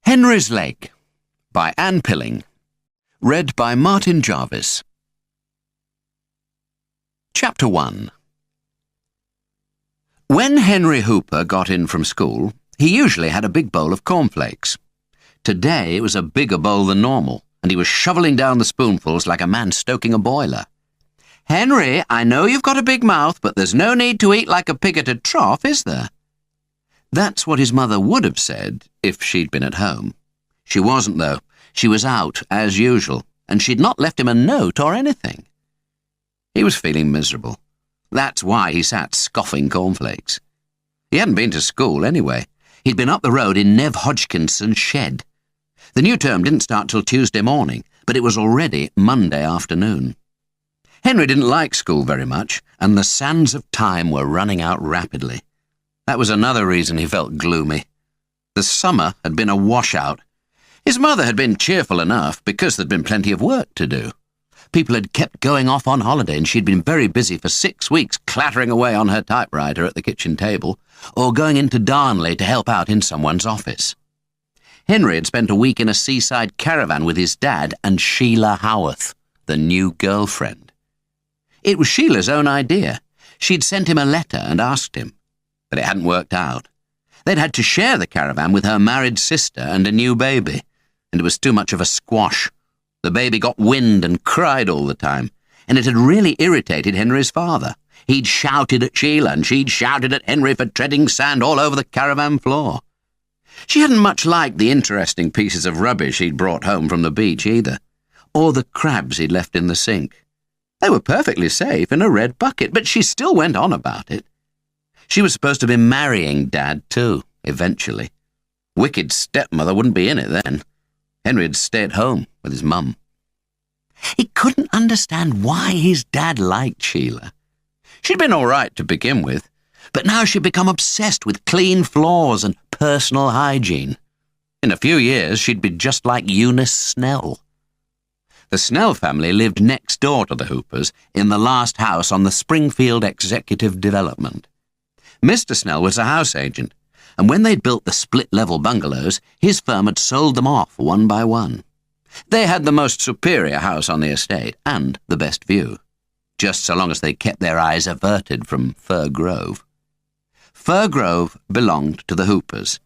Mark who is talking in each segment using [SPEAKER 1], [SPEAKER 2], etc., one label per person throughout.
[SPEAKER 1] Henry's Leg by Anne Pilling. Read by Martin Jarvis. Chapter 1. When Henry Hooper got in from school, he usually had a big bowl of cornflakes. Today it was a bigger bowl than normal, and he was shoveling down the spoonfuls like a man stoking a boiler. "Henry, I know you've got a big mouth, but there's no need to eat like a pig at a trough, is there?" That's what his mother would have said if she'd been at home. She wasn't, though. She was out, as usual, and she'd not left him a note or anything. He was feeling miserable. That's why he sat scoffing cornflakes. He hadn't been to school, anyway. He'd been up the road in Nev Hodgkinson's shed. The new term didn't start till Tuesday morning, but it was already Monday afternoon. Henry didn't like school very much, and the sands of time were running out rapidly. That was another reason he felt gloomy. The summer had been a washout. His mother had been cheerful enough because there'd been plenty of work to do. People had kept going off on holiday, and she'd been very busy for 6 weeks clattering away on her typewriter at the kitchen table, or going into Darnley to help out in someone's office. Henry had spent a week in a seaside caravan with his dad and Sheila Howarth, the new girlfriend. It was Sheila's own idea. She'd sent him a letter and asked him, but it hadn't worked out. They'd had to share the caravan with her married sister and a new baby, and it was too much of a squash. The baby got wind and cried all the time, and it had really irritated Henry's father. He'd shouted at Sheila, and she'd shouted at Henry for treading sand all over the caravan floor. She hadn't much liked the interesting pieces of rubbish he'd brought home from the beach either, or the crabs he'd left in the sink. They were perfectly safe in a red bucket, but she still went on about it. She was supposed to be marrying Dad, too, eventually. Wicked stepmother wouldn't be in it then. Henry'd stay at home with his mum. He couldn't understand why his dad liked Sheila. She'd been all right to begin with, but now she'd become obsessed with clean floors and personal hygiene. In a few years, she'd be just like Eunice Snell. The Snell family lived next door to the Hoopers in the last house on the Springfield Executive Development. Mr. Snell was a house agent, and when they'd built the split-level bungalows, his firm had sold them off one by one. They had the most superior house on the estate and the best view, just so long as they kept their eyes averted from Fir Grove. Fir Grove belonged to the Hoopers.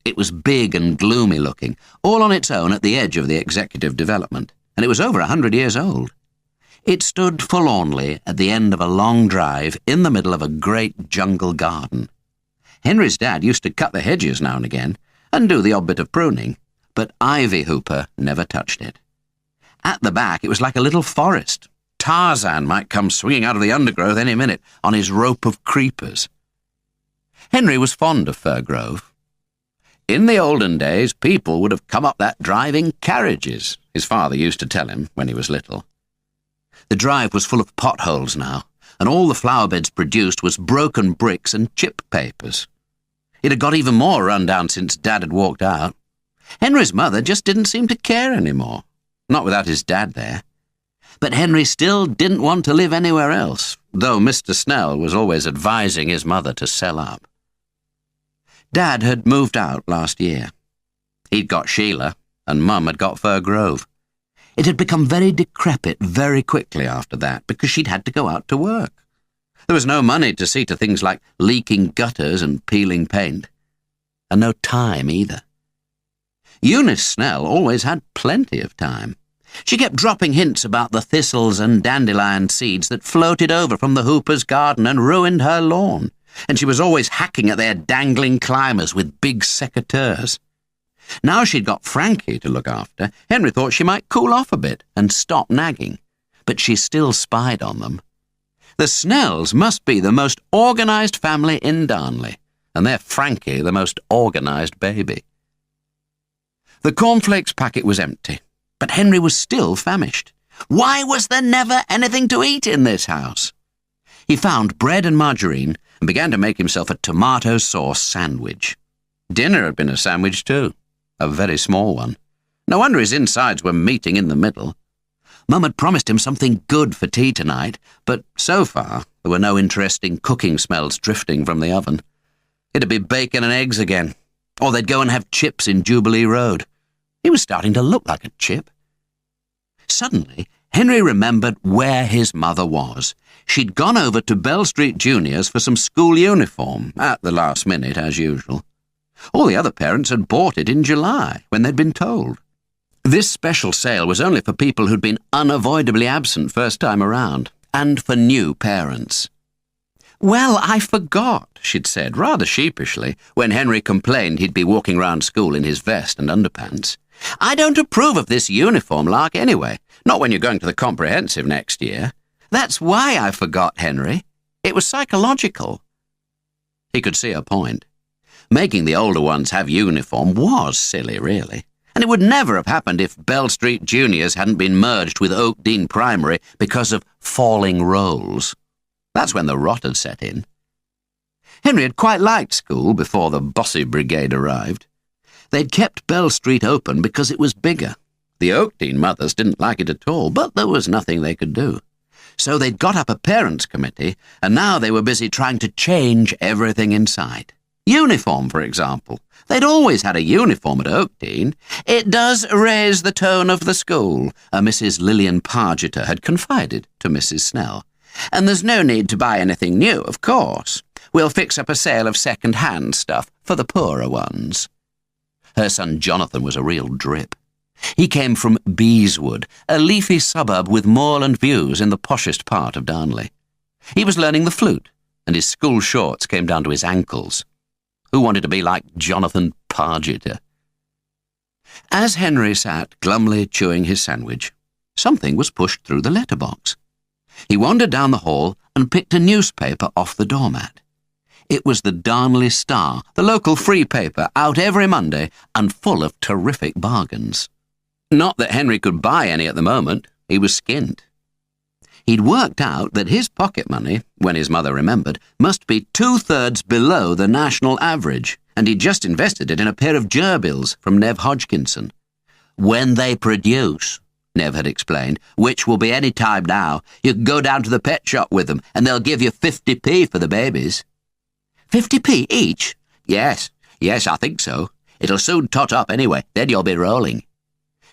[SPEAKER 1] It was big and gloomy-looking, all on its own at the edge of the Executive Development, and it was over 100 years old. It stood forlornly at the end of a long drive in the middle of a great jungle garden. Henry's dad used to cut the hedges now and again and do the odd bit of pruning, but Ivy Hooper never touched it. At the back, it was like a little forest. Tarzan might come swinging out of the undergrowth any minute on his rope of creepers. Henry was fond of Fir Grove. In the olden days, people would have come up that drive in carriages, his father used to tell him when he was little. The drive was full of potholes now, and all the flower beds produced was broken bricks and chip papers. It had got even more run down since Dad had walked out. Henry's mother just didn't seem to care anymore, not without his dad there. But Henry still didn't want to live anywhere else, though Mr. Snell was always advising his mother to sell up. Dad had moved out last year. He'd got Sheila, and Mum had got Fir Grove. It had become very decrepit very quickly after that because she'd had to go out to work. There was no money to see to things like leaking gutters and peeling paint, and no time either. Eunice Snell always had plenty of time. She kept dropping hints about the thistles and dandelion seeds that floated over from the Hoopers' garden and ruined her lawn, and she was always hacking at their dangling climbers with big secateurs. Now she'd got Frankie to look after, Henry thought she might cool off a bit and stop nagging, but she still spied on them. The Snells must be the most organised family in Darnley, and their Frankie the most organised baby. The cornflakes packet was empty, but Henry was still famished. Why was there never anything to eat in this house? He found bread and margarine and began to make himself a tomato sauce sandwich. Dinner had been a sandwich too. A very small one. No wonder his insides were meeting in the middle. Mum had promised him something good for tea tonight, but so far there were no interesting cooking smells drifting from the oven. It'd be bacon and eggs again, or they'd go and have chips in Jubilee Road, He was starting to look like a chip. Suddenly, Henry remembered where his mother was. She'd gone over to Bell Street Junior's for some school uniform, at the last minute, as usual. All the other parents had bought it in July, when they'd been told. This special sale was only for people who'd been unavoidably absent first time around, and for new parents. "Well, I forgot," she'd said, rather sheepishly, when Henry complained he'd be walking round school in his vest and underpants. "I don't approve of this uniform lark anyway, not when you're going to the comprehensive next year. That's why I forgot, Henry. It was psychological." He could see her point. Making the older ones have uniform was silly, really, and it would never have happened if Bell Street Juniors hadn't been merged with Oakdean Primary because of falling roles. That's when the rot had set in. Henry had quite liked school before the bossy brigade arrived. They'd kept Bell Street open because it was bigger. The Oakdean mothers didn't like it at all, but there was nothing they could do. So they'd got up a parents' committee, and now they were busy trying to change everything inside. Uniform, for example. They'd always had a uniform at Oakdean. "It does raise the tone of the school," Mrs. Lillian Pargeter had confided to Mrs. Snell. "And there's no need to buy anything new, of course. We'll fix up a sale of second-hand stuff for the poorer ones." Her son Jonathan was a real drip. He came from Beeswood, a leafy suburb with moorland views in the poshest part of Darnley. He was learning the flute, and his school shorts came down to his ankles. Who wanted to be like Jonathan Pargeter? As Henry sat glumly chewing his sandwich, something was pushed through the letterbox. He wandered down the hall and picked a newspaper off the doormat. It was the Darnley Star, the local free paper, out every Monday and full of terrific bargains. Not that Henry could buy any at the moment. He was skint. He'd worked out that his pocket money, when his mother remembered, must be 2/3 below the national average, and he'd just invested it in a pair of gerbills from Nev Hodgkinson. "When they produce," Nev had explained, "which will be any time now, you can go down to the pet shop with them, and they'll give you 50p for the babies." 50p each? Yes, I think so. It'll soon tot up anyway, then you'll be rolling.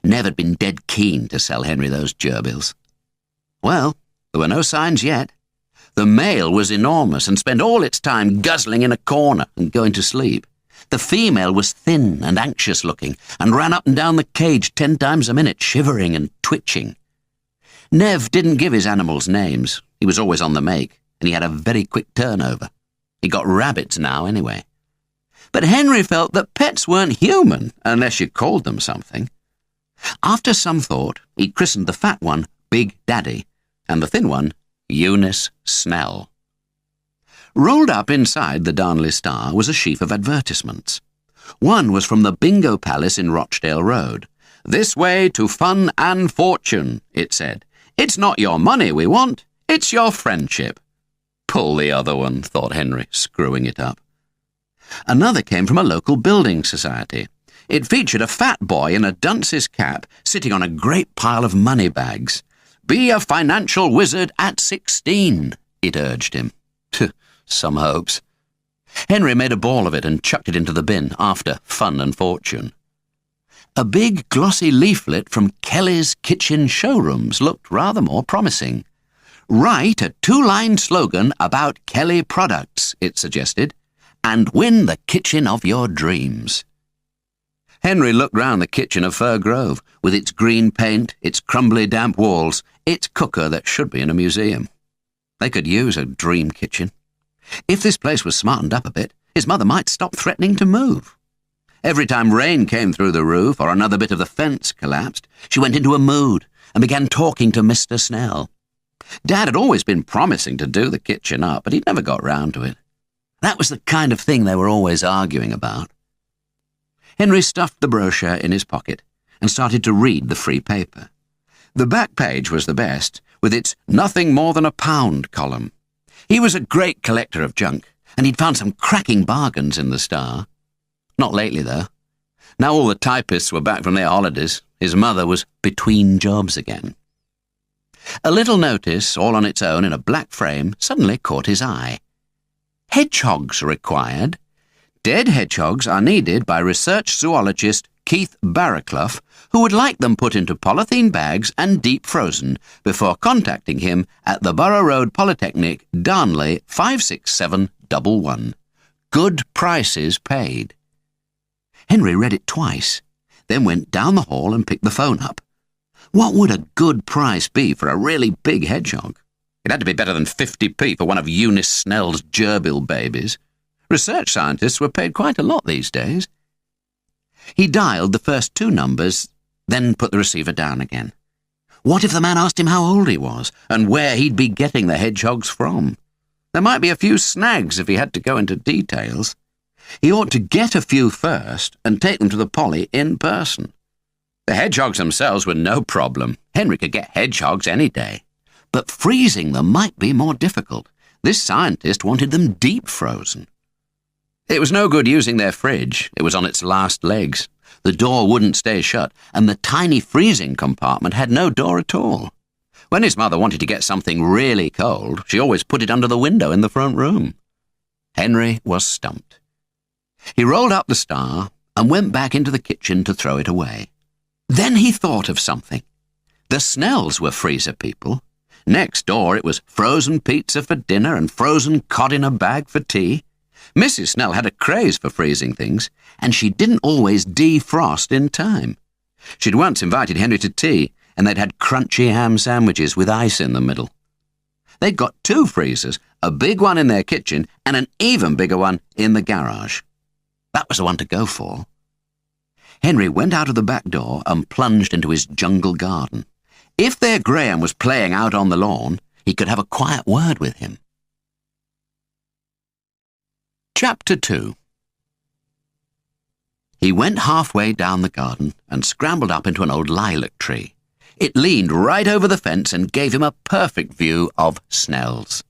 [SPEAKER 1] Nev had been dead keen to sell Henry those gerbills. Well, there were no signs yet. The male was enormous and spent all its time guzzling in a corner and going to sleep. The female was thin and anxious-looking and ran up and down the cage 10 times a minute, shivering and twitching. Nev didn't give his animals names. He was always on the make, and he had a very quick turnover. He got rabbits now, anyway. But Henry felt that pets weren't human unless you called them something. After some thought, he christened the fat one Big Daddy, and the thin one Eunice Snell. Rolled up inside the Darnley Star was a sheaf of advertisements. One was from the Bingo Palace in Rochdale Road. "This way to fun and fortune," it said. "It's not your money we want, it's your friendship." Pull the other one, thought Henry, screwing it up. Another came from a local building society. It featured a fat boy in a dunce's cap sitting on a great pile of money bags. "Be a financial wizard at 16, it urged him. Some hopes. Henry made a ball of it and chucked it into the bin after Fun and Fortune. A big glossy leaflet from Kelly's Kitchen Showrooms looked rather more promising. "Write a 2-line slogan about Kelly products," it suggested, "and win the kitchen of your dreams." Henry looked round the kitchen of Fir Grove, with its green paint, its crumbly damp walls, its cooker that should be in a museum. They could use a dream kitchen. If this place was smartened up a bit, his mother might stop threatening to move. Every time rain came through the roof or another bit of the fence collapsed, she went into a mood and began talking to Mr. Snell. Dad had always been promising to do the kitchen up, but he'd never got round to it. That was the kind of thing they were always arguing about. Henry stuffed the brochure in his pocket and started to read the free paper. The back page was the best, with its "nothing more than a pound" column. He was a great collector of junk, and he'd found some cracking bargains in the Star. Not lately, though. Now all the typists were back from their holidays, his mother was between jobs again. A little notice, all on its own in a black frame, suddenly caught his eye. "Hedgehogs required. Dead hedgehogs are needed by research zoologist Keith Barraclough, who would like them put into polythene bags and deep frozen before contacting him at the Borough Road Polytechnic, Darnley 56711. Good prices paid. Henry read it twice, then went down the hall and picked the phone up. What would a good price be for a really big hedgehog? It had to be better than 50p for one of Eunice Snell's gerbil babies. Research scientists were paid quite a lot these days. He dialed the first two numbers, then put the receiver down again. What if the man asked him how old he was, and where he'd be getting the hedgehogs from? There might be a few snags if he had to go into details. He ought to get a few first and take them to the Polly in person. The hedgehogs themselves were no problem. Henry could get hedgehogs any day. But freezing them might be more difficult. This scientist wanted them deep frozen. It was no good using their fridge. It was on its last legs. The door wouldn't stay shut, and the tiny freezing compartment had no door at all. When his mother wanted to get something really cold, she always put it under the window in the front room. Henry was stumped. He rolled up the star and went back into the kitchen to throw it away. Then he thought of something. The Snells were freezer people. Next door it was frozen pizza for dinner and frozen cod in a bag for tea. Mrs. Snell had a craze for freezing things, and she didn't always defrost in time. She'd once invited Henry to tea, and they'd had crunchy ham sandwiches with ice in the middle. They'd got two freezers, a big one in their kitchen and an even bigger one in the garage. That was the one to go for. Henry went out of the back door and plunged into his jungle garden. If their Graham was playing out on the lawn, he could have a quiet word with him. Chapter 2. He went halfway down the garden and scrambled up into an old lilac tree. It leaned right over the fence and gave him a perfect view of Snell's.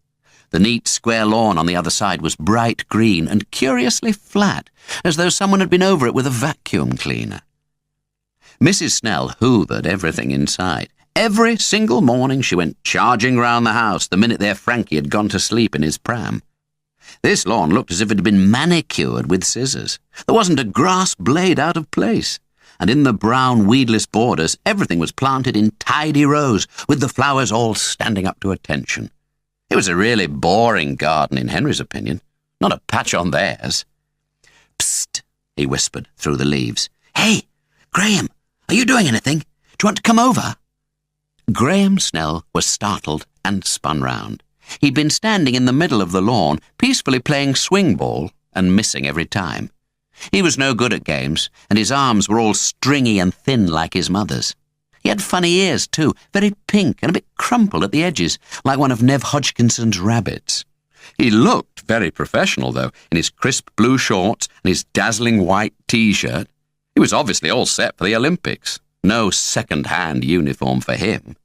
[SPEAKER 1] The neat square lawn on the other side was bright green and curiously flat, as though someone had been over it with a vacuum cleaner. Mrs. Snell hoovered everything inside. Every single morning she went charging round the house the minute their Frankie had gone to sleep in his pram. This lawn looked as if it had been manicured with scissors. There wasn't a grass blade out of place, and in the brown weedless borders everything was planted in tidy rows, with the flowers all standing up to attention. It was a really boring garden in Henry's opinion, not a patch on theirs. "Psst," he whispered through the leaves. "Hey, Graham, are you doing anything? Do you want to come over?" Graham Snell was startled and spun round. He'd been standing in the middle of the lawn, peacefully playing swing ball and missing every time. He was no good at games, and his arms were all stringy and thin like his mother's. He had funny ears, too, very pink and a bit crumpled at the edges, like one of Nev Hodgkinson's rabbits. He looked very professional, though, in his crisp blue shorts and his dazzling white T-shirt. He was obviously all set for the Olympics. No second-hand uniform for him.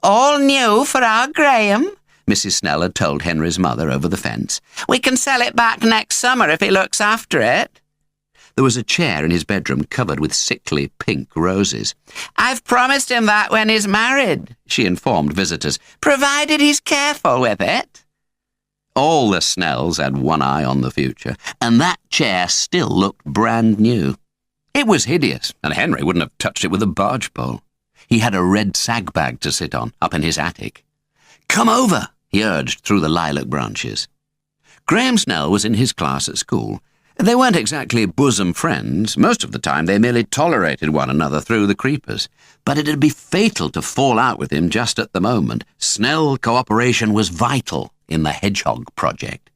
[SPEAKER 1] "All new for our Graham," Mrs. Snell had told Henry's mother over the fence. "We can sell it back next summer if he looks after it." There was a chair in his bedroom covered with sickly pink roses. "I've promised him that when he's married," she informed visitors, "provided he's careful with it." All the Snells had one eye on the future, and that chair still looked brand new. It was hideous, and Henry wouldn't have touched it with a barge pole. He had a red sagbag to sit on, up in his attic. "Come over," he urged through the lilac branches. Graham Snell was in his class at school. They weren't exactly bosom friends. Most of the time they merely tolerated one another through the creepers. But it'd be fatal to fall out with him just at the moment. Snell cooperation was vital in the hedgehog project.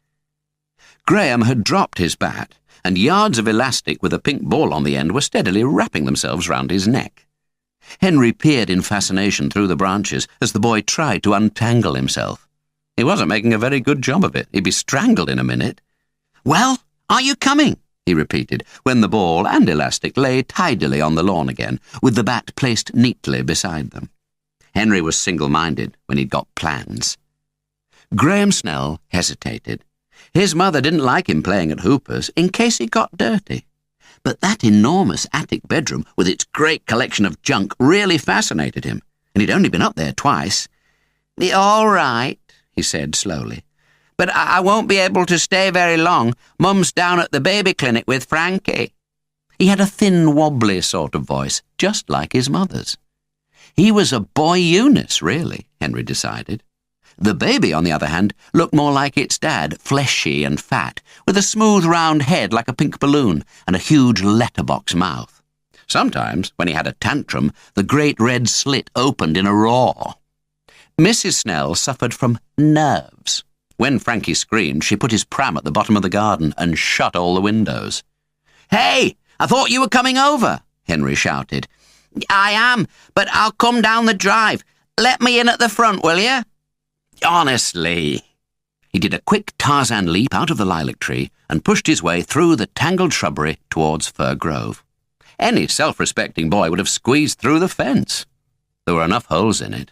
[SPEAKER 1] Graham had dropped his bat, and yards of elastic with a pink ball on the end were steadily wrapping themselves round his neck. Henry peered in fascination through the branches as the boy tried to untangle himself. He wasn't making a very good job of it. He'd be strangled in a minute. "Well, are you coming?" he repeated, when the ball and elastic lay tidily on the lawn again, with the bat placed neatly beside them. Henry was single-minded when he'd got plans. Graham Snell hesitated. His mother didn't like him playing at Hooper's in case he got dirty. But that enormous attic bedroom with its great collection of junk really fascinated him, and he'd only been up there twice. "All right," he said slowly. "But I won't be able to stay very long. Mum's down at the baby clinic with Frankie." He had a thin, wobbly sort of voice, just like his mother's. He was a boy Eunice, really, Henry decided. The baby, on the other hand, looked more like its dad, fleshy and fat, with a smooth round head like a pink balloon and a huge letterbox mouth. Sometimes, when he had a tantrum, the great red slit opened in a roar. Mrs. Snell suffered from nerves. When Frankie screamed, she put his pram at the bottom of the garden and shut all the windows. "Hey, I thought you were coming over," Henry shouted. "I am, but I'll come down the drive. Let me in at the front, will you?" "Honestly." He did a quick Tarzan leap out of the lilac tree and pushed his way through the tangled shrubbery towards Fir Grove. Any self-respecting boy would have squeezed through the fence. There were enough holes in it.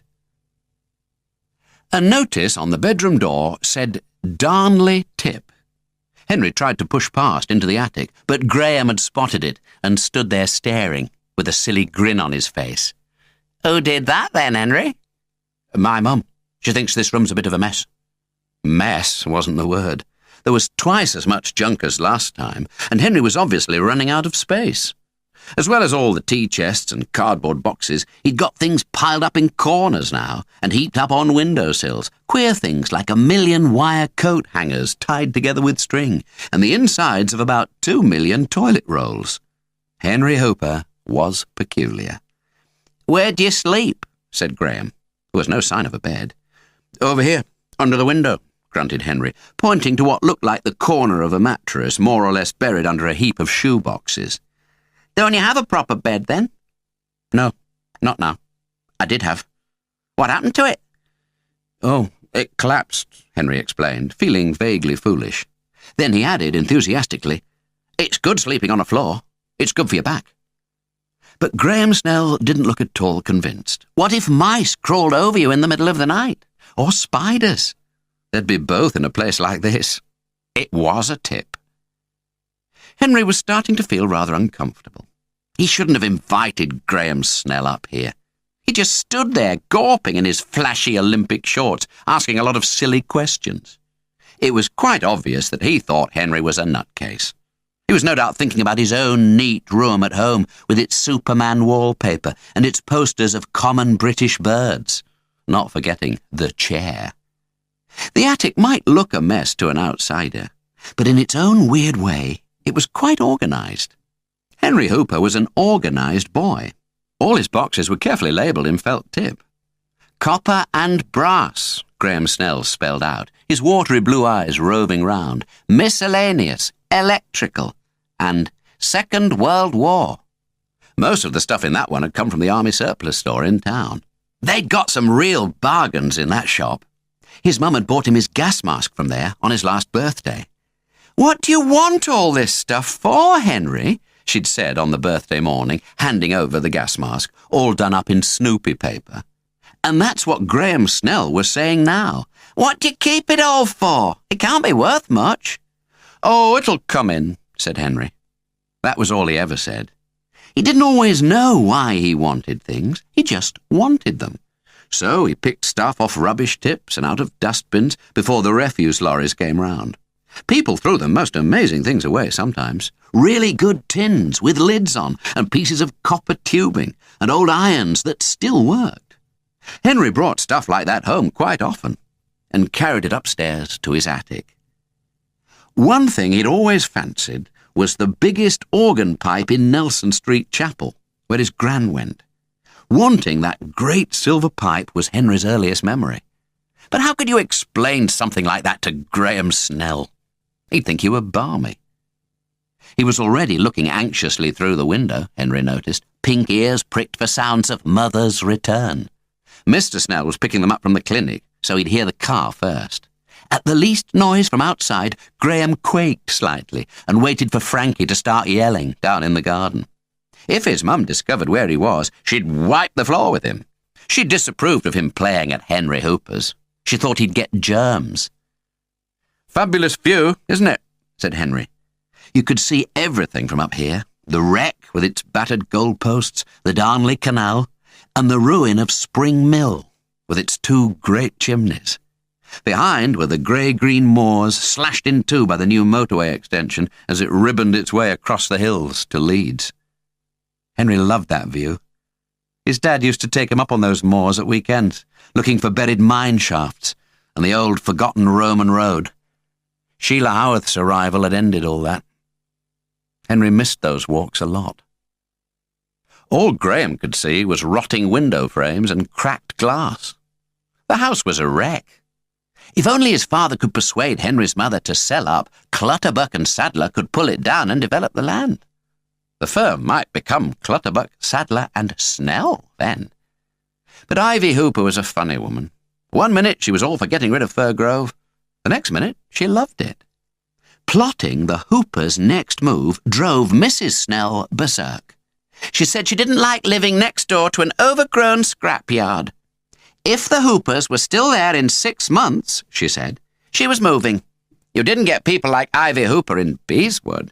[SPEAKER 1] A notice on the bedroom door said, "Darnley Tip." Henry tried to push past into the attic, but Graham had spotted it and stood there staring, with a silly grin on his face. "Who did that then, Henry?" "My mum. She thinks this room's a bit of a mess." Mess wasn't the word. There was twice as much junk as last time, and Henry was obviously running out of space. As well as all the tea chests and cardboard boxes, he'd got things piled up in corners now and heaped up on windowsills, queer things like 1,000,000 wire coat hangers tied together with string, and the insides of about 2,000,000 toilet rolls. Henry Hooper was peculiar. "Where do you sleep?" said Graham. There was no sign of a bed. "Over here, under the window," grunted Henry, pointing to what looked like the corner of a mattress more or less buried under a heap of shoe boxes. "Don't you have a proper bed, then?" "No, not now. I did have." "What happened to it?" "Oh, it collapsed," Henry explained, feeling vaguely foolish. Then he added enthusiastically, "It's good sleeping on a floor. It's good for your back." But Graham Snell didn't look at all convinced. What if mice crawled over you in the middle of the night? Or spiders? There'd be both in a place like this. It was a tip. Henry was starting to feel rather uncomfortable. He shouldn't have invited Graham Snell up here. He just stood there, gawping in his flashy Olympic shorts, asking a lot of silly questions. It was quite obvious that he thought Henry was a nutcase. He was no doubt thinking about his own neat room at home with its Superman wallpaper and its posters of common British birds, not forgetting the chair. The attic might look a mess to an outsider, but in its own weird way, it was quite organised. Henry Hooper was an organised boy. All his boxes were carefully labelled in felt tip. "Copper and brass," Graham Snell spelled out, his watery blue eyes roving round, "miscellaneous, electrical, and Second World War." Most of the stuff in that one had come from the army surplus store in town. They'd got some real bargains in that shop. His mum had bought him his gas mask from there on his last birthday. "What do you want all this stuff for, Henry?" she'd said on the birthday morning, handing over the gas mask, all done up in Snoopy paper. And that's what Graham Snell was saying now. "What do you keep it all for? It can't be worth much." "Oh, it'll come in," said Henry. That was all he ever said. He didn't always know why he wanted things. He just wanted them. So he picked stuff off rubbish tips and out of dustbins before the refuse lorries came round. People threw the most amazing things away sometimes. Really good tins with lids on and pieces of copper tubing and old irons that still worked. Henry brought stuff like that home quite often and carried it upstairs to his attic. One thing he'd always fancied was the biggest organ pipe in Nelson Street Chapel, where his gran went. Wanting that great silver pipe was Henry's earliest memory. But how could you explain something like that to Graham Snell? He'd think you were balmy. He was already looking anxiously through the window, Henry noticed, pink ears pricked for sounds of Mother's return. Mr. Snell was picking them up from the clinic, so he'd hear the car first. At the least noise from outside, Graham quaked slightly and waited for Frankie to start yelling down in the garden. If his mum discovered where he was, she'd wipe the floor with him. She disapproved of him playing at Henry Hooper's. She thought he'd get germs. "Fabulous view, isn't it?" said Henry. You could see everything from up here. The wreck with its battered goalposts, the Darnley Canal, and the ruin of Spring Mill with its 2 great chimneys. Behind were the grey-green moors, slashed in two by the new motorway extension as it ribboned its way across the hills to Leeds. Henry loved that view. His dad used to take him up on those moors at weekends, looking for buried mine shafts and the old forgotten Roman road. Sheila Howarth's arrival had ended all that. Henry missed those walks a lot. All Graham could see was rotting window frames and cracked glass. The house was a wreck. If only his father could persuade Henry's mother to sell up, Clutterbuck and Sadler could pull it down and develop the land. The firm might become Clutterbuck, Sadler and Snell then. But Ivy Hooper was a funny woman. One minute she was all for getting rid of Fir Grove. The next minute she loved it. Plotting the Hoopers' next move drove Mrs. Snell berserk. She said she didn't like living next door to an overgrown scrapyard. If the Hoopers were still there in 6 months, she said, she was moving. You didn't get people like Ivy Hooper in Beeswood.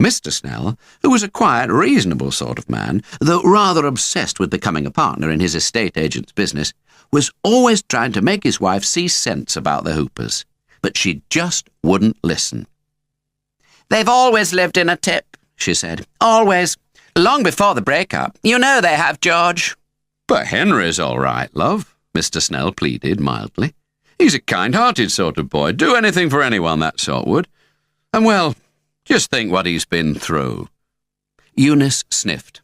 [SPEAKER 1] Mr. Snell, who was a quiet, reasonable sort of man, though rather obsessed with becoming a partner in his estate agent's business, was always trying to make his wife see sense about the Hoopers, but she just wouldn't listen. They've always lived in a tip, she said. Always. Long before the break-up. You know they have, George. But Henry's all right, love, Mr. Snell pleaded mildly. He's a kind-hearted sort of boy. Do anything for anyone, that sort would. And, well, just think what he's been through. Eunice sniffed.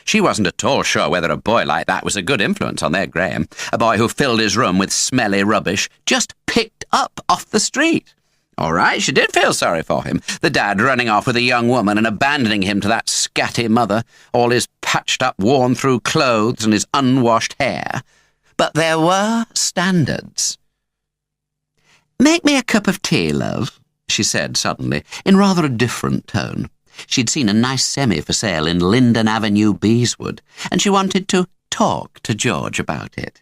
[SPEAKER 1] She wasn't at all sure whether a boy like that was a good influence on their Graham, a boy who filled his room with smelly rubbish, just picked up off the street. All right, she did feel sorry for him, the dad running off with a young woman and abandoning him to that scatty mother, all his patched-up, worn-through clothes and his unwashed hair. But there were standards. "Make me a cup of tea, love," she said suddenly, in rather a different tone. She'd seen a nice semi for sale in Linden Avenue, Beeswood, and she wanted to talk to George about it.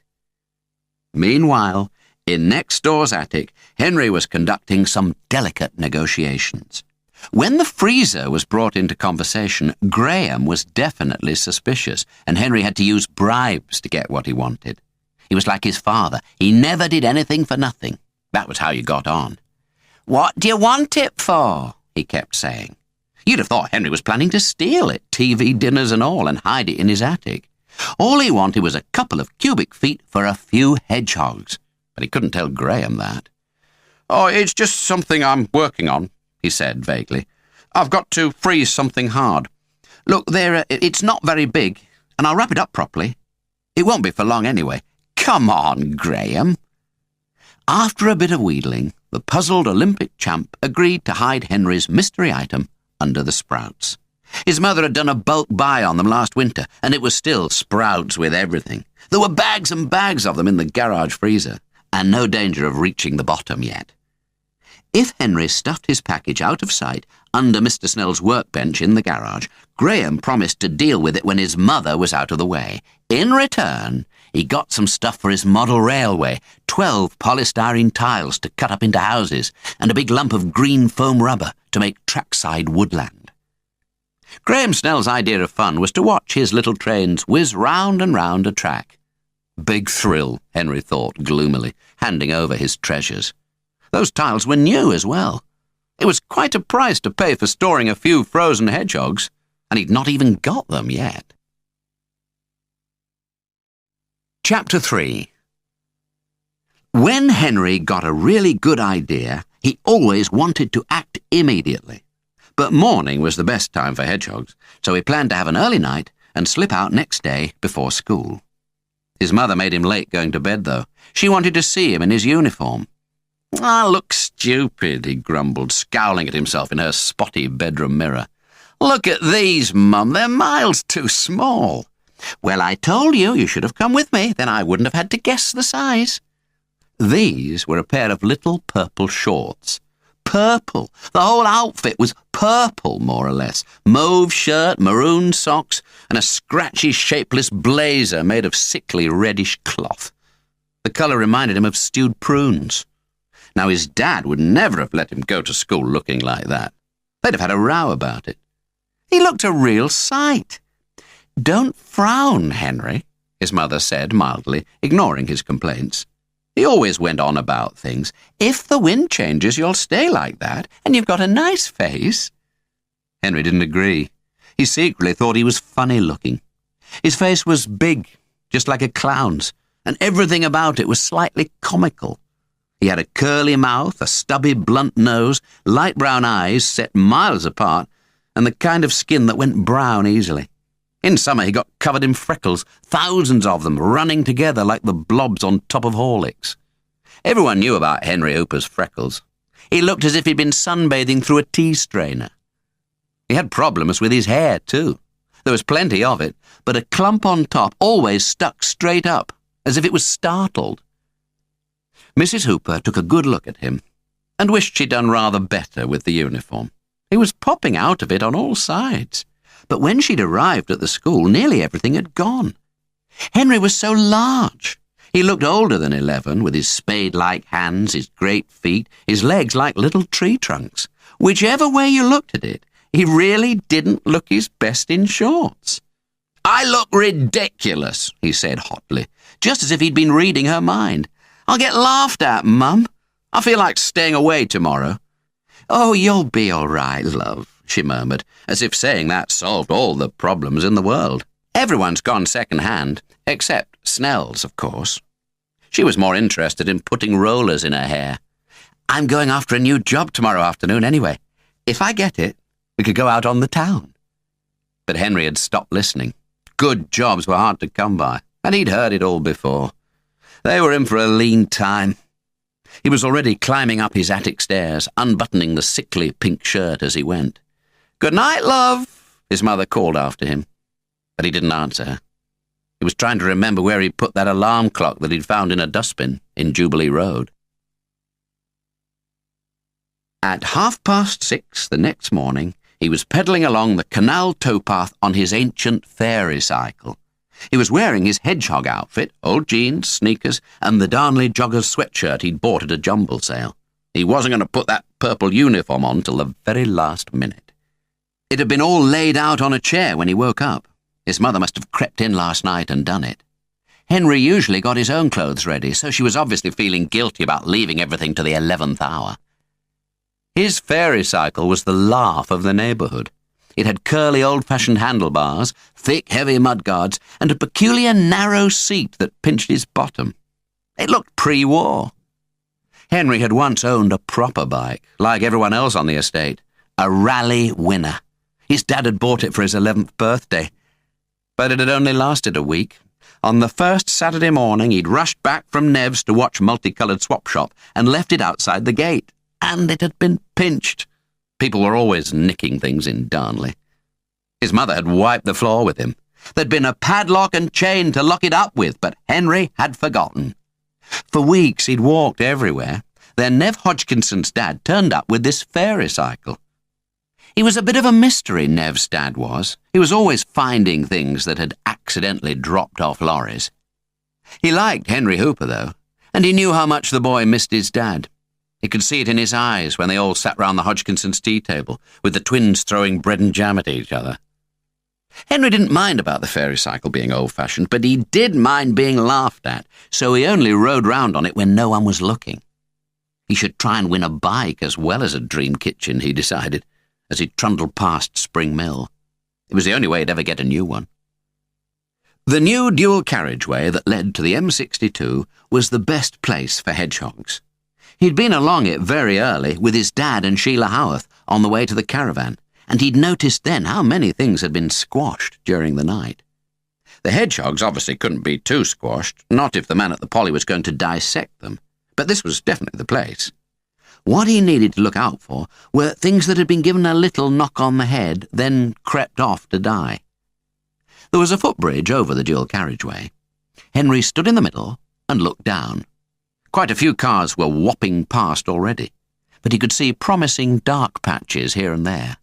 [SPEAKER 1] Meanwhile, in next door's attic, Henry was conducting some delicate negotiations. When the freezer was brought into conversation, Graham was definitely suspicious, and Henry had to use bribes to get what he wanted. He was like his father. He never did anything for nothing. That was how you got on. "What do you want it for?" he kept saying. You'd have thought Henry was planning to steal it, TV dinners and all, and hide it in his attic. All he wanted was a couple of cubic feet for a few hedgehogs. But he couldn't tell Graham that. "Oh, it's just something I'm working on," he said vaguely. "I've got to freeze something hard. Look, it's not very big, and I'll wrap it up properly. It won't be for long anyway. Come on, Graham." After a bit of wheedling, the puzzled Olympic champ agreed to hide Henry's mystery item under the sprouts. His mother had done a bulk buy on them last winter, and it was still sprouts with everything. There were bags and bags of them in the garage freezer, and no danger of reaching the bottom yet. If Henry stuffed his package out of sight under Mr. Snell's workbench in the garage, Graham promised to deal with it when his mother was out of the way. In return, he got some stuff for his model railway, 12 polystyrene tiles to cut up into houses, and a big lump of green foam rubber to make trackside woodland. Graham Snell's idea of fun was to watch his little trains whiz round and round a track. Big thrill, Henry thought gloomily, handing over his treasures. Those tiles were new as well. It was quite a price to pay for storing a few frozen hedgehogs, and he'd not even got them yet. Chapter 3. When Henry got a really good idea, he always wanted to act immediately. But morning was the best time for hedgehogs, so he planned to have an early night and slip out next day before school. His mother made him late going to bed, though. She wanted to see him in his uniform. "I look stupid," he grumbled, scowling at himself in her spotty bedroom mirror. "Look at these, Mum. They're miles too small." "Well, I told you you should have come with me. Then I wouldn't have had to guess the size." These were a pair of little purple shorts. Purple. The whole outfit was purple, more or less. Mauve shirt, maroon socks, and a scratchy, shapeless blazer made of sickly reddish cloth. The colour reminded him of stewed prunes. Now, his dad would never have let him go to school looking like that. They'd have had a row about it. He looked a real sight. "Don't frown, Henry," his mother said mildly, ignoring his complaints. He always went on about things. If the wind changes, you'll stay like that, and you've got a nice face. Henry didn't agree. He secretly thought he was funny-looking. His face was big, just like a clown's, and everything about it was slightly comical. He had a curly mouth, a stubby, blunt nose, light brown eyes set miles apart, and the kind of skin that went brown easily. In summer he got covered in freckles, thousands of them running together like the blobs on top of Horlicks. Everyone knew about Henry Hooper's freckles. He looked as if he'd been sunbathing through a tea strainer. He had problems with his hair, too. There was plenty of it, but a clump on top always stuck straight up, as if it was startled. Mrs. Hooper took a good look at him and wished she'd done rather better with the uniform. He was popping out of it on all sides. But when she'd arrived at the school, nearly everything had gone. Henry was so large. He looked older than 11, with his spade-like hands, his great feet, his legs like little tree trunks. Whichever way you looked at it, he really didn't look his best in shorts. "I look ridiculous," he said hotly, just as if he'd been reading her mind. "I'll get laughed at, Mum. I feel like staying away tomorrow." "Oh, you'll be all right, love," she murmured, as if saying that solved all the problems in the world. Everyone's gone second-hand, except Snell's, of course. She was more interested in putting rollers in her hair. "I'm going after a new job tomorrow afternoon anyway. If I get it, we could go out on the town." But Henry had stopped listening. Good jobs were hard to come by, and he'd heard it all before. They were in for a lean time. He was already climbing up his attic stairs, unbuttoning the sickly pink shirt as he went. "Good night, love," his mother called after him. But he didn't answer her. He was trying to remember where he'd put that alarm clock that he'd found in a dustbin in Jubilee Road. At 6:30 the next morning, he was pedalling along the canal towpath on his ancient fairy cycle. He was wearing his hedgehog outfit, old jeans, sneakers, and the Darnley jogger's sweatshirt he'd bought at a jumble sale. He wasn't going to put that purple uniform on till the very last minute. It had been all laid out on a chair when he woke up. His mother must have crept in last night and done it. Henry usually got his own clothes ready, so she was obviously feeling guilty about leaving everything to the 11th hour. His fairy cycle was the laugh of the neighbourhood. It had curly old-fashioned handlebars, thick, heavy mudguards, and a peculiar narrow seat that pinched his bottom. It looked pre-war. Henry had once owned a proper bike, like everyone else on the estate, a rally winner. His dad had bought it for his 11th birthday. But it had only lasted a week. On the first Saturday morning, he'd rushed back from Nev's to watch Multicoloured Swap Shop and left it outside the gate. And it had been pinched. People were always nicking things in Darnley. His mother had wiped the floor with him. There'd been a padlock and chain to lock it up with, but Henry had forgotten. For weeks he'd walked everywhere. Then Nev Hodgkinson's dad turned up with this fairy cycle. He was a bit of a mystery, Nev's dad was. He was always finding things that had accidentally dropped off lorries. He liked Henry Hooper, though, and he knew how much the boy missed his dad. He could see it in his eyes when they all sat round the Hodgkinsons' tea table, with the twins throwing bread and jam at each other. Henry didn't mind about the fairy cycle being old-fashioned, but he did mind being laughed at, so he only rode round on it when no one was looking. He should try and win a bike as well as a dream kitchen, he decided, as he trundled past Spring Mill. It was the only way he'd ever get a new one. The new dual carriageway that led to the M62 was the best place for hedgehogs. He'd been along it very early with his dad and Sheila Howarth on the way to the caravan, and he'd noticed then how many things had been squashed during the night. The hedgehogs obviously couldn't be too squashed, not if the man at the Polly was going to dissect them, but this was definitely the place. What he needed to look out for were things that had been given a little knock on the head, then crept off to die. There was a footbridge over the dual carriageway. Henry stood in the middle and looked down. Quite a few cars were whopping past already, but he could see promising dark patches here and there.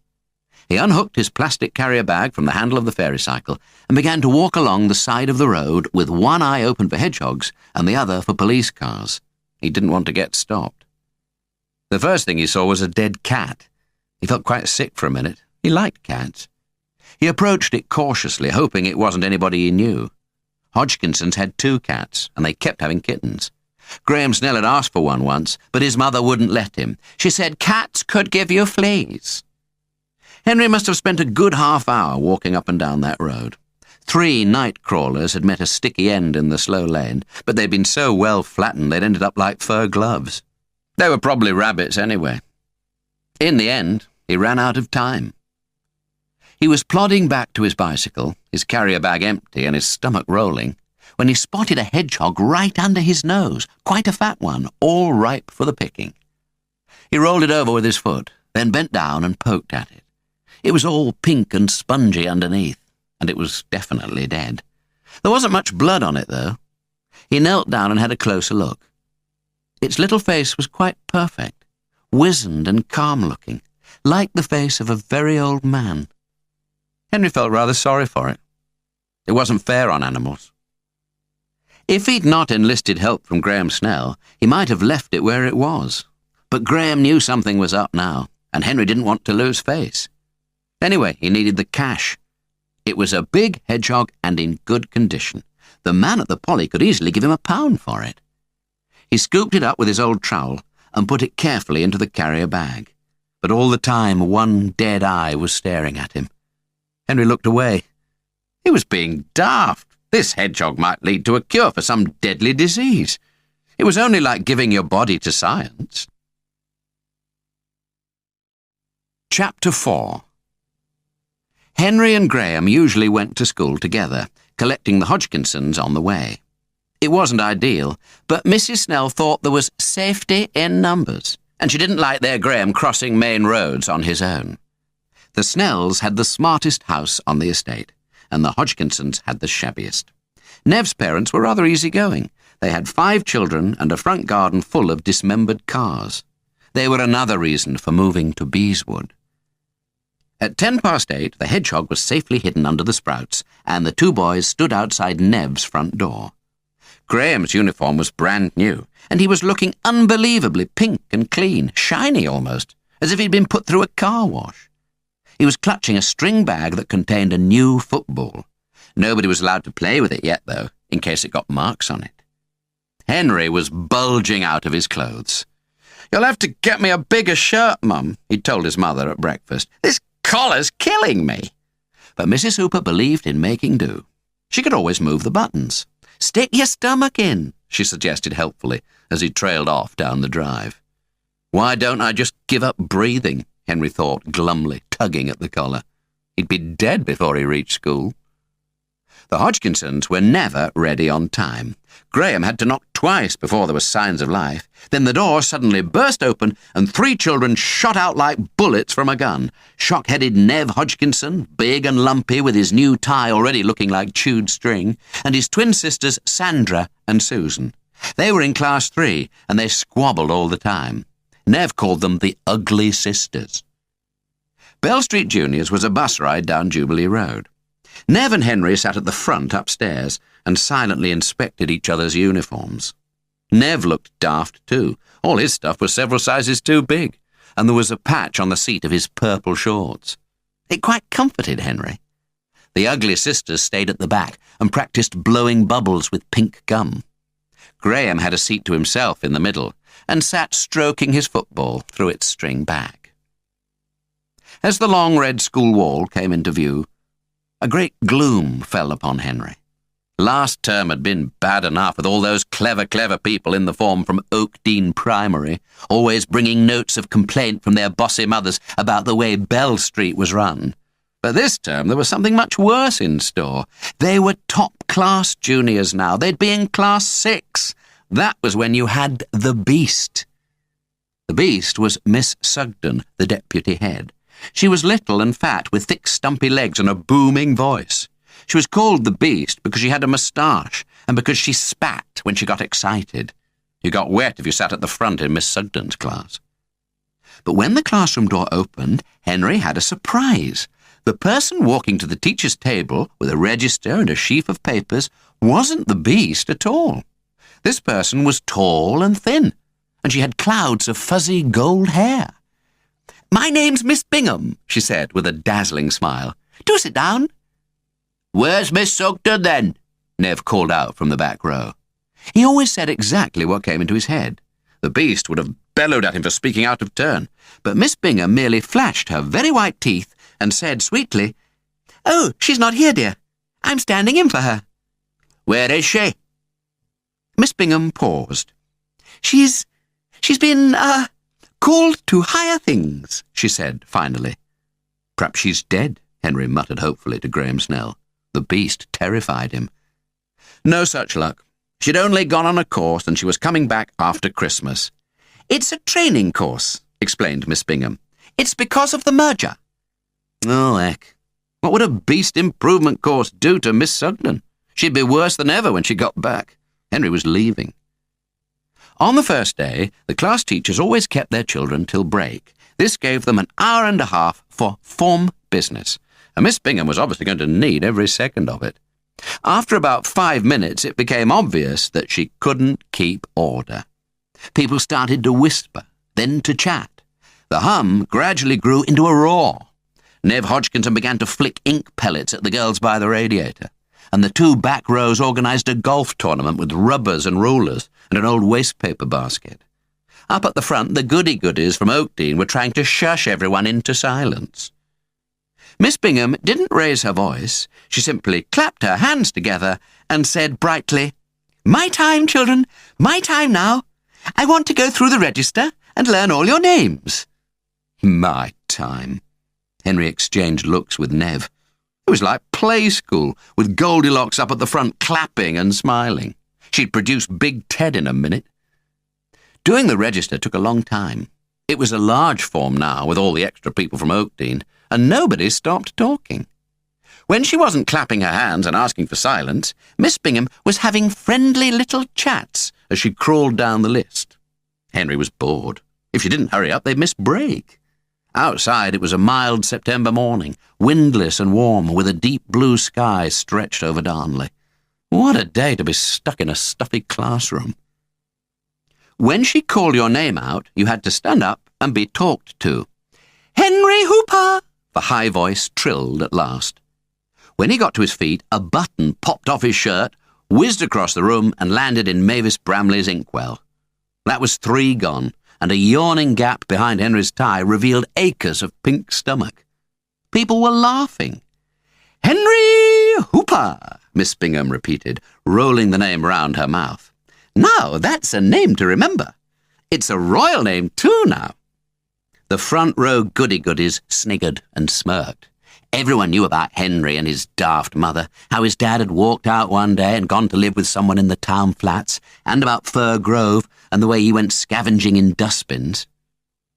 [SPEAKER 1] He unhooked his plastic carrier bag from the handle of the fairy cycle and began to walk along the side of the road with one eye open for hedgehogs and the other for police cars. He didn't want to get stopped. The first thing he saw was a dead cat. He felt quite sick for a minute. He liked cats. He approached it cautiously, hoping it wasn't anybody he knew. Hodgkinsons had 2 cats, and they kept having kittens. Graham Snell had asked for one once, but his mother wouldn't let him. She said cats could give you fleas. Henry must have spent a good half-hour walking up and down that road. 3 night crawlers had met a sticky end in the slow lane, but they'd been so well flattened they'd ended up like fur gloves. They were probably rabbits anyway. In the end, he ran out of time. He was plodding back to his bicycle, his carrier bag empty and his stomach rolling, when he spotted a hedgehog right under his nose, quite a fat one, all ripe for the picking. He rolled it over with his foot, then bent down and poked at it. It was all pink and spongy underneath, and it was definitely dead. There wasn't much blood on it, though. He knelt down and had a closer look. Its little face was quite perfect, wizened and calm-looking, like the face of a very old man. Henry felt rather sorry for it. It wasn't fair on animals. If he'd not enlisted help from Graham Snell, he might have left it where it was. But Graham knew something was up now, and Henry didn't want to lose face. Anyway, he needed the cash. It was a big hedgehog and in good condition. The man at the Polly could easily give him £1 for it. He scooped it up with his old trowel and put it carefully into the carrier bag. But all the time, one dead eye was staring at him. Henry looked away. He was being daft. This hedgehog might lead to a cure for some deadly disease. It was only like giving your body to science. Chapter 4. Henry and Graham usually went to school together, collecting the Hodgkinsons on the way. It wasn't ideal, but Mrs. Snell thought there was safety in numbers, and she didn't like their Graham crossing main roads on his own. The Snells had the smartest house on the estate, and the Hodgkinsons had the shabbiest. Nev's parents were rather easygoing. They had 5 children and a front garden full of dismembered cars. They were another reason for moving to Beeswood. At 8:10, the hedgehog was safely hidden under the sprouts, and the 2 boys stood outside Nev's front door. Graham's uniform was brand new, and he was looking unbelievably pink and clean, shiny almost, as if he'd been put through a car wash. He was clutching a string bag that contained a new football. Nobody was allowed to play with it yet, though, in case it got marks on it. Henry was bulging out of his clothes. "You'll have to get me a bigger shirt, Mum," he'd told his mother at breakfast. "This collar's killing me." But Mrs. Hooper believed in making do. She could always move the buttons. "Stick your stomach in," she suggested helpfully as he trailed off down the drive. "Why don't I just give up breathing?" Henry thought glumly, tugging at the collar. He'd be dead before he reached school. The Hodgkinsons were never ready on time. Graham had to knock twice before there were signs of life. Then the door suddenly burst open and 3 children shot out like bullets from a gun. Shock-headed Nev Hodgkinson, big and lumpy with his new tie already looking like chewed string, and his twin sisters Sandra and Susan. They were in class 3 and they squabbled all the time. Nev called them the Ugly Sisters. Bell Street Juniors was a bus ride down Jubilee Road. Nev and Henry sat at the front upstairs and silently inspected each other's uniforms. Nev looked daft too. All his stuff was several sizes too big, and there was a patch on the seat of his purple shorts. It quite comforted Henry. The Ugly Sisters stayed at the back and practiced blowing bubbles with pink gum. Graham had a seat to himself in the middle and sat stroking his football through its string bag. As the long red school wall came into view, a great gloom fell upon Henry. Last term had been bad enough with all those clever people in the form from Oakdean Primary, always bringing notes of complaint from their bossy mothers about the way Bell Street was run. But this term there was something much worse in store. They were top-class juniors now. They'd be in class 6. That was when you had the Beast. The Beast was Miss Sugden, the deputy head. She was little and fat, with thick stumpy legs and a booming voice. She was called the Beast because she had a moustache and because she spat when she got excited. You got wet if you sat at the front in Miss Sugden's class. But when the classroom door opened, Henry had a surprise. The person walking to the teacher's table with a register and a sheaf of papers wasn't the Beast at all. This person was tall and thin, and she had clouds of fuzzy gold hair. "My name's Miss Bingham," she said with a dazzling smile. "Do sit down." "Where's Miss Sugden, then?" Nev called out from the back row. He always said exactly what came into his head. The beast would have bellowed at him for speaking out of turn, but Miss Bingham merely flashed her very white teeth and said sweetly, "Oh, she's not here, dear. I'm standing in for her." "Where is she?" Miss Bingham paused. She's been, called to higher things," she said finally. "Perhaps she's dead," Henry muttered hopefully to Graham Snell. The beast terrified him. No such luck. She'd only gone on a course and she was coming back after Christmas. "It's a training course," explained Miss Bingham. "It's because of the merger." Oh, heck. What would a beast improvement course do to Miss Sugden? She'd be worse than ever when she got back. Henry was leaving. On the first day, the class teachers always kept their children till break. This gave them an hour and a half for form business, and Miss Bingham was obviously going to need every second of it. After about 5 minutes, it became obvious that she couldn't keep order. People started to whisper, then to chat. The hum gradually grew into a roar. Nev Hodgkinson began to flick ink pellets at the girls by the radiator, and the 2 back rows organised a golf tournament with rubbers and rulers and an old wastepaper basket. Up at the front, the goody-goodies from Oakdean were trying to shush everyone into silence. Miss Bingham didn't raise her voice. She simply clapped her hands together and said brightly, "My time, children, my time now. I want to go through the register and learn all your names." My time. Henry exchanged looks with Nev. It was like play school, with Goldilocks up at the front clapping and smiling. She'd produce Big Ted in a minute. Doing the register took a long time. It was a large form now, with all the extra people from Oakdean, and nobody stopped talking. When she wasn't clapping her hands and asking for silence, Miss Bingham was having friendly little chats as she crawled down the list. Henry was bored. If she didn't hurry up, they'd miss break. Outside it was a mild September morning, windless and warm, with a deep blue sky stretched over Darnley. What a day to be stuck in a stuffy classroom. When she called your name out, you had to stand up and be talked to. "Henry Hooper!" the high voice trilled at last. When he got to his feet, a button popped off his shirt, whizzed across the room and landed in Mavis Bramley's inkwell. That was 3 gone, and a yawning gap behind Henry's tie revealed acres of pink stomach. People were laughing. "Henry Hooper," Miss Bingham repeated, rolling the name round her mouth. "Now that's a name to remember. It's a royal name too now." The front row goody-goodies sniggered and smirked. Everyone knew about Henry and his daft mother, how his dad had walked out one day and gone to live with someone in the town flats, and about Fir Grove and the way he went scavenging in dustbins.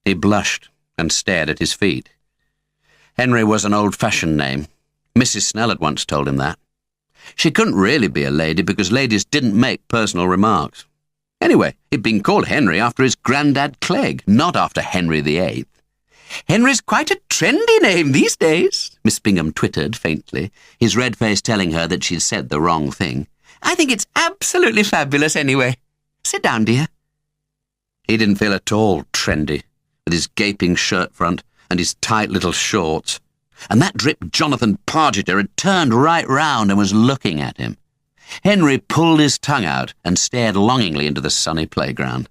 [SPEAKER 1] He blushed and stared at his feet. Henry was an old-fashioned name. Mrs. Snell had once told him that. She couldn't really be a lady because ladies didn't make personal remarks. Anyway, he'd been called Henry after his granddad Clegg, not after Henry VIII. "Henry's quite a trendy name these days," Miss Bingham twittered faintly, his red face telling her that she'd said the wrong thing. "I think it's absolutely fabulous anyway. Sit down, dear." He didn't feel at all trendy, with his gaping shirt front and his tight little shorts. And that drip Jonathan Pargeter had turned right round and was looking at him. Henry pulled his tongue out and stared longingly into the sunny playground.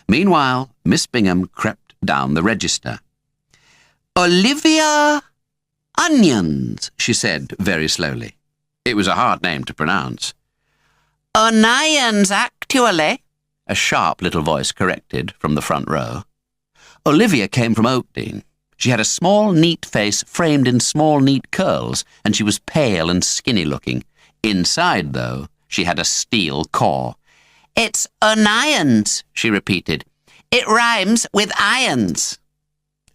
[SPEAKER 1] Meanwhile, Miss Bingham crept down the register. "Olivia Onions," she said very slowly. It was a hard name to pronounce. "Onions, actually," a sharp little voice corrected from the front row. Olivia came from Oakdean. She had a small, neat face framed in small, neat curls, and she was pale and skinny-looking. Inside, though, she had a steel core. "It's onions," she repeated. "It rhymes with irons."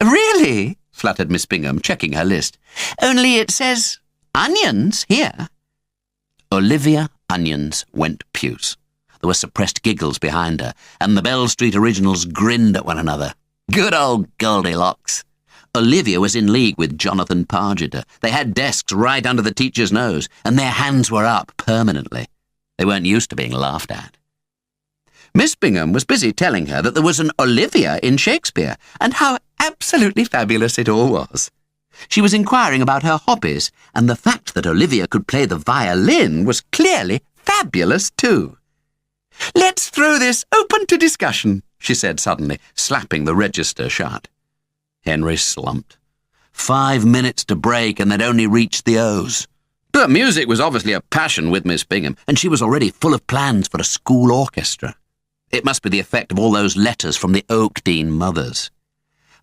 [SPEAKER 1] "Really?" fluttered Miss Bingham, checking her list. "Only it says onions here." Olivia Onions went puce. There were suppressed giggles behind her, and the Bell Street originals grinned at one another. Good old Goldilocks. Olivia was in league with Jonathan Pargeter. They had desks right under the teacher's nose, and their hands were up permanently. They weren't used to being laughed at. Miss Bingham was busy telling her that there was an Olivia in Shakespeare, and how absolutely fabulous it all was. She was inquiring about her hobbies, and the fact that Olivia could play the violin was clearly fabulous too. "Let's throw this open to discussion," she said suddenly, slapping the register shut. Henry slumped. 5 minutes to break and they'd only reached the O's. But music was obviously a passion with Miss Bingham, and she was already full of plans for a school orchestra. It must be the effect of all those letters from the Oakdean mothers.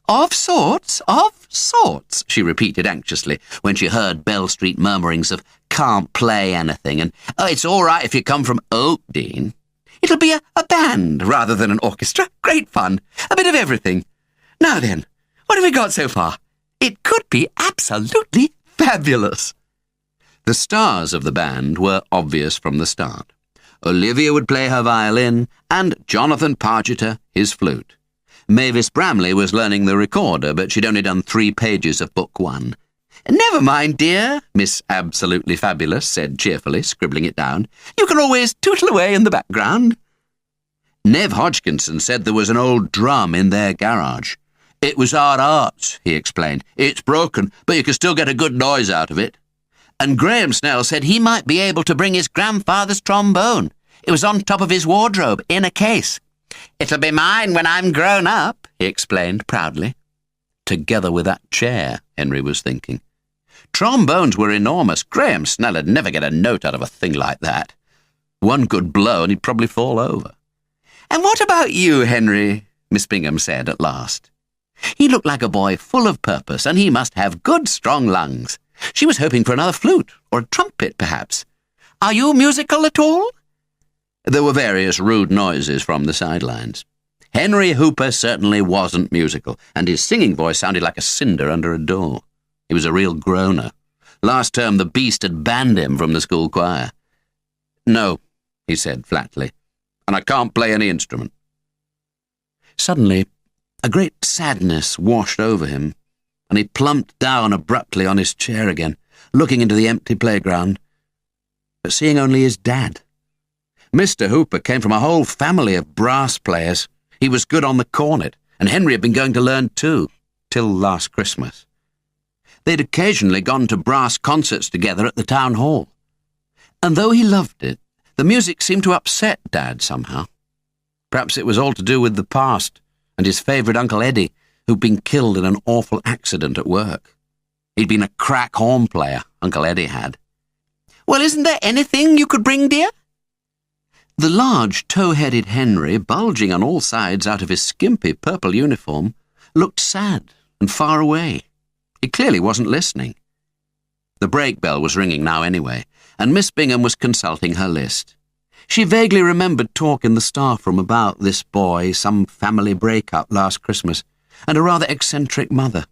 [SPEAKER 1] Of sorts, she repeated anxiously when she heard Bell Street murmurings of "can't play anything" and "oh, it's all right if you come from Oakdean. It'll be a band rather than an orchestra. Great fun. A bit of everything. Now then, what have we got so far? It could be absolutely fabulous." The stars of the band were obvious from the start. Olivia would play her violin, and Jonathan Pargeter his flute. Mavis Bramley was learning the recorder, but she'd only done 3 pages of book 1. "Never mind, dear," Miss Absolutely Fabulous said cheerfully, scribbling it down. "You can always tootle away in the background." Nev Hodgkinson said there was an old drum in their garage. "It was our arts," he explained. "It's broken, but you can still get a good noise out of it." And Graham Snell said he might be able to bring his grandfather's trombone. It was on top of his wardrobe, in a case. "It'll be mine when I'm grown up," he explained proudly. Together with that chair, Henry was thinking. Trombones were enormous. Graham Snell'd never get a note out of a thing like that. One good blow and he'd probably fall over. "And what about you, Henry?" Miss Bingham said at last. He looked like a boy full of purpose, and he must have good, strong lungs. She was hoping for another flute, or a trumpet, perhaps. "Are you musical at all?" There were various rude noises from the sidelines. Henry Hooper certainly wasn't musical, and his singing voice sounded like a cinder under a door. He was a real groaner. Last term the beast had banned him from the school choir. "No," he said flatly, "and I can't play any instrument." Suddenly, a great sadness washed over him, and he plumped down abruptly on his chair again, looking into the empty playground, but seeing only his dad. Mr. Hooper came from a whole family of brass players. He was good on the cornet, and Henry had been going to learn too, till last Christmas. They'd occasionally gone to brass concerts together at the town hall. And though he loved it, the music seemed to upset Dad somehow. Perhaps it was all to do with the past, and his favourite Uncle Eddie, who'd been killed in an awful accident at work. He'd been a crack horn player, Uncle Eddie had. "Well, isn't there anything you could bring, dear?" The large, tow-headed Henry, bulging on all sides out of his skimpy purple uniform, looked sad and far away. He clearly wasn't listening. The break bell was ringing now anyway, and Miss Bingham was consulting her list. She vaguely remembered talk in the staff room about this boy, some family break-up last Christmas, and a rather eccentric mother.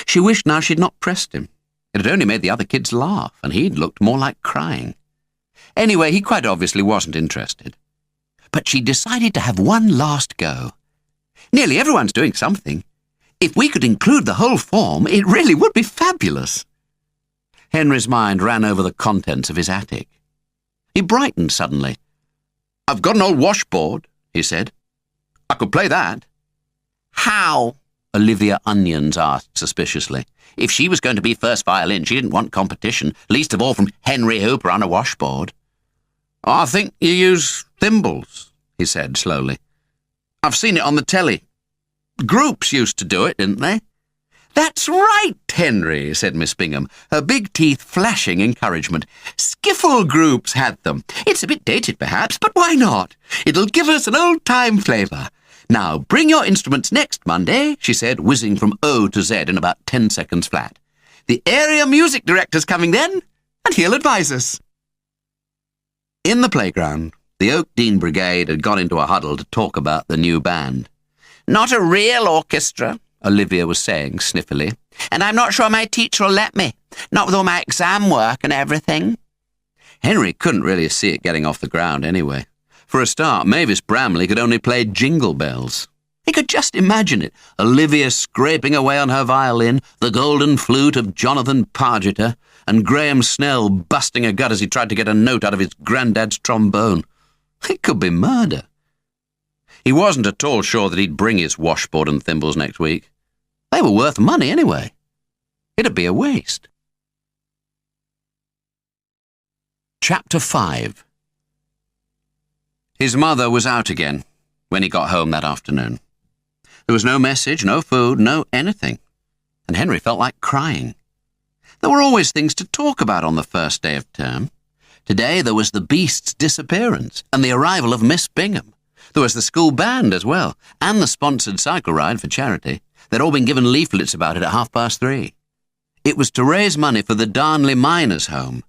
[SPEAKER 1] She wished now she'd not pressed him. It had only made the other kids laugh, and he'd looked more like crying. Anyway, he quite obviously wasn't interested. But she decided to have one last go. "Nearly everyone's doing something. If we could include the whole form, it really would be fabulous." Henry's mind ran over the contents of his attic. He brightened suddenly. "I've got an old washboard," he said. "I could play that." "How?" Olivia Onions asked suspiciously. If she was going to be first violin, she didn't want competition, least of all from Henry Hooper on a washboard. "I think you use thimbles," he said slowly. "I've seen it on the telly. Groups used to do it, didn't they?" "That's right, Henry," said Miss Bingham, her big teeth flashing encouragement. "Skiffle groups had them. It's a bit dated, perhaps, but why not? It'll give us an old-time flavour. Now, bring your instruments next Monday," she said, whizzing from O to Z in about 10 seconds flat. "The area music director's coming then, and he'll advise us." In the playground, the Oakdean Brigade had gone into a huddle to talk about the new band. "Not a real orchestra," Olivia was saying sniffily, "and I'm not sure my teacher will let me, not with all my exam work and everything." Henry couldn't really see it getting off the ground anyway. For a start, Mavis Bramley could only play Jingle Bells. He could just imagine it, Olivia scraping away on her violin, the golden flute of Jonathan Pargeter, and Graham Snell busting a gut as he tried to get a note out of his granddad's trombone. It could be murder. He wasn't at all sure that he'd bring his washboard and thimbles next week. They were worth money anyway. It'd be a waste. Chapter 5. His mother was out again when he got home that afternoon. There was no message, no food, no anything, and Henry felt like crying. There were always things to talk about on the first day of term. Today there was the beast's disappearance and the arrival of Miss Bingham. There was the school band as well, and the sponsored cycle ride for charity. They'd all been given leaflets about it at 3:30. It was to raise money for the Darnley Miners' Home.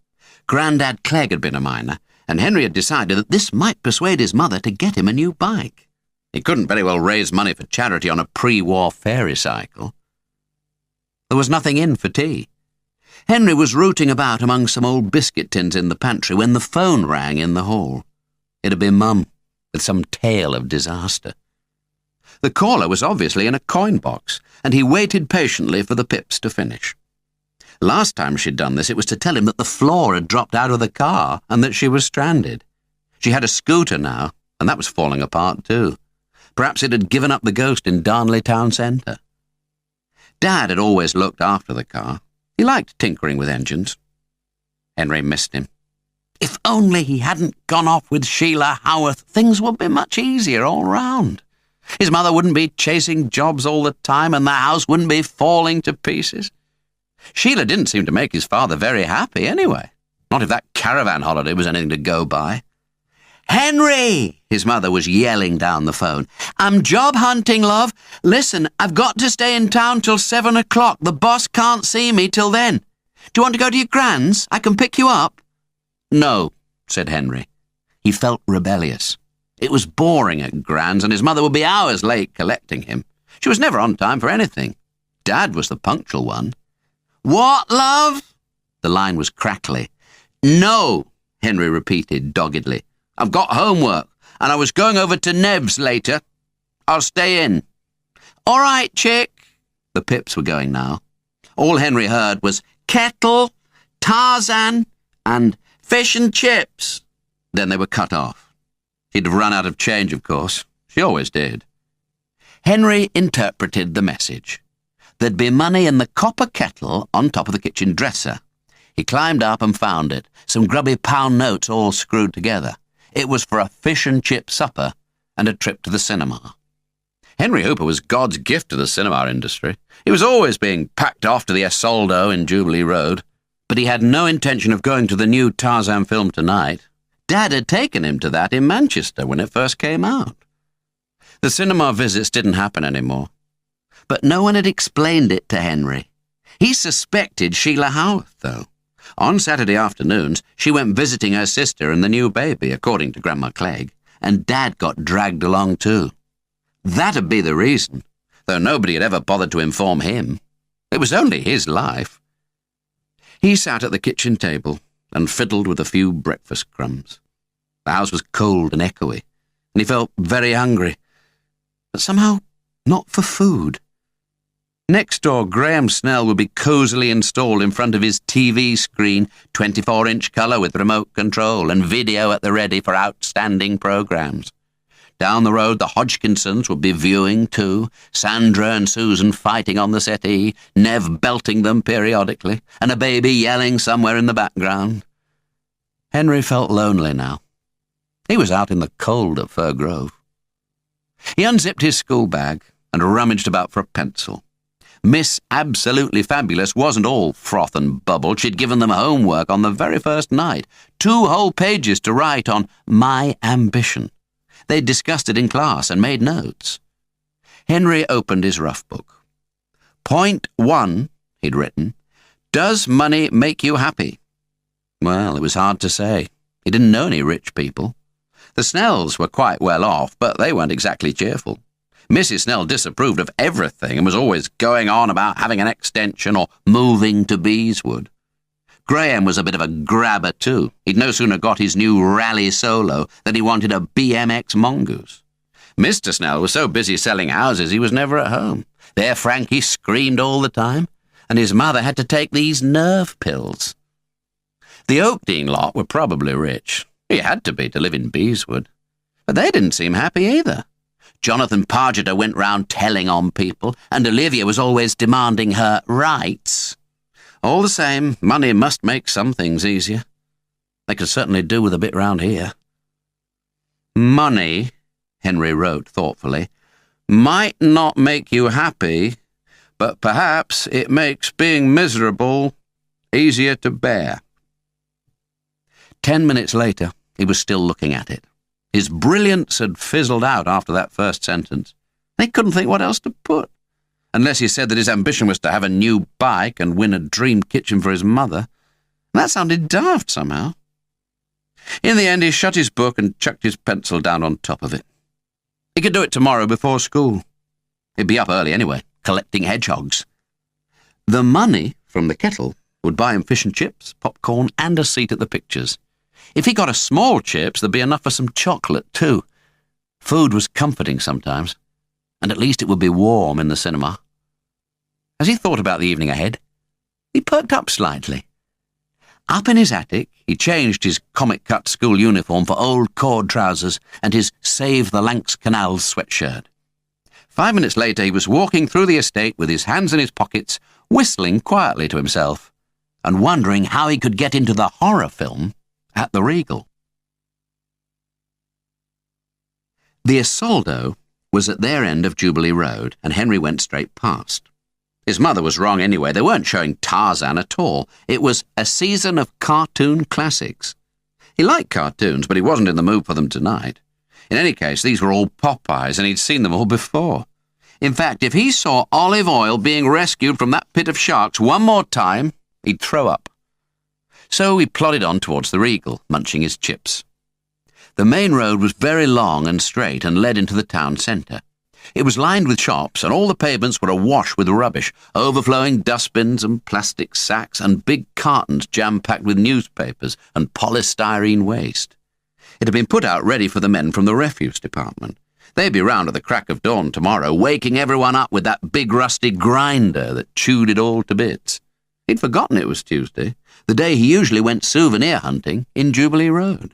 [SPEAKER 1] Grandad Clegg had been a miner, and Henry had decided that this might persuade his mother to get him a new bike. He couldn't very well raise money for charity on a pre-war fairy cycle. There was nothing in for tea. Henry was rooting about among some old biscuit tins in the pantry when the phone rang in the hall. It had been Mum, with some tale of disaster. The caller was obviously in a coin box, and he waited patiently for the pips to finish. Last time she'd done this, it was to tell him that the floor had dropped out of the car and that she was stranded. She had a scooter now, and that was falling apart too. Perhaps it had given up the ghost in Darnley town centre. Dad had always looked after the car. He liked tinkering with engines. Henry missed him. If only he hadn't gone off with Sheila Howarth, things would be much easier all round. His mother wouldn't be chasing jobs all the time, and the house wouldn't be falling to pieces. Sheila didn't seem to make his father very happy anyway. Not if that caravan holiday was anything to go by. "Henry!" his mother was yelling down the phone. "I'm job hunting, love. Listen, I've got to stay in town till 7 o'clock. The boss can't see me till then. Do you want to go to your gran's? I can pick you up." "No," said Henry. He felt rebellious. It was boring at Gran's, and his mother would be hours late collecting him. She was never on time for anything. Dad was the punctual one. "What, love?" The line was crackly. "No," Henry repeated doggedly. "I've got homework, and I was going over to Nev's later. I'll stay in." "All right, chick." The pips were going now. All Henry heard was kettle, Tarzan, and fish and chips. Then they were cut off. He'd have run out of change, of course. She always did. Henry interpreted the message. There'd be money in the copper kettle on top of the kitchen dresser. He climbed up and found it, some grubby pound notes all screwed together. It was for a fish and chip supper and a trip to the cinema. Henry Hooper was God's gift to the cinema industry. He was always being packed off to the Esoldo in Jubilee Road, but he had no intention of going to the new Tarzan film tonight. Dad had taken him to that in Manchester when it first came out. The cinema visits didn't happen anymore, but no one had explained it to Henry. He suspected Sheila Howarth, though. On Saturday afternoons, she went visiting her sister and the new baby, according to Grandma Clegg, and Dad got dragged along too. That'd be the reason, though nobody had ever bothered to inform him. It was only his life. He sat at the kitchen table and fiddled with a few breakfast crumbs. The house was cold and echoey, and he felt very hungry, but somehow not for food. Next door, Graham Snell would be cosily installed in front of his TV screen, 24-inch colour with remote control and video at the ready for outstanding programmes. Down the road, the Hodgkinsons would be viewing too, Sandra and Susan fighting on the settee, Nev belting them periodically, and a baby yelling somewhere in the background. Henry felt lonely now. He was out in the cold at Fir Grove. He unzipped his school bag and rummaged about for a pencil. Miss Absolutely Fabulous wasn't all froth and bubble. She'd given them homework on the very first night, 2 whole pages to write on My Ambition. They'd discussed it in class and made notes. Henry opened his rough book. Point 1, he'd written, does money make you happy? Well, it was hard to say. He didn't know any rich people. The Snells were quite well off, but they weren't exactly cheerful. Mrs. Snell disapproved of everything and was always going on about having an extension or moving to Beeswood. Graham was a bit of a grabber too. He'd no sooner got his new rally solo than he wanted a BMX mongoose. Mr. Snell was so busy selling houses he was never at home. There Frankie screamed all the time, and his mother had to take these nerve pills. The Oakdean lot were probably rich. He had to be to live in Beeswood. But they didn't seem happy either. Jonathan Pargeter went round telling on people, and Olivia was always demanding her rights. All the same, money must make some things easier. They could certainly do with a bit round here. Money, Henry wrote thoughtfully, might not make you happy, but perhaps it makes being miserable easier to bear. 10 minutes later, he was still looking at it. His brilliance had fizzled out after that first sentence. He couldn't think what else to put, unless he said that his ambition was to have a new bike and win a dream kitchen for his mother. That sounded daft somehow. In the end, he shut his book and chucked his pencil down on top of it. He could do it tomorrow before school. He'd be up early anyway, collecting hedgehogs. The money from the kettle would buy him fish and chips, popcorn, and a seat at the pictures. If he got a small chips, there'd be enough for some chocolate, too. Food was comforting sometimes, and at least it would be warm in the cinema. As he thought about the evening ahead, he perked up slightly. Up in his attic, he changed his comic-cut school uniform for old cord trousers and his Save the Lanks Canals sweatshirt. 5 minutes later, he was walking through the estate with his hands in his pockets, whistling quietly to himself, and wondering how he could get into the horror film at the Regal. The Isoldo was at their end of Jubilee Road, and Henry went straight past. His mother was wrong anyway. They weren't showing Tarzan at all. It was a season of cartoon classics. He liked cartoons, but he wasn't in the mood for them tonight. In any case, these were all Popeyes, and he'd seen them all before. In fact, if he saw Olive Oyl being rescued from that pit of sharks one more time, he'd throw up. So he plodded on towards the Regal, munching his chips. The main road was very long and straight and led into the town centre. It was lined with shops, and all the pavements were awash with rubbish, overflowing dustbins and plastic sacks and big cartons jam-packed with newspapers and polystyrene waste. It had been put out ready for the men from the refuse department. They'd be round at the crack of dawn tomorrow, waking everyone up with that big rusty grinder that chewed it all to bits. He'd forgotten it was Tuesday, the day he usually went souvenir hunting in Jubilee Road.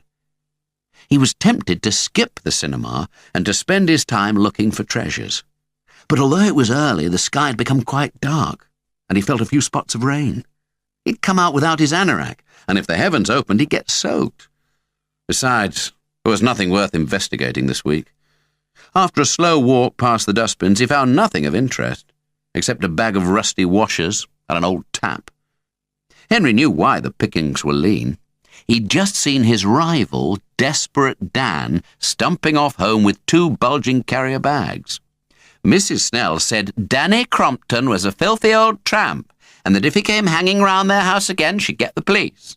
[SPEAKER 1] He was tempted to skip the cinema and to spend his time looking for treasures. But although it was early, the sky had become quite dark, and he felt a few spots of rain. He'd come out without his anorak, and if the heavens opened, he'd get soaked. Besides, there was nothing worth investigating this week. After a slow walk past the dustbins, he found nothing of interest, except a bag of rusty washers and an old tap. Henry knew why the pickings were lean. He'd just seen his rival, Desperate Dan, stumping off home with 2 bulging carrier bags. Mrs. Snell said Danny Crompton was a filthy old tramp, and that if he came hanging round their house again, she'd get the police.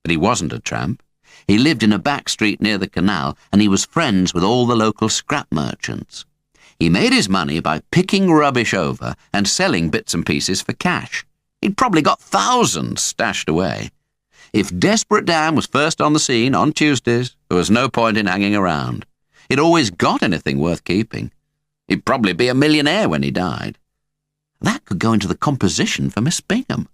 [SPEAKER 1] But he wasn't a tramp. He lived in a back street near the canal, and he was friends with all the local scrap merchants. He made his money by picking rubbish over and selling bits and pieces for cash. He'd probably got thousands stashed away. If Desperate Dan was first on the scene on Tuesdays, there was no point in hanging around. He'd always got anything worth keeping. He'd probably be a millionaire when he died. That could go into the composition for Miss Bingham.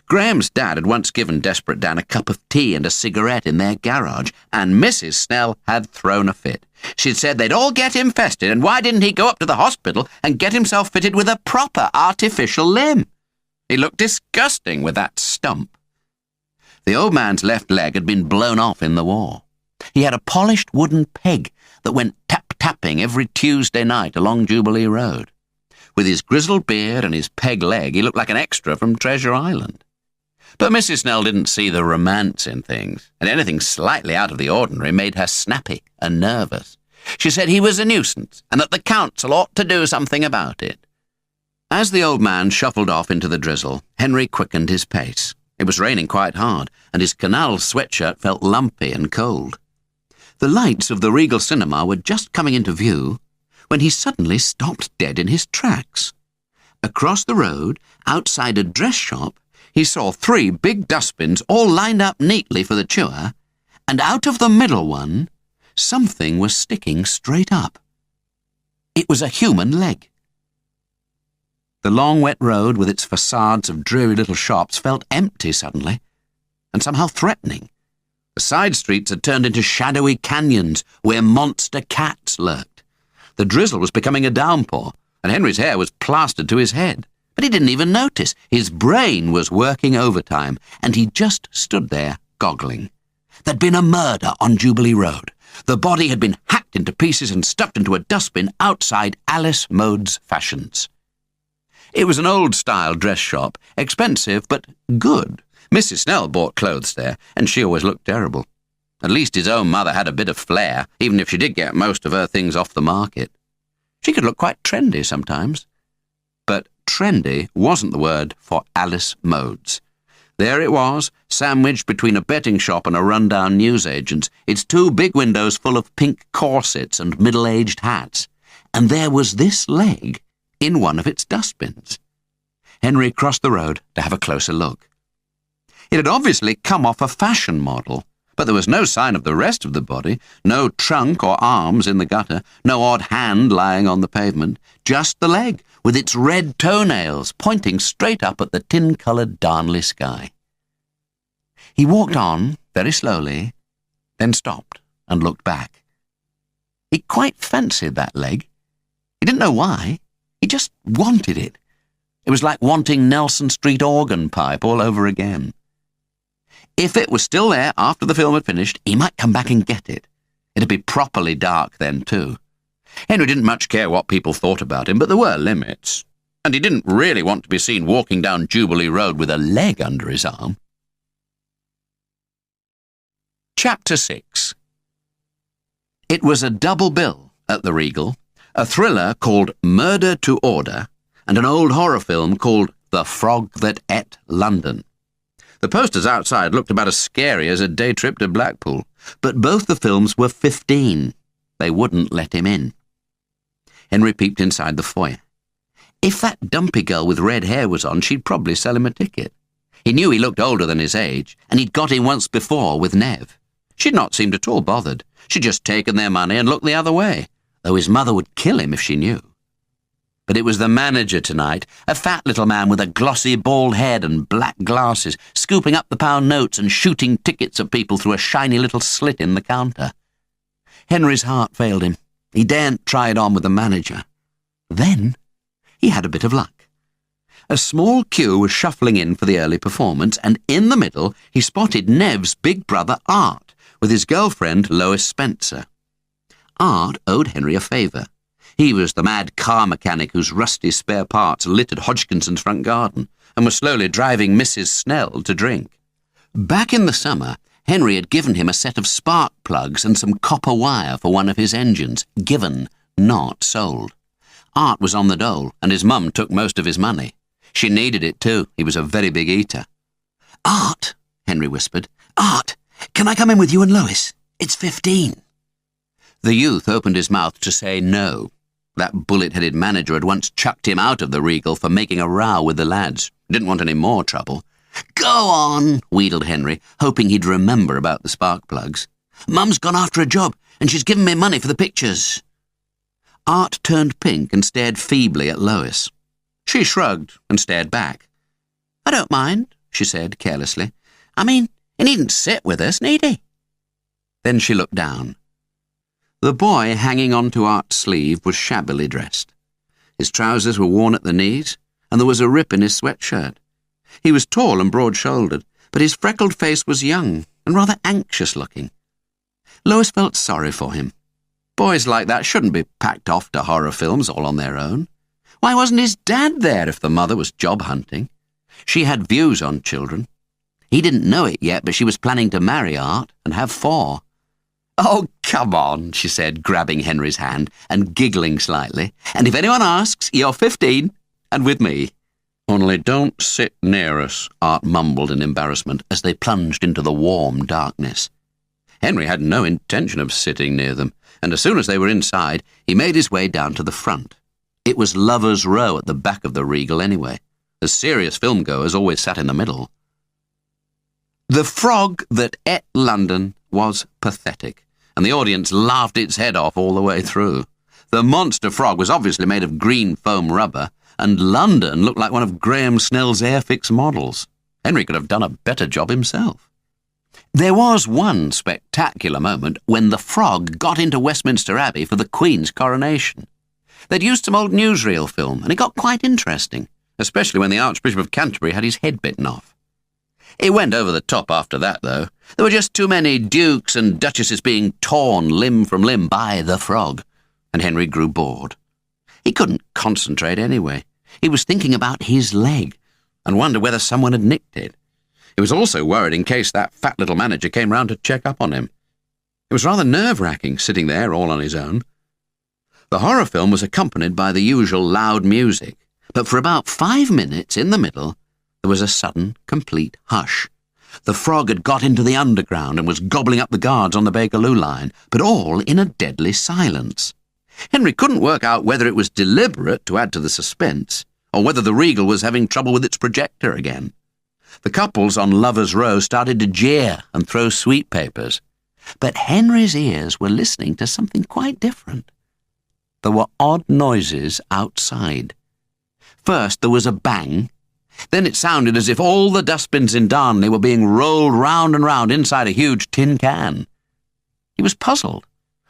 [SPEAKER 1] Graham's dad had once given Desperate Dan a cup of tea and a cigarette in their garage, and Mrs. Snell had thrown a fit. She'd said they'd all get infested, and why didn't he go up to the hospital and get himself fitted with a proper artificial limb? He looked disgusting with that stump. The old man's left leg had been blown off in the war. He had a polished wooden peg that went tap-tapping every Tuesday night along Jubilee Road. With his grizzled beard and his peg leg, he looked like an extra from Treasure Island. But Mrs. Snell didn't see the romance in things, and anything slightly out of the ordinary made her snappy and nervous. She said he was a nuisance, and that the council ought to do something about it. As the old man shuffled off into the drizzle, Henry quickened his pace. It was raining quite hard, and his canal sweatshirt felt lumpy and cold. The lights of the Regal Cinema were just coming into view when he suddenly stopped dead in his tracks. Across the road, outside a dress shop, he saw 3 big dustbins all lined up neatly for the chewer, and out of the middle one, something was sticking straight up. It was a human leg. The long wet road with its facades of dreary little shops felt empty suddenly, and somehow threatening. The side streets had turned into shadowy canyons where monster cats lurked. The drizzle was becoming a downpour, and Henry's hair was plastered to his head. But he didn't even notice. His brain was working overtime, and he just stood there goggling. There'd been a murder on Jubilee Road. The body had been hacked into pieces and stuffed into a dustbin outside Alice Mode's Fashions. It was an old-style dress shop, expensive but good. Mrs. Snell bought clothes there, and she always looked terrible. At least his own mother had a bit of flair, even if she did get most of her things off the market. She could look quite trendy sometimes. But trendy wasn't the word for Alice Mode's. There it was, sandwiched between a betting shop and a run-down newsagent's, its two big windows full of pink corsets and middle-aged hats. And there was this leg in one of its dustbins. Henry crossed the road to have a closer look. It had obviously come off a fashion model, but there was no sign of the rest of the body, no trunk or arms in the gutter, no odd hand lying on the pavement, just the leg, with its red toenails pointing straight up at the tin-coloured Darnley sky. He walked on, very slowly, then stopped and looked back. He quite fancied that leg. He didn't know why. He just wanted it. It was like wanting Nelson Street organ pipe all over again. If it was still there after the film had finished, he might come back and get it. It'd be properly dark then, too. Henry didn't much care what people thought about him, but there were limits. And he didn't really want to be seen walking down Jubilee Road with a leg under his arm. Chapter 6. It was a double bill at the Regal, a thriller called Murder to Order, and an old horror film called The Frog That Ate London. The posters outside looked about as scary as a day trip to Blackpool, but both the films were 15. They wouldn't let him in. Henry peeped inside the foyer. If that dumpy girl with red hair was on, she'd probably sell him a ticket. He knew he looked older than his age, and he'd got in once before with Nev. She'd not seemed at all bothered. She'd just taken their money and looked the other way, though his mother would kill him if she knew. But it was the manager tonight, a fat little man with a glossy bald head and black glasses, scooping up the pound notes and shooting tickets at people through a shiny little slit in the counter. Henry's heart failed him. He daren't try it on with the manager. Then he had a bit of luck. A small queue was shuffling in for the early performance, and in the middle he spotted Nev's big brother Art, with his girlfriend Lois Spencer. Art owed Henry a favour. He was the mad car mechanic whose rusty spare parts littered Hodgkinson's front garden, and was slowly driving Mrs. Snell to drink. Back in the summer, Henry had given him a set of spark plugs and some copper wire for one of his engines, given, not sold. Art was on the dole, and his mum took most of his money. She needed it too. He was a very big eater. "Art," Henry whispered. "Art, can I come in with you and Lois? It's 15. The youth opened his mouth to say no. That bullet-headed manager had once chucked him out of the Regal for making a row with the lads. Didn't want any more trouble. "Go on," wheedled Henry, hoping he'd remember about the spark plugs. "Mum's gone after a job, and she's given me money for the pictures." Art turned pink and stared feebly at Lois. She shrugged and stared back. "I don't mind," she said carelessly. "I mean, he needn't sit with us, need he?" Then she looked down. The boy hanging onto Art's sleeve was shabbily dressed. His trousers were worn at the knees, and there was a rip in his sweatshirt. He was tall and broad-shouldered, but his freckled face was young and rather anxious-looking. Lois felt sorry for him. Boys like that shouldn't be packed off to horror films all on their own. Why wasn't his dad there if the mother was job hunting? She had views on children. He didn't know it yet, but she was planning to marry Art and have 4. "Oh, come on," she said, grabbing Henry's hand and giggling slightly. "And if anyone asks, you're 15, and with me." "Only don't sit near us," Art mumbled in embarrassment as they plunged into the warm darkness. Henry had no intention of sitting near them, and as soon as they were inside, he made his way down to the front. It was Lovers' Row at the back of the Regal anyway. The serious film-goers always sat in the middle. The Frog That Ate London was pathetic, and the audience laughed its head off all the way through. The monster frog was obviously made of green foam rubber, and London looked like one of Graham Snell's Airfix models. Henry could have done a better job himself. There was one spectacular moment when the frog got into Westminster Abbey for the Queen's coronation. They'd used some old newsreel film, and it got quite interesting, especially when the Archbishop of Canterbury had his head bitten off. It went over the top after that, though. There were just too many dukes and duchesses being torn limb from limb by the frog, and Henry grew bored. He couldn't concentrate anyway. He was thinking about his leg and wondered whether someone had nicked it. He was also worried in case that fat little manager came round to check up on him. It was rather nerve-wracking sitting there all on his own. The horror film was accompanied by the usual loud music, but for about 5 minutes in the middle, there was a sudden, complete hush. The frog had got into the underground and was gobbling up the guards on the Bakerloo line, but all in a deadly silence. Henry couldn't work out whether it was deliberate to add to the suspense, or whether the Regal was having trouble with its projector again. The couples on Lovers' Row started to jeer and throw sweet papers, but Henry's ears were listening to something quite different. There were odd noises outside. First there was a bang. Then it sounded as if all the dustbins in Darnley were being rolled round and round inside a huge tin can. He was puzzled.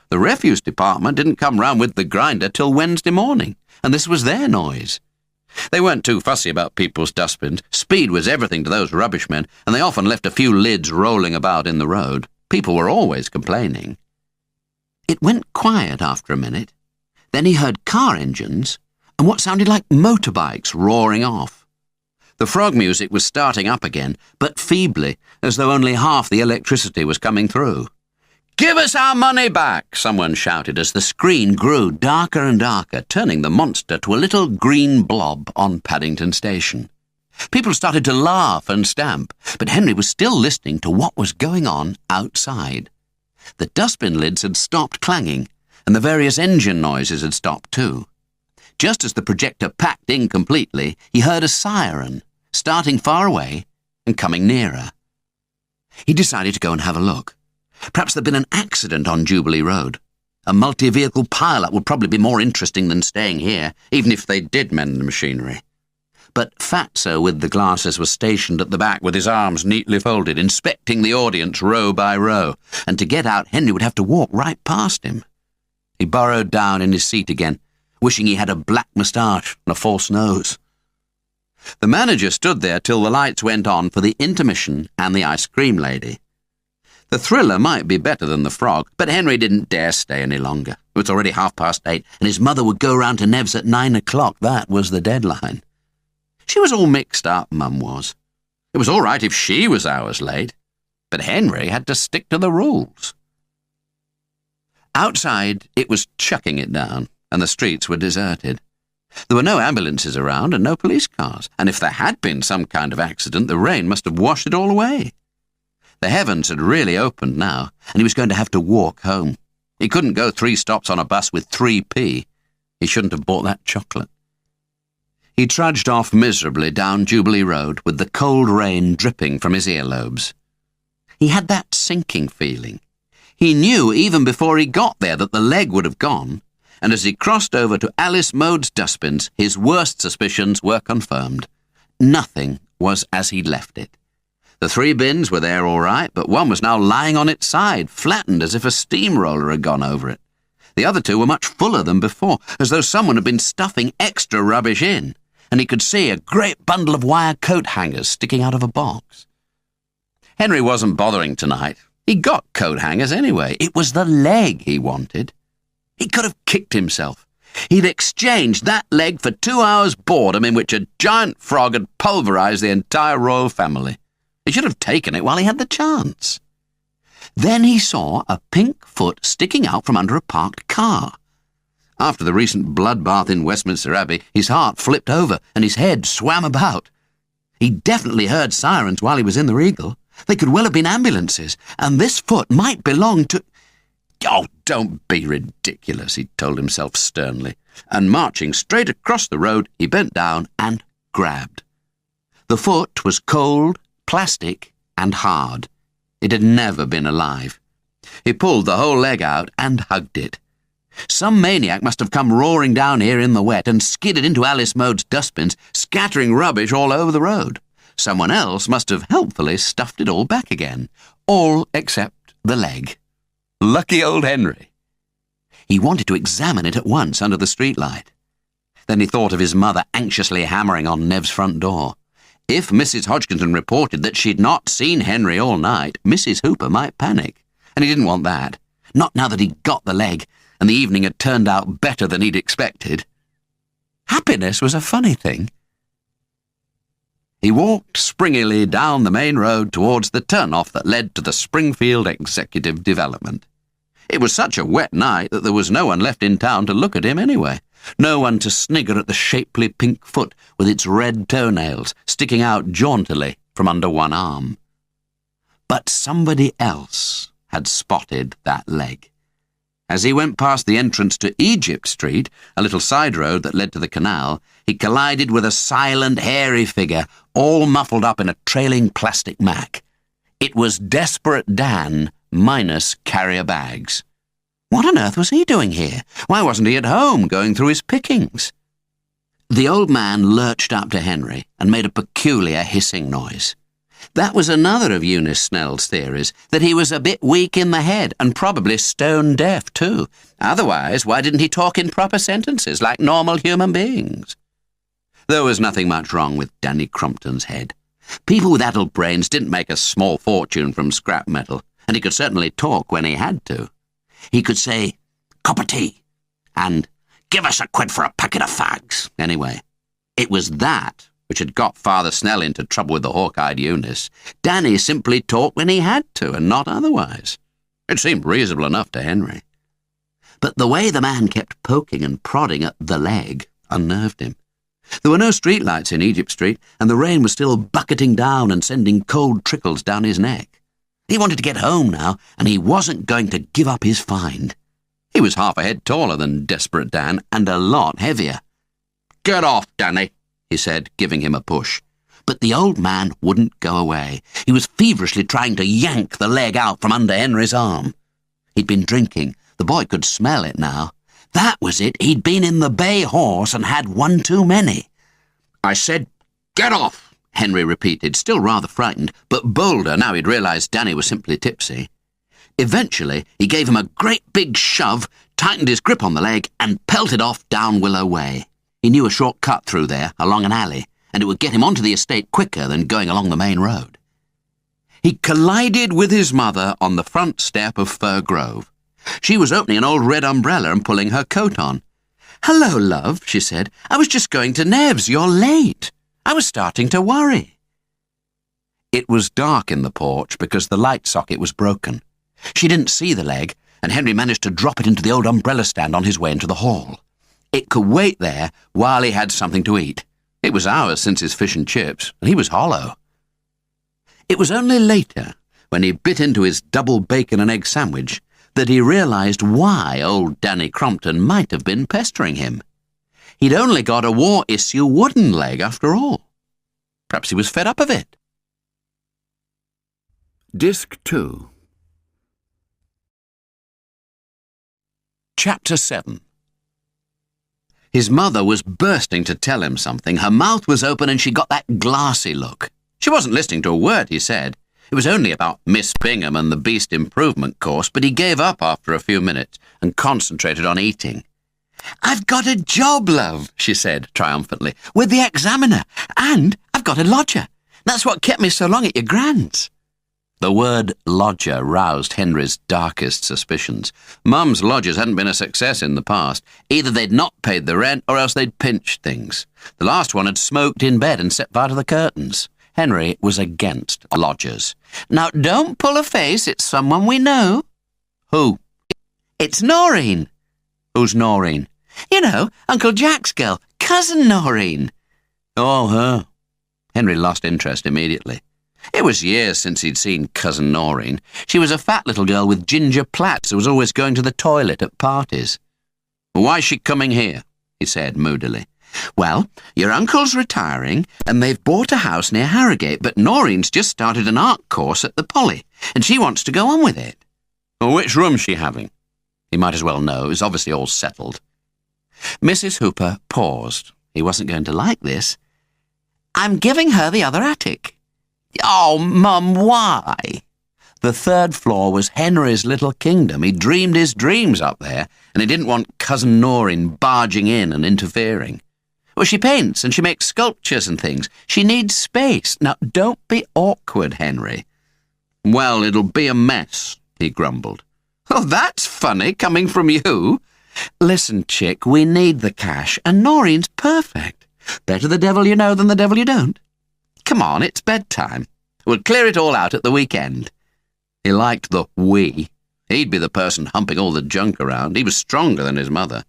[SPEAKER 1] The refuse department didn't come round with the grinder till Wednesday morning, and this was their noise. They weren't too fussy about people's dustbins. Speed was everything to those rubbish men, and they often left a few lids rolling about in the road. People were always complaining. It went quiet after a minute. Then he heard car engines and what sounded like motorbikes roaring off. The frog music was starting up again, but feebly, as though only half the electricity was coming through. "Give us our money back!" someone shouted as the screen grew darker and darker, turning the monster to a little green blob on Paddington Station. People started to laugh and stamp, but Henry was still listening to what was going on outside. The dustbin lids had stopped clanging, and the various engine noises had stopped too. Just as the projector packed in completely, he heard a siren, starting far away and coming nearer. He decided to go and have a look. Perhaps there'd been an accident on Jubilee Road. A multi-vehicle pile-up would probably be more interesting than staying here, even if they did mend the machinery. But Fatso with the glasses was stationed at the back with his arms neatly folded, inspecting the audience row by row, and to get out Henry would have to walk right past him. He burrowed down in his seat again, wishing he had a black moustache and a false nose. The manager stood there till the lights went on for the intermission and the ice cream lady. The thriller might be better than the frog, but Henry didn't dare stay any longer. It was already 8:30, and his mother would go round to Nev's at 9 o'clock. That was the deadline. She was all mixed up, Mum was. It was all right if she was hours late, but Henry had to stick to the rules. Outside, it was chucking it down, and the streets were deserted. There were no ambulances around and no police cars, and if there had been some kind of accident, the rain must have washed it all away. The heavens had really opened now, and he was going to have to walk home. He couldn't go 3 stops on a bus with 3p. He shouldn't have bought that chocolate. He trudged off miserably down Jubilee Road with the cold rain dripping from his earlobes. He had that sinking feeling. He knew even before he got there that the leg would have gone, and as he crossed over to Alice Mode's dustbins, his worst suspicions were confirmed. Nothing was as he'd left it. The 3 bins were there all right, but one was now lying on its side, flattened as if a steamroller had gone over it. The other 2 were much fuller than before, as though someone had been stuffing extra rubbish in, and he could see a great bundle of wire coat hangers sticking out of a box. Henry wasn't bothering tonight. He got coat hangers anyway. It was the leg he wanted. He could have kicked himself. He'd exchanged that leg for 2 hours' boredom in which a giant frog had pulverised the entire royal family. He should have taken it while he had the chance. Then he saw a pink foot sticking out from under a parked car. After the recent bloodbath in Westminster Abbey, his heart flipped over and his head swam about. He definitely heard sirens while he was in the Regal. They could well have been ambulances, and this foot might belong to... "Oh, don't be ridiculous," he told himself sternly, and marching straight across the road, he bent down and grabbed. The foot was cold, plastic, and hard. It had never been alive. He pulled the whole leg out and hugged it. Some maniac must have come roaring down here in the wet and skidded into Alice Mode's dustbins, scattering rubbish all over the road. Someone else must have helpfully stuffed it all back again, all except the leg. Lucky old Henry. He wanted to examine it at once under the streetlight. Then he thought of his mother anxiously hammering on Nev's front door. If Mrs. Hodgkinson reported that she'd not seen Henry all night, Mrs. Hooper might panic, and he didn't want that. Not now that he'd got the leg, and the evening had turned out better than he'd expected. Happiness was a funny thing. He walked springily down the main road towards the turn-off that led to the Springfield Executive Development. It was such a wet night that there was no one left in town to look at him anyway. No one to snigger at the shapely pink foot with its red toenails sticking out jauntily from under one arm. But somebody else had spotted that leg. As he went past the entrance to Egypt Street, a little side road that led to the canal, he collided with a silent, hairy figure, all muffled up in a trailing plastic mac. It was Desperate Dan, minus carrier bags. What on earth was he doing here? Why wasn't he at home, going through his pickings? The old man lurched up to Henry and made a peculiar hissing noise. That was another of Eunice Snell's theories, that he was a bit weak in the head and probably stone deaf too. Otherwise, why didn't he talk in proper sentences like normal human beings? There was nothing much wrong with Danny Crumpton's head. People with addled brains didn't make a small fortune from scrap metal, and he could certainly talk when he had to. He could say, "Cup of tea," and "Give us a quid for a packet of fags." Anyway, it was that which had got Father Snell into trouble with the hawk-eyed Eunice. Danny simply talked when he had to, and not otherwise. It seemed reasonable enough to Henry. But the way the man kept poking and prodding at the leg unnerved him. There were no streetlights in Egypt Street, and the rain was still bucketing down and sending cold trickles down his neck. He wanted to get home now, and he wasn't going to give up his find. He was half a head taller than Desperate Dan, and a lot heavier. "Get off, Danny," he said, giving him a push. But the old man wouldn't go away. He was feverishly trying to yank the leg out from under Henry's arm. He'd been drinking. The boy could smell it now. That was it. He'd been in the Bay Horse and had one too many. "I said, get off," Henry repeated, still rather frightened, but bolder now he'd realized Danny was simply tipsy. Eventually, he gave him a great big shove, tightened his grip on the leg, and pelted off down Willow Way. He knew a short cut through there, along an alley, and it would get him onto the estate quicker than going along the main road. He collided with his mother on the front step of Fir Grove. She was opening an old red umbrella and pulling her coat on. "Hello, love," she said. "I was just going to Nev's. You're late. I was starting to worry." It was dark in the porch because the light socket was broken. She didn't see the leg, and Henry managed to drop it into the old umbrella stand on his way into the hall. It could wait there while he had something to eat. It was hours since his fish and chips, and he was hollow. It was only later, when he bit into his double bacon and egg sandwich, that he realized why old Danny Crumpton might have been pestering him. He'd only got a war-issue wooden leg after all. Perhaps he was fed up of it. Disc 2. Chapter 7. His mother was bursting to tell him something. Her mouth was open and she got that glassy look. She wasn't listening to a word he said. It was only about Miss Bingham and the Beast Improvement course, but he gave up after a few minutes and concentrated on eating. "I've got a job, love," she said triumphantly, "with the Examiner, and I've got a lodger. That's what kept me so long at your grand's." The word lodger roused Henry's darkest suspicions. Mum's lodgers hadn't been a success in the past. Either they'd not paid the rent or else they'd pinched things. The last one had smoked in bed and set fire to the curtains. Henry was against lodgers. "Now, don't pull a face. It's someone we know." "Who?" "It's Noreen." "Who's Noreen?" "You know, Uncle Jack's girl, Cousin Noreen." "Oh, her." Henry lost interest immediately. It was years since he'd seen Cousin Noreen. She was a fat little girl with ginger plaits who was always going to the toilet at parties. "Why's she coming here?" he said moodily. "Well, your uncle's retiring, and they've bought a house near Harrogate, but Noreen's just started an art course at the Poly, and she wants to go on with it." "Well, which room's she having?" He might as well know. It was obviously all settled. Mrs. Hooper paused. He wasn't going to like this. "I'm giving her the other attic." "Oh, Mum, why?" The third floor was Henry's little kingdom. He dreamed his dreams up there, and he didn't want Cousin Noreen barging in and interfering. Well, she paints and she makes sculptures and things. She needs space. Now, don't be awkward, Henry." "Well, it'll be a mess," he grumbled. "Oh, that's funny, coming from you." "Listen, chick, we need the cash, and Noreen's perfect. Better the devil you know than the devil you don't. Come on, it's bedtime. We'll clear it all out at the weekend." He liked the "we." He'd be the person humping all the junk around. He was stronger than his mother.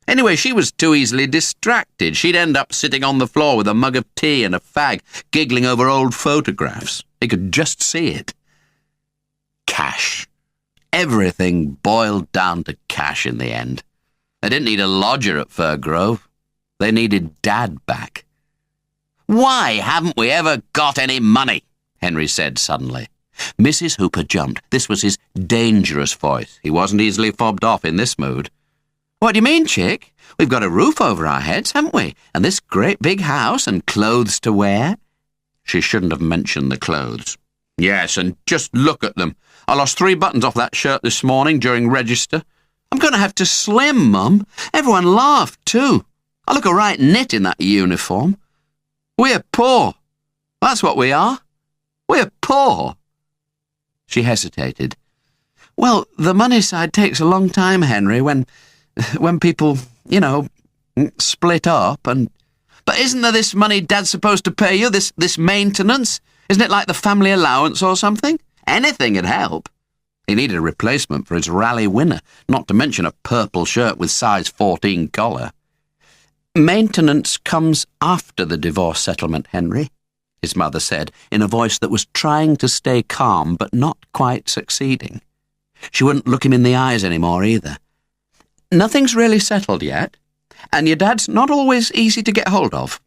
[SPEAKER 1] Anyway, she was too easily distracted. She'd end up sitting on the floor with a mug of tea and a fag, giggling over old photographs. He could just see it. Cash. Everything boiled down to cash in the end. They didn't need a lodger at Fir Grove. They needed Dad back. "Why haven't we ever got any money?" Henry said suddenly. Mrs. Hooper jumped. This was his dangerous voice. He wasn't easily fobbed off in this mood. "What do you mean, chick? We've got a roof over our heads, haven't we? And this great big house and clothes to wear." She shouldn't have mentioned the clothes. "Yes, and just look at them. I lost 3 buttons off that shirt this morning during register. I'm going to have to slim, Mum. Everyone laughed, too. I look a right nit in that uniform. We're poor. That's what we are. We're poor." She hesitated. "Well, the money side takes a long time, Henry, when people, split up and... But isn't there this money Dad's supposed to pay you, this maintenance? Isn't it like the family allowance or something? Anything'd help." He needed a replacement for his rally winner, not to mention a purple shirt with size 14 collar. "Maintenance comes after the divorce settlement, Henry," his mother said, in a voice that was trying to stay calm but not quite succeeding. She wouldn't look him in the eyes anymore either. "Nothing's really settled yet, and your dad's not always easy to get hold of.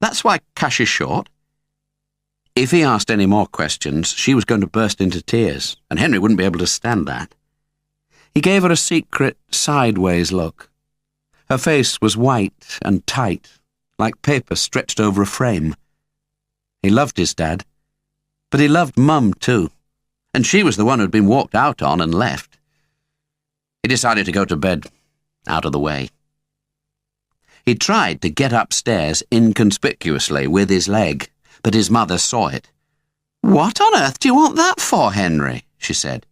[SPEAKER 1] That's why cash is short." If he asked any more questions, she was going to burst into tears, and Henry wouldn't be able to stand that. He gave her a secret, sideways look. Her face was white and tight, like paper stretched over a frame. He loved his dad, but he loved Mum too, and she was the one who'd been walked out on and left. He decided to go to bed, out of the way. He tried to get upstairs inconspicuously with his leg, but his mother saw it. "What on earth do you want that for, Henry?" she said.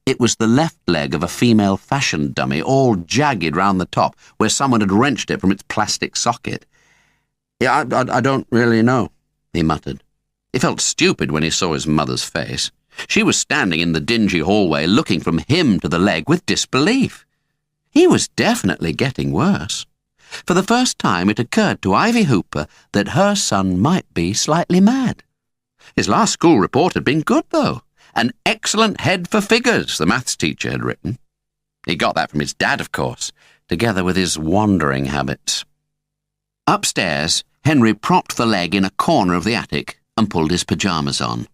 [SPEAKER 1] It was the left leg of a female fashion dummy, all jagged round the top, where someone had wrenched it from its plastic socket. "Yeah, I don't really know," he muttered. He felt stupid when he saw his mother's face. She was standing in the dingy hallway, looking from him to the leg with disbelief. He was definitely getting worse. For the first time it occurred to Ivy Hooper that her son might be slightly mad. His last school report had been good, though. An excellent head for figures, the maths teacher had written. He got that from his dad, of course, together with his wandering habits. Upstairs, Henry propped the leg in a corner of the attic and pulled his pyjamas on.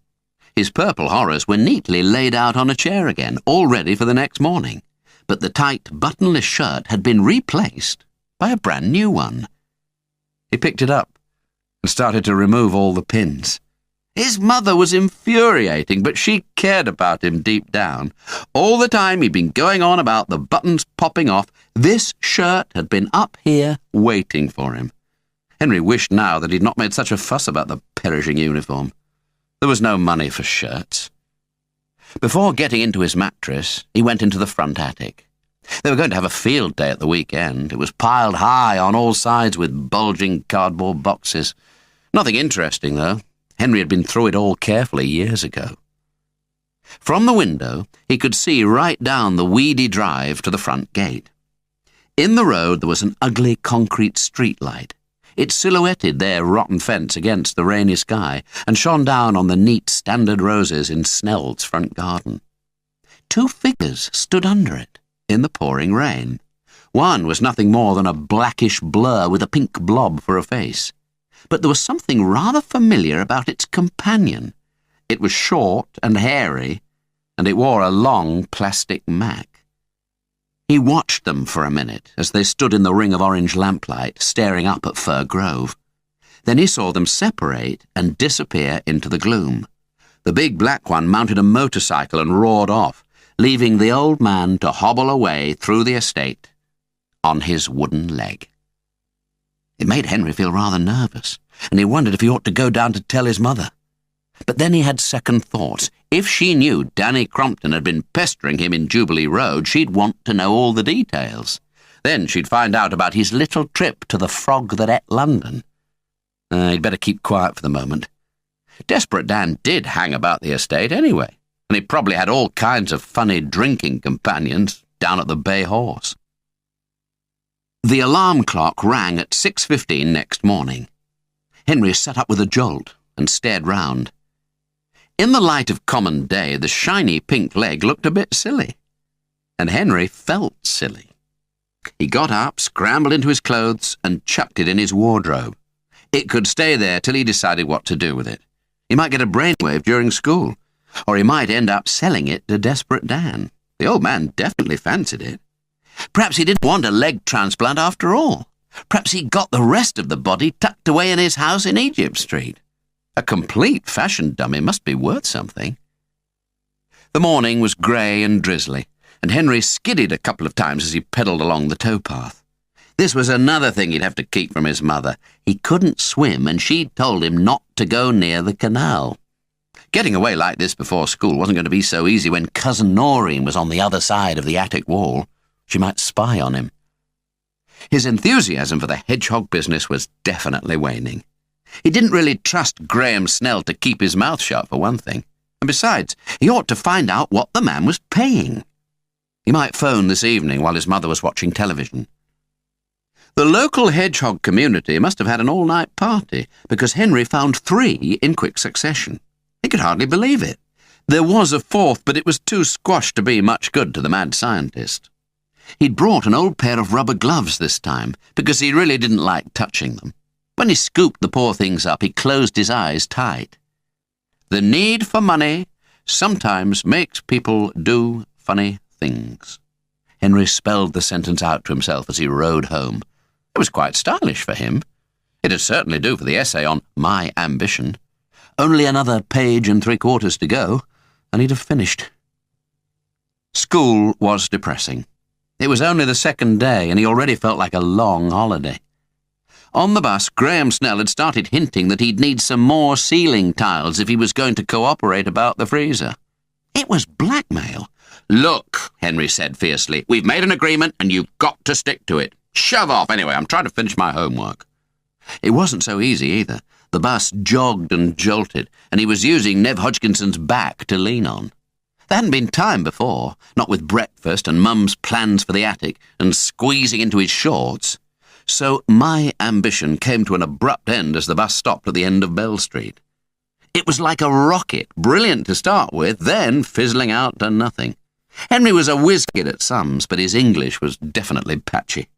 [SPEAKER 1] His purple horrors were neatly laid out on a chair again, all ready for the next morning, but the tight, buttonless shirt had been replaced by a brand new one. He picked it up and started to remove all the pins. His mother was infuriating, but she cared about him deep down. All the time he'd been going on about the buttons popping off, this shirt had been up here waiting for him. Henry wished now that he'd not made such a fuss about the perishing uniform. There was no money for shirts. Before getting into his mattress, he went into the front attic. They were going to have a field day at the weekend. It was piled high on all sides with bulging cardboard boxes. Nothing interesting, though. Henry had been through it all carefully years ago. From the window, he could see right down the weedy drive to the front gate. In the road there was an ugly concrete street light. It silhouetted their rotten fence against the rainy sky and shone down on the neat standard roses in Snell's front garden. 2 figures stood under it in the pouring rain. One was nothing more than a blackish blur with a pink blob for a face. But there was something rather familiar about its companion. It was short and hairy, and it wore a long plastic mac. He watched them for a minute as they stood in the ring of orange lamplight, staring up at Fir Grove. Then he saw them separate and disappear into the gloom. The big black one mounted a motorcycle and roared off, leaving the old man to hobble away through the estate on his wooden leg. It made Henry feel rather nervous, and he wondered if he ought to go down to tell his mother. But then he had second thoughts. If she knew Danny Crompton had been pestering him in Jubilee Road, she'd want to know all the details. Then she'd find out about his little trip to the Frog that ate London. He'd better keep quiet for the moment. Desperate Dan did hang about the estate anyway, and he probably had all kinds of funny drinking companions down at the Bay Horse. The alarm clock rang at 6:15 next morning. Henry sat up with a jolt and stared round. In the light of common day, the shiny pink leg looked a bit silly, and Henry felt silly. He got up, scrambled into his clothes, and chucked it in his wardrobe. It could stay there till he decided what to do with it. He might get a brainwave during school, or he might end up selling it to Desperate Dan. The old man definitely fancied it. Perhaps he didn't want a leg transplant after all. Perhaps he got the rest of the body tucked away in his house in Egypt Street. A complete fashion dummy must be worth something. The morning was grey and drizzly, and Henry skidded a couple of times as he pedalled along the towpath. This was another thing he'd have to keep from his mother. He couldn't swim, and she'd told him not to go near the canal. Getting away like this before school wasn't going to be so easy when Cousin Noreen was on the other side of the attic wall. She might spy on him. His enthusiasm for the hedgehog business was definitely waning. He didn't really trust Graham Snell to keep his mouth shut, for one thing. And besides, he ought to find out what the man was paying. He might phone this evening while his mother was watching television. The local hedgehog community must have had an all-night party, because Henry found 3 in quick succession. He could hardly believe it. There was a 4th, but it was too squashed to be much good to the mad scientist. He'd brought an old pair of rubber gloves this time, because he really didn't like touching them. When he scooped the poor things up, he closed his eyes tight. The need for money sometimes makes people do funny things. Henry spelled the sentence out to himself as he rode home. It was quite stylish for him. It'd certainly do for the essay on My Ambition. Only another 1.75 pages to go, and he'd have finished. School was depressing. It was only the second day, and he already felt like a long holiday. On the bus, Graham Snell had started hinting that he'd need some more ceiling tiles if he was going to cooperate about the freezer. It was blackmail. "Look," Henry said fiercely, "we've made an agreement and you've got to stick to it. Shove off anyway, I'm trying to finish my homework." It wasn't so easy either. The bus jogged and jolted, and he was using Nev Hodgkinson's back to lean on. There hadn't been time before, not with breakfast and Mum's plans for the attic and squeezing into his shorts. So My Ambition came to an abrupt end as the bus stopped at the end of Bell Street. It was like a rocket, brilliant to start with, then fizzling out to nothing. Henry was a whiz-kid at sums, but his English was definitely patchy.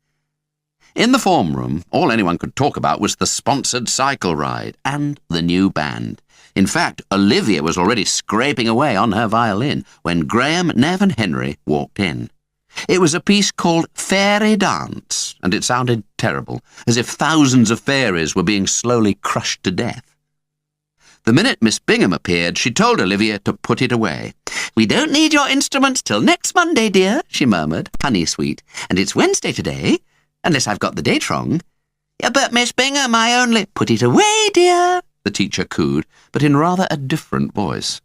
[SPEAKER 1] In the form room, all anyone could talk about was the sponsored cycle ride and the new band. In fact, Olivia was already scraping away on her violin when Graham, Nev and Henry walked in. It was a piece called Fairy Dance, and it sounded terrible, as if thousands of fairies were being slowly crushed to death. The minute Miss Bingham appeared, she told Olivia to put it away. "We don't need your instruments till next Monday, dear," she murmured, honey sweet, "and it's Wednesday today, unless I've got the date wrong." "Yeah, but Miss Bingham, I only—" "Put it away, dear," the teacher cooed, but in rather a different voice.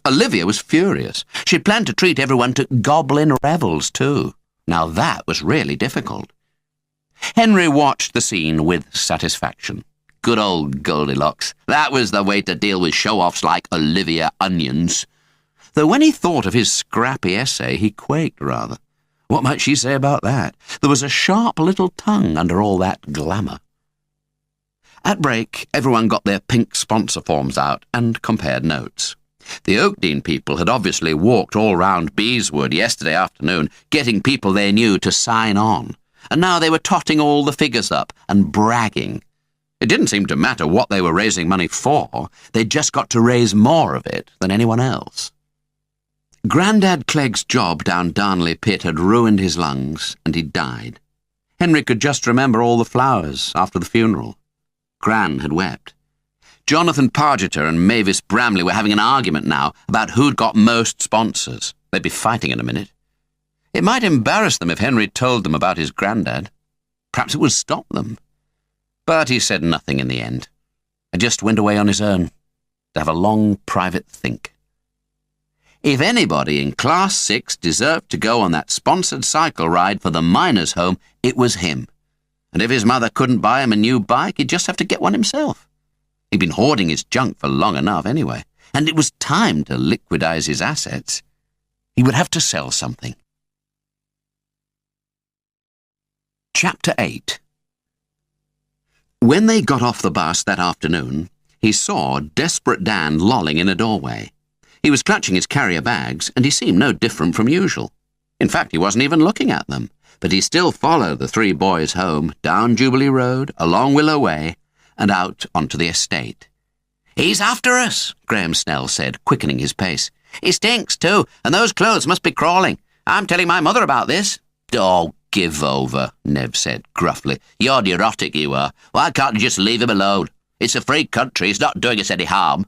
[SPEAKER 1] Olivia was furious. She'd planned to treat everyone to goblin revels, too. Now that was really difficult. Henry watched the scene with satisfaction. Good old Goldilocks. That was the way to deal with show-offs like Olivia Onions. Though when he thought of his scrappy essay, he quaked rather. What might she say about that? There was a sharp little tongue under all that glamour. At break, everyone got their pink sponsor forms out and compared notes. The Oakdean people had obviously walked all round Beeswood yesterday afternoon, getting people they knew to sign on, and now they were totting all the figures up and bragging. It didn't seem to matter what they were raising money for. They'd just got to raise more of it than anyone else. Grandad Clegg's job down Darnley Pit had ruined his lungs, and he'd died. Henry could just remember all the flowers after the funeral. Gran had wept. Jonathan Pargeter and Mavis Bramley were having an argument now about who'd got most sponsors. They'd be fighting in a minute. It might embarrass them if Henry told them about his grandad. Perhaps it would stop them. But he said nothing in the end, and just went away on his own to have a long private think. If anybody in Class 6 deserved to go on that sponsored cycle ride for the miners' home, it was him. And if his mother couldn't buy him a new bike, he'd just have to get one himself. He'd been hoarding his junk for long enough anyway, and it was time to liquidize his assets. He would have to sell something. Chapter 8. When they got off the bus that afternoon, he saw Desperate Dan lolling in a doorway. He was clutching his carrier bags, and he seemed no different from usual. In fact, he wasn't even looking at them, but he still followed the three boys home, down Jubilee Road, along Willow Way, and out onto the estate. "He's after us," Graham Snell said, quickening his pace. "He stinks, too, and those clothes must be crawling. I'm telling my mother about this." "Oh, give over," Nev said gruffly. "You're neurotic, you are. Why can't you just leave him alone? It's a free country. He's not doing us any harm."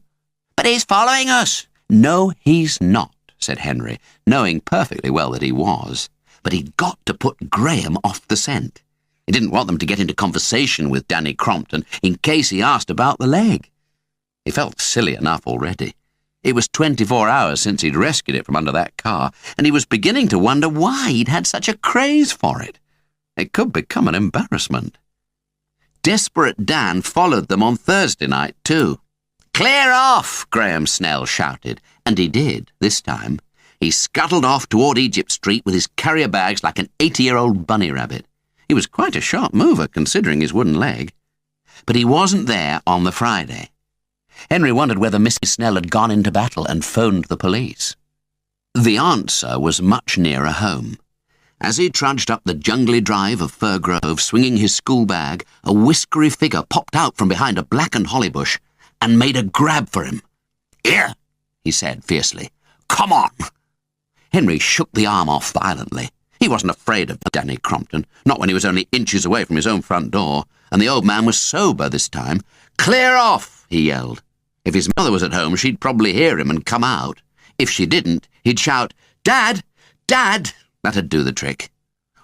[SPEAKER 1] "But he's following us." "No, he's not," said Henry, knowing perfectly well that he was. But he'd got to put Graham off the scent. He didn't want them to get into conversation with Danny Crompton in case he asked about the leg. He felt silly enough already. It was 24 hours since he'd rescued it from under that car, and he was beginning to wonder why he'd had such a craze for it. It could become an embarrassment. Desperate Dan followed them on Thursday night, too. "Clear off!" Graham Snell shouted, and he did, this time. He scuttled off toward Egypt Street with his carrier bags like an 80-year-old bunny rabbit. He was quite a sharp mover, considering his wooden leg. But he wasn't there on the Friday. Henry wondered whether Mrs. Snell had gone into battle and phoned the police. The answer was much nearer home. As he trudged up the jungly drive of Fir Grove, swinging his school bag, a whiskery figure popped out from behind a blackened holly bush and made a grab for him. "Here," he said fiercely. "Come on." Henry shook the arm off violently. He wasn't afraid of Danny Crompton, not when he was only inches away from his own front door, and the old man was sober this time. "Clear off," he yelled. If his mother was at home, she'd probably hear him and come out. If she didn't, he'd shout, "Dad! Dad!" That'd do the trick.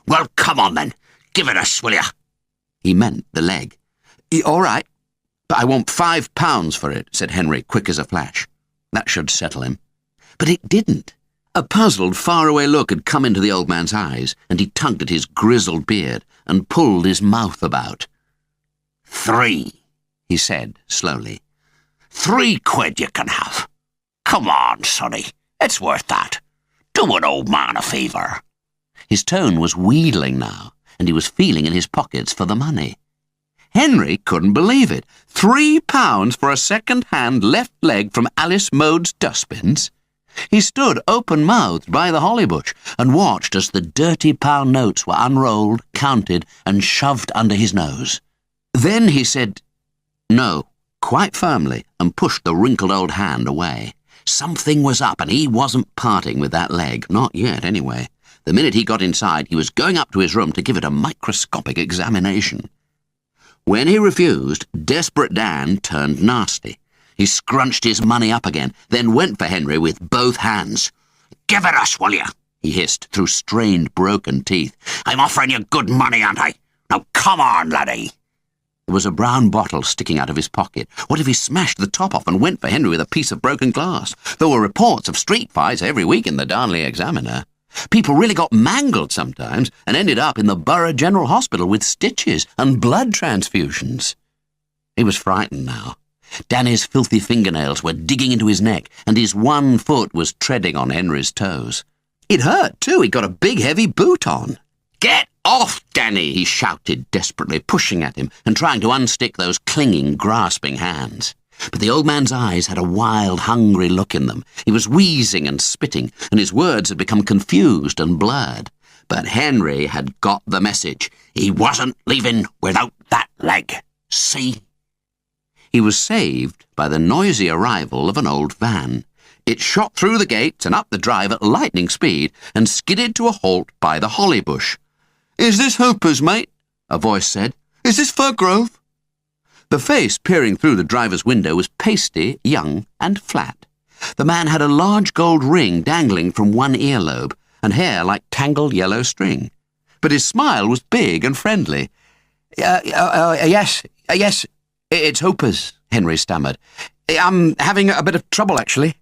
[SPEAKER 1] "Well, come on then. Give it us, will ya?" He meant the leg. "All right, but I want £5 for it," said Henry, quick as a flash. That should settle him. But it didn't. A puzzled, faraway look had come into the old man's eyes, and he tugged at his grizzled beard and pulled his mouth about. "3, he said slowly. £3 you can have. Come on, sonny. It's worth that. Do an old man a favour." His tone was wheedling now, and he was feeling in his pockets for the money. Henry couldn't believe it. £3 for a second-hand left leg from Alice Mode's dustbins? He stood open-mouthed by the holly bush and watched as the dirty pound notes were unrolled, counted, and shoved under his nose. Then he said no, quite firmly, and pushed the wrinkled old hand away. Something was up, and he wasn't parting with that leg, not yet anyway. The minute he got inside, he was going up to his room to give it a microscopic examination. When he refused, Desperate Dan turned nasty. He scrunched his money up again, then went for Henry with both hands. "Give it us, will you?" he hissed through strained, broken teeth. "I'm offering you good money, aren't I? Now come on, laddie." There was a brown bottle sticking out of his pocket. What if he smashed the top off and went for Henry with a piece of broken glass? There were reports of street fights every week in the Darnley Examiner. People really got mangled sometimes and ended up in the Borough General Hospital with stitches and blood transfusions. He was frightened now. Danny's filthy fingernails were digging into his neck, and his one foot was treading on Henry's toes. It hurt, too. He'd got a big, heavy boot on. "Get off, Danny!" he shouted desperately, pushing at him and trying to unstick those clinging, grasping hands. But the old man's eyes had a wild, hungry look in them. He was wheezing and spitting, and his words had become confused and blurred. But Henry had got the message. He wasn't leaving without that leg. See? He was saved by the noisy arrival of an old van. It shot through the gates and up the drive at lightning speed and skidded to a halt by the holly bush. "Is this Hooper's, mate?" a voice said. "Is this Fir Grove?" The face peering through the driver's window was pasty, young, and flat. The man had a large gold ring dangling from one earlobe and hair like tangled yellow string. But his smile was big and friendly. Yes, Yes, it's Hooper's," Henry stammered. "I'm having a bit of trouble, actually."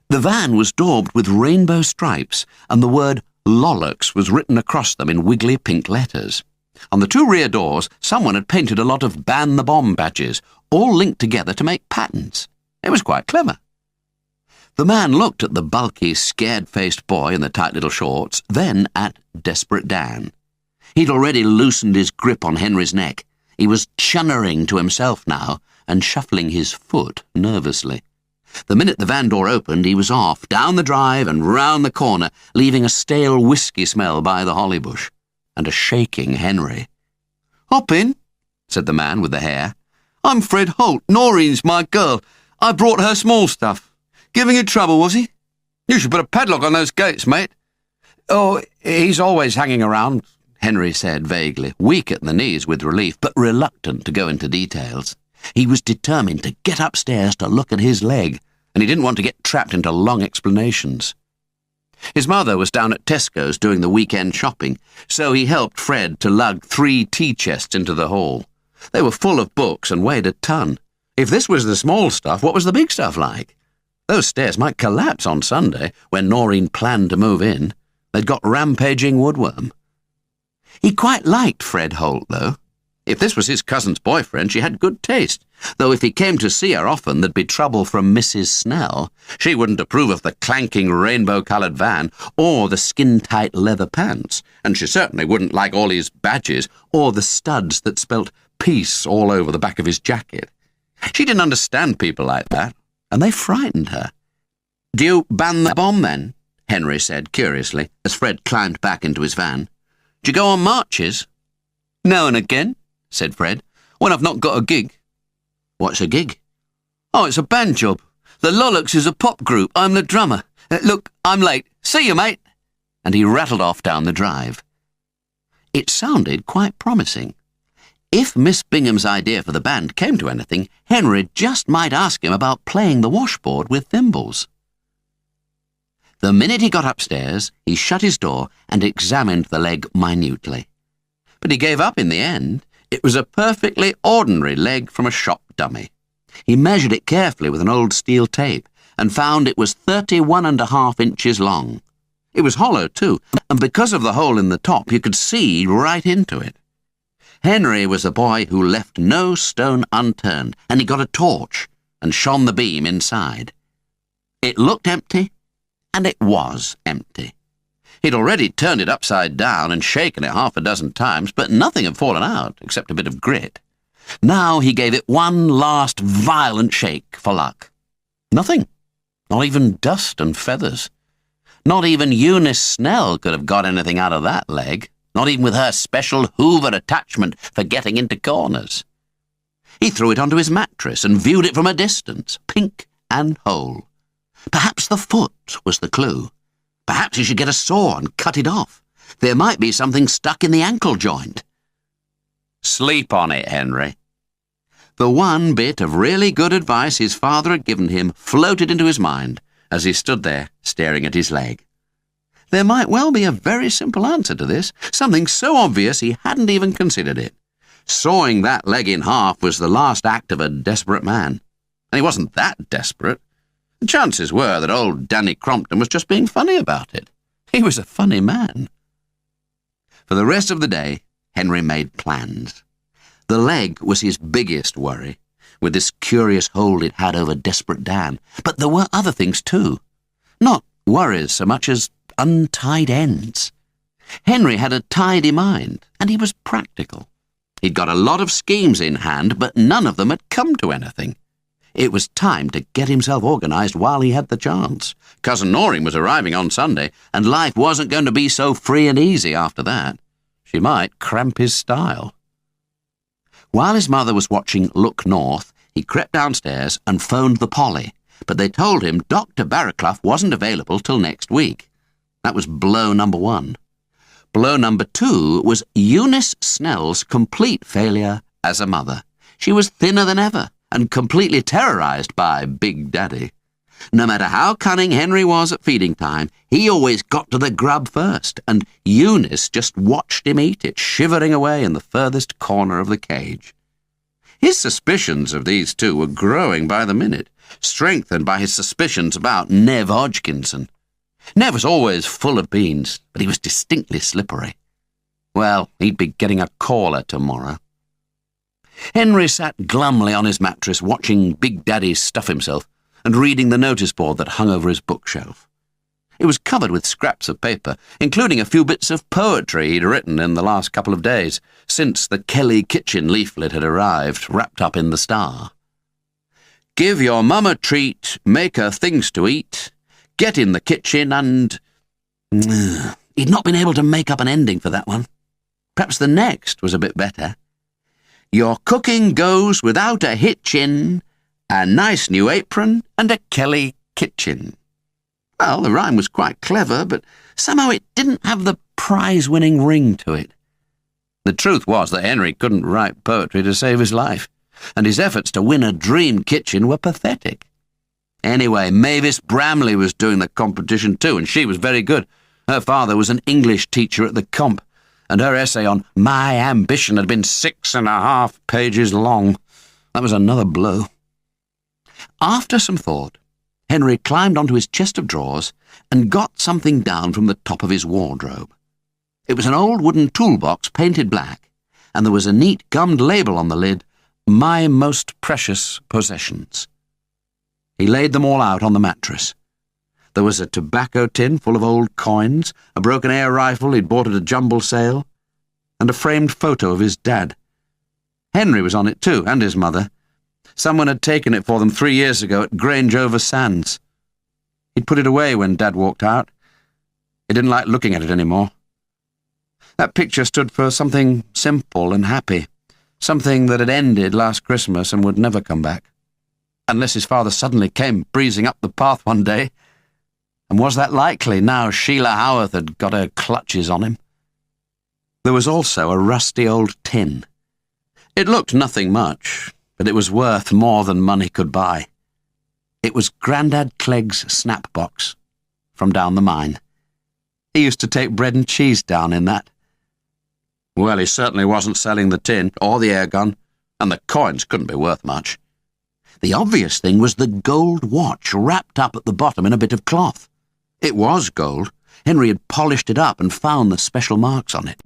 [SPEAKER 1] The van was daubed with rainbow stripes, and the word Lollocks was written across them in wiggly pink letters. On the two rear doors, someone had painted a lot of Ban the Bomb badges, all linked together to make patterns. It was quite clever. The man looked at the bulky, scared-faced boy in the tight little shorts, then at Desperate Dan. He'd already loosened his grip on Henry's neck. He was chunnering to himself now and shuffling his foot nervously. The minute the van door opened, he was off, down the drive and round the corner, leaving a stale whiskey smell by the holly bush, and a shaking Henry. "Hop in," said the man with the hair. "I'm Fred Holt. Noreen's my girl. I brought her small stuff. Giving you trouble, was he? You should put a padlock on those gates, mate." "Oh, he's always hanging around," Henry said vaguely, weak at the knees with relief, but reluctant to go into details. He was determined to get upstairs to look at his leg, and he didn't want to get trapped into long explanations. His mother was down at Tesco's doing the weekend shopping, so he helped Fred to lug 3 tea chests into the hall. They were full of books and weighed a ton. If this was the small stuff, what was the big stuff like? Those stairs might collapse on Sunday, when Noreen planned to move in. They'd got rampaging woodworm. He quite liked Fred Holt, though. If this was his cousin's boyfriend, she had good taste, though if he came to see her often, there'd be trouble from Mrs. Snell. She wouldn't approve of the clanking rainbow-coloured van or the skin-tight leather pants, and she certainly wouldn't like all his badges or the studs that spelt peace all over the back of his jacket. She didn't understand people like that, and they frightened her. "Do you ban the bomb, then?" Henry said curiously, as Fred climbed back into his van. "Do you go on marches?" "Now and again," said Fred, "when I've not got a gig." "What's a gig?" "Oh, it's a band job. The Lollocks is a pop group. I'm the drummer. Look, I'm late. See you, mate." And he rattled off down the drive. It sounded quite promising. If Miss Bingham's idea for the band came to anything, Henry just might ask him about playing the washboard with thimbles. The minute he got upstairs, he shut his door and examined the leg minutely. But he gave up in the end. It was a perfectly ordinary leg from a shop dummy. He measured it carefully with an old steel tape and found it was 31.5 inches long. It was hollow, too, and because of the hole in the top, you could see right into it. Henry was a boy who left no stone unturned, and he got a torch and shone the beam inside. It looked empty, and it was empty. He'd already turned it upside down and shaken it 6 times, but nothing had fallen out except a bit of grit. Now he gave it one last violent shake for luck. Nothing. Not even dust and feathers. Not even Eunice Snell could have got anything out of that leg, not even with her special Hoover attachment for getting into corners. He threw it onto his mattress and viewed it from a distance, pink and whole. Perhaps the foot was the clue. Perhaps he should get a saw and cut it off. There might be something stuck in the ankle joint. Sleep on it, Henry. The one bit of really good advice his father had given him floated into his mind as he stood there staring at his leg. There might well be a very simple answer to this, something so obvious he hadn't even considered it. Sawing that leg in half was the last act of a desperate man. And he wasn't that desperate. The chances were that old Danny Crompton was just being funny about it. He was a funny man. For the rest of the day, Henry made plans. The leg was his biggest worry, with this curious hold it had over Desperate Dan. But there were other things too. Not worries so much as untied ends. Henry had a tidy mind, and he was practical. He'd got a lot of schemes in hand, but none of them had come to anything. It was time to get himself organised while he had the chance. Cousin Noreen was arriving on Sunday, and life wasn't going to be so free and easy after that. She might cramp his style. While his mother was watching Look North, he crept downstairs and phoned the Polly, but they told him Dr. Barraclough wasn't available till next week. That was blow number 1. Blow number 2 was Eunice Snell's complete failure as a mother. She was thinner than ever and completely terrorised by Big Daddy. No matter how cunning Henry was at feeding time, he always got to the grub first, and Eunice just watched him eat it, shivering away in the furthest corner of the cage. His suspicions of these two were growing by the minute, strengthened by his suspicions about Nev Hodgkinson. Nev was always full of beans, but he was distinctly slippery. Well, he'd be getting a caller tomorrow. Henry sat glumly on his mattress, watching Big Daddy stuff himself and reading the notice board that hung over his bookshelf. It was covered with scraps of paper, including a few bits of poetry he'd written in the last couple of days, since the Kelly Kitchen leaflet had arrived, wrapped up in the Star. Give your mum a treat, make her things to eat, get in the kitchen and... He'd not been able to make up an ending for that one. Perhaps the next was a bit better. Your cooking goes without a hitch in, a nice new apron and a Kelly Kitchen. Well, the rhyme was quite clever, but somehow it didn't have the prize-winning ring to it. The truth was that Henry couldn't write poetry to save his life, and his efforts to win a dream kitchen were pathetic. Anyway, Mavis Bramley was doing the competition too, and she was very good. Her father was an English teacher at the Comp, and her essay on My Ambition had been 6.5 pages long. That was another blow. After some thought, Henry climbed onto his chest of drawers and got something down from the top of his wardrobe. It was an old wooden toolbox painted black, and there was a neat gummed label on the lid, My Most Precious Possessions. He laid them all out on the mattress. There was a tobacco tin full of old coins, a broken air rifle he'd bought at a jumble sale, and a framed photo of his dad. Henry was on it too, and his mother. Someone had taken it for them 3 years ago at Grange-over-Sands. He'd put it away when Dad walked out. He didn't like looking at it anymore. That picture stood for something simple and happy, something that had ended last Christmas and would never come back. Unless his father suddenly came breezing up the path one day. And was that likely, now Sheila Howarth had got her clutches on him? There was also a rusty old tin. It looked nothing much, but it was worth more than money could buy. It was Grandad Clegg's snap box from down the mine. He used to take bread and cheese down in that. Well, he certainly wasn't selling the tin or the air gun, and the coins couldn't be worth much. The obvious thing was the gold watch wrapped up at the bottom in a bit of cloth. It was gold. Henry had polished it up and found the special marks on it.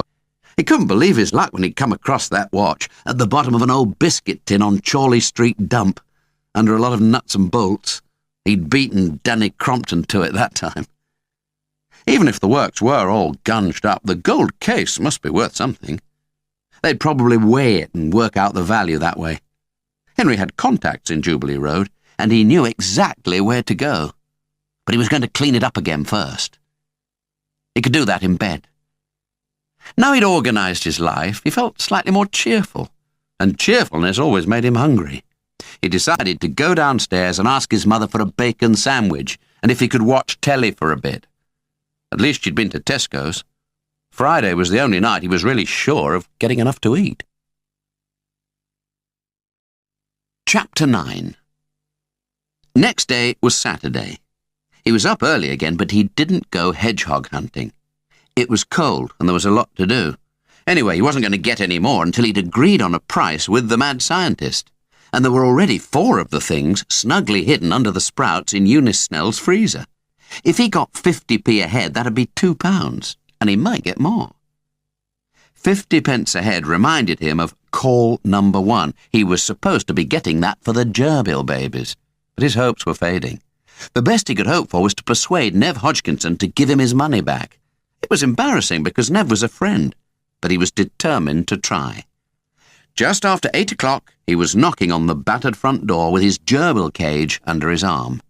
[SPEAKER 1] He couldn't believe his luck when he'd come across that watch at the bottom of an old biscuit tin on Chorley Street dump, under a lot of nuts and bolts. He'd beaten Danny Crompton to it that time. Even if the works were all gunged up, the gold case must be worth something. They'd probably weigh it and work out the value that way. Henry had contacts in Jubilee Road, and he knew exactly where to go. But he was going to clean it up again first. He could do that in bed. Now he'd organised his life, he felt slightly more cheerful, and cheerfulness always made him hungry. He decided to go downstairs and ask his mother for a bacon sandwich, and if he could watch telly for a bit. At least she'd been to Tesco's. Friday was the only night he was really sure of getting enough to eat. Chapter 9. Next day was Saturday. He was up early again, but he didn't go hedgehog hunting. It was cold, and there was a lot to do. Anyway, he wasn't going to get any more until he'd agreed on a price with the mad scientist. And there were already 4 of the things snugly hidden under the sprouts in Eunice Snell's freezer. If he got 50p a head, that'd be £2, and he might get more. 50p a head reminded him of call number 1. He was supposed to be getting that for the gerbil babies, but his hopes were fading. The best he could hope for was to persuade Nev Hodgkinson to give him his money back. It was embarrassing because Nev was a friend, but he was determined to try. Just after 8 o'clock, he was knocking on the battered front door with his gerbil cage under his arm.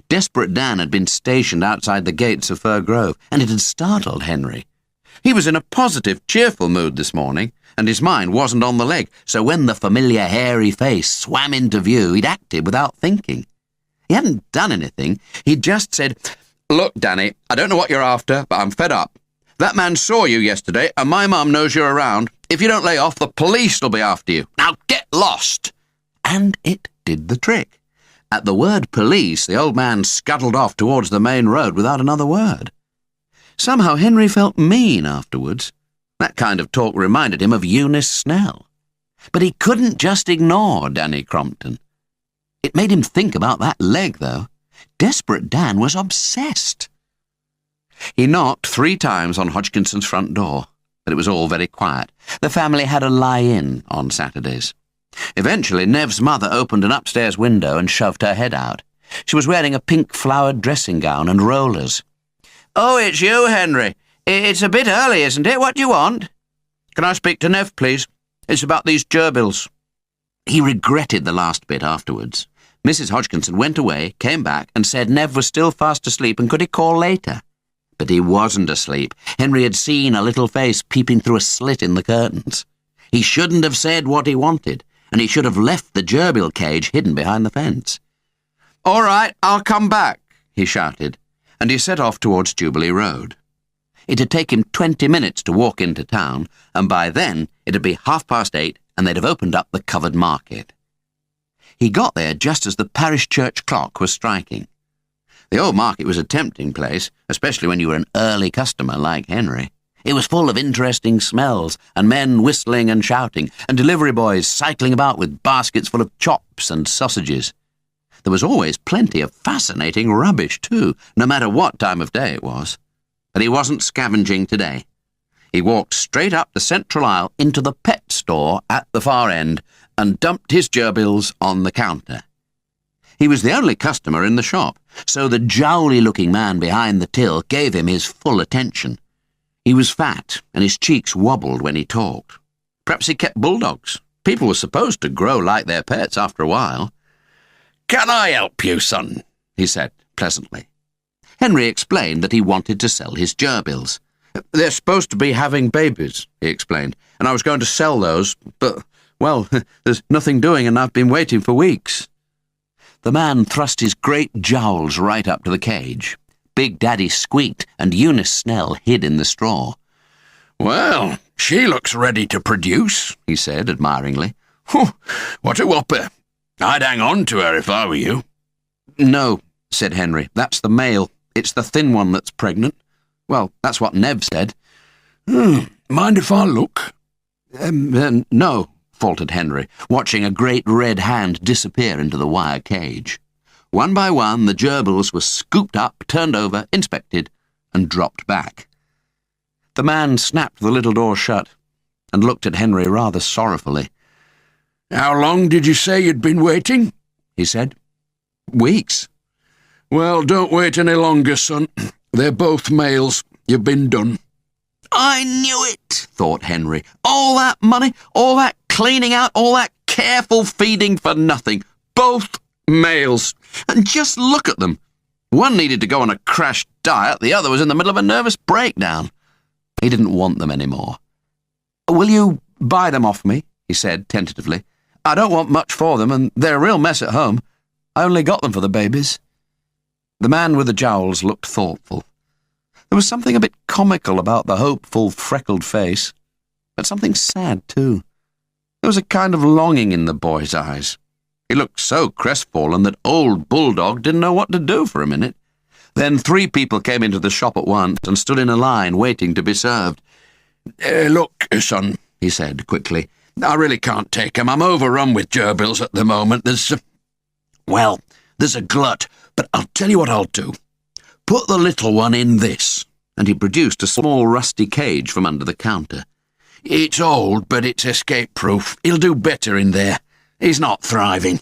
[SPEAKER 1] Desperate Dan had been stationed outside the gates of Fir Grove, and it had startled Henry. He was in a positive, cheerful mood this morning, and his mind wasn't on the leg, so when the familiar hairy face swam into view, he'd acted without thinking. He hadn't done anything. He'd just said, "Look, Danny, I don't know what you're after, but I'm fed up. That man saw you yesterday, and my mum knows you're around. If you don't lay off, the police will be after you. Now get lost!" And it did the trick. At the word police, the old man scuttled off towards the main road without another word. Somehow Henry felt mean afterwards. That kind of talk reminded him of Eunice Snell. But he couldn't just ignore Danny Crompton. It made him think about that leg, though. Desperate Dan was obsessed. He knocked 3 times on Hodgkinson's front door, but it was all very quiet. The family had a lie-in on Saturdays. Eventually, Nev's mother opened an upstairs window and shoved her head out. She was wearing a pink-flowered dressing gown and rollers. "Oh, it's you, Henry. It's a bit early, isn't it? What do you want?" "Can I speak to Nev, please? It's about these gerbils." He regretted the last bit afterwards. Mrs. Hodgkinson went away, came back, and said Nev was still fast asleep and could he call later. But he wasn't asleep. Henry had seen a little face peeping through a slit in the curtains. He shouldn't have said what he wanted, and he should have left the gerbil cage hidden behind the fence. "All right, I'll come back," he shouted, and he set off towards Jubilee Road. It had taken him 20 minutes to walk into town, and by then it had been 8:30, and they'd have opened up the covered market. He got there just as the parish church clock was striking. The old market was a tempting place, especially when you were an early customer like Henry. It was full of interesting smells, and men whistling and shouting, and delivery boys cycling about with baskets full of chops and sausages. There was always plenty of fascinating rubbish, too, no matter what time of day it was. But he wasn't scavenging today. He walked straight up the central aisle into the pet store at the far end and dumped his gerbils on the counter. He was the only customer in the shop, so the jowly-looking man behind the till gave him his full attention. He was fat, and his cheeks wobbled when he talked. Perhaps he kept bulldogs. People were supposed to grow like their pets after a while. "Can I help you, son?" he said pleasantly. Henry explained that he wanted to sell his gerbils. "They're supposed to be having babies," he explained, "and I was going to sell those, but, well, there's nothing doing and I've been waiting for weeks." The man thrust his great jowls right up to the cage. Big Daddy squeaked and Eunice Snell hid in the straw. "Well, she looks ready to produce," he said admiringly. "What a whopper. I'd hang on to her if I were you." "No," said Henry, "that's the male. It's the thin one that's pregnant. Well, that's what Nev said." "Mind if I look?" No," faltered Henry, watching a great red hand disappear into the wire cage. One by one, the gerbils were scooped up, turned over, inspected, and dropped back. The man snapped the little door shut and looked at Henry rather sorrowfully. "How long did you say you'd been waiting?" he said. "Weeks." "Well, don't wait any longer, son. They're both males. You've been done." "I knew it," thought Henry. "All that money, all that cleaning out, all that careful feeding for nothing. Both males. And just look at them. One needed to go on a crash diet, the other was in the middle of a nervous breakdown." He didn't want them anymore. "Will you buy them off me?" he said tentatively. "I don't want much for them, and they're a real mess at home. I only got them for the babies." The man with the jowls looked thoughtful. There was something a bit comical about the hopeful, freckled face, but something sad, too. There was a kind of longing in the boy's eyes. He looked so crestfallen that old Bulldog didn't know what to do for a minute. Then 3 people came into the shop at once and stood in a line waiting to be served. "Look, son," he said quickly, "I really can't take 'em. I'm overrun with gerbils at the moment. There's a glut, but I'll tell you what I'll do. Put the little one in this," and he produced a small rusty cage from under the counter. "It's old, but it's escape-proof. He'll do better in there. He's not thriving.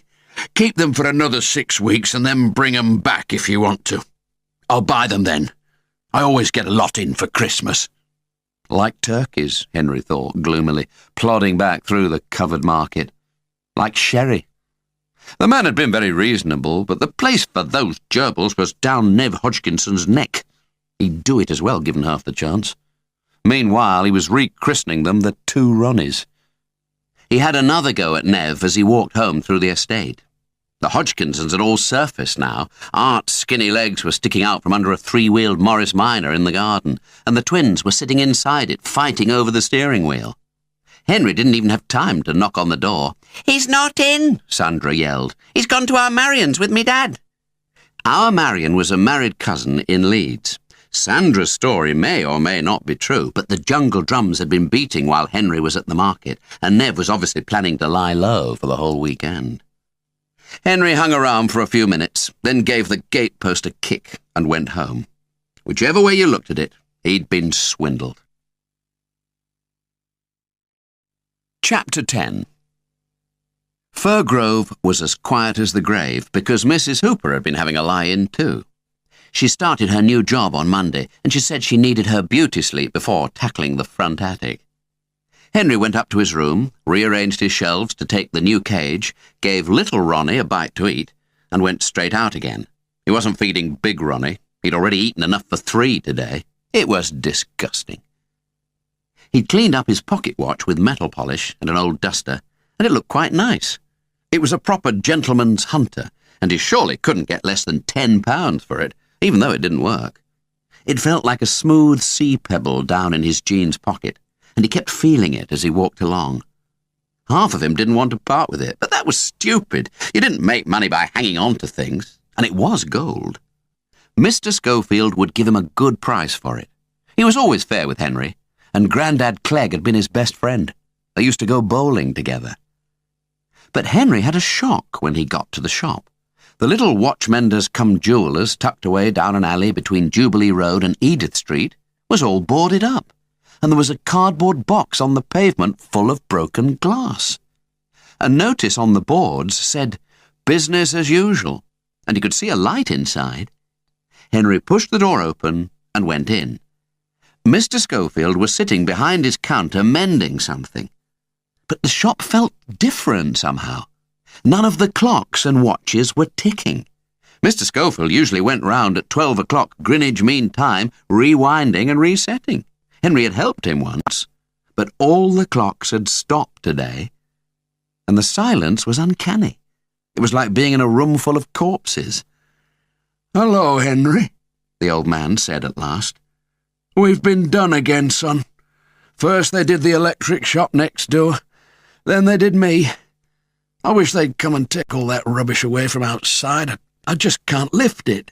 [SPEAKER 1] Keep them for another 6 weeks and then bring 'em back if you want to. I'll buy them then. I always get a lot in for Christmas." Like turkeys, Henry thought gloomily, plodding back through the covered market. Like sherry. The man had been very reasonable, but the place for those gerbils was down Nev Hodgkinson's neck. He'd do it as well, given half the chance. Meanwhile, he was rechristening them the 2 Ronnies. He had another go at Nev as he walked home through the estate. The Hodgkinsons had all surfaced now. Art's skinny legs were sticking out from under a 3-wheeled Morris Minor in the garden, and the twins were sitting inside it, fighting over the steering wheel. Henry didn't even have time to knock on the door. "He's not in," Sandra yelled. "He's gone to our Marion's with me dad." Our Marion was a married cousin in Leeds. Sandra's story may or may not be true, but the jungle drums had been beating while Henry was at the market, and Nev was obviously planning to lie low for the whole weekend. Henry hung around for a few minutes, then gave the gatepost a kick and went home. Whichever way you looked at it, he'd been swindled. Chapter 10. Fir Grove was as quiet as the grave because Mrs. Hooper had been having a lie-in too. She started her new job on Monday, and she said she needed her beauty sleep before tackling the front attic. Henry went up to his room, rearranged his shelves to take the new cage, gave little Ronnie a bite to eat, and went straight out again. He wasn't feeding big Ronnie. He'd already eaten enough for 3 today. It was disgusting. He'd cleaned up his pocket watch with metal polish and an old duster, and it looked quite nice. It was a proper gentleman's hunter, and he surely couldn't get less than £10 for it, even though it didn't work. It felt like a smooth sea pebble down in his jeans pocket, and he kept feeling it as he walked along. Half of him didn't want to part with it, but that was stupid. You didn't make money by hanging on to things, and it was gold. Mr. Schofield would give him a good price for it. He was always fair with Henry, and Grandad Clegg had been his best friend. They used to go bowling together. But Henry had a shock when he got to the shop. The little watchmenders-cum-jewellers tucked away down an alley between Jubilee Road and Edith Street was all boarded up, and there was a cardboard box on the pavement full of broken glass. A notice on the boards said, "Business as usual," and he could see a light inside. Henry pushed the door open and went in. Mr. Schofield was sitting behind his counter mending something. But the shop felt different somehow. None of the clocks and watches were ticking. Mr. Schofield usually went round at 12 o'clock Greenwich Mean Time, rewinding and resetting. Henry had helped him once, but all the clocks had stopped today, and the silence was uncanny. It was like being in a room full of corpses. "Hello, Henry," the old man said at last. "We've been done again, son. First they did the electric shop next door, then they did me. I wish they'd come and take all that rubbish away from outside. I just can't lift it."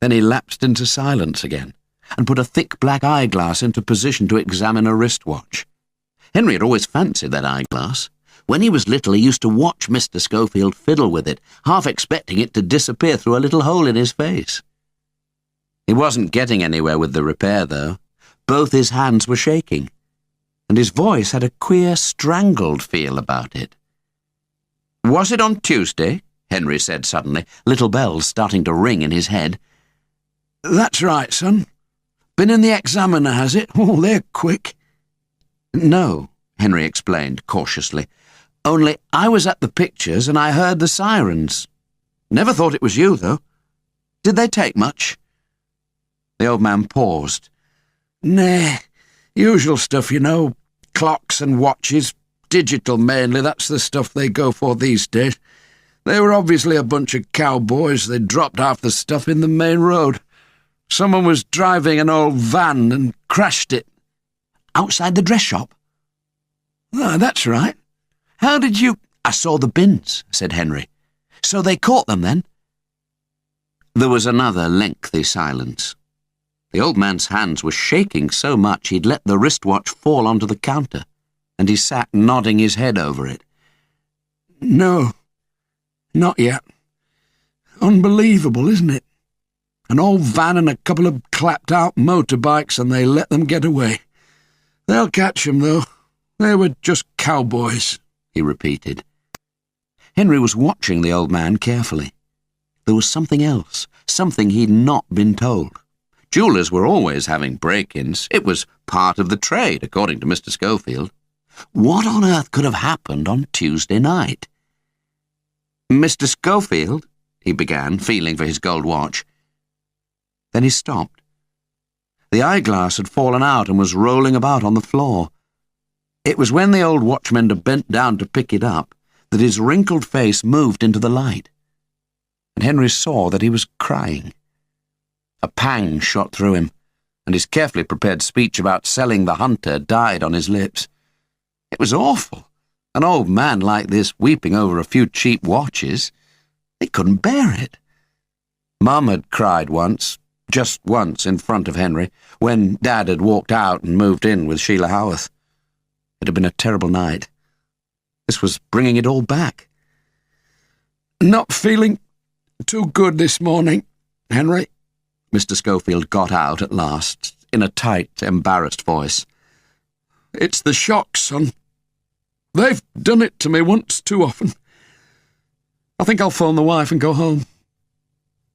[SPEAKER 1] Then he lapsed into silence again, and put a thick black eyeglass into position to examine a wristwatch. Henry had always fancied that eyeglass. When he was little, he used to watch Mr. Schofield fiddle with it, half expecting it to disappear through a little hole in his face. He wasn't getting anywhere with the repair, though. Both his hands were shaking, and his voice had a queer, strangled feel about it. "Was it on Tuesday?" Henry said suddenly, little bells starting to ring in his head. "That's right, son. Been in the Examiner, has it? Oh, they're quick." "No," Henry explained cautiously. "Only I was at the pictures and I heard the sirens. Never thought it was you, though. Did they take much?" The old man paused. "Nah, usual stuff, you know. Clocks and watches. Digital mainly, that's the stuff they go for these days. They were obviously a bunch of cowboys. They dropped half the stuff in the main road. Someone was driving an old van and crashed it." "Outside the dress shop?" "Ah, that's right. How did you—" "I saw the bins," said Henry. "So they caught them then?" There was another lengthy silence. The old man's hands were shaking so much he'd let the wristwatch fall onto the counter, and he sat nodding his head over it. "No, not yet. Unbelievable, isn't it? An old van and a couple of clapped-out motorbikes, and they let them get away. They'll catch 'em, though. They were just cowboys," he repeated. Henry was watching the old man carefully. There was something else, something he'd not been told. Jewellers were always having break-ins. It was part of the trade, according to Mr. Schofield. What on earth could have happened on Tuesday night? "Mr. Schofield," he began, feeling for his gold watch. Then he stopped. The eyeglass had fallen out and was rolling about on the floor. It was when the old watchmender bent down to pick it up that his wrinkled face moved into the light, and Henry saw that he was crying. A pang shot through him, and his carefully prepared speech about selling the hunter died on his lips. It was awful. An old man like this weeping over a few cheap watches. He couldn't bear it. Mum had cried once, Just once in front of Henry, when Dad had walked out and moved in with Sheila Howarth. It had been a terrible night. This was bringing it all back. "Not feeling too good this morning, Henry," Mr. Schofield got out at last, in a tight, embarrassed voice. "It's the shock, son. They've done it to me once too often. I think I'll phone the wife and go home.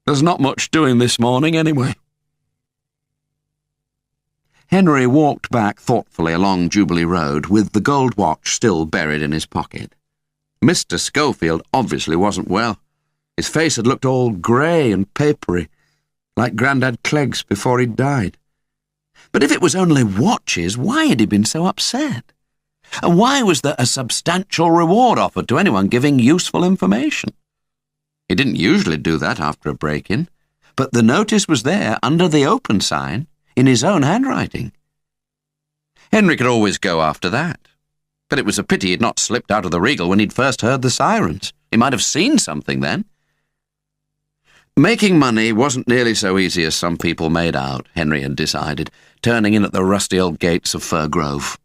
[SPEAKER 1] There's not much doing this morning anyway." Henry walked back thoughtfully along Jubilee Road, with the gold watch still buried in his pocket. Mr. Schofield obviously wasn't well. His face had looked all grey and papery, like Grandad Clegg's before he died. But if it was only watches, why had he been so upset? And why was there a substantial reward offered to anyone giving useful information? He didn't usually do that after a break-in, but the notice was there under the open sign, in his own handwriting. Henry could always go after that, but it was a pity he'd not slipped out of the Regal when he'd first heard the sirens. He might have seen something then. Making money wasn't nearly so easy as some people made out, Henry had decided, turning in at the rusty old gates of Fir Grove.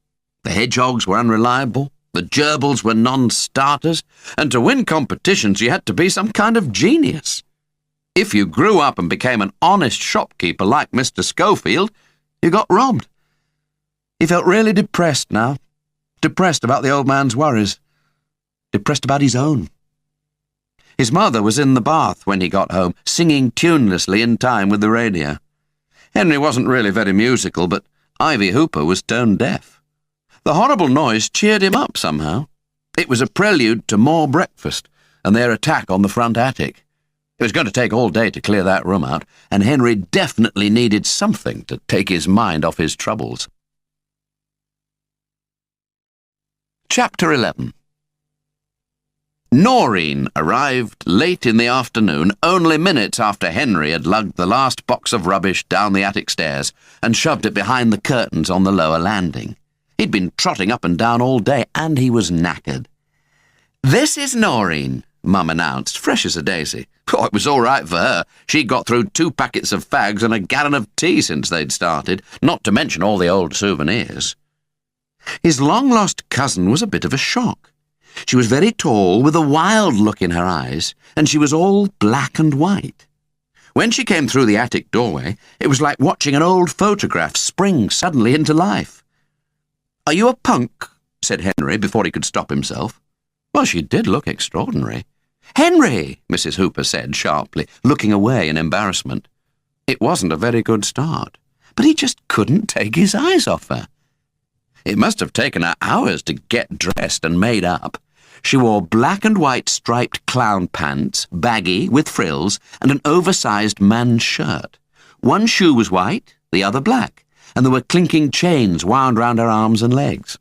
[SPEAKER 1] The hedgehogs were unreliable, the gerbils were non-starters, and to win competitions you had to be some kind of genius. If you grew up and became an honest shopkeeper like Mr. Schofield, you got robbed. He felt really depressed now. Depressed about the old man's worries. Depressed about his own. His mother was in the bath when he got home, singing tunelessly in time with the radio. Henry wasn't really very musical, but Ivy Hooper was tone deaf. The horrible noise cheered him up somehow. It was a prelude to more breakfast and their attack on the front attic. It was going to take all day to clear that room out, and Henry definitely needed something to take his mind off his troubles. Chapter 11. Noreen arrived late in the afternoon, only minutes after Henry had lugged the last box of rubbish down the attic stairs and shoved it behind the curtains on the lower landing. He'd been trotting up and down all day, and he was knackered. "This is Noreen," Mum announced, fresh as a daisy. Oh, it was all right for her. She'd got through 2 packets of fags and a gallon of tea since they'd started, not to mention all the old souvenirs. His long-lost cousin was a bit of a shock. She was very tall, with a wild look in her eyes, and she was all black and white. When she came through the attic doorway, it was like watching an old photograph spring suddenly into life. "Are you a punk?" said Henry before he could stop himself. Well, she did look extraordinary. "Henry!" Mrs. Hooper said sharply, looking away in embarrassment. It wasn't a very good start, but he just couldn't take his eyes off her. It must have taken her hours to get dressed and made up. She wore black and white striped clown pants, baggy, with frills, and an oversized man's shirt. One shoe was white, the other black, and there were clinking chains wound round her arms and legs.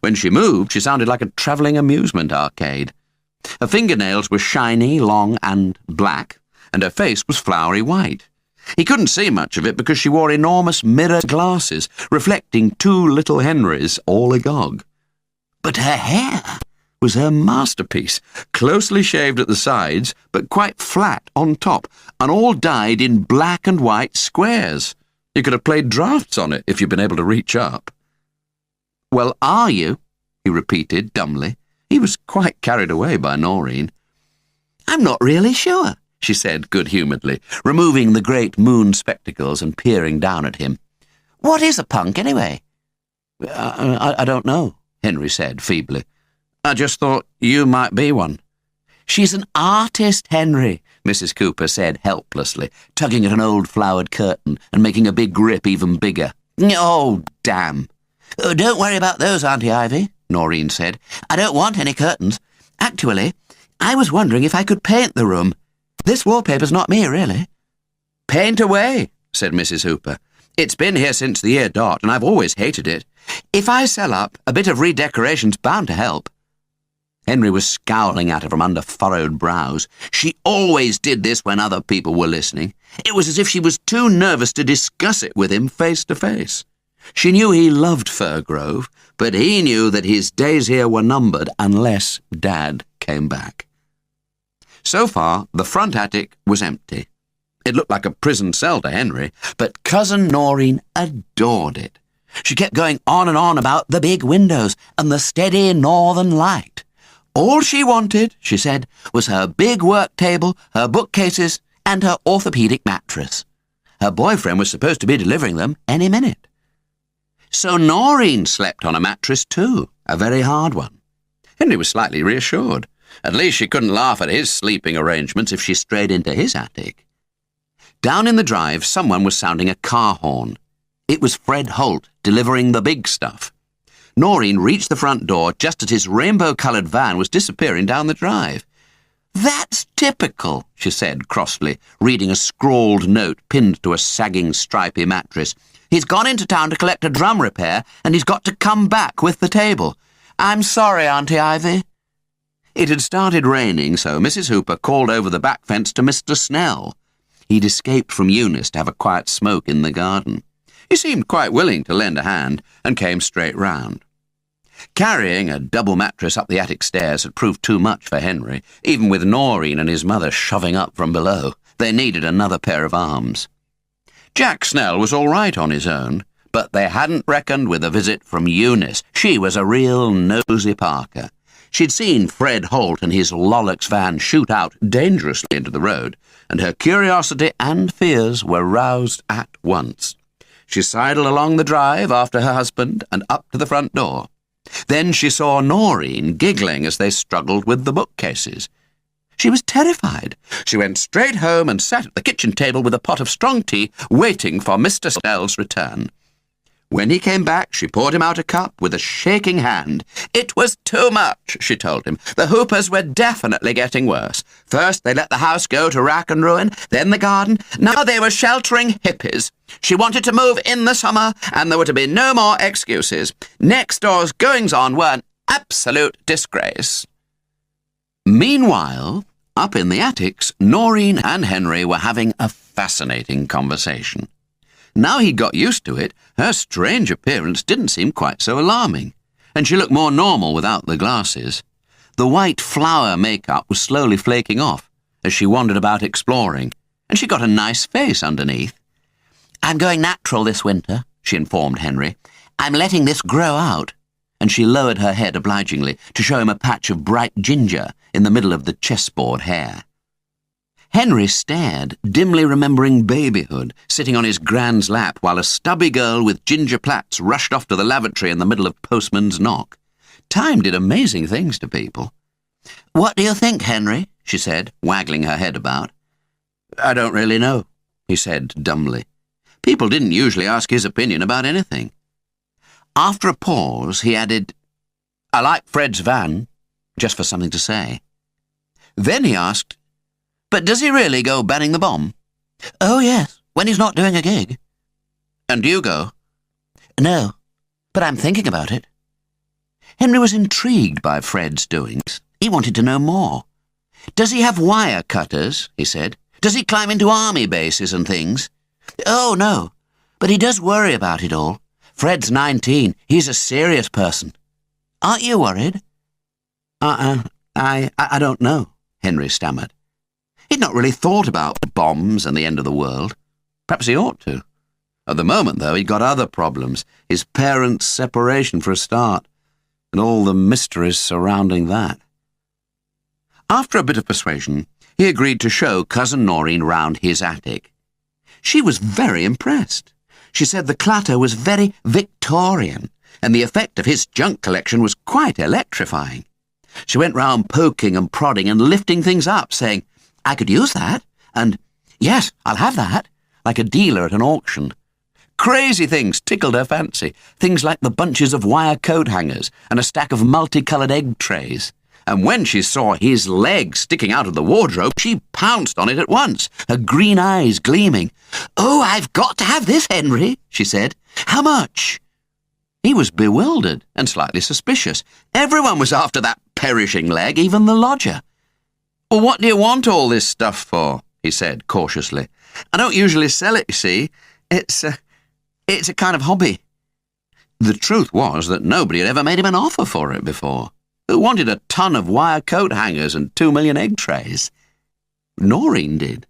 [SPEAKER 1] When she moved, she sounded like a travelling amusement arcade. Her fingernails were shiny, long, and black, and her face was flowery white. He couldn't see much of it because she wore enormous mirror glasses, reflecting 2 little Henrys, all agog. But her hair was her masterpiece, closely shaved at the sides, but quite flat on top, and all dyed in black and white squares. You could have played drafts on it if you'd been able to reach up. "Well, are you?" he repeated dumbly. He was quite carried away by Noreen. "I'm not really sure," she said good-humouredly, removing the great moon spectacles and peering down at him. "What is a punk, anyway?" I don't know," Henry said feebly. "I just thought you might be one." "She's an artist, Henry," Mrs. Cooper said helplessly, tugging at an old flowered curtain and making a big grip even bigger. "Oh, damn." "Don't worry about those, Auntie Ivy," Noreen said. "I don't want any curtains. Actually, I was wondering if I could paint the room. This wallpaper's not me, really." "Paint away," said Mrs. Hooper. "It's been here since the year dot, and I've always hated it. If I sell up, a bit of redecoration's bound to help." Henry was scowling at her from under furrowed brows. She always did this when other people were listening. It was as if she was too nervous to discuss it with him face to face. She knew he loved Fir Grove, but he knew that his days here were numbered unless Dad came back. So far, the front attic was empty. It looked like a prison cell to Henry, but Cousin Noreen adored it. She kept going on and on about the big windows and the steady northern light. All she wanted, she said, was her big work table, her bookcases, and her orthopedic mattress. Her boyfriend was supposed to be delivering them any minute. So Noreen slept on a mattress too, a very hard one. Henry was slightly reassured. At least she couldn't laugh at his sleeping arrangements if she strayed into his attic. Down in the drive, someone was sounding a car horn. It was Fred Holt, delivering the big stuff. Noreen reached the front door just as his rainbow-coloured van was disappearing down the drive. "That's typical," she said crossly, reading a scrawled note pinned to a sagging, stripy mattress. "He's gone into town to collect a drum repair, and he's got to come back with the table. I'm sorry, Auntie Ivy." It had started raining, so Mrs. Hooper called over the back fence to Mr. Snell. He'd escaped from Eunice to have a quiet smoke in the garden. He seemed quite willing to lend a hand and came straight round. Carrying a double mattress up the attic stairs had proved too much for Henry, even with Noreen and his mother shoving up from below. They needed another pair of arms. Jack Snell was all right on his own, but they hadn't reckoned with a visit from Eunice. She was a real nosy Parker. She'd seen Fred Holt and his Lollox van shoot out dangerously into the road, and her curiosity and fears were roused at once. She sidled along the drive after her husband and up to the front door. Then she saw Noreen giggling as they struggled with the bookcases. She was terrified. She went straight home and sat at the kitchen table with a pot of strong tea, waiting for Mr. Snell's return. When he came back, she poured him out a cup with a shaking hand. It was too much, she told him. The Hoopers were definitely getting worse. First, they let the house go to rack and ruin, then the garden. Now they were sheltering hippies. She wanted to move in the summer, and there were to be no more excuses. Next door's goings-on were an absolute disgrace. Meanwhile, up in the attics, Noreen and Henry were having a fascinating conversation. Now he'd got used to it, her strange appearance didn't seem quite so alarming, and she looked more normal without the glasses. The white flower makeup was slowly flaking off as she wandered about exploring, and she got a nice face underneath. "I'm going natural this winter," she informed Henry. "I'm letting this grow out," and she lowered her head obligingly to show him a patch of bright ginger in the middle of the chessboard hair. Henry stared, dimly remembering babyhood, sitting on his grand's lap while a stubby girl with ginger plaits rushed off to the lavatory in the middle of postman's knock. Time did amazing things to people. "What do you think, Henry?" she said, waggling her head about. "I don't really know," he said dumbly. People didn't usually ask his opinion about anything. After a pause, he added, "I like Fred's van," just for something to say. Then he asked, "But does he really go banning the bomb?" "Oh, yes, when he's not doing a gig." "And do you go?" "No, but I'm thinking about it." Henry was intrigued by Fred's doings. He wanted to know more. "Does he have wire cutters?" he said. "Does he climb into army bases and things?" "Oh, no, but he does worry about it all. Fred's 19. He's a serious person. Aren't you worried?" I don't know," Henry stammered. He'd not really thought about bombs and the end of the world. Perhaps he ought to. At the moment, though, he'd got other problems. His parents' separation, for a start, and all the mysteries surrounding that. After a bit of persuasion, he agreed to show Cousin Noreen round his attic. She was very impressed. She said the clatter was very Victorian, and the effect of his junk collection was quite electrifying. She went round poking and prodding and lifting things up, saying, "I could use that," and "Yes, I'll have that," like a dealer at an auction. Crazy things tickled her fancy, things like the bunches of wire coat hangers and a stack of multicoloured egg trays. And when she saw his leg sticking out of the wardrobe, she pounced on it at once, her green eyes gleaming. "Oh, I've got to have this, Henry," she said. "How much?" He was bewildered and slightly suspicious. Everyone was after that perishing leg, even the lodger. "Well, what do you want all this stuff for?" he said cautiously. "I don't usually sell it, you see. It's a kind of hobby." The truth was that nobody had ever made him an offer for it before. Who wanted a ton of wire coat hangers and 2 million egg trays? Noreen did.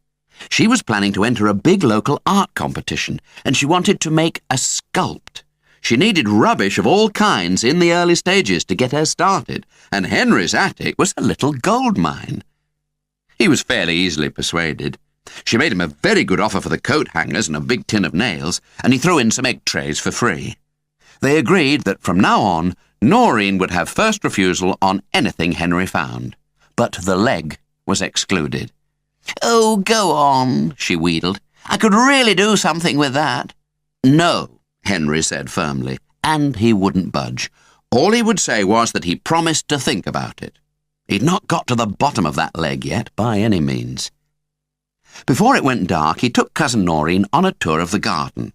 [SPEAKER 1] She was planning to enter a big local art competition, and she wanted to make a sculpt. She needed rubbish of all kinds in the early stages to get her started, and Henry's attic was a little gold mine. He was fairly easily persuaded. She made him a very good offer for the coat hangers and a big tin of nails, and he threw in some egg trays for free. They agreed that from now on, Noreen would have first refusal on anything Henry found. But the leg was excluded. "Oh, go on," she wheedled. "I could really do something with that." "No," Henry said firmly, and he wouldn't budge. All he would say was that he promised to think about it. He'd not got to the bottom of that leg yet, by any means. Before it went dark, he took Cousin Noreen on a tour of the garden.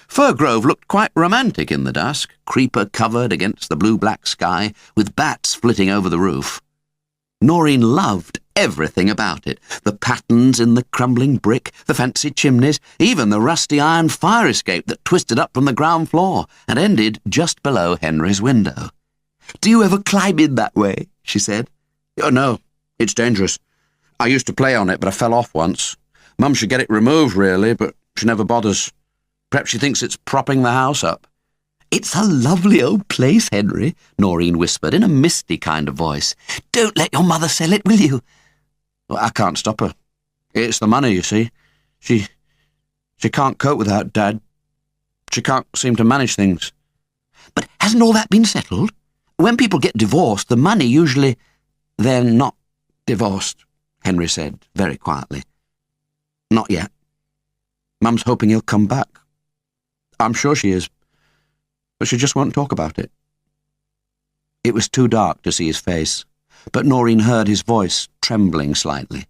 [SPEAKER 1] Fir Grove looked quite romantic in the dusk, creeper-covered against the blue-black sky, with bats flitting over the roof. Noreen loved everything about it, the patterns in the crumbling brick, the fancy chimneys, even the rusty iron fire escape that twisted up from the ground floor and ended just below Henry's window. "Do you ever climb in that way?" she said. "Oh, no, it's dangerous. I used to play on it, but I fell off once. Mum should get it removed, really, but she never bothers. Perhaps she thinks it's propping the house up." "It's a lovely old place, Henry," Noreen whispered in a misty kind of voice. "Don't let your mother sell it, will you?" "Well, I can't stop her. It's the money, you see. She can't cope without Dad. She can't seem to manage things." "But hasn't all that been settled? When people get divorced, the money usually—" "They're not divorced," Henry said very quietly. "Not yet. Mum's hoping he'll come back. I'm sure she is, but she just won't talk about it." It was too dark to see his face, but Noreen heard his voice trembling slightly.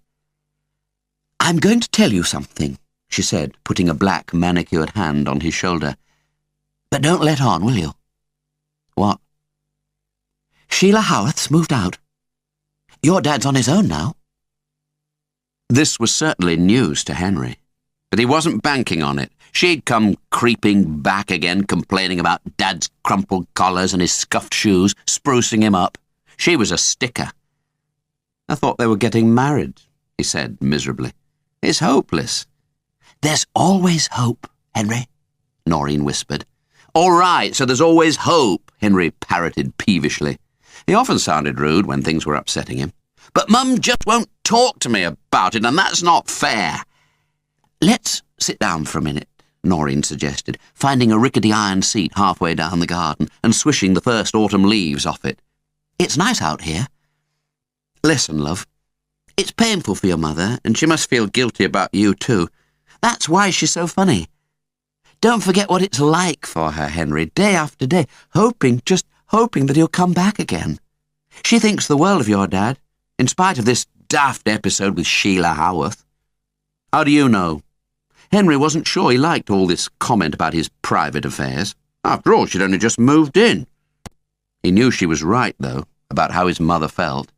[SPEAKER 1] "I'm going to tell you something," she said, putting a black manicured hand on his shoulder. "But don't let on, will you?" "What?" "Sheila Howarth's moved out. Your dad's on his own now." This was certainly news to Henry, but he wasn't banking on it. She'd come creeping back again, complaining about Dad's crumpled collars and his scuffed shoes, sprucing him up. She was a sticker. "I thought they were getting married," he said miserably. "It's hopeless." "There's always hope, Henry," Noreen whispered. "All right, so there's always hope," Henry parroted peevishly. He often sounded rude when things were upsetting him. "But Mum just won't talk to me about it, and that's not fair." "Let's sit down for a minute," Noreen suggested, finding a rickety iron seat halfway down the garden and swishing the first autumn leaves off it. "It's nice out here." "Listen, love, it's painful for your mother, and she must feel guilty about you too. That's why she's so funny. Don't forget what it's like for her, Henry, day after day, just hoping that he'll come back again. She thinks the world of your dad, in spite of this daft episode with Sheila Howarth. How do you know? Henry wasn't sure he liked all this comment about his private affairs. After all, she'd only just moved in. He knew she was right, though, about how his mother felt.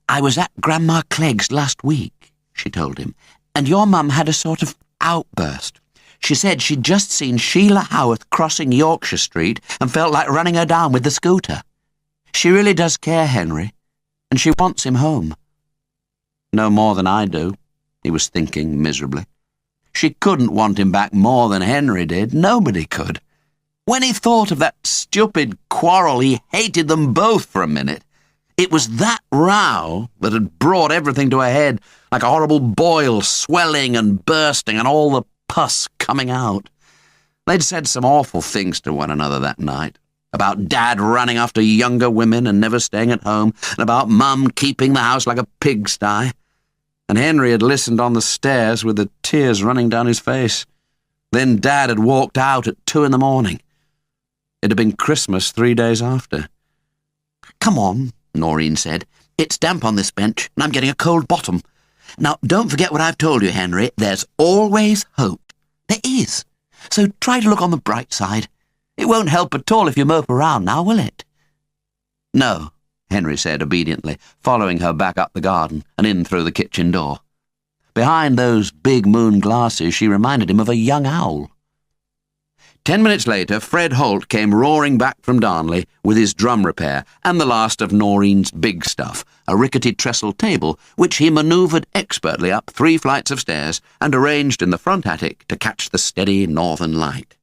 [SPEAKER 1] "I was at Grandma Clegg's last week," she told him, "and your mum had a sort of outburst. She said she'd just seen Sheila Howarth crossing Yorkshire Street and felt like running her down with the scooter. She really does care, Henry, and she wants him home." "No more than I do," he was thinking miserably. She couldn't want him back more than Henry did. Nobody could. When he thought of that stupid quarrel, he hated them both for a minute. It was that row that had brought everything to a head, like a horrible boil swelling and bursting and all the pus coming out. They'd said some awful things to one another that night, about Dad running after younger women and never staying at home, and about Mum keeping the house like a pigsty. And Henry had listened on the stairs with the tears running down his face. Then Dad had walked out at 2 a.m. It had been Christmas 3 days after. "Come on," Noreen said. "It's damp on this bench, and I'm getting a cold bottom. Now, don't forget what I've told you, Henry. There's always hope. There is. So try to look on the bright side. It won't help at all if you mope around now, will it?" "No," Henry said obediently, following her back up the garden and in through the kitchen door. Behind those big moon glasses, she reminded him of a young owl. 10 minutes later, Fred Holt came roaring back from Darnley with his drum repair and the last of Noreen's big stuff, a rickety trestle table, which he manoeuvred expertly up 3 flights of stairs and arranged in the front attic to catch the steady northern light.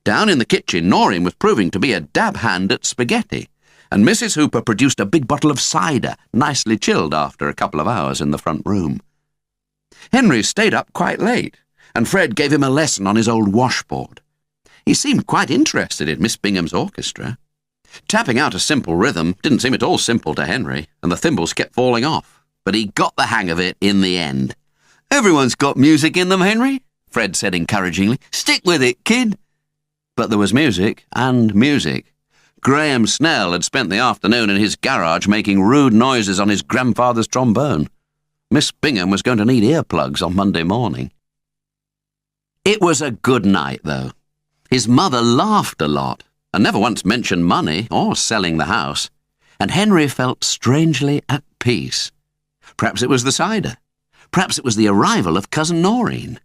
[SPEAKER 1] Down in the kitchen, Noreen was proving to be a dab hand at spaghetti, and Mrs. Hooper produced a big bottle of cider, nicely chilled after a couple of hours in the front room. Henry stayed up quite late, and Fred gave him a lesson on his old washboard. He seemed quite interested in Miss Bingham's orchestra. Tapping out a simple rhythm didn't seem at all simple to Henry, and the thimbles kept falling off, but he got the hang of it in the end. "Everyone's got music in them, Henry," Fred said encouragingly. "Stick with it, kid." But there was music and music. Graham Snell had spent the afternoon in his garage making rude noises on his grandfather's trombone. Miss Bingham was going to need earplugs on Monday morning. It was a good night, though. His mother laughed a lot, and never once mentioned money or selling the house, and Henry felt strangely at peace. Perhaps it was the cider. Perhaps it was the arrival of Cousin Noreen.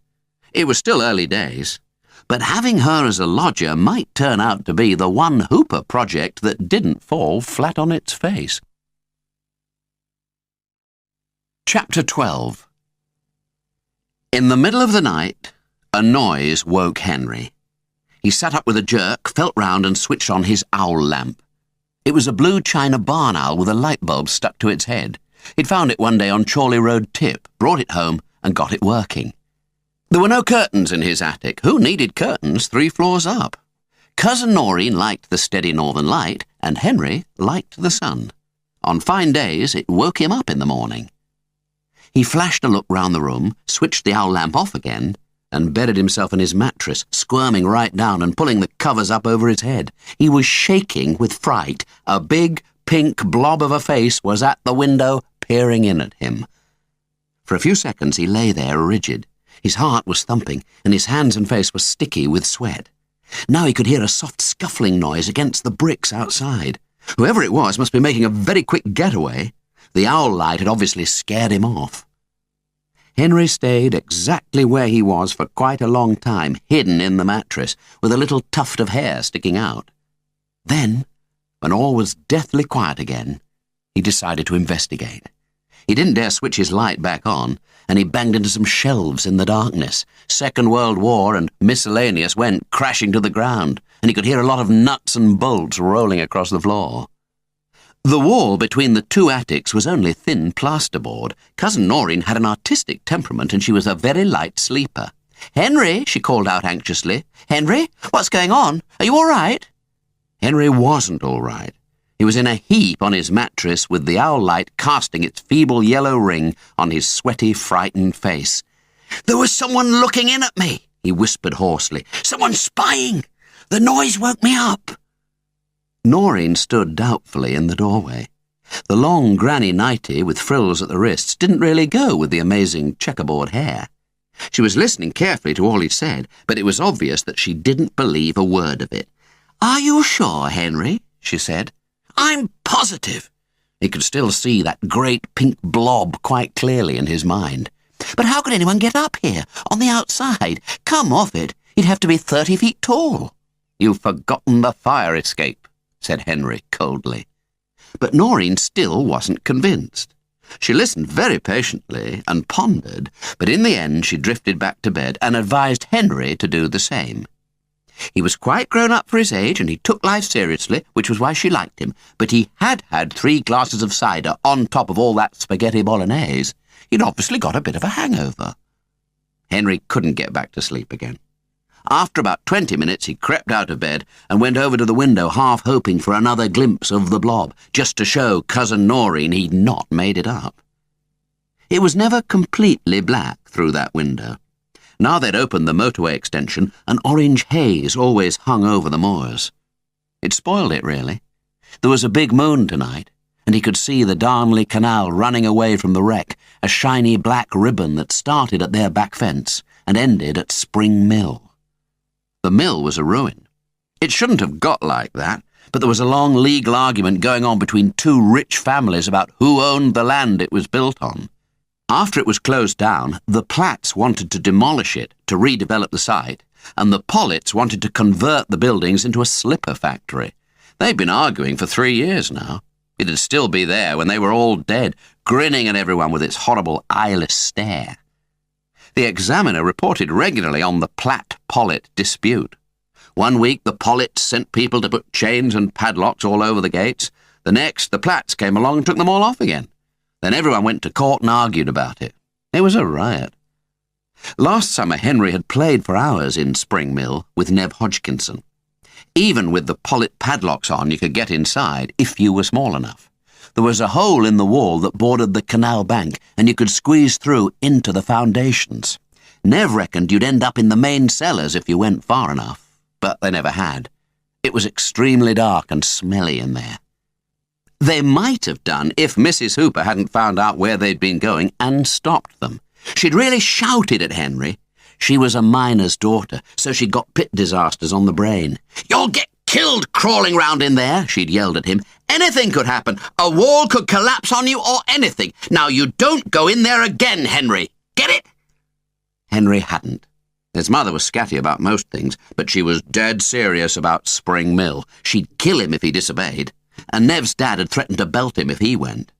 [SPEAKER 1] It was still early days, but having her as a lodger might turn out to be the one Hooper project that didn't fall flat on its face. Chapter 12. In the middle of the night, a noise woke Henry. He sat up with a jerk, felt round and switched on his owl lamp. It was a blue china barn owl with a light bulb stuck to its head. He'd found it one day on Chorley Road Tip, brought it home and got it working. There were no curtains in his attic. Who needed curtains 3 floors up? Cousin Noreen liked the steady northern light, and Henry liked the sun. On fine days, it woke him up in the morning. He flashed a look round the room, switched the owl lamp off again, and bedded himself in his mattress, squirming right down and pulling the covers up over his head. He was shaking with fright. A big, pink blob of a face was at the window, peering in at him. For a few seconds he lay there rigid. His heart was thumping, and his hands and face were sticky with sweat. Now he could hear a soft scuffling noise against the bricks outside. Whoever it was must be making a very quick getaway. The owl light had obviously scared him off. Henry stayed exactly where he was for quite a long time, hidden in the mattress, with a little tuft of hair sticking out. Then, when all was deathly quiet again, he decided to investigate. He didn't dare switch his light back on, and he banged into some shelves in the darkness. Second World War and miscellaneous went crashing to the ground, and he could hear a lot of nuts and bolts rolling across the floor. The wall between the 2 attics was only thin plasterboard. Cousin Noreen had an artistic temperament, and she was a very light sleeper. "Henry," she called out anxiously. "Henry, what's going on? Are you all right?" Henry wasn't all right. He was in a heap on his mattress, with the owl light casting its feeble yellow ring on his sweaty, frightened face. "There was someone looking in at me," he whispered hoarsely. "Someone spying. The noise woke me up." Noreen stood doubtfully in the doorway. The long granny nightie with frills at the wrists didn't really go with the amazing checkerboard hair. She was listening carefully to all he said, but it was obvious that she didn't believe a word of it. "Are you sure, Henry?" she said. "I'm positive." He could still see that great pink blob quite clearly in his mind. "But how could anyone get up here, on the outside? Come off it. He'd have to be 30 feet tall." "You've forgotten the fire escape," said Henry coldly. But Noreen still wasn't convinced. She listened very patiently and pondered, but in the end she drifted back to bed and advised Henry to do the same. He was quite grown up for his age, and he took life seriously, which was why she liked him, but he had had 3 glasses of cider on top of all that spaghetti bolognese. He'd obviously got a bit of a hangover. Henry couldn't get back to sleep again. After about 20 minutes, he crept out of bed and went over to the window, half hoping for another glimpse of the blob, just to show Cousin Noreen he'd not made it up. It was never completely black through that window. Now they'd opened the motorway extension, an orange haze always hung over the moors. It spoiled it, really. There was a big moon tonight, and he could see the Darnley Canal running away from the wreck, a shiny black ribbon that started at their back fence and ended at Spring Mill. The mill was a ruin. It shouldn't have got like that, but there was a long legal argument going on between 2 rich families about who owned the land it was built on. After it was closed down, the Platts wanted to demolish it to redevelop the site, and the Pollitts wanted to convert the buildings into a slipper factory. They'd been arguing for 3 years now. It'd still be there when they were all dead, grinning at everyone with its horrible eyeless stare. The Examiner reported regularly on the Platt-Pollitt dispute. One week the Pollitts sent people to put chains and padlocks all over the gates. The next, the Platts came along and took them all off again. Then everyone went to court and argued about it. It was a riot. Last summer Henry had played for hours in Spring Mill with Neb Hodgkinson. Even with the Pollitt padlocks on, you could get inside if you were small enough. There was a hole in the wall that bordered the canal bank, and you could squeeze through into the foundations. Nev reckoned you'd end up in the main cellars if you went far enough, but they never had. It was extremely dark and smelly in there. They might have done if Mrs. Hooper hadn't found out where they'd been going and stopped them. She'd really shouted at Henry. She was a miner's daughter, so she'd got pit disasters on the brain. "You'll get killed crawling round in there," she'd yelled at him. "Anything could happen. A wall could collapse on you or anything. Now you don't go in there again, Henry. Get it?" Henry hadn't. His mother was scatty about most things, but she was dead serious about Spring Mill. She'd kill him if he disobeyed, and Nev's dad had threatened to belt him if he went.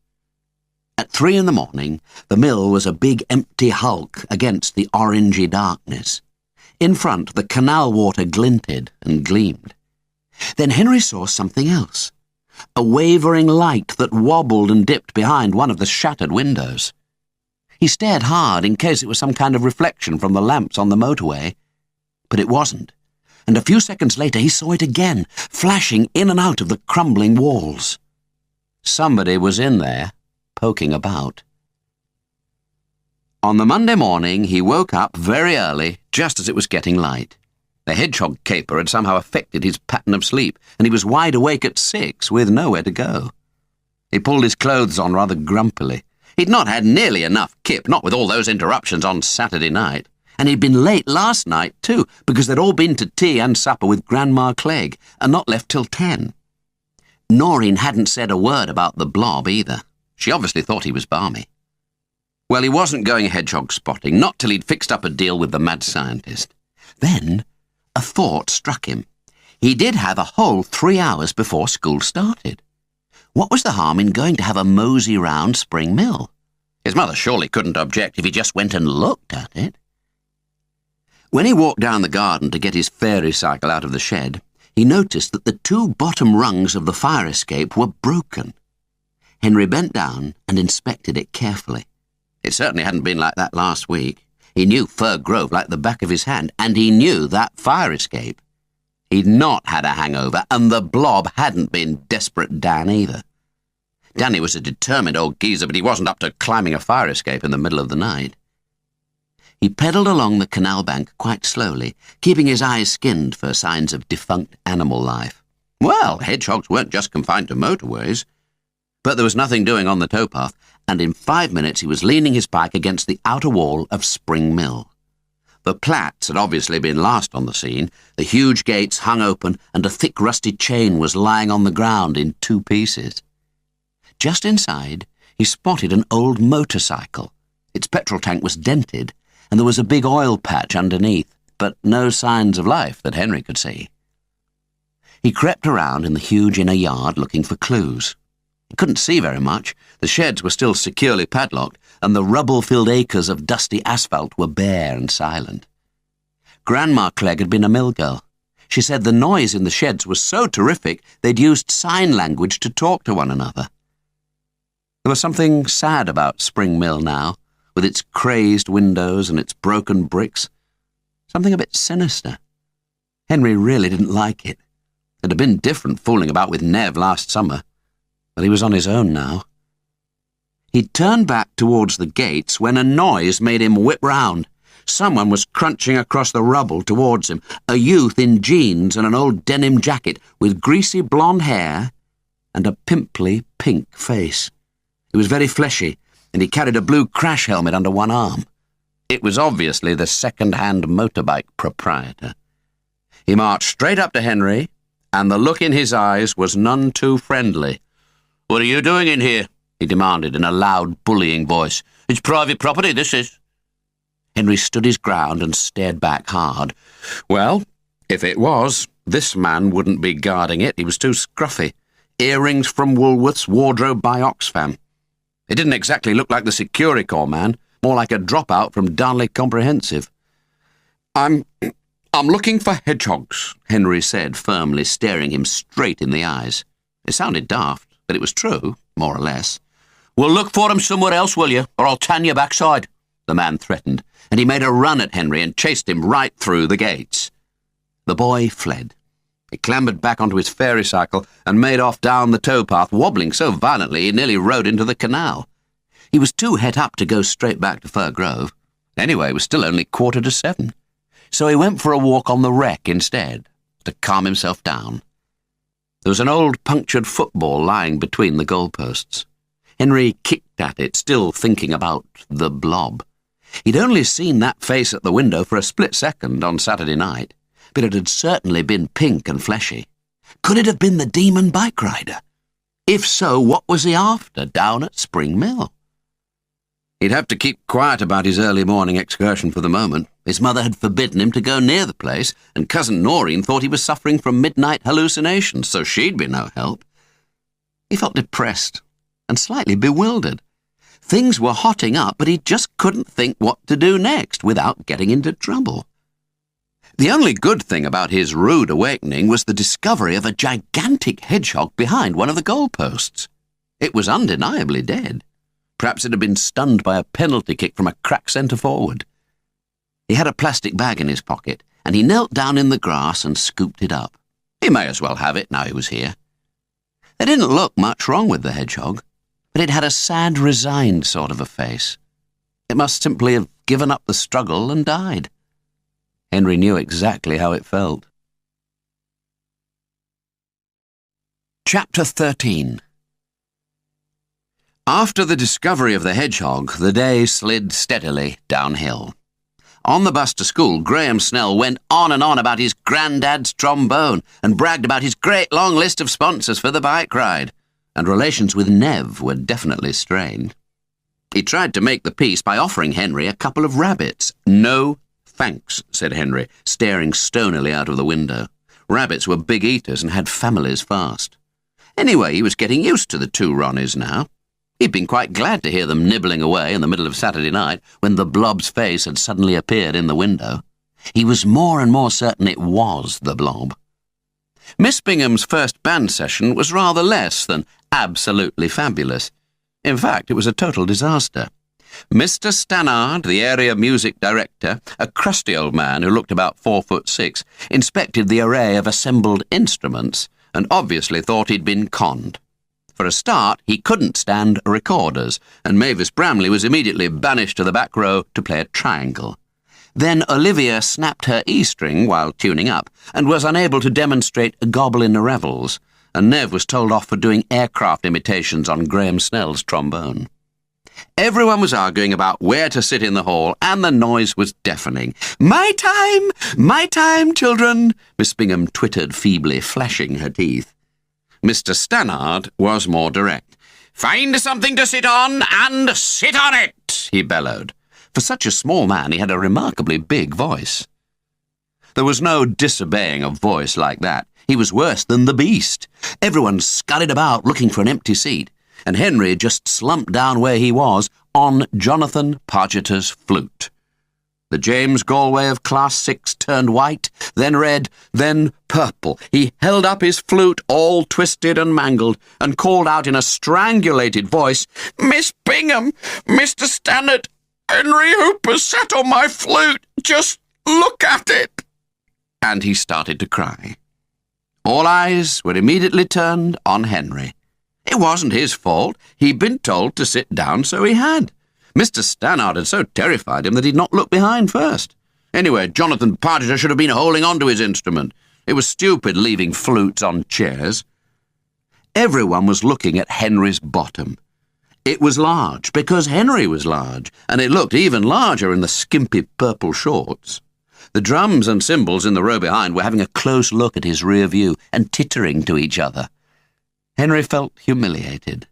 [SPEAKER 1] At 3 in the morning, the mill was a big empty hulk against the orangey darkness. In front, the canal water glinted and gleamed. Then Henry saw something else, a wavering light that wobbled and dipped behind one of the shattered windows. He stared hard in case it was some kind of reflection from the lamps on the motorway, but it wasn't, and a few seconds later he saw it again, flashing in and out of the crumbling walls. Somebody was in there, poking about. On the Monday morning, he woke up very early, just as it was getting light. The hedgehog caper had somehow affected his pattern of sleep, and he was wide awake at 6, with nowhere to go. He pulled his clothes on rather grumpily. He'd not had nearly enough kip, not with all those interruptions on Saturday night. And he'd been late last night, too, because they'd all been to tea and supper with Grandma Clegg, and not left till 10. Noreen hadn't said a word about the blob, either. She obviously thought he was balmy. Well, he wasn't going hedgehog spotting, not till he'd fixed up a deal with the mad scientist. Then a thought struck him. He did have a whole 3 hours before school started. What was the harm in going to have a mosey round Spring Mill? His mother surely couldn't object if he just went and looked at it. When he walked down the garden to get his fairy cycle out of the shed, he noticed that the 2 bottom rungs of the fire escape were broken. Henry bent down and inspected it carefully. It certainly hadn't been like that last week. He knew Fir Grove like the back of his hand, and he knew that fire escape. He'd not had a hangover, and the blob hadn't been Desperate Dan either. Danny was a determined old geezer, but he wasn't up to climbing a fire escape in the middle of the night. He pedalled along the canal bank quite slowly, keeping his eyes skinned for signs of defunct animal life. Well, hedgehogs weren't just confined to motorways. But there was nothing doing on the towpath, and in 5 minutes he was leaning his bike against the outer wall of Spring Mill. The Platts had obviously been last on the scene. The huge gates hung open, and a thick rusty chain was lying on the ground in 2 pieces. Just inside, he spotted an old motorcycle. Its petrol tank was dented, and there was a big oil patch underneath, but no signs of life that Henry could see. He crept around in the huge inner yard looking for clues. He couldn't see very much. The sheds were still securely padlocked, and the rubble-filled acres of dusty asphalt were bare and silent. Grandma Clegg had been a mill girl. She said the noise in the sheds was so terrific they'd used sign language to talk to one another. There was something sad about Spring Mill now, with its crazed windows and its broken bricks. Something a bit sinister. Henry really didn't like it. It had been different fooling about with Nev last summer, but he was on his own now. He'd turned back towards the gates when a noise made him whip round. Someone was crunching across the rubble towards him, a youth in jeans and an old denim jacket with greasy blonde hair and a pimply pink face. He was very fleshy, and he carried a blue crash helmet under one arm. It was obviously the second-hand motorbike proprietor. He marched straight up to Henry, and the look in his eyes was none too friendly. "What are you doing in here?" he demanded in a loud, bullying voice. It's private property, this is." Henry stood his ground and stared back hard. Well, if it was, this man wouldn't be guarding it. He was too scruffy. Earrings from Woolworth's, wardrobe by Oxfam. It didn't exactly look like the Securicor man, more like a dropout from Darnley Comprehensive. I'm looking for hedgehogs," Henry said firmly, staring him straight in the eyes. It sounded daft, but it was true, more or less. "Well, look for 'em somewhere else, will you, or I'll tan your backside," the man threatened, and he made a run at Henry and chased him right through the gates. The boy fled. He clambered back onto his fairy cycle and made off down the towpath, wobbling so violently he nearly rode into the canal. He was too het up to go straight back to Fir Grove. Anyway, it was still only 7:15. So he went for a walk on the wreck instead, to calm himself down. There was an old punctured football lying between the goalposts. Henry kicked at it, still thinking about the blob. He'd only seen that face at the window for a split second on Saturday night, but it had certainly been pink and fleshy. Could it have been the demon bike rider? If so, what was he after down at Spring Mill? He'd have to keep quiet about his early morning excursion for the moment. His mother had forbidden him to go near the place, and Cousin Noreen thought he was suffering from midnight hallucinations, so she'd be no help. He felt depressed and slightly bewildered. Things were hotting up, but he just couldn't think what to do next without getting into trouble. The only good thing about his rude awakening was the discovery of a gigantic hedgehog behind one of the goalposts. It was undeniably dead. Perhaps it had been stunned by a penalty kick from a crack centre forward. He had a plastic bag in his pocket, and he knelt down in the grass and scooped it up. He may as well have it now he was here. There didn't look much wrong with the hedgehog, but it had a sad, resigned sort of a face. It must simply have given up the struggle and died. Henry knew exactly how it felt. Chapter 13. After the discovery of the hedgehog, the day slid steadily downhill. On the bus to school, Graham Snell went on and on about his granddad's trombone and bragged about his great long list of sponsors for the bike ride, and relations with Nev were definitely strained. He tried to make the peace by offering Henry a couple of rabbits. "No, thanks," said Henry, staring stonily out of the window. Rabbits were big eaters and had families fast. Anyway, he was getting used to the two Ronnies now. He'd been quite glad to hear them nibbling away in the middle of Saturday night when the blob's face had suddenly appeared in the window. He was more and more certain it was the blob. Miss Bingham's first band session was rather less than absolutely fabulous. In fact, it was a total disaster. Mr. Stannard, the area music director, a crusty old man who looked about 4'6", inspected the array of assembled instruments and obviously thought he'd been conned. For a start, he couldn't stand recorders, and Mavis Bramley was immediately banished to the back row to play a triangle. Then Olivia snapped her E-string while tuning up, and was unable to demonstrate goblin revels, and Nev was told off for doing aircraft imitations on Graham Snell's trombone. Everyone was arguing about where to sit in the hall, and the noise was deafening. My time, children," Miss Bingham twittered feebly, flashing her teeth. Mr. Stannard was more direct. "Find something to sit on, and sit on it," he bellowed. For such a small man, he had a remarkably big voice. There was no disobeying a voice like that. He was worse than the beast. Everyone scurried about looking for an empty seat, and Henry just slumped down where he was, on Jonathan Pargeter's flute. The James Galway of Class 6 turned white, then red, then purple. He held up his flute, all twisted and mangled, and called out in a strangulated voice, "Miss Bingham, Mr. Stannard, Henry Hooper sat on my flute. Just look at it." And he started to cry. All eyes were immediately turned on Henry. It wasn't his fault. He'd been told to sit down, so he had. Mr. Stannard had so terrified him that he'd not looked behind first. Anyway, Jonathan Pargeter should have been holding on to his instrument. It was stupid leaving flutes on chairs. Everyone was looking at Henry's bottom. It was large because Henry was large, and it looked even larger in the skimpy purple shorts. The drums and cymbals in the row behind were having a close look at his rear view and tittering to each other. Henry felt humiliated.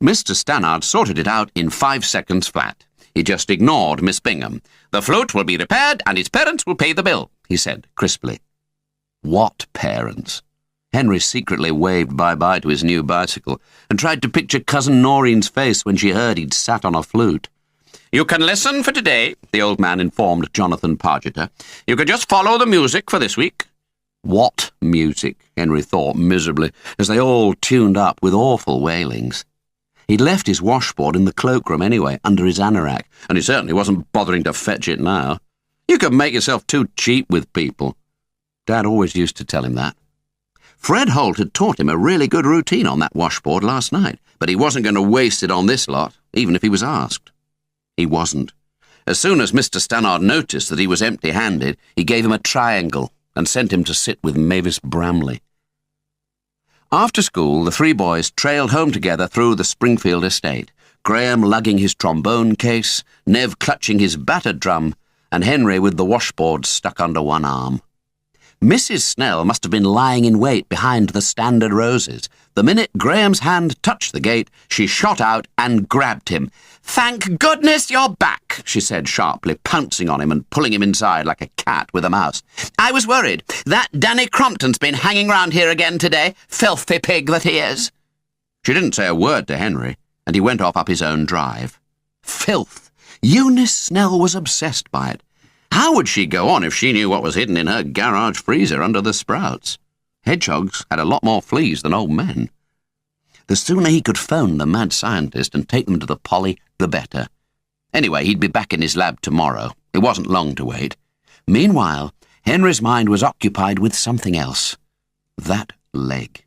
[SPEAKER 1] Mr. Stannard sorted it out in 5 seconds flat. He just ignored Miss Bingham. "The flute will be repaired and its parents will pay the bill," he said crisply. What parents? Henry secretly waved bye-bye to his new bicycle and tried to picture Cousin Noreen's face when she heard he'd sat on a flute. "You can listen for today," the old man informed Jonathan Pargeter. "You can just follow the music for this week." What music? Henry thought miserably, as they all tuned up with awful wailings. He'd left his washboard in the cloakroom anyway, under his anorak, and he certainly wasn't bothering to fetch it now. You could make yourself too cheap with people. Dad always used to tell him that. Fred Holt had taught him a really good routine on that washboard last night, but he wasn't going to waste it on this lot, even if he was asked. He wasn't. As soon as Mr. Stannard noticed that he was empty-handed, he gave him a triangle and sent him to sit with Mavis Bramley. After school, the three boys trailed home together through the Springfield estate, Graham lugging his trombone case, Nev clutching his battered drum, and Henry with the washboard stuck under one arm. Mrs. Snell must have been lying in wait behind the standard roses. The minute Graham's hand touched the gate, she shot out and grabbed him. "Thank goodness you're back," she said sharply, pouncing on him and pulling him inside like a cat with a mouse. "I was worried. That Danny Crompton's been hanging round here again today, filthy pig that he is." She didn't say a word to Henry, and he went off up his own drive. Filth. Eunice Snell was obsessed by it. How would she go on if she knew what was hidden in her garage freezer under the sprouts? Hedgehogs had a lot more fleas than old men. The sooner he could phone the mad scientist and take them to the Polly, the better. Anyway, he'd be back in his lab tomorrow. It wasn't long to wait. Meanwhile, Henry's mind was occupied with something else. That leg.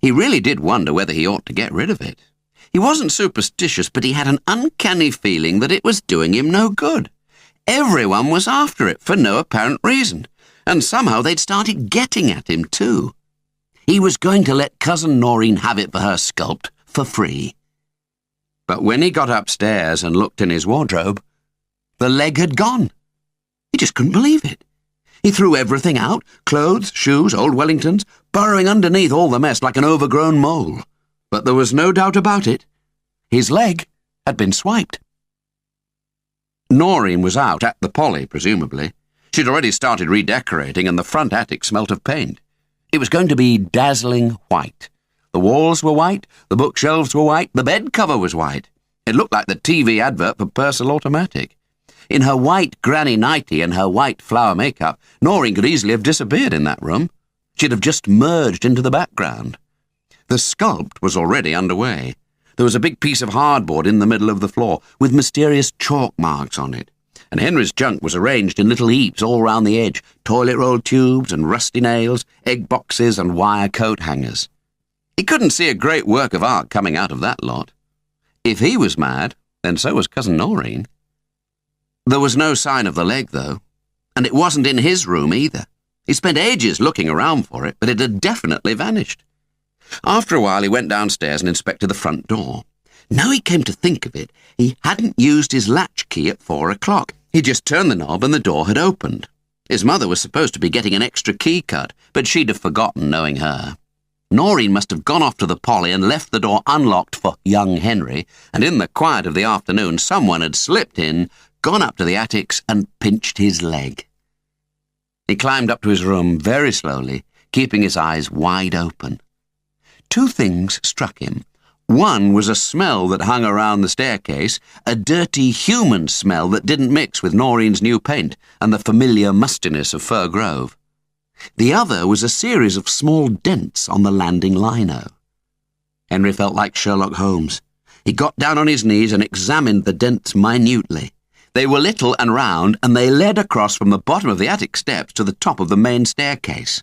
[SPEAKER 1] He really did wonder whether he ought to get rid of it. He wasn't superstitious, but he had an uncanny feeling that it was doing him no good. Everyone was after it for no apparent reason, and somehow they'd started getting at him too. He was going to let Cousin Noreen have it for her sculpt for free. But when he got upstairs and looked in his wardrobe, the leg had gone. He just couldn't believe it. He threw everything out, clothes, shoes, old Wellingtons, burrowing underneath all the mess like an overgrown mole. But there was no doubt about it. His leg had been swiped. Noreen was out at the Polly, presumably. She'd already started redecorating, and the front attic smelt of paint. It was going to be dazzling white. The walls were white, the bookshelves were white, the bed cover was white. It looked like the TV advert for Purcell Automatic. In her white granny nightie and her white flower makeup, Noreen could easily have disappeared in that room. She'd have just merged into the background. The sculpt was already underway. There was a big piece of hardboard in the middle of the floor, with mysterious chalk marks on it, and Henry's junk was arranged in little heaps all round the edge, toilet roll tubes and rusty nails, egg boxes and wire coat hangers. He couldn't see a great work of art coming out of that lot. If he was mad, then so was Cousin Noreen. There was no sign of the leg, though, and it wasn't in his room either. He spent ages looking around for it, but it had definitely vanished. After a while, he went downstairs and inspected the front door. Now he came to think of it, he hadn't used his latch key at 4 o'clock. He just turned the knob and the door had opened. His mother was supposed to be getting an extra key cut, but she'd have forgotten, knowing her. Noreen must have gone off to the Polly and left the door unlocked for young Henry, and in the quiet of the afternoon someone had slipped in, gone up to the attics and pinched his leg. He climbed up to his room very slowly, keeping his eyes wide open. Two things struck him. One was a smell that hung around the staircase, a dirty human smell that didn't mix with Noreen's new paint and the familiar mustiness of Fir Grove. The other was a series of small dents on the landing lino. Henry felt like Sherlock Holmes. He got down on his knees and examined the dents minutely. They were little and round, and they led across from the bottom of the attic steps to the top of the main staircase.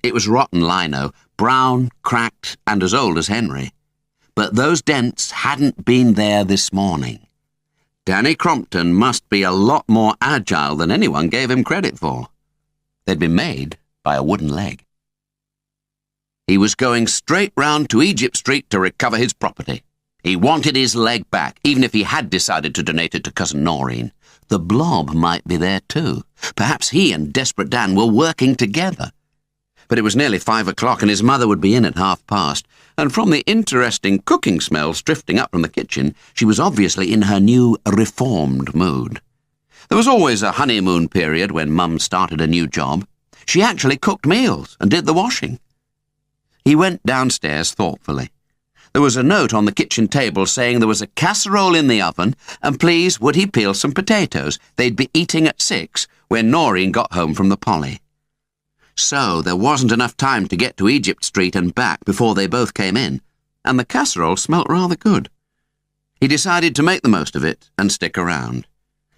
[SPEAKER 1] It was rotten lino, brown, cracked, and as old as Henry. But those dents hadn't been there this morning. Danny Crompton must be a lot more agile than anyone gave him credit for. They'd been made by a wooden leg. He was going straight round to Egypt Street to recover his property. He wanted his leg back, even if he had decided to donate it to Cousin Noreen. The blob might be there too. Perhaps he and Desperate Dan were working together. But it was nearly 5 o'clock, and his mother would be in at 1:30, and from the interesting cooking smells drifting up from the kitchen, she was obviously in her new reformed mood. There was always a honeymoon period when Mum started a new job. She actually cooked meals and did the washing. He went downstairs thoughtfully. There was a note on the kitchen table saying there was a casserole in the oven, and please would he peel some potatoes. They'd be eating at 6 when Noreen got home from the Polly. So there wasn't enough time to get to Egypt Street and back before they both came in, and the casserole smelt rather good. He decided to make the most of it and stick around.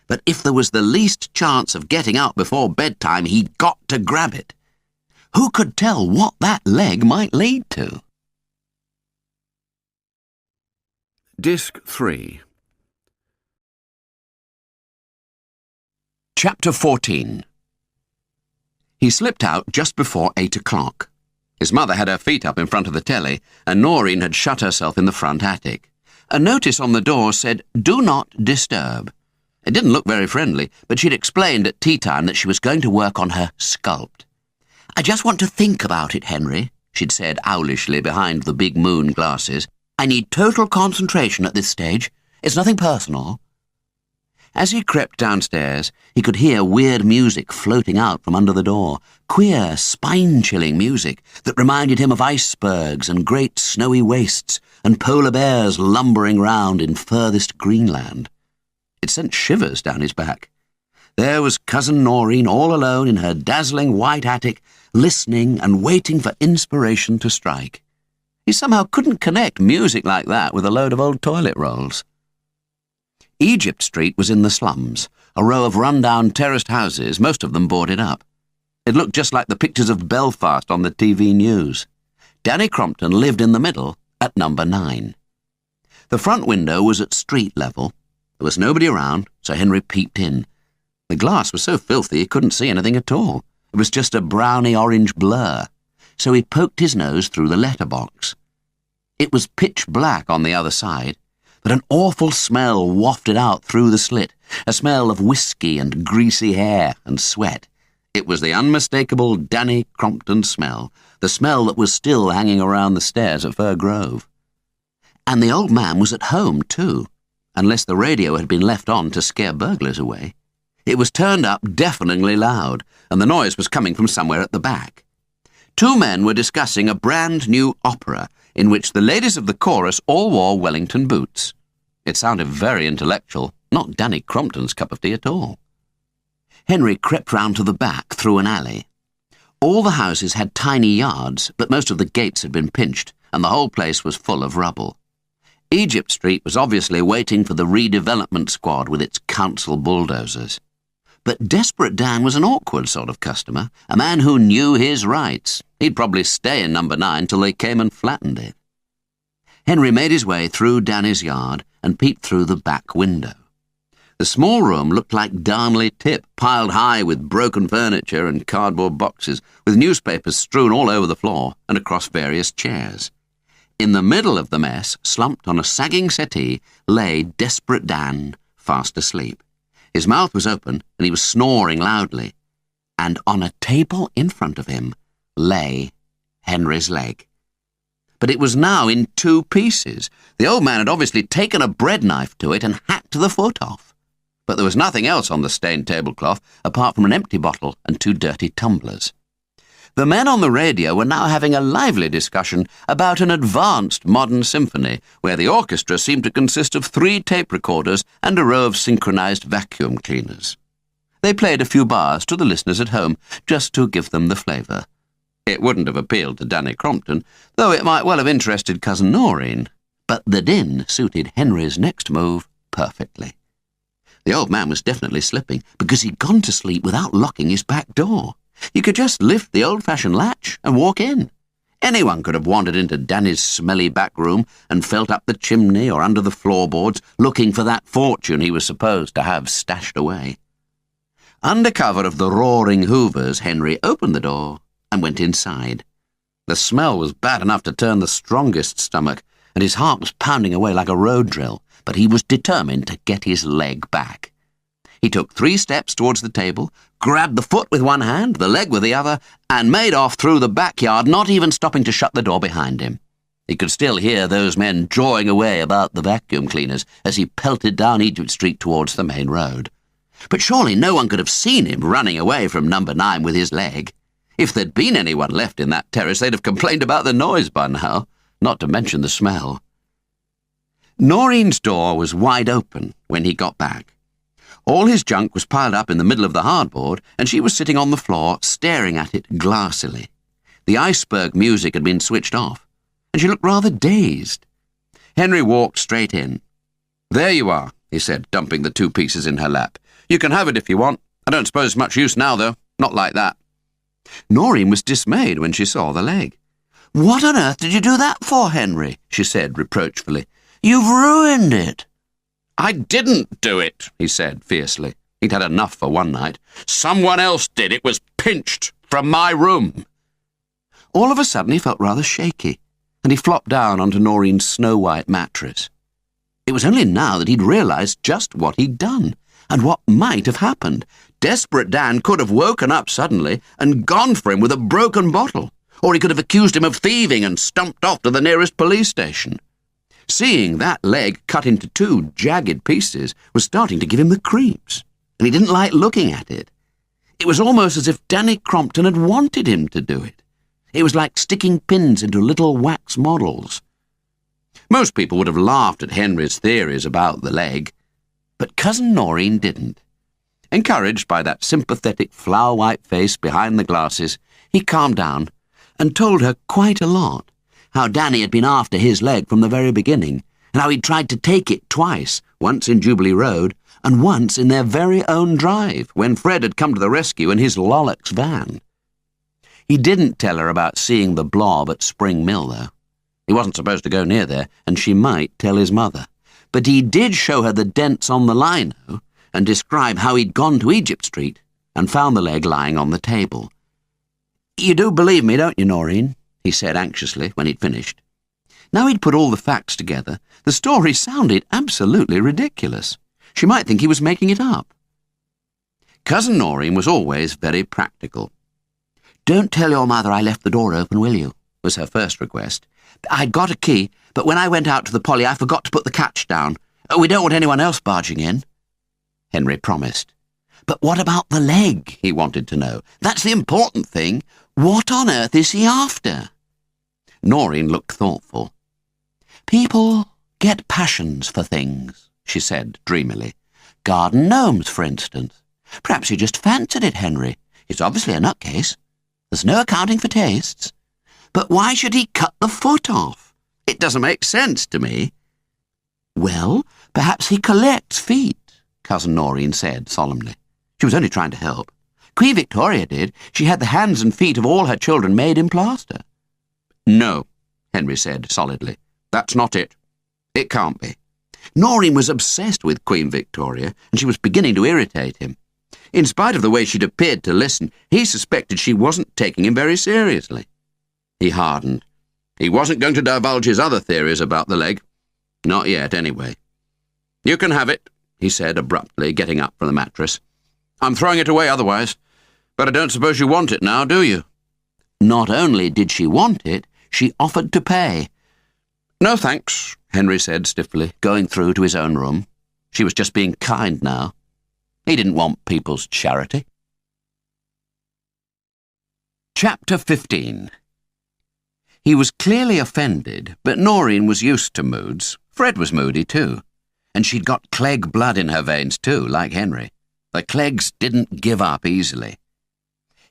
[SPEAKER 1] But if there was the least chance of getting out before bedtime, he'd got to grab it. Who could tell what that leg might lead to? Disc 3. Chapter 14. He slipped out just before 8 o'clock. His mother had her feet up in front of the telly, and Noreen had shut herself in the front attic. A notice on the door said, "Do not disturb." It didn't look very friendly, but she'd explained at tea time that she was going to work on her sculpt. "I just want to think about it, Henry," she'd said owlishly behind the big moon glasses. "I need total concentration at this stage. It's nothing personal." As he crept downstairs, he could hear weird music floating out from under the door, queer, spine-chilling music that reminded him of icebergs and great snowy wastes and polar bears lumbering round in furthest Greenland. It sent shivers down his back. There was Cousin Noreen all alone in her dazzling white attic, listening and waiting for inspiration to strike. He somehow couldn't connect music like that with a load of old toilet rolls. Egypt Street was in the slums, a row of run-down terraced houses, most of them boarded up. It looked just like the pictures of Belfast on the TV news. Danny Crompton lived in the middle, at number 9. The front window was at street level. There was nobody around, so Henry peeped in. The glass was so filthy he couldn't see anything at all. It was just a browny-orange blur. So he poked his nose through the letterbox. It was pitch black on the other side, but an awful smell wafted out through the slit, a smell of whiskey and greasy hair and sweat. It was the unmistakable Danny Crompton smell, the smell that was still hanging around the stairs at Fir Grove. And the old man was at home, too, unless the radio had been left on to scare burglars away. It was turned up deafeningly loud, and the noise was coming from somewhere at the back. 2 men were discussing a brand-new opera in which the ladies of the chorus all wore Wellington boots. It sounded very intellectual, not Danny Crompton's cup of tea at all. Henry crept round to the back through an alley. All the houses had tiny yards, but most of the gates had been pinched, and the whole place was full of rubble. Egypt Street was obviously waiting for the redevelopment squad with its council bulldozers. But Desperate Dan was an awkward sort of customer, a man who knew his rights. He'd probably stay in number 9 till they came and flattened it. Henry made his way through Danny's yard and peeped through the back window. The small room looked like Darnley Tip, piled high with broken furniture and cardboard boxes, with newspapers strewn all over the floor and across various chairs. In the middle of the mess, slumped on a sagging settee, lay Desperate Dan, fast asleep. His mouth was open, and he was snoring loudly. And on a table in front of him lay Henry's leg. But it was now in 2 pieces. The old man had obviously taken a bread knife to it and hacked the foot off. But there was nothing else on the stained tablecloth apart from an empty bottle and 2 dirty tumblers. The men on the radio were now having a lively discussion about an advanced modern symphony where the orchestra seemed to consist of 3 tape recorders and a row of synchronized vacuum cleaners. They played a few bars to the listeners at home, just to give them the flavour. It wouldn't have appealed to Danny Crompton, though it might well have interested Cousin Noreen. But the din suited Henry's next move perfectly. The old man was definitely slipping, because he'd gone to sleep without locking his back door. You could just lift the old-fashioned latch and walk in. Anyone could have wandered into Danny's smelly back room and felt up the chimney or under the floorboards, looking for that fortune he was supposed to have stashed away. Under cover of the roaring hoovers, Henry opened the door and went inside. The smell was bad enough to turn the strongest stomach, and his heart was pounding away like a road drill, but he was determined to get his leg back. He took 3 steps towards the table, grabbed the foot with one hand, the leg with the other, and made off through the backyard, not even stopping to shut the door behind him. He could still hear those men drawing away about the vacuum cleaners as he pelted down Egypt Street towards the main road. But surely no one could have seen him running away from number 9 with his leg. If there'd been anyone left in that terrace, they'd have complained about the noise by now, not to mention the smell. Noreen's door was wide open when he got back. All his junk was piled up in the middle of the hardboard, and she was sitting on the floor, staring at it glassily. The iceberg music had been switched off, and she looked rather dazed. Henry walked straight in. "There you are," he said, dumping the 2 pieces in her lap. "You can have it if you want. I don't suppose it's much use now, though. Not like that." Noreen was dismayed when she saw the leg. "What on earth did you do that for, Henry?" she said reproachfully. "You've ruined it." "I didn't do it," he said fiercely. He'd had enough for one night. "Someone else did. It was pinched from my room." All of a sudden he felt rather shaky, and he flopped down onto Noreen's snow-white mattress. It was only now that he'd realised just what he'd done, and what might have happened. Desperate Dan could have woken up suddenly and gone for him with a broken bottle, or he could have accused him of thieving and stumped off to the nearest police station. Seeing that leg cut into 2 jagged pieces was starting to give him the creeps, and he didn't like looking at it. It was almost as if Danny Crompton had wanted him to do it. It was like sticking pins into little wax models. Most people would have laughed at Henry's theories about the leg, but Cousin Noreen didn't. Encouraged by that sympathetic flower-white face behind the glasses, he calmed down and told her quite a lot. How Danny had been after his leg from the very beginning, and how he'd tried to take it twice, once in Jubilee Road, and once in their very own drive, when Fred had come to the rescue in his Lollox van. He didn't tell her about seeing the blob at Spring Mill, though. He wasn't supposed to go near there, and she might tell his mother. But he did show her the dents on the lino, and describe how he'd gone to Egypt Street, and found the leg lying on the table. "You do believe me, don't you, Noreen?" he said anxiously when he'd finished. Now he'd put all the facts together, the story sounded absolutely ridiculous. She might think he was making it up. Cousin Noreen was always very practical. "Don't tell your mother I left the door open, will you?" was her first request. "I'd got a key, but when I went out to the Polly I forgot to put the catch down. We don't want anyone else barging in." Henry promised. "But what about the leg?" he wanted to know. "That's the important thing. What on earth is he after?" Noreen looked thoughtful. "People get passions for things," she said dreamily. "Garden gnomes, for instance. Perhaps he just fancied it, Henry. He's obviously a nutcase. There's no accounting for tastes. But why should he cut the foot off? It doesn't make sense to me." "Well, perhaps he collects feet," Cousin Noreen said solemnly. She was only trying to help. Queen Victoria did. She had the hands and feet of all her children made in plaster. "No," Henry said solidly. "That's not it. It can't be." Noreen was obsessed with Queen Victoria, and she was beginning to irritate him. In spite of the way she'd appeared to listen, he suspected she wasn't taking him very seriously. He hardened. He wasn't going to divulge his other theories about the leg. Not yet, anyway. "You can have it," he said abruptly, getting up from the mattress. "I'm throwing it away otherwise. But I don't suppose you want it now, do you?" Not only did she want it, she offered to pay. "No thanks," Henry said stiffly, going through to his own room. She was just being kind now. He didn't want people's charity. Chapter 15. He was clearly offended, but Noreen was used to moods. Fred was moody too. And she'd got Clegg blood in her veins too, like Henry. The Cleggs didn't give up easily.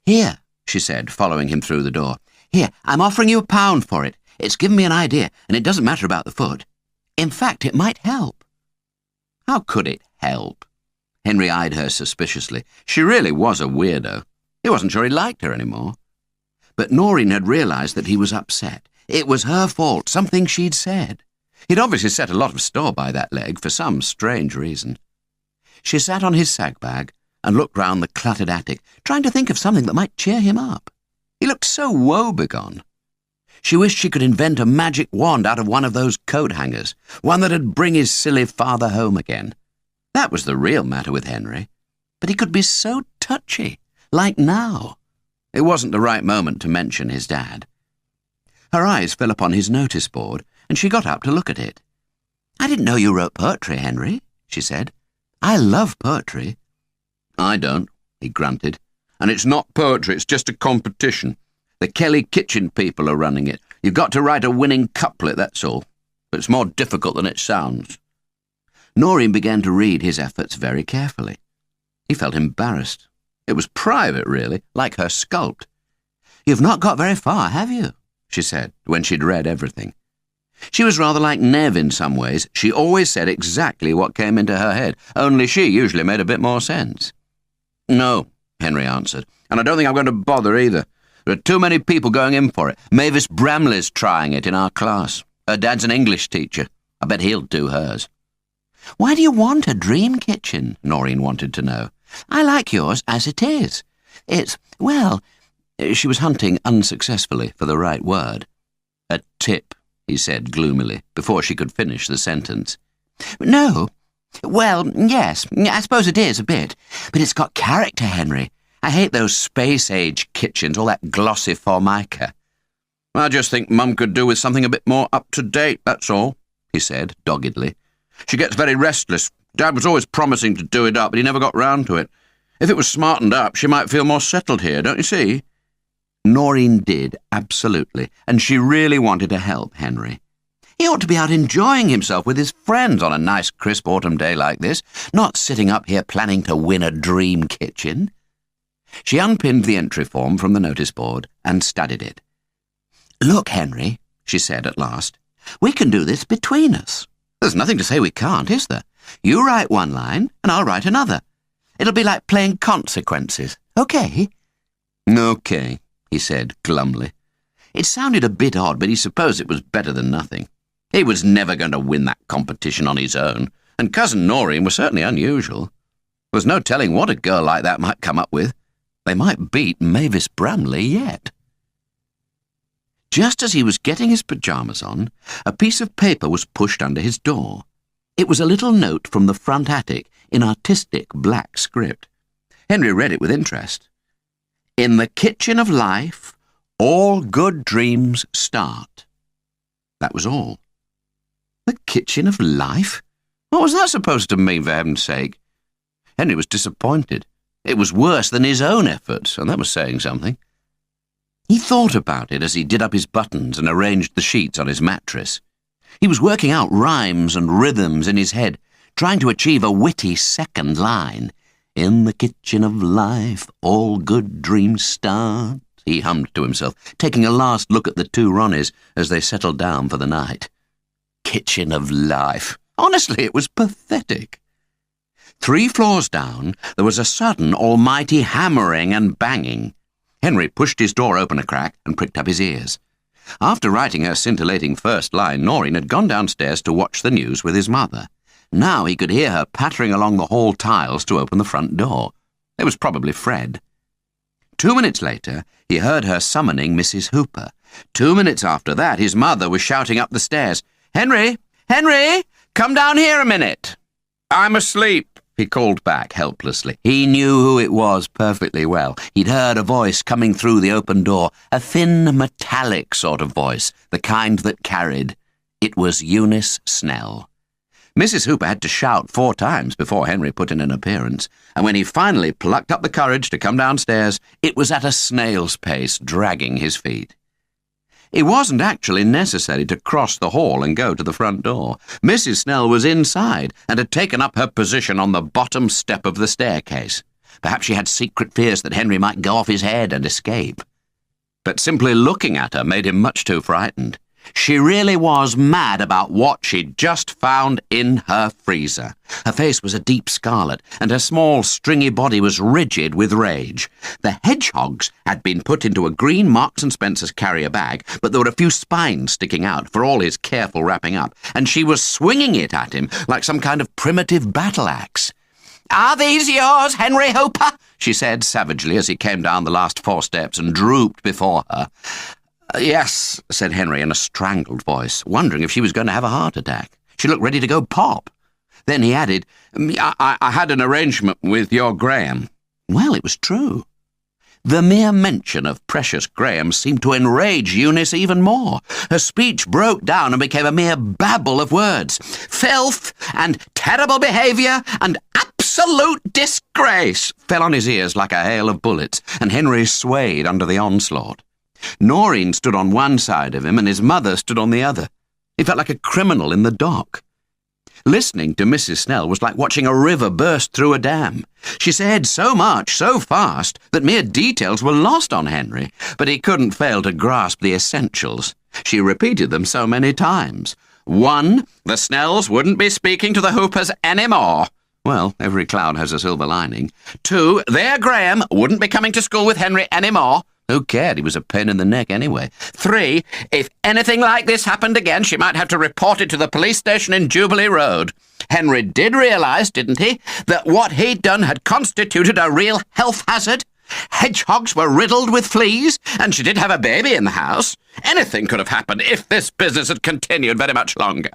[SPEAKER 1] "Here," she said, following him through the door. "Here, I'm offering you £1 for it. It's given me an idea, and it doesn't matter about the foot. In fact, it might help." How could it help? Henry eyed her suspiciously. She really was a weirdo. He wasn't sure he liked her anymore. But Noreen had realised that he was upset. It was her fault, something she'd said. He'd obviously set a lot of store by that leg for some strange reason. She sat on his sack-bag and looked round the cluttered attic, trying to think of something that might cheer him up. He looked so woe-begone. She wished she could invent a magic wand out of one of those coat hangers, one that'd bring his silly father home again. That was the real matter with Henry. But he could be so touchy, like now. It wasn't the right moment to mention his dad. Her eyes fell upon his notice board, and she got up to look at it. "I didn't know you wrote poetry, Henry," she said. "I love poetry." "I don't," he grunted. "And it's not poetry, it's just a competition. The Kelly Kitchen people are running it. You've got to write a winning couplet, that's all. But it's more difficult than it sounds." Noreen began to read his efforts very carefully. He felt embarrassed. It was private, really, like her sculpt. "You've not got very far, have you?" she said, when she'd read everything. She was rather like Nev in some ways. She always said exactly what came into her head, only she usually made a bit more sense. "No," Henry answered, "and I don't think I'm going to bother either. There are too many people going in for it. Mavis Bramley's trying it in our class. Her dad's an English teacher. I bet he'll do hers." "Why do you want a dream kitchen?" Noreen wanted to know. "I like yours as it is. Well," she was hunting unsuccessfully for the right word. "A tip," he said gloomily, before she could finish the sentence. "No. Well, yes, I suppose it is a bit. But it's got character, Henry. I hate those space-age kitchens, all that glossy formica." "I just think Mum could do with something a bit more up-to-date, that's all," he said doggedly. "She gets very restless. Dad was always promising to do it up, but he never got round to it. If it was smartened up, she might feel more settled here, don't you see?" Noreen did, absolutely, and she really wanted to help Henry. He ought to be out enjoying himself with his friends on a nice crisp autumn day like this, not sitting up here planning to win a dream kitchen. She unpinned the entry form from the notice board and studied it. "Look, Henry," she said at last, "we can do this between us. There's nothing to say we can't, is there? You write one line, and I'll write another. It'll be like playing consequences, okay?" "Okay," he said glumly. It sounded a bit odd, but he supposed it was better than nothing. He was never going to win that competition on his own, and Cousin Noreen was certainly unusual. There was no telling what a girl like that might come up with. They might beat Mavis Bramley yet. Just as he was getting his pyjamas on, a piece of paper was pushed under his door. It was a little note from the front attic in artistic black script. Henry read it with interest. "In the kitchen of life, all good dreams start." That was all. The kitchen of life? What was that supposed to mean, for heaven's sake? Henry was disappointed. It was worse than his own efforts, and that was saying something. He thought about it as he did up his buttons and arranged the sheets on his mattress. He was working out rhymes and rhythms in his head, trying to achieve a witty second line. "In the kitchen of life, all good dreams start," he hummed to himself, taking a last look at the two Ronnies as they settled down for the night. Kitchen of life. Honestly, it was pathetic. 3 floors down, there was a sudden almighty hammering and banging. Henry pushed his door open a crack and pricked up his ears. After writing her scintillating first line, Noreen had gone downstairs to watch the news with his mother. Now he could hear her pattering along the hall tiles to open the front door. It was probably Fred. 2 minutes later, he heard her summoning Mrs. Hooper. 2 minutes after that, his mother was shouting up the stairs, "Henry! Henry! Come down here a minute!" "I'm asleep," he called back helplessly. He knew who it was perfectly well. He'd heard a voice coming through the open door, a thin, metallic sort of voice, the kind that carried. It was Eunice Snell. Mrs. Hooper had to shout 4 times before Henry put in an appearance, and when he finally plucked up the courage to come downstairs, it was at a snail's pace, dragging his feet. It wasn't actually necessary to cross the hall and go to the front door. Mrs. Snell was inside and had taken up her position on the bottom step of the staircase. Perhaps she had secret fears that Henry might go off his head and escape. But simply looking at her made him much too frightened. She really was mad about what she'd just found in her freezer. Her face was a deep scarlet, and her small, stringy body was rigid with rage. The hedgehogs had been put into a green Marks & Spencer's carrier bag, but there were a few spines sticking out for all his careful wrapping up, and she was swinging it at him like some kind of primitive battle axe. "Are these yours, Henry Hooper?" she said savagely as he came down the last 4 steps and drooped before her. "Yes," said Henry in a strangled voice, wondering if she was going to have a heart attack. She looked ready to go pop. Then he added, I had an arrangement with your Graham." Well, it was true. The mere mention of precious Graham seemed to enrage Eunice even more. Her speech broke down and became a mere babble of words. Filth and terrible behaviour and absolute disgrace fell on his ears like a hail of bullets, and Henry swayed under the onslaught. Noreen stood on one side of him and his mother stood on the other. He felt like a criminal in the dock. Listening to Mrs. Snell was like watching a river burst through a dam. She said so much, so fast, that mere details were lost on Henry, but he couldn't fail to grasp the essentials. She repeated them so many times. 1, the Snells wouldn't be speaking to the Hoopers anymore. Well, every cloud has a silver lining. 2, their Graham wouldn't be coming to school with Henry anymore. Who cared? He was a pain in the neck anyway. 3, if anything like this happened again, she might have to report it to the police station in Jubilee Road. Henry did realise, didn't he, that what he'd done had constituted a real health hazard? Hedgehogs were riddled with fleas, and she did have a baby in the house. Anything could have happened if this business had continued very much longer.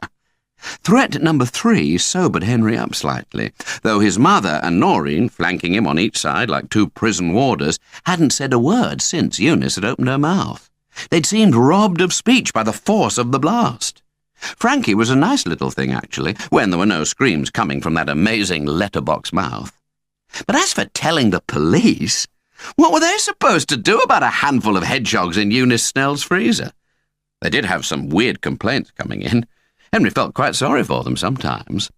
[SPEAKER 1] Threat number 3 sobered Henry up slightly, though his mother and Noreen, flanking him on each side like 2 prison warders, hadn't said a word since Eunice had opened her mouth. They'd seemed robbed of speech by the force of the blast. Frankie was a nice little thing, actually, when there were no screams coming from that amazing letterbox mouth. But as for telling the police, what were they supposed to do about a handful of hedgehogs in Eunice Snell's freezer? They did have some weird complaints coming in. Henry felt quite sorry for them sometimes.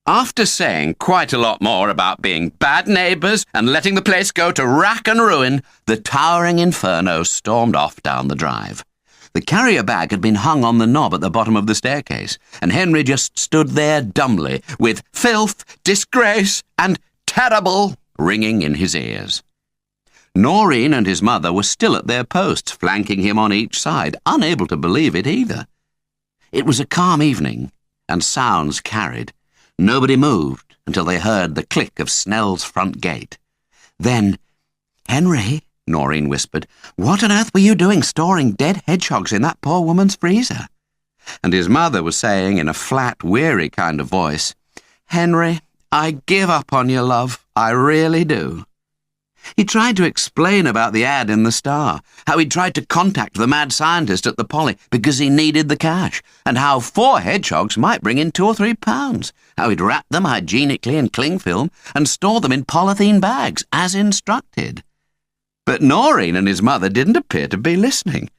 [SPEAKER 1] After saying quite a lot more about being bad neighbours and letting the place go to rack and ruin, the towering inferno stormed off down the drive. The carrier bag had been hung on the knob at the bottom of the staircase, and Henry just stood there dumbly, with filth, disgrace, and terrible ringing in his ears. Noreen and his mother were still at their posts, flanking him on each side, unable to believe it either. It was a calm evening, and sounds carried. Nobody moved until they heard the click of Snell's front gate. Then, "Henry," Noreen whispered, "what on earth were you doing storing dead hedgehogs in that poor woman's freezer?" And his mother was saying in a flat, weary kind of voice, "Henry, I give up on you, love. I really do." He tried to explain about the ad in the Star, how he'd tried to contact the mad scientist at the Poly because he needed the cash, and how 4 hedgehogs might bring in 2 or 3 pounds, how he'd wrap them hygienically in cling film and store them in polythene bags, as instructed. But Noreen and his mother didn't appear to be listening.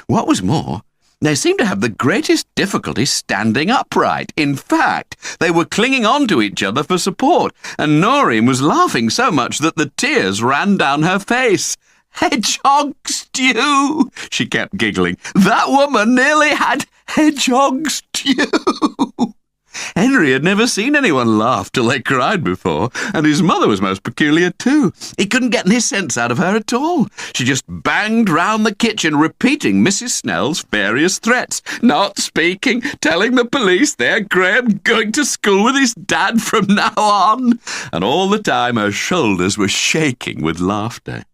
[SPEAKER 1] What was more, they seemed to have the greatest difficulty standing upright. In fact, they were clinging on to each other for support, and Noreen was laughing so much that the tears ran down her face. "Hedgehog stew!" she kept giggling. "That woman nearly had hedgehog stew!" Henry had never seen anyone laugh till they cried before, and his mother was most peculiar too. He couldn't get any sense out of her at all. She just banged round the kitchen, repeating Mrs. Snell's various threats. Not speaking, telling the police their Graham going to school with his dad from now on. And all the time her shoulders were shaking with laughter.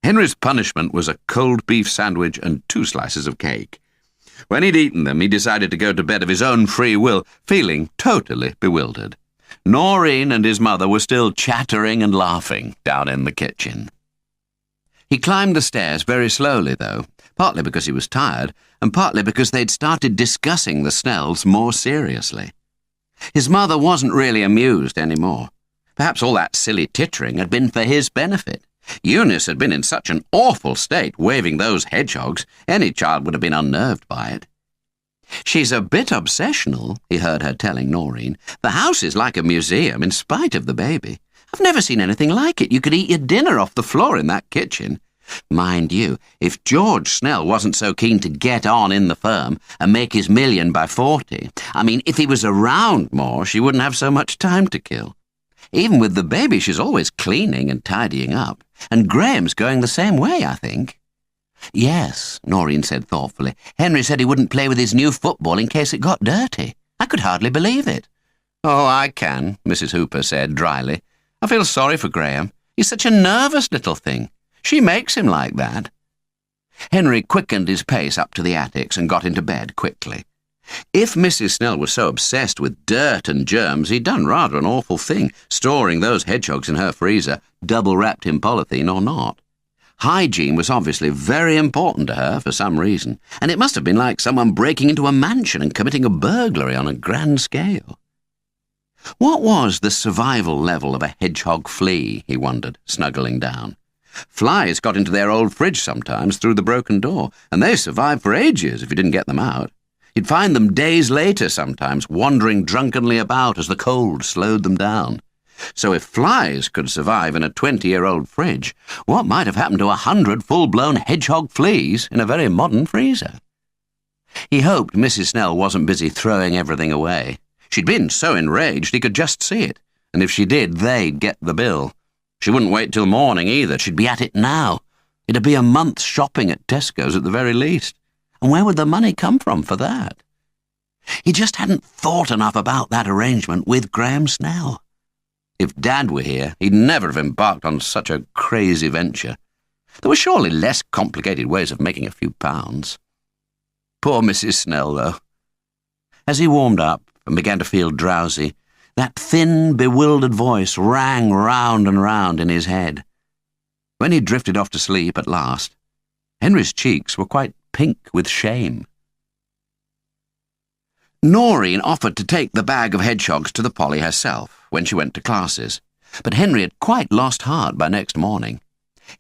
[SPEAKER 1] Henry's punishment was a cold beef sandwich and 2 slices of cake. When he'd eaten them, he decided to go to bed of his own free will, feeling totally bewildered. Noreen and his mother were still chattering and laughing down in the kitchen. He climbed the stairs very slowly, though, partly because he was tired, and partly because they'd started discussing the Snells more seriously. His mother wasn't really amused anymore. Perhaps all that silly tittering had been for his benefit. Eunice had been in such an awful state, waving those hedgehogs, any child would have been unnerved by it. "She's a bit obsessional," he heard her telling Noreen. "The house is like a museum, in spite of the baby. I've never seen anything like it. You could eat your dinner off the floor in that kitchen. Mind you, if George Snell wasn't so keen to get on in the firm and make his million by 40, if he was around more, she wouldn't have so much time to kill. Even with the baby, she's always cleaning and tidying up. And Graham's going the same way, I think." "Yes," Noreen said thoughtfully. "Henry said he wouldn't play with his new football in case it got dirty. I could hardly believe it." "Oh, I can," Mrs. Hooper said dryly. "I feel sorry for Graham. He's such a nervous little thing. She makes him like that." Henry quickened his pace up to the attics and got into bed quickly. If Mrs. Snell was so obsessed with dirt and germs, he'd done rather an awful thing, storing those hedgehogs in her freezer, double-wrapped in polythene or not. Hygiene was obviously very important to her for some reason, and it must have been like someone breaking into a mansion and committing a burglary on a grand scale. What was the survival level of a hedgehog flea, he wondered, snuggling down. Flies got into their old fridge sometimes through the broken door, and they survived for ages if you didn't get them out. You'd find them days later sometimes, wandering drunkenly about as the cold slowed them down. So if flies could survive in a 20-year-old fridge, what might have happened to 100 full-blown hedgehog fleas in a very modern freezer? He hoped Mrs. Snell wasn't busy throwing everything away. She'd been so enraged he could just see it, and if she did, they'd get the bill. She wouldn't wait till morning either. She'd be at it now. It'd be a month's shopping at Tesco's at the very least. And where would the money come from for that? He just hadn't thought enough about that arrangement with Graham Snell. If Dad were here, he'd never have embarked on such a crazy venture. There were surely less complicated ways of making a few pounds. Poor Mrs. Snell, though. As he warmed up and began to feel drowsy, that thin, bewildered voice rang round and round in his head. When he drifted off to sleep at last, Henry's cheeks were quite pink with shame. Noreen offered to take the bag of hedgehogs to the Polly herself when she went to classes, but Henry had quite lost heart by next morning.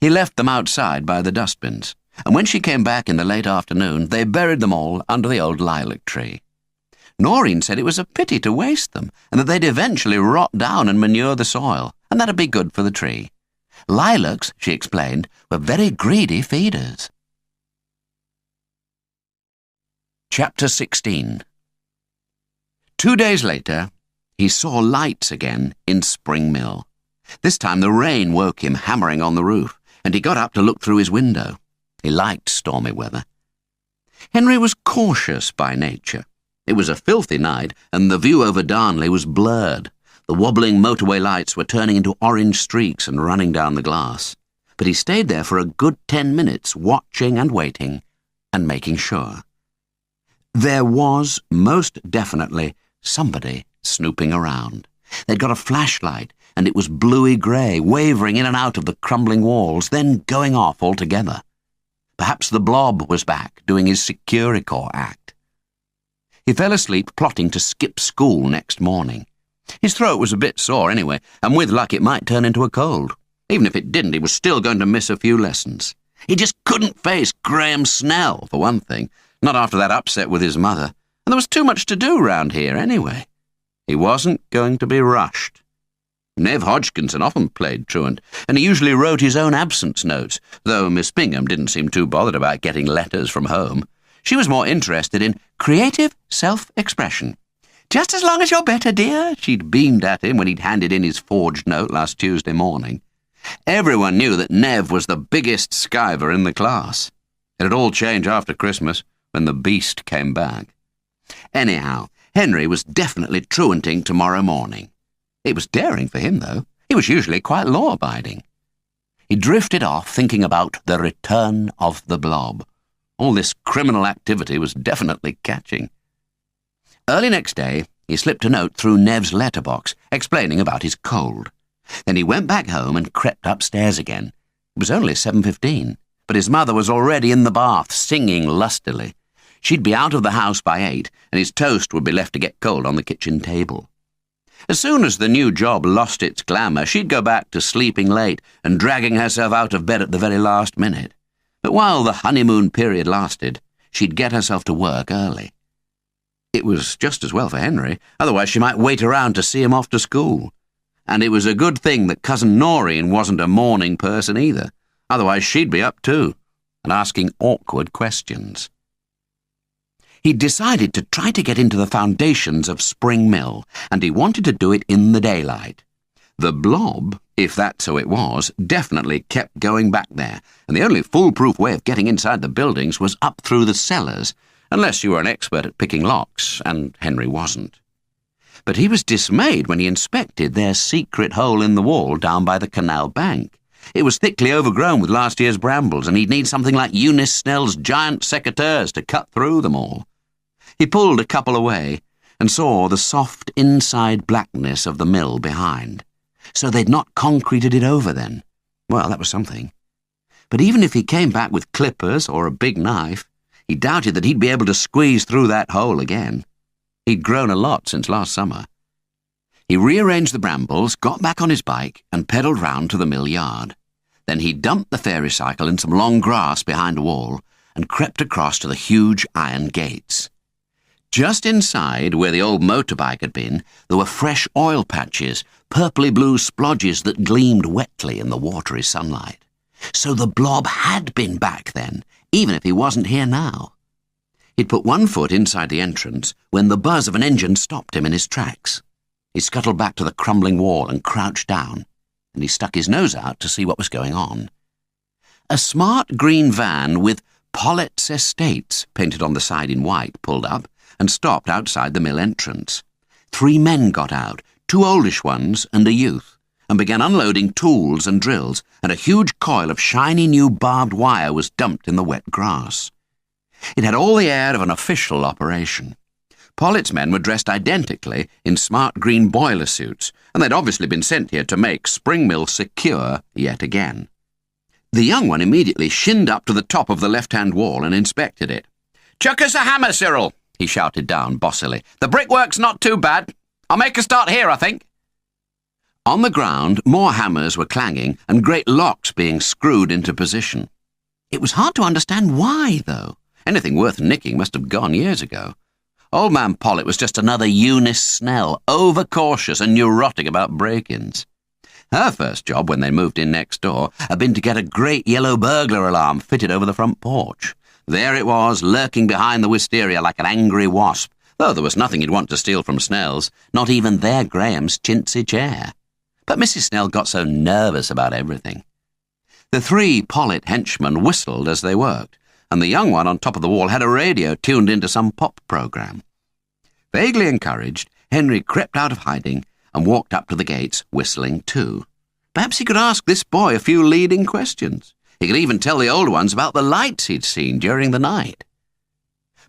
[SPEAKER 1] He left them outside by the dustbins, and when she came back in the late afternoon, they buried them all under the old lilac tree. Noreen said it was a pity to waste them, and that they'd eventually rot down and manure the soil, and that'd be good for the tree. Lilacs, she explained, were very greedy feeders. Chapter 16. 2 days later, he saw lights again in Spring Mill. This time the rain woke him, hammering on the roof, and he got up to look through his window. He liked stormy weather. Henry was cautious by nature. It was a filthy night, and the view over Darnley was blurred. The wobbling motorway lights were turning into orange streaks and running down the glass. But he stayed there for a good 10 minutes, watching and waiting, and making sure. There was, most definitely, somebody snooping around. They'd got a flashlight, and it was bluey-grey, wavering in and out of the crumbling walls, then going off altogether. Perhaps the blob was back, doing his Securicor act. He fell asleep, plotting to skip school next morning. His throat was a bit sore anyway, and with luck it might turn into a cold. Even if it didn't, he was still going to miss a few lessons. He just couldn't face Graham Snell, for one thing, not after that upset with his mother, and there was too much to do round here anyway. He wasn't going to be rushed. Nev Hodgkinson often played truant, and he usually wrote his own absence notes, though Miss Bingham didn't seem too bothered about getting letters from home. She was more interested in creative self-expression. "Just as long as you're better, dear," she'd beamed at him when he'd handed in his forged note last Tuesday morning. Everyone knew that Nev was the biggest skiver in the class. It'd all change after Christmas, when the beast came back. Anyhow, Henry was definitely truanting tomorrow morning. It was daring for him, though. He was usually quite law-abiding. He drifted off, thinking about the return of the blob. All this criminal activity was definitely catching. Early next day, he slipped a note through Nev's letterbox, explaining about his cold. Then he went back home and crept upstairs again. It was only 7:15, but his mother was already in the bath, singing lustily. She'd be out of the house by 8, and his toast would be left to get cold on the kitchen table. As soon as the new job lost its glamour, she'd go back to sleeping late and dragging herself out of bed at the very last minute. But while the honeymoon period lasted, she'd get herself to work early. It was just as well for Henry, otherwise she might wait around to see him off to school. And it was a good thing that Cousin Noreen wasn't a morning person either, otherwise she'd be up too, and asking awkward questions. He'd decided to try to get into the foundations of Spring Mill, and he wanted to do it in the daylight. The blob, if that's so it was, definitely kept going back there, and the only foolproof way of getting inside the buildings was up through the cellars, unless you were an expert at picking locks, and Henry wasn't. But he was dismayed when he inspected their secret hole in the wall down by the canal bank. It was thickly overgrown with last year's brambles, and he'd need something like Eunice Snell's giant secateurs to cut through them all. He pulled a couple away and saw the soft inside blackness of the mill behind. So they'd not concreted it over then. Well, that was something. But even if he came back with clippers or a big knife, he doubted that he'd be able to squeeze through that hole again. He'd grown a lot since last summer. He rearranged the brambles, got back on his bike, and pedalled round to the mill yard. Then he dumped the fairy cycle in some long grass behind a wall and crept across to the huge iron gates. Just inside, where the old motorbike had been, there were fresh oil patches, purply-blue splodges that gleamed wetly in the watery sunlight. So the blob had been back then, even if he wasn't here now. He'd put one foot inside the entrance when the buzz of an engine stopped him in his tracks. He scuttled back to the crumbling wall and crouched down, and he stuck his nose out to see what was going on. A smart green van with Pollett's Estates painted on the side in white pulled up and stopped outside the mill entrance. 3 men got out, 2 oldish ones and a youth, and began unloading tools and drills, and a huge coil of shiny new barbed wire was dumped in the wet grass. It had all the air of an official operation. Pollett's men were dressed identically in smart green boiler suits, and they'd obviously been sent here to make Spring Mill secure yet again. The young one immediately shinned up to the top of the left-hand wall and inspected it. "Chuck us a hammer, Cyril," he shouted down bossily. "The brickwork's not too bad. I'll make a start here, I think." On the ground, more hammers were clanging and great locks being screwed into position. It was hard to understand why, though. Anything worth nicking must have gone years ago. Old man Pollett was just another Eunice Snell, overcautious and neurotic about break-ins. Her first job, when they moved in next door, had been to get a great yellow burglar alarm fitted over the front porch. There it was, lurking behind the wisteria like an angry wasp, though there was nothing he'd want to steal from Snell's, not even their Graham's chintzy chair. But Mrs. Snell got so nervous about everything. The 3 Pollett henchmen whistled as they worked, and the young one on top of the wall had a radio tuned into some pop program. Vaguely encouraged, Henry crept out of hiding and walked up to the gates, whistling too. Perhaps he could ask this boy a few leading questions. He could even tell the older ones about the lights he'd seen during the night.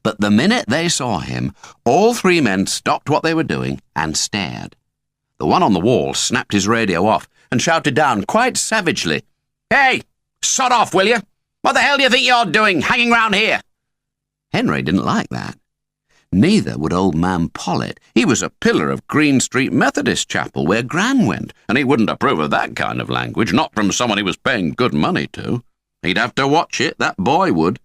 [SPEAKER 1] But the minute they saw him, all 3 men stopped what they were doing and stared. The one on the wall snapped his radio off and shouted down quite savagely, "Hey, sod off, will you? What the hell do you think you're doing, hanging round here?" Henry didn't like that. Neither would old man Pollett. He was a pillar of Green Street Methodist Chapel where Gran went, and he wouldn't approve of that kind of language, not from someone he was paying good money to. He'd have to watch it, that boy would.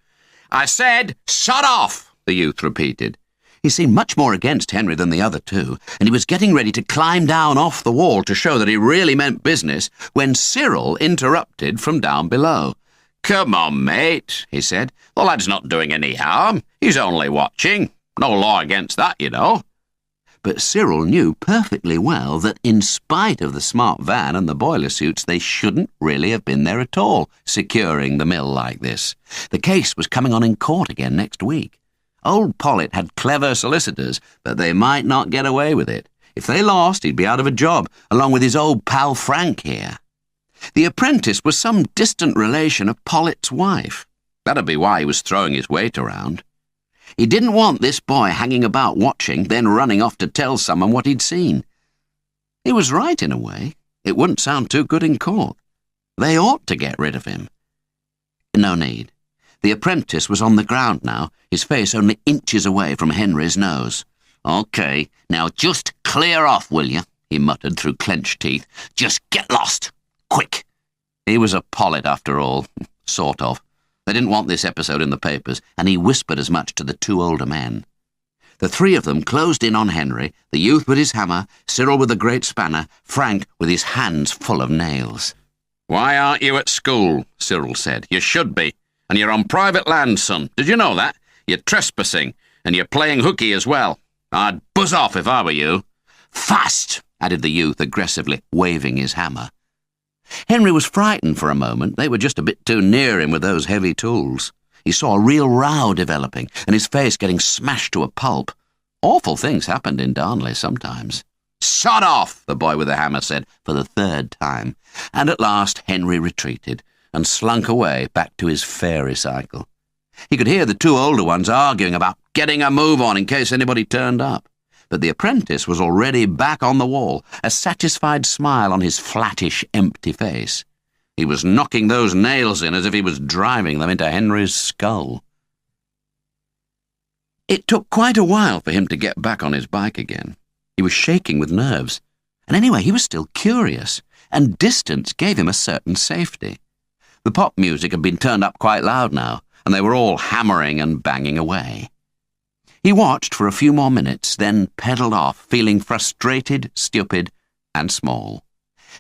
[SPEAKER 1] "I said, sod off," the youth repeated. He seemed much more against Henry than the other 2, and he was getting ready to climb down off the wall to show that he really meant business when Cyril interrupted from down below. "Come on, mate," he said. "The lad's not doing any harm. He's only watching. No law against that, you know." But Cyril knew perfectly well that in spite of the smart van and the boiler suits, they shouldn't really have been there at all, securing the mill like this. The case was coming on in court again next week. Old Pollett had clever solicitors, but they might not get away with it. If they lost, he'd be out of a job, along with his old pal Frank here. The apprentice was some distant relation of Pollett's wife. That'd be why he was throwing his weight around. He didn't want this boy hanging about watching, then running off to tell someone what he'd seen. He was right in a way. It wouldn't sound too good in court. They ought to get rid of him. No need. The apprentice was on the ground now, his face only inches away from Henry's nose. "OK, now just clear off, will you?" he muttered through clenched teeth. "Just get lost. Quick." He was a Pollett after all, sort of. They didn't want this episode in the papers, and he whispered as much to the 2 older men. The 3 of them closed in on Henry, the youth with his hammer, Cyril with the great spanner, Frank with his hands full of nails. "Why aren't you at school?" Cyril said. "You should be. And you're on private land, son. Did you know that? You're trespassing, and you're playing hooky as well. I'd buzz off if I were you." "Fast!" added the youth aggressively, waving his hammer. Henry was frightened for a moment. They were just a bit too near him with those heavy tools. He saw a real row developing, and his face getting smashed to a pulp. Awful things happened in Darnley sometimes. "Sod off," the boy with the hammer said for the 3rd time, and at last Henry retreated and slunk away back to his fairy cycle. He could hear the 2 older ones arguing about getting a move on in case anybody turned up. But the apprentice was already back on the wall, a satisfied smile on his flattish, empty face. He was knocking those nails in as if he was driving them into Henry's skull. It took quite a while for him to get back on his bike again. He was shaking with nerves. And anyway, he was still curious, and distance gave him a certain safety. The pop music had been turned up quite loud now, and they were all hammering and banging away. He watched for a few more minutes, then pedalled off, feeling frustrated, stupid, and small.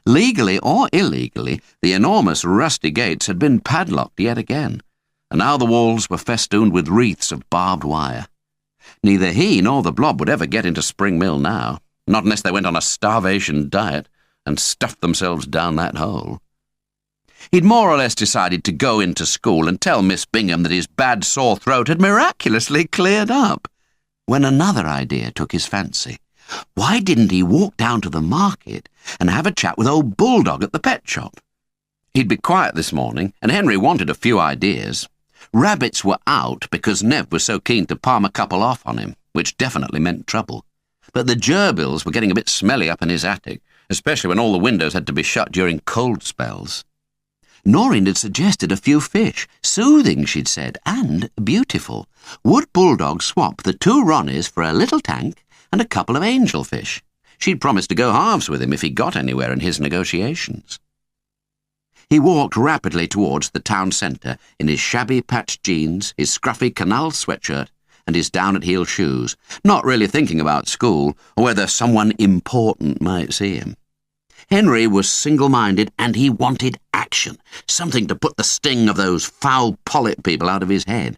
[SPEAKER 1] Legally or illegally, the enormous rusty gates had been padlocked yet again, and now the walls were festooned with wreaths of barbed wire. Neither he nor the blob would ever get into Spring Mill now, not unless they went on a starvation diet and stuffed themselves down that hole. He'd more or less decided to go into school and tell Miss Bingham that his bad sore throat had miraculously cleared up, when another idea took his fancy. Why didn't he walk down to the market and have a chat with old Bulldog at the pet shop? He'd be quiet this morning, and Henry wanted a few ideas. Rabbits were out because Nev was so keen to palm a couple off on him, which definitely meant trouble. But the gerbils were getting a bit smelly up in his attic, especially when all the windows had to be shut during cold spells. Noreen had suggested a few fish, soothing, she'd said, and beautiful. Would Bulldog swap the 2 Ronnies for a little tank and a couple of angelfish? She'd promised to go halves with him if he got anywhere in his negotiations. He walked rapidly towards the town centre in his shabby patched jeans, his scruffy canal sweatshirt, and his down-at-heel shoes, not really thinking about school or whether someone important might see him. Henry was single-minded, and he wanted action, something to put the sting of those foul polyp people out of his head.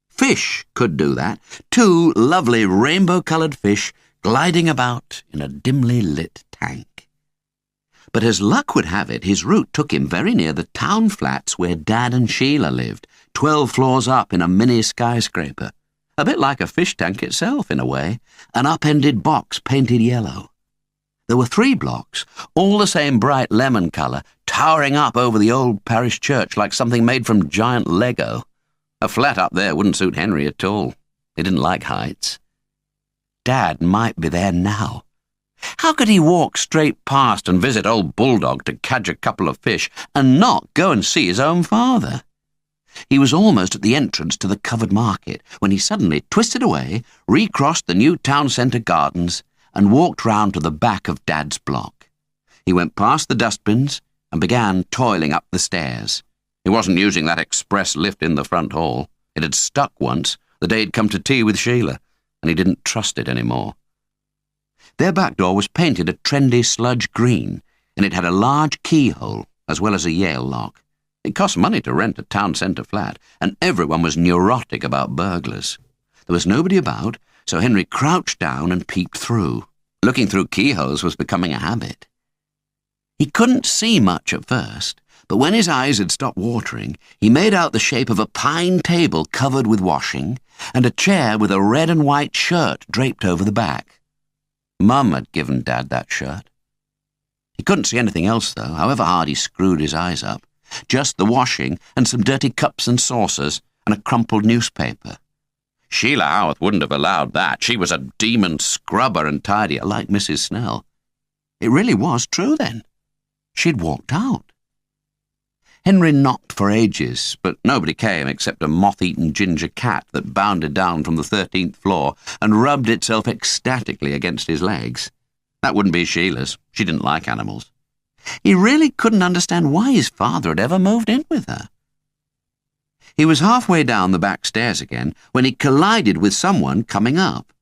[SPEAKER 1] Fish could do that, 2 lovely rainbow-coloured fish gliding about in a dimly lit tank. But as luck would have it, his route took him very near the town flats where Dad and Sheila lived, 12 floors up in a mini skyscraper. A bit like a fish tank itself, in a way, an upended box painted yellow. There were 3 blocks, all the same bright lemon colour, towering up over the old parish church like something made from giant Lego. A flat up there wouldn't suit Henry at all. He didn't like heights. Dad might be there now. How could he walk straight past and visit old Bulldog to catch a couple of fish and not go and see his own father? He was almost at the entrance to the covered market when he suddenly twisted away, recrossed the new town centre gardens, and walked round to the back of Dad's block. He went past the dustbins and began toiling up the stairs. He wasn't using that express lift in the front hall. It had stuck once, the day he'd come to tea with Sheila, and he didn't trust it any more. Their back door was painted a trendy sludge green, and it had a large keyhole as well as a Yale lock. It cost money to rent a town centre flat, and everyone was neurotic about burglars. There was nobody about, so Henry crouched down and peeped through. Looking through keyholes was becoming a habit. He couldn't see much at first, but when his eyes had stopped watering, he made out the shape of a pine table covered with washing, and a chair with a red and white shirt draped over the back. Mum had given Dad that shirt. He couldn't see anything else, though, however hard he screwed his eyes up. Just the washing and some dirty cups and saucers and a crumpled newspaper. Sheila Howarth wouldn't have allowed that. She was a demon scrubber and tidier, like Mrs. Snell. It really was true, then. She'd walked out. Henry knocked for ages, but nobody came except a moth-eaten ginger cat that bounded down from the 13th floor and rubbed itself ecstatically against his legs. That wouldn't be Sheila's. She didn't like animals. He really couldn't understand why his father had ever moved in with her. He was halfway down the back stairs again when he collided with someone coming up.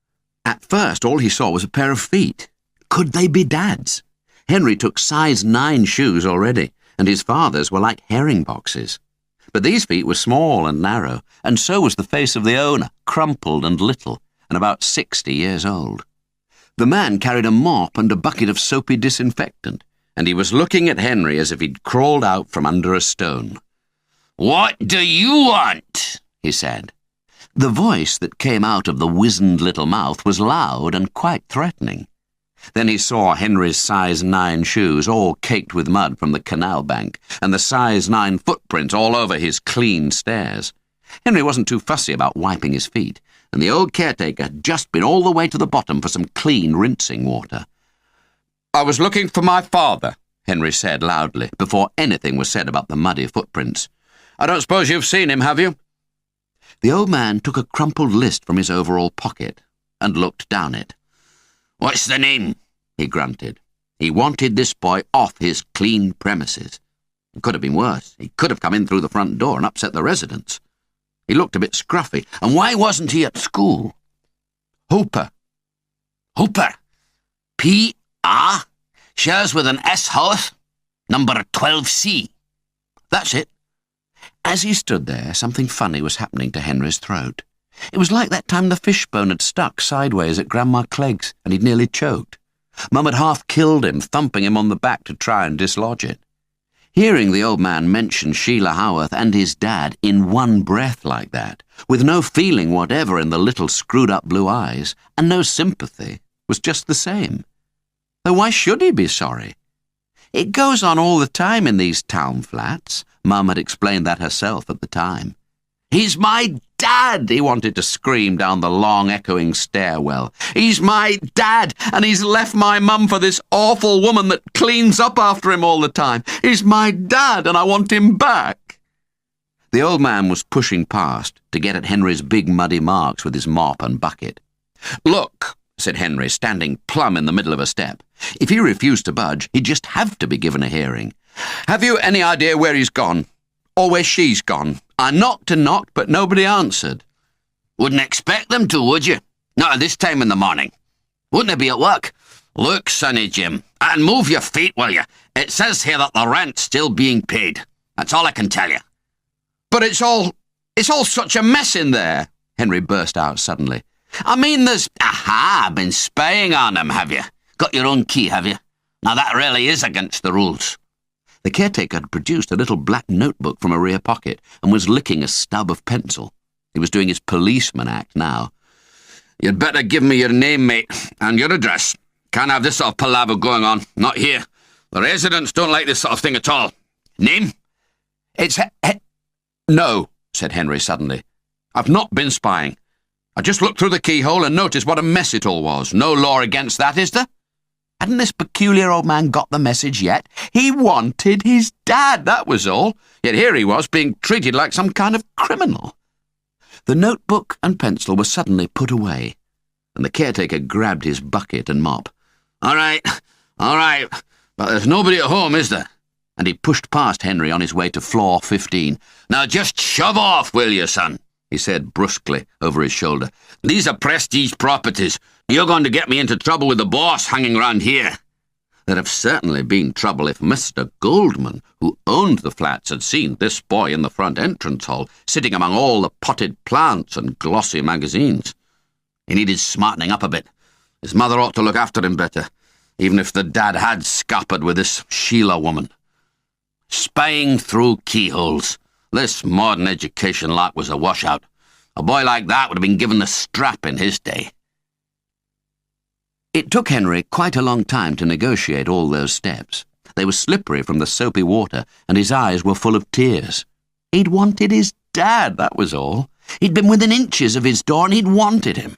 [SPEAKER 1] At first, all he saw was a pair of feet. Could they be Dad's? Henry took size 9 shoes already, and his father's were like herring boxes. But these feet were small and narrow, and so was the face of the owner, crumpled and little, and about 60 years old. The man carried a mop and a bucket of soapy disinfectant, and he was looking at Henry as if he'd crawled out from under a stone. "What do you want?" he said. The voice that came out of the wizened little mouth was loud and quite threatening. Then he saw Henry's size 9 shoes all caked with mud from the canal bank, and the size 9 footprints all over his clean stairs. Henry wasn't too fussy about wiping his feet, and the old caretaker had just been all the way to the bottom for some clean rinsing water. "I was looking for my father," Henry said loudly, before anything was said about the muddy footprints. "I don't suppose you've seen him, have you?" The old man took a crumpled list from his overall pocket and looked down it. "What's the name?" he grunted. He wanted this boy off his clean premises. It could have been worse. He could have come in through the front door and upset the residents. He looked a bit scruffy. And why wasn't he at school? "Hooper." "Hooper? P.R.? Shares with an S house? Number 12C. "That's it." As he stood there, something funny was happening to Henry's throat. It was like that time the fishbone had stuck sideways at Grandma Clegg's and he'd nearly choked. Mum had half killed him, thumping him on the back to try and dislodge it. Hearing the old man mention Sheila Howarth and his dad in one breath like that, with no feeling whatever in the little screwed-up blue eyes, and no sympathy, was just the same. Though why should he be sorry? It goes on all the time in these town flats. Mum had explained that herself at the time. "He's my dad," he wanted to scream down the long, echoing stairwell. "He's my dad, and he's left my mum for this awful woman that cleans up after him all the time. He's my dad, and I want him back." The old man was pushing past to get at Henry's big muddy marks with his mop and bucket. "Look," said Henry, standing plumb in the middle of a step. If he refused to budge, he'd just have to be given a hearing. "Have you any idea where he's gone? Or where she's gone? I knocked and knocked, but nobody answered." "Wouldn't expect them to, would you? Not at this time in the morning. Wouldn't they be at work? Look, Sonny Jim, and move your feet, will you? It says here that the rent's still being paid. That's all I can tell you." "But it's all such a mess in there," Henry burst out suddenly. "I mean, there's—" "Aha, been spying on them, have you? Got your own key, have you? Now that really is against the rules." The caretaker had produced a little black notebook from a rear pocket and was licking a stub of pencil. He was doing his policeman act now. "You'd better give me your name, mate, and your address. Can't have this sort of palaver going on. Not here. The residents don't like this sort of thing at all. Name?" "It's No," said Henry suddenly. "I've not been spying. I just looked through the keyhole and noticed what a mess it all was. No law against that, is there?" Hadn't this peculiar old man got the message yet? He wanted his dad, that was all. Yet here he was, being treated like some kind of criminal. The notebook and pencil were suddenly put away, and the caretaker grabbed his bucket and mop. All right, but there's nobody at home, is there?" And he pushed past Henry on his way to floor 15. "Now just shove off, will you, son?" he said brusquely over his shoulder. "These are prestige properties. You're going to get me into trouble with the boss hanging around here." There'd have certainly been trouble if Mr. Goldman, who owned the flats, had seen this boy in the front entrance hall, sitting among all the potted plants and glossy magazines. He needed smartening up a bit. His mother ought to look after him better, even if the dad had scuppered with this Sheila woman. Spying through keyholes. This modern education lark was a washout. A boy like that would have been given the strap in his day. It took Henry quite a long time to negotiate all those steps. They were slippery from the soapy water, and his eyes were full of tears. He'd wanted his dad, that was all. He'd been within inches of his door, and he'd wanted him.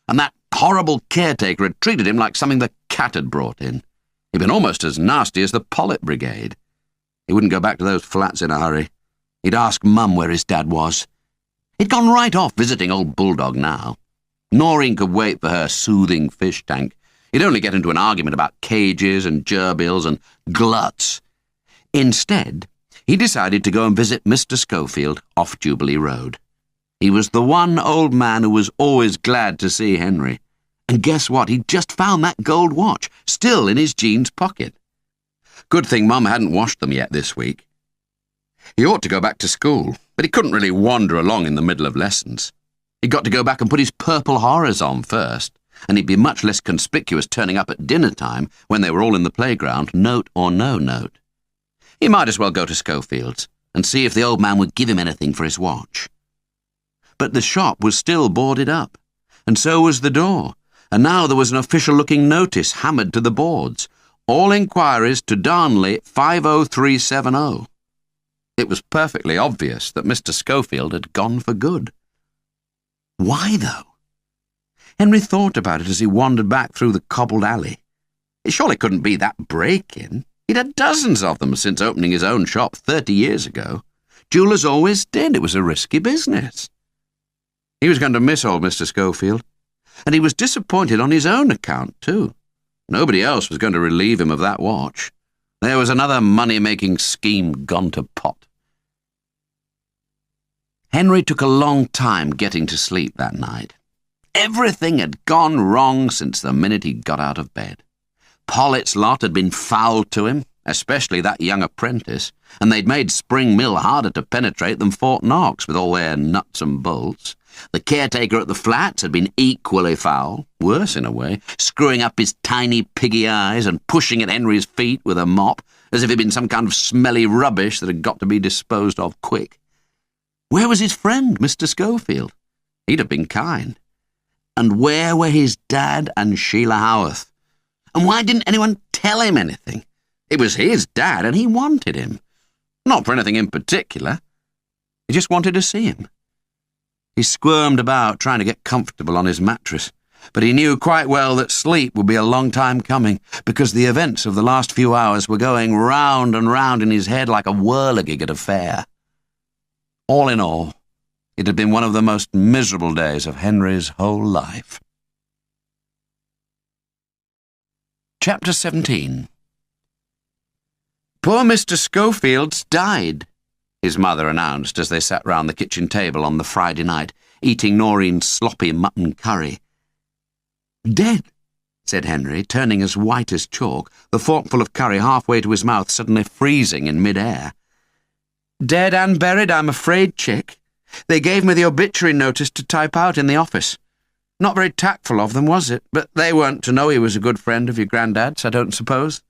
[SPEAKER 1] And that horrible caretaker had treated him like something the cat had brought in. He'd been almost as nasty as the Pollet Brigade. He wouldn't go back to those flats in a hurry. He'd ask Mum where his dad was. He'd gone right off visiting old Bulldog now. Noreen could wait for her soothing fish tank. He'd only get into an argument about cages and gerbils and gluts. Instead, he decided to go and visit Mr. Schofield off Jubilee Road. He was the one old man who was always glad to see Henry. And guess what? He'd just found that gold watch, still in his jeans pocket. Good thing Mum hadn't washed them yet this week. He ought to go back to school, but he couldn't really wander along in the middle of lessons. He'd got to go back and put his purple horrors on first, and he'd be much less conspicuous turning up at dinner time when they were all in the playground, note or no note. He might as well go to Schofield's and see if the old man would give him anything for his watch. But the shop was still boarded up, and so was the door, and now there was an official-looking notice hammered to the boards. All inquiries to Darnley 50370. It was perfectly obvious that Mr. Schofield had gone for good. Why, though? Henry thought about it as he wandered back through the cobbled alley. It surely couldn't be that break-in. He'd had dozens of them since opening his own shop 30 years ago. Jewellers always did. It was a risky business. He was going to miss old Mr. Schofield, and he was disappointed on his own account, too. Nobody else was going to relieve him of that watch. There was another money-making scheme gone to pot. Henry took a long time getting to sleep that night. Everything had gone wrong since the minute he got out of bed. Pollett's lot had been foul to him, especially that young apprentice, and they'd made Spring Mill harder to penetrate than Fort Knox with all their nuts and bolts. The caretaker at the flats had been equally foul, worse in a way, screwing up his tiny piggy eyes and pushing at Henry's feet with a mop, as if he'd been some kind of smelly rubbish that had got to be disposed of quick. Where was his friend, Mr. Schofield? He'd have been kind. And where were his dad and Sheila Howarth? And why didn't anyone tell him anything? It was his dad, and he wanted him. Not for anything in particular. He just wanted to see him. He squirmed about, trying to get comfortable on his mattress, but he knew quite well that sleep would be a long time coming, because the events of the last few hours were going round and round in his head like a whirligig at a fair. All in all, it had been one of the most miserable days of Henry's whole life. Chapter 17. "Poor Mr. Schofield's died," his mother announced as they sat round the kitchen table on the Friday night, eating Noreen's sloppy mutton curry. "Dead," said Henry, turning as white as chalk, the forkful of curry halfway to his mouth suddenly freezing in mid-air. "Dead and buried, I'm afraid, Chick. They gave me the obituary notice to type out in the office. Not very tactful of them, was it? But they weren't to know he was a good friend of your granddad's, I don't suppose."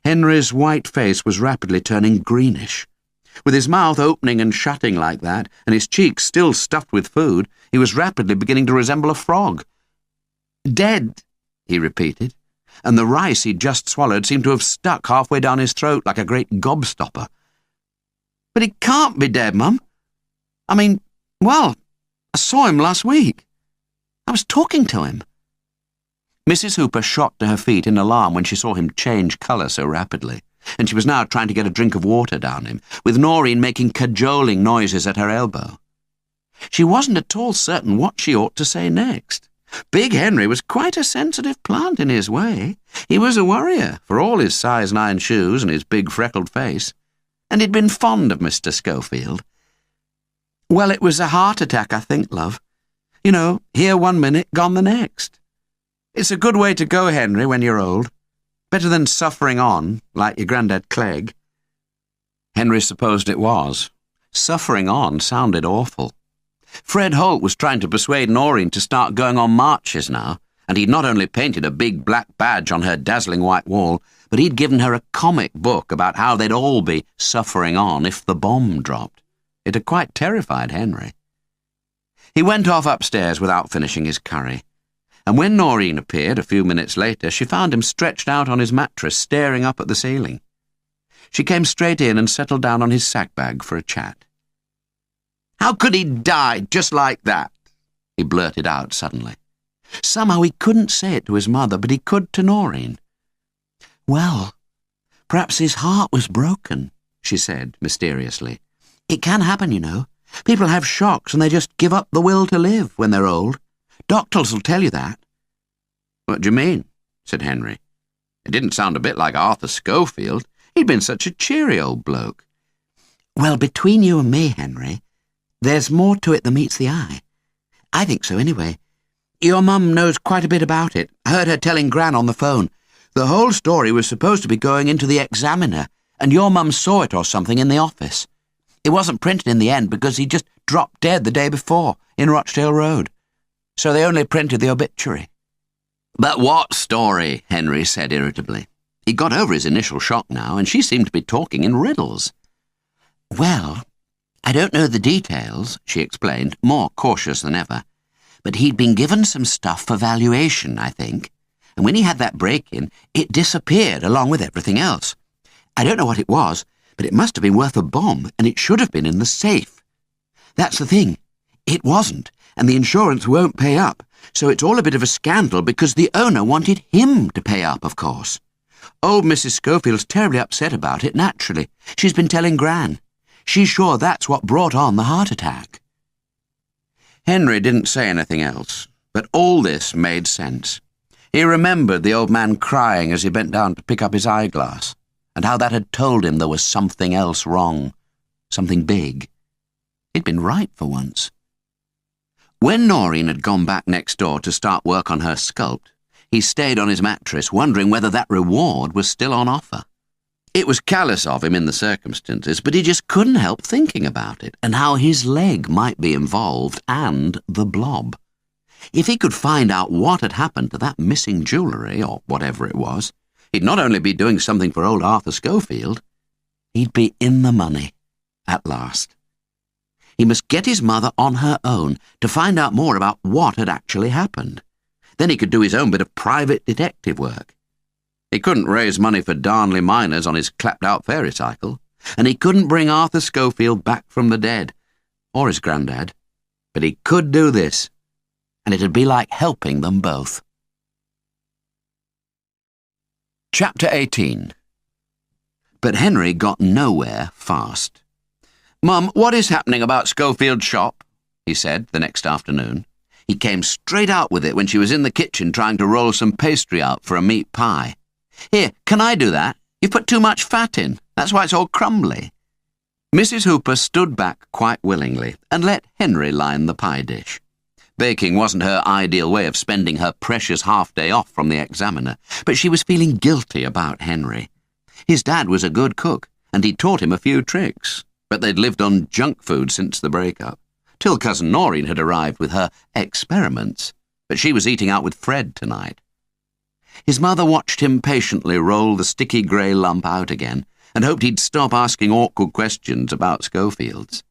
[SPEAKER 1] Henry's white face was rapidly turning greenish. With his mouth opening and shutting like that, and his cheeks still stuffed with food, he was rapidly beginning to resemble a frog. "Dead," he repeated, and the rice he'd just swallowed seemed to have stuck halfway down his throat like a great gobstopper. "But he can't be dead, Mum. I saw him last week. I was talking to him." Mrs. Hooper shot to her feet in alarm when she saw him change colour so rapidly, and she was now trying to get a drink of water down him, with Noreen making cajoling noises at her elbow. She wasn't at all certain what she ought to say next. Big Henry was quite a sensitive plant in his way. He was a worrier, for all his size 9 shoes and his big freckled face, and he'd been fond of Mr. Schofield. "Well, it was a heart attack, I think, love. You know, here one minute, gone the next. It's a good way to go, Henry, when you're old. Better than suffering on, like your granddad Clegg." Henry supposed it was. Suffering on sounded awful. Fred Holt was trying to persuade Noreen to start going on marches now, and he'd not only painted a big black badge on her dazzling white wall, but he'd given her a comic book about how they'd all be suffering on if the bomb dropped. It had quite terrified Henry. He went off upstairs without finishing his curry, and when Noreen appeared a few minutes later, she found him stretched out on his mattress, staring up at the ceiling. She came straight in and settled down on his sack bag for a chat. "How could he die just like that?" he blurted out suddenly. Somehow he couldn't say it to his mother, but he could to Noreen. "Well, perhaps his heart was broken," she said mysteriously. "It can happen, you know. People have shocks and they just give up the will to live when they're old. Doctors will tell you that." "What do you mean?" said Henry. It didn't sound a bit like Arthur Schofield. He'd been such a cheery old bloke. "Well, between you and me, Henry, there's more to it than meets the eye. I think so, anyway. Your mum knows quite a bit about it. I heard her telling Gran on the phone. The whole story was supposed to be going into the Examiner, and your mum saw it or something in the office. It wasn't printed in the end because he just dropped dead the day before in Rochdale Road. So they only printed the obituary." "But what story?" Henry said irritably. He got over his initial shock now, and she seemed to be talking in riddles. "Well, I don't know the details," she explained, more cautious than ever. "But he'd been given some stuff for valuation, I think. And when he had that break-in, it disappeared along with everything else. I don't know what it was, But it must have been worth a bomb, and it should have been in the safe. That's the thing. It wasn't, and the insurance won't pay up, so it's all a bit of a scandal because the owner wanted him to pay up, of course. Old Mrs. Schofield's terribly upset about it, naturally. She's been telling Gran. She's sure that's what brought on the heart attack. Henry didn't say anything else, but all this made sense. He remembered the old man crying as he bent down to pick up his eyeglass, and how that had told him there was something else wrong, something big. He'd been right for once. When Noreen had gone back next door to start work on her sculpt, he stayed on his mattress, wondering whether that reward was still on offer. It was callous of him in the circumstances, but he just couldn't help thinking about it, and how his leg might be involved, and the blob. If he could find out what had happened to that missing jewellery, or whatever it was, he'd not only be doing something for old Arthur Schofield, he'd be in the money, at last. He must get his mother on her own to find out more about what had actually happened. Then he could do his own bit of private detective work. He couldn't raise money for Darnley miners on his clapped-out fairy cycle, and he couldn't bring Arthur Schofield back from the dead, or his granddad, but he could do this, and it'd be like helping them both. Chapter 18. But Henry got nowhere fast. "Mum, what is happening about Schofield's shop?" he said the next afternoon. He came straight out with it when she was in the kitchen trying to roll some pastry out for a meat pie. "Here, can I do that? You've put too much fat in. That's why it's all crumbly." Mrs. Hooper stood back quite willingly and let Henry line the pie dish. Baking wasn't her ideal way of spending her precious half-day off from the examiner, but she was feeling guilty about Henry. His dad was a good cook, and he'd taught him a few tricks, but they'd lived on junk food since the breakup, till Cousin Noreen had arrived with her experiments, but she was eating out with Fred tonight. His mother watched him patiently roll the sticky grey lump out again and hoped he'd stop asking awkward questions about Schofields.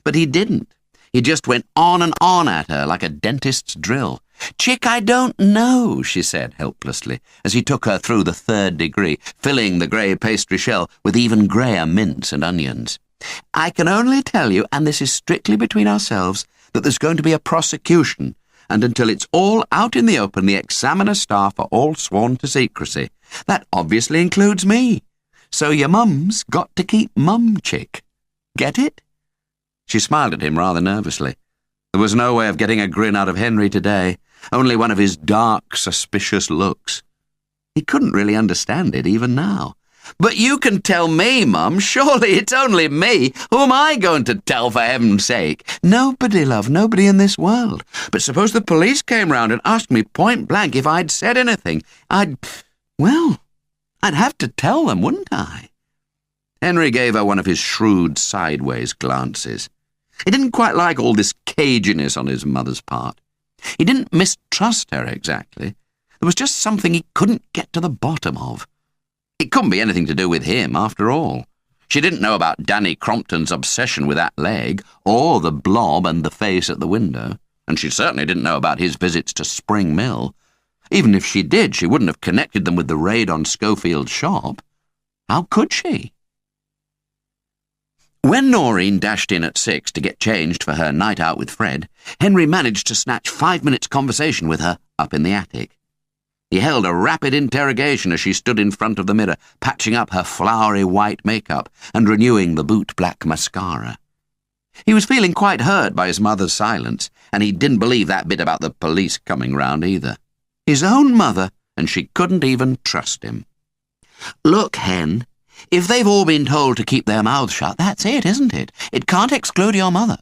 [SPEAKER 1] But he didn't. He just went on and on at her like a dentist's drill. "Chick, I don't know," she said helplessly, as he took her through the 3rd degree, filling the grey pastry shell with even greyer mince and onions. "I can only tell you, and this is strictly between ourselves, that there's going to be a prosecution, and until it's all out in the open, the examiner staff are all sworn to secrecy. That obviously includes me. So your mum's got to keep mum, Chick. Get it?" She smiled at him rather nervously. There was no way of getting a grin out of Henry today, only one of his dark, suspicious looks. He couldn't really understand it even now. "But you can tell me, Mum. Surely it's only me. Who am I going to tell, for heaven's sake?" "Nobody, love, nobody in this world. But suppose the police came round and asked me point blank if I'd said anything. I'd have to tell them, wouldn't I?" Henry gave her one of his shrewd sideways glances. He didn't quite like all this caginess on his mother's part. He didn't mistrust her exactly. There was just something he couldn't get to the bottom of. It couldn't be anything to do with him, after all. She didn't know about Danny Crompton's obsession with that leg, or the blob and the face at the window, and she certainly didn't know about his visits to Spring Mill. Even if she did, she wouldn't have connected them with the raid on Schofield's shop. How could she? When Noreen dashed in at 6 to get changed for her night out with Fred, Henry managed to snatch 5 minutes' conversation with her up in the attic. He held a rapid interrogation as she stood in front of the mirror, patching up her flowery white makeup and renewing the boot-black mascara. He was feeling quite hurt by his mother's silence, and he didn't believe that bit about the police coming round either. His own mother, and she couldn't even trust him. "Look, Hen, if they've all been told to keep their mouths shut, that's it, isn't it? It can't exclude your mother."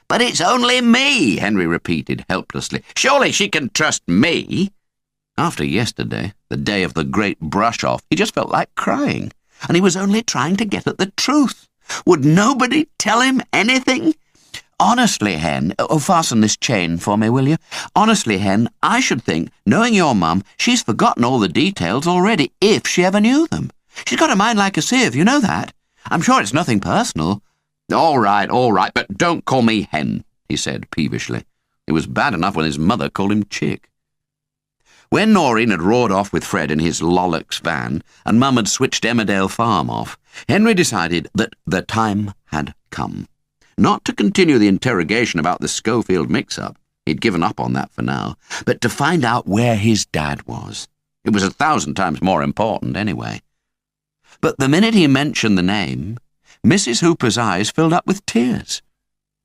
[SPEAKER 1] "But it's only me," Henry repeated helplessly. "Surely she can trust me." After yesterday, the day of the great brush-off, he just felt like crying, and he was only trying to get at the truth. Would nobody tell him anything? "Honestly, Hen, fasten this chain for me, will you? Honestly, Hen, I should think, knowing your mum, she's forgotten all the details already, if she ever knew them. She's got a mind like a sieve, you know that. I'm sure it's nothing personal." All right, but don't call me Hen," he said peevishly. It was bad enough when his mother called him Chick. When Noreen had roared off with Fred in his Lollocks van, and Mum had switched Emmerdale Farm off, Henry decided that the time had come. Not to continue the interrogation about the Schofield mix-up, he'd given up on that for now, but to find out where his dad was. It was 1,000 times more important anyway. But the minute he mentioned the name, Mrs. Hooper's eyes filled up with tears.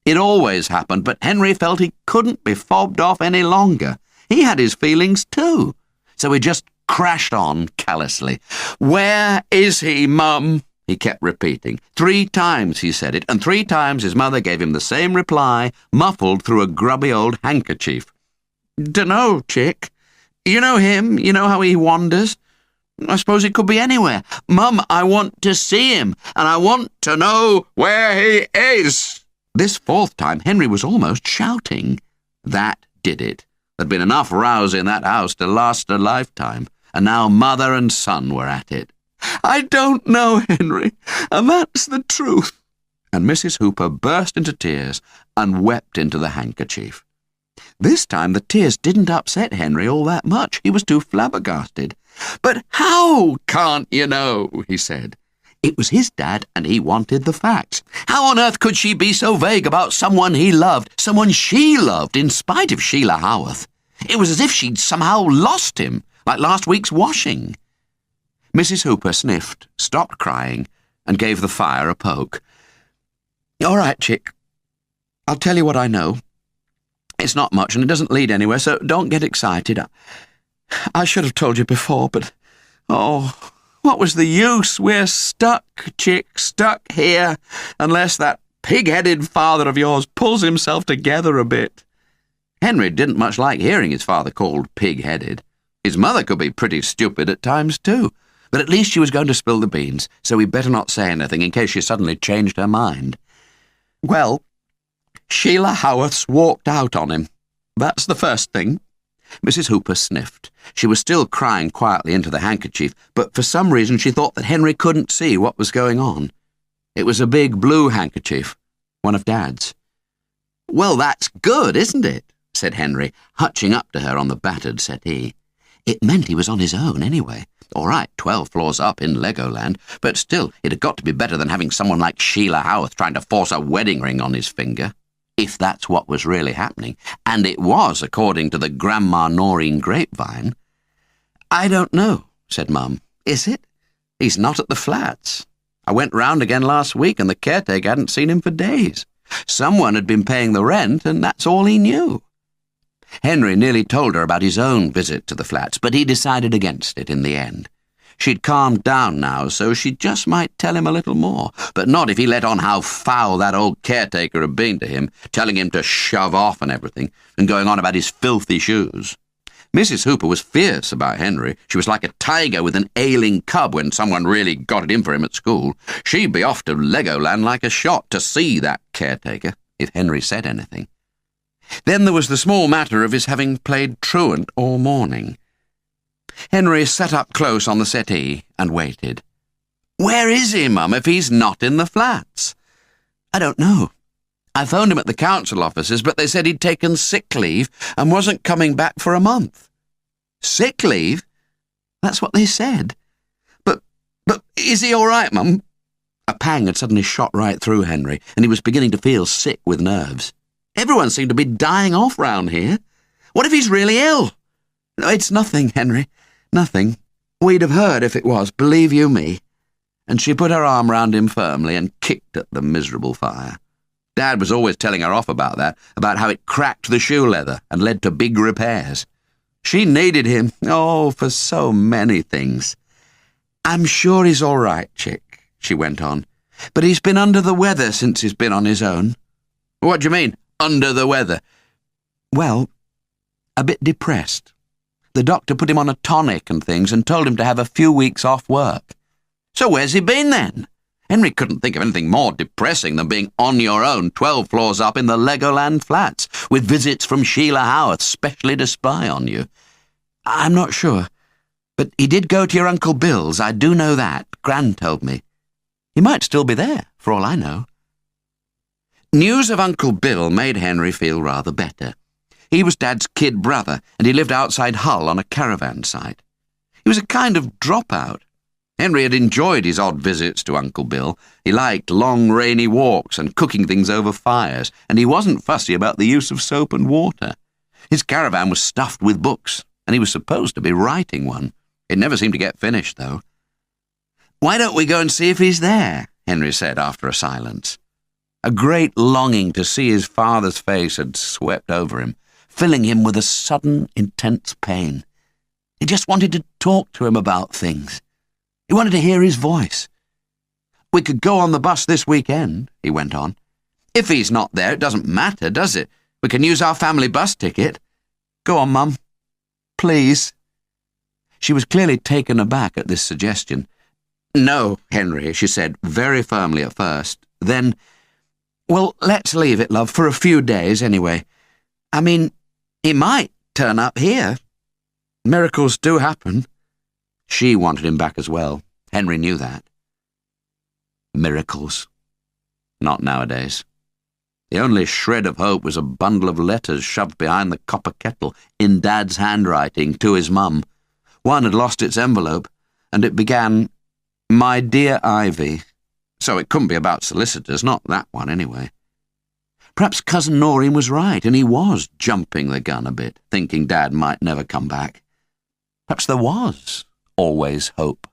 [SPEAKER 1] It always happened, but Henry felt he couldn't be fobbed off any longer. He had his feelings too, so he just crashed on callously. "Where is he, Mum?" he kept repeating. 3 times he said it, and 3 times his mother gave him the same reply, muffled through a grubby old handkerchief. "Dunno, chick. You know him, you know how he wanders. I suppose he could be anywhere. Mum, I want to see him, and I want to know where he is." This 4th time, Henry was almost shouting. That did it. There'd been enough rows in that house to last a lifetime, and now mother and son were at it. "I don't know, Henry, and that's the truth." And Mrs. Hooper burst into tears and wept into the handkerchief. This time the tears didn't upset Henry all that much. He was too flabbergasted. "But how can't you know?" he said. It was his dad, and he wanted the facts. How on earth could she be so vague about someone he loved, someone she loved, in spite of Sheila Howarth? It was as if she'd somehow lost him, like last week's washing. Mrs. Hooper sniffed, stopped crying, and gave the fire a poke. "All right, chick. I'll tell you what I know. It's not much, and it doesn't lead anywhere, so don't get excited. I should have told you before, but... oh, what was the use? We're stuck, chick, stuck here, unless that pig-headed father of yours pulls himself together a bit." Henry didn't much like hearing his father called pig-headed. His mother could be pretty stupid at times, too, but at least she was going to spill the beans, so he'd better not say anything in case she suddenly changed her mind. "Well, Sheila Howarth's walked out on him. That's the first thing." Mrs. Hooper sniffed. She was still crying quietly into the handkerchief, but for some reason she thought that Henry couldn't see what was going on. It was a big blue handkerchief, one of Dad's. "Well, that's good, isn't it?" said Henry, hutching up to her on the battered settee. It meant he was on his own anyway. All right, 12 floors up in Legoland, but still, it had got to be better than having someone like Sheila Howarth trying to force a wedding ring on his finger. If that's what was really happening, and it was, according to the Grandma Noreen grapevine. "I don't know," said Mum. "Is it? He's not at the flats. I went round again last week, and the caretaker hadn't seen him for days. Someone had been paying the rent, and that's all he knew." Henry nearly told her about his own visit to the flats, but he decided against it in the end. She'd calmed down now, so she just might tell him a little more, but not if he let on how foul that old caretaker had been to him, telling him to shove off and everything, and going on about his filthy shoes. Mrs. Hooper was fierce about Henry. She was like a tiger with an ailing cub when someone really got it in for him at school. She'd be off to Legoland like a shot to see that caretaker, if Henry said anything. Then there was the small matter of his having played truant all morning. Henry sat up close on the settee and waited. "Where is he, Mum, if he's not in the flats?" "I don't know. I phoned him at the council offices, but they said he'd taken sick leave and wasn't coming back for a month." "Sick leave? That's what they said. But is he all right, Mum?" A pang had suddenly shot right through Henry, and he was beginning to feel sick with nerves. Everyone seemed to be dying off round here. What if he's really ill? "No, it's nothing, Henry. Nothing. We'd have heard if it was, believe you me." And she put her arm round him firmly and kicked at the miserable fire. Dad was always telling her off about that, about how it cracked the shoe leather and led to big repairs. She needed him, for so many things. "I'm sure he's all right, chick," she went on. "But he's been under the weather since he's been on his own." "What do you mean, under the weather?" "Well, a bit depressed. The doctor put him on a tonic and things and told him to have a few weeks off work." "So where's he been then?" Henry couldn't think of anything more depressing than being on your own 12 floors up in the Legoland flats, with visits from Sheila Howarth specially to spy on you. "I'm not sure, but he did go to your Uncle Bill's, I do know that. Gran told me. He might still be there, for all I know." News of Uncle Bill made Henry feel rather better. He was Dad's kid brother, and he lived outside Hull on a caravan site. He was a kind of dropout. Henry had enjoyed his odd visits to Uncle Bill. He liked long rainy walks and cooking things over fires, and he wasn't fussy about the use of soap and water. His caravan was stuffed with books, and he was supposed to be writing one. It never seemed to get finished, though. "Why don't we go and see if he's there?" Henry said after a silence. A great longing to see his father's face had swept over him, filling him with a sudden, intense pain. He just wanted to talk to him about things. He wanted to hear his voice. "We could go on the bus this weekend," he went on. "If he's not there, it doesn't matter, does it? We can use our family bus ticket. Go on, Mum. Please." She was clearly taken aback at this suggestion. "No, Henry," she said, very firmly at first. Then, "Well, let's leave it, love, for a few days anyway. I mean, he might turn up here. Miracles do happen." She wanted him back as well. Henry knew that. Miracles. Not nowadays. The only shred of hope was a bundle of letters shoved behind the copper kettle in Dad's handwriting to his mum. One had lost its envelope, and it began, "My dear Ivy." So it couldn't be about solicitors, not that one anyway. Perhaps Cousin Noreen was right, and he was jumping the gun a bit, thinking Dad might never come back. Perhaps there was always hope.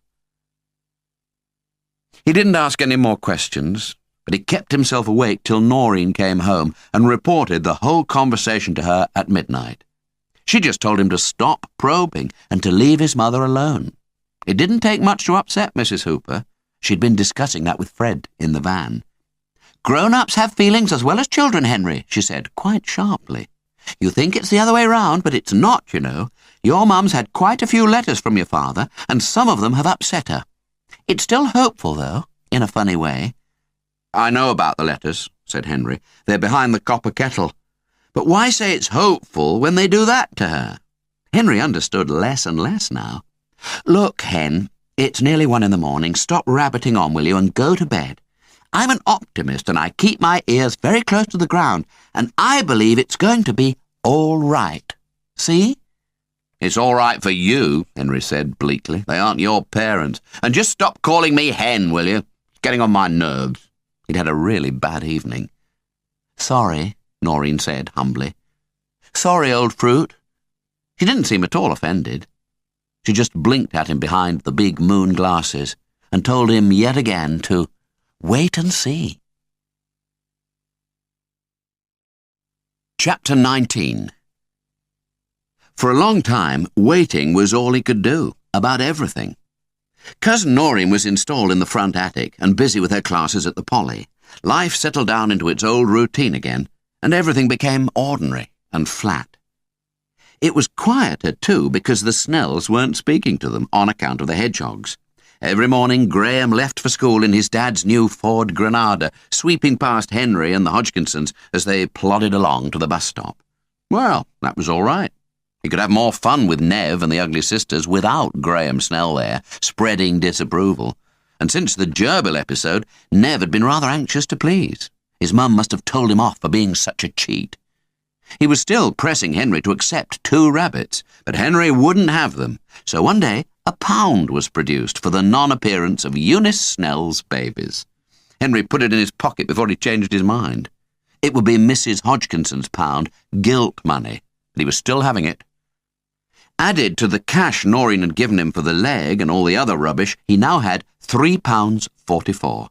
[SPEAKER 1] He didn't ask any more questions, but he kept himself awake till Noreen came home and reported the whole conversation to her at midnight. She just told him to stop probing and to leave his mother alone. It didn't take much to upset Mrs. Hooper. She'd been discussing that with Fred in the van. "Grown-ups have feelings as well as children, Henry," she said, quite sharply. "You think it's the other way round, but it's not, you know. Your mum's had quite a few letters from your father, and some of them have upset her. It's still hopeful, though, in a funny way." "I know about the letters," said Henry. "They're behind the copper kettle. But why say it's hopeful when they do that to her?" Henry understood less and less now. "Look, Hen, it's nearly 1 a.m. Stop rabbiting on, will you, and go to bed. I'm an optimist, and I keep my ears very close to the ground, and I believe it's going to be all right. See?" "It's all right for you," Henry said bleakly. "They aren't your parents. And just stop calling me Hen, will you? It's getting on my nerves." He'd had a really bad evening. "Sorry," Noreen said humbly. "Sorry, old fruit." She didn't seem at all offended. She just blinked at him behind the big moon glasses and told him yet again to wait and see. Chapter 19. For a long time, waiting was all he could do, about everything. Cousin Noreen was installed in the front attic and busy with her classes at the Poly. Life settled down into its old routine again, and everything became ordinary and flat. It was quieter, too, because the Snells weren't speaking to them on account of the hedgehogs. Every morning, Graham left for school in his dad's new Ford Granada, sweeping past Henry and the Hodgkinsons as they plodded along to the bus stop. Well, that was all right. He could have more fun with Nev and the ugly sisters without Graham Snell there, spreading disapproval. And since the gerbil episode, Nev had been rather anxious to please. His mum must have told him off for being such a cheat. He was still pressing Henry to accept 2 rabbits, but Henry wouldn't have them. So one day, a £1 was produced for the non-appearance of Eunice Snell's babies. Henry put it in his pocket before he changed his mind. It would be Mrs. Hodgkinson's £1, guilt money, but he was still having it. Added to the cash Noreen had given him for the leg and all the other rubbish, he now had £3.44.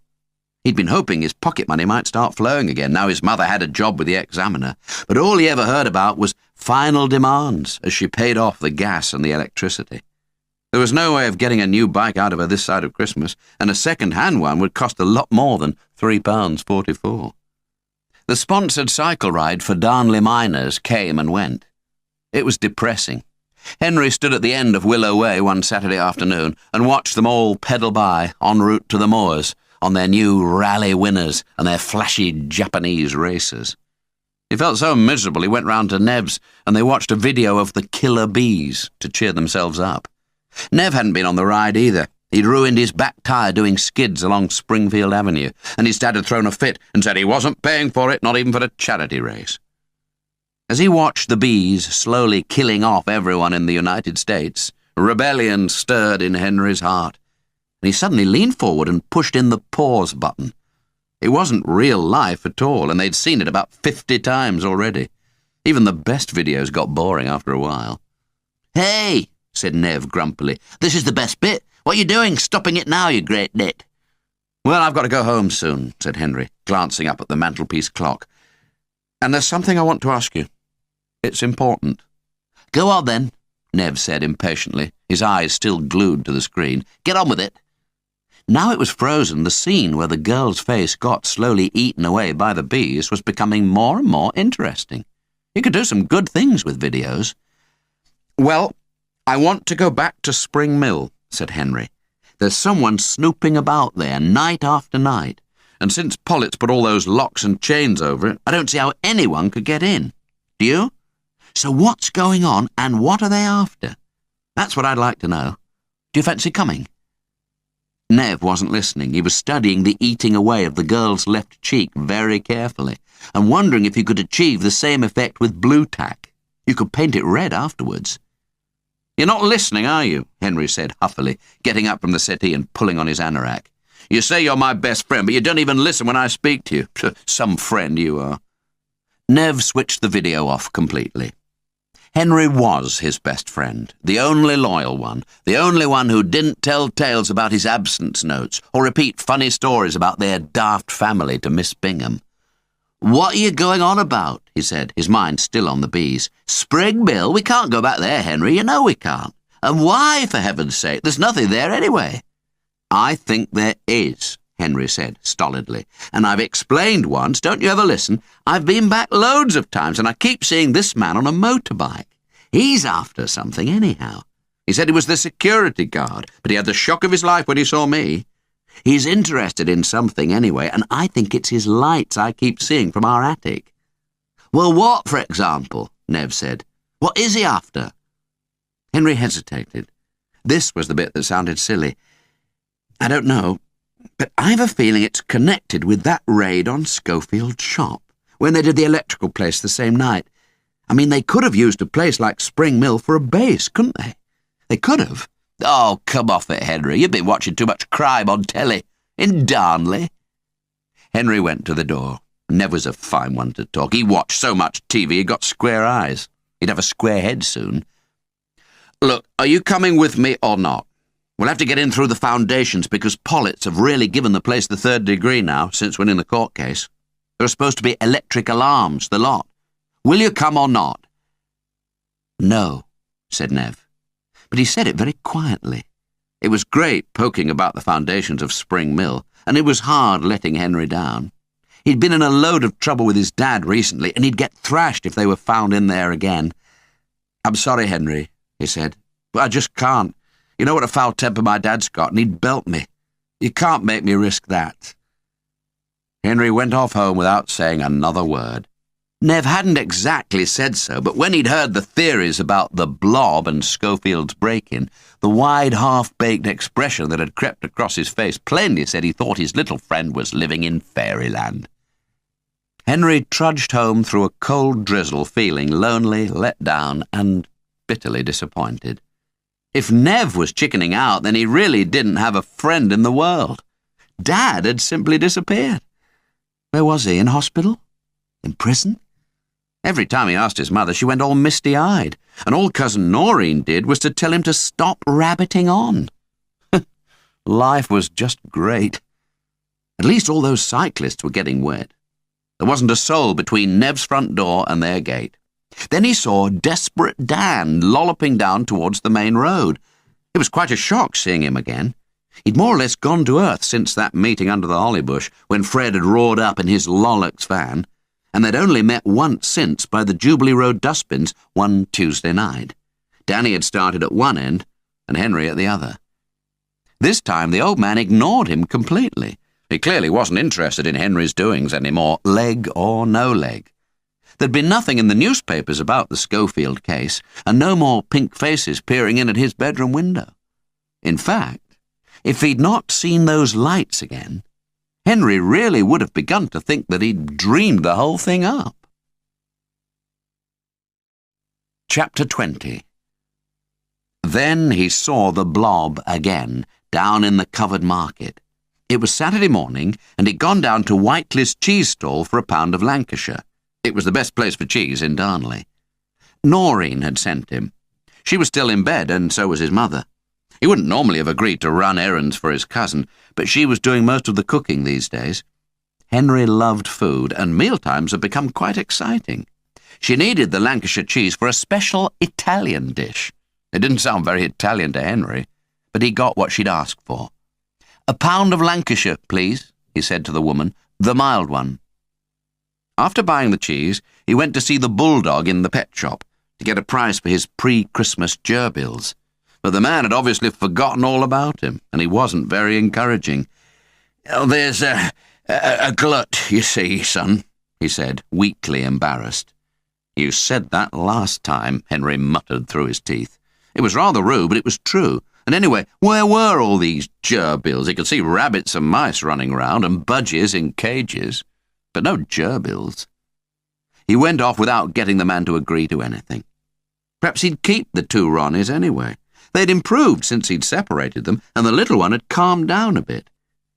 [SPEAKER 1] He'd been hoping his pocket money might start flowing again now his mother had a job with the Examiner, but all he ever heard about was final demands as she paid off the gas and the electricity. There was no way of getting a new bike out of her this side of Christmas, and a second-hand one would cost a lot more than £3.44. The sponsored cycle ride for Darnley miners came and went. It was depressing. Henry stood at the end of Willow Way one Saturday afternoon and watched them all pedal by en route to the moors on their new rally winners and their flashy Japanese racers. He felt so miserable he went round to Nev's and they watched a video of the killer bees to cheer themselves up. Nev hadn't been on the ride either. He'd ruined his back tyre doing skids along Springfield Avenue, and his dad had thrown a fit and said he wasn't paying for it, not even for a charity race. As he watched the bees slowly killing off everyone in the United States, rebellion stirred in Henry's heart, and he suddenly leaned forward and pushed in the pause button. It wasn't real life at all, and they'd seen it about 50 times already. Even the best videos got boring after a while. "Hey," said Nev grumpily, "this is the best bit. What are you doing, stopping it now, you great nit?" "Well, I've got to go home soon," said Henry, glancing up at the mantelpiece clock. "And there's something I want to ask you. It's important." "Go on, then," Nev said impatiently, his eyes still glued to the screen. "Get on with it." Now it was frozen, the scene where the girl's face got slowly eaten away by the bees was becoming more and more interesting. You could do some good things with videos. "Well, I want to go back to Spring Mill," said Henry. "There's someone snooping about there night after night, and since Pollitt's put all those locks and chains over it, I don't see how anyone could get in. Do you? So what's going on, and what are they after? That's what I'd like to know. Do you fancy coming?" Nev wasn't listening. He was studying the eating away of the girl's left cheek very carefully, and wondering if he could achieve the same effect with blue tack. You could paint it red afterwards. "You're not listening, are you?" Henry said huffily, getting up from the settee and pulling on his anorak. "You say you're my best friend, but you don't even listen when I speak to you. Some friend you are." Nev switched the video off completely. Henry was his best friend, the only loyal one, the only one who didn't tell tales about his absence notes or repeat funny stories about their daft family to Miss Bingham. "What are you going on about?" he said, his mind still on the bees. "Spring Mill? We can't go back there, Henry. You know we can't. And why, for heaven's sake? There's nothing there anyway." "I think there is," Henry said stolidly. "And I've explained once. Don't you ever listen? I've been back loads of times, and I keep seeing this man on a motorbike. He's after something anyhow. He said he was the security guard, but he had the shock of his life when he saw me. He's interested in something anyway, and I think it's his lights I keep seeing from our attic." "Well, what, for example?" Nev said. "What is he after?" Henry hesitated. This was the bit that sounded silly. "I don't know, but I've a feeling it's connected with that raid on Schofield's shop, when they did the electrical place the same night. I mean, they could have used a place like Spring Mill for a base, couldn't they? They could have." "Oh, come off it, Henry. You've been watching too much crime on telly. In Darnley." Henry went to the door. Nev was a fine one to talk. He watched so much TV he got square eyes. He'd have a square head soon. "Look, are you coming with me or not? We'll have to get in through the foundations because Pollitts have really given the place the 3rd degree now since winning the court case. There are supposed to be electric alarms, the lot. Will you come or not?" "No," said Nev. But he said it very quietly. It was great poking about the foundations of Spring Mill, and it was hard letting Henry down. He'd been in a load of trouble with his dad recently, and he'd get thrashed if they were found in there again. "I'm sorry, Henry," he said, "but I just can't. You know what a foul temper my dad's got, and he'd belt me. You can't make me risk that." Henry went off home without saying another word. Nev hadn't exactly said so, but when he'd heard the theories about the blob and Schofield's break-in, the wide, half-baked expression that had crept across his face plainly said he thought his little friend was living in fairyland. Henry trudged home through a cold drizzle, feeling lonely, let down, and bitterly disappointed. If Nev was chickening out, then he really didn't have a friend in the world. Dad had simply disappeared. Where was he? In hospital? In prison? Every time he asked his mother, she went all misty-eyed, and all Cousin Noreen did was to tell him to stop rabbiting on. Life was just great. At least all those cyclists were getting wet. There wasn't a soul between Nev's front door and their gate. Then he saw desperate Dan lolloping down towards the main road. It was quite a shock seeing him again. He'd more or less gone to earth since that meeting under the holly bush when Fred had roared up in his Lollox van, and they'd only met once since by the Jubilee Road dustbins one Tuesday night. Danny had started at one end and Henry at the other. This time the old man ignored him completely. He clearly wasn't interested in Henry's doings anymore, leg or no leg. There'd been nothing in the newspapers about the Schofield case, and no more pink faces peering in at his bedroom window. In fact, if he'd not seen those lights again, Henry really would have begun to think that he'd dreamed the whole thing up. Chapter 20. Then he saw the blob again, down in the covered market. It was Saturday morning, and he'd gone down to Whiteley's cheese stall for a pound of Lancashire. It was the best place for cheese in Darnley. Noreen had sent him. She was still in bed, and so was his mother. He wouldn't normally have agreed to run errands for his cousin, but she was doing most of the cooking these days. Henry loved food, and mealtimes had become quite exciting. She needed the Lancashire cheese for a special Italian dish. It didn't sound very Italian to Henry, but he got what she'd asked for. "A pound of Lancashire, please," he said to the woman, "the mild one." After buying the cheese, he went to see the bulldog in the pet shop to get a price for his pre-Christmas gerbils. But the man had obviously forgotten all about him, and he wasn't very encouraging. "Oh, there's a glut, you see, son," he said, weakly embarrassed. "You said that last time," Henry muttered through his teeth. It was rather rude, but it was true. And anyway, where were all these gerbils? He could see rabbits and mice running round, and budgies in cages, but no gerbils. He went off without getting the man to agree to anything. Perhaps he'd keep the two Ronnies anyway. They'd improved since he'd separated them, and the little one had calmed down a bit.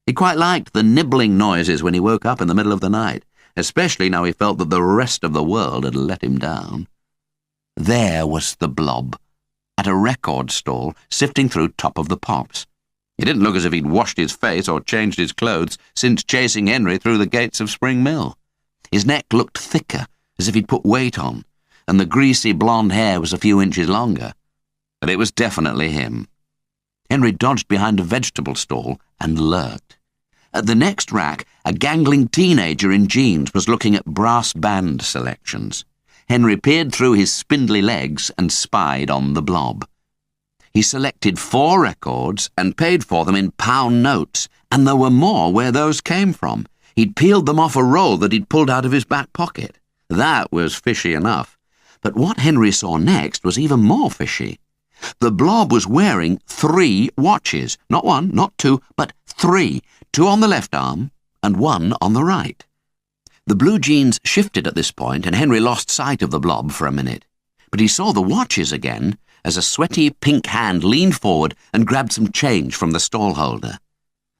[SPEAKER 1] He quite liked the nibbling noises when he woke up in the middle of the night, especially now he felt that the rest of the world had let him down. There was the blob, at a record stall, sifting through Top of the Pops. He didn't look as if he'd washed his face or changed his clothes since chasing Henry through the gates of Spring Mill. His neck looked thicker, as if he'd put weight on, and the greasy blonde hair was a few inches longer. But it was definitely him. Henry dodged behind a vegetable stall and lurked. At the next rack, a gangling teenager in jeans was looking at brass band selections. Henry peered through his spindly legs and spied on the blob. He selected 4 records and paid for them in pound notes, and there were more where those came from. He'd peeled them off a roll that he'd pulled out of his back pocket. That was fishy enough. But what Henry saw next was even more fishy. The blob was wearing 3 watches. Not 1, not 2, but 3. 2 on the left arm and 1 on the right. The blue jeans shifted at this point, and Henry lost sight of the blob for a minute. But he saw the watches again as a sweaty pink hand leaned forward and grabbed some change from the stall holder.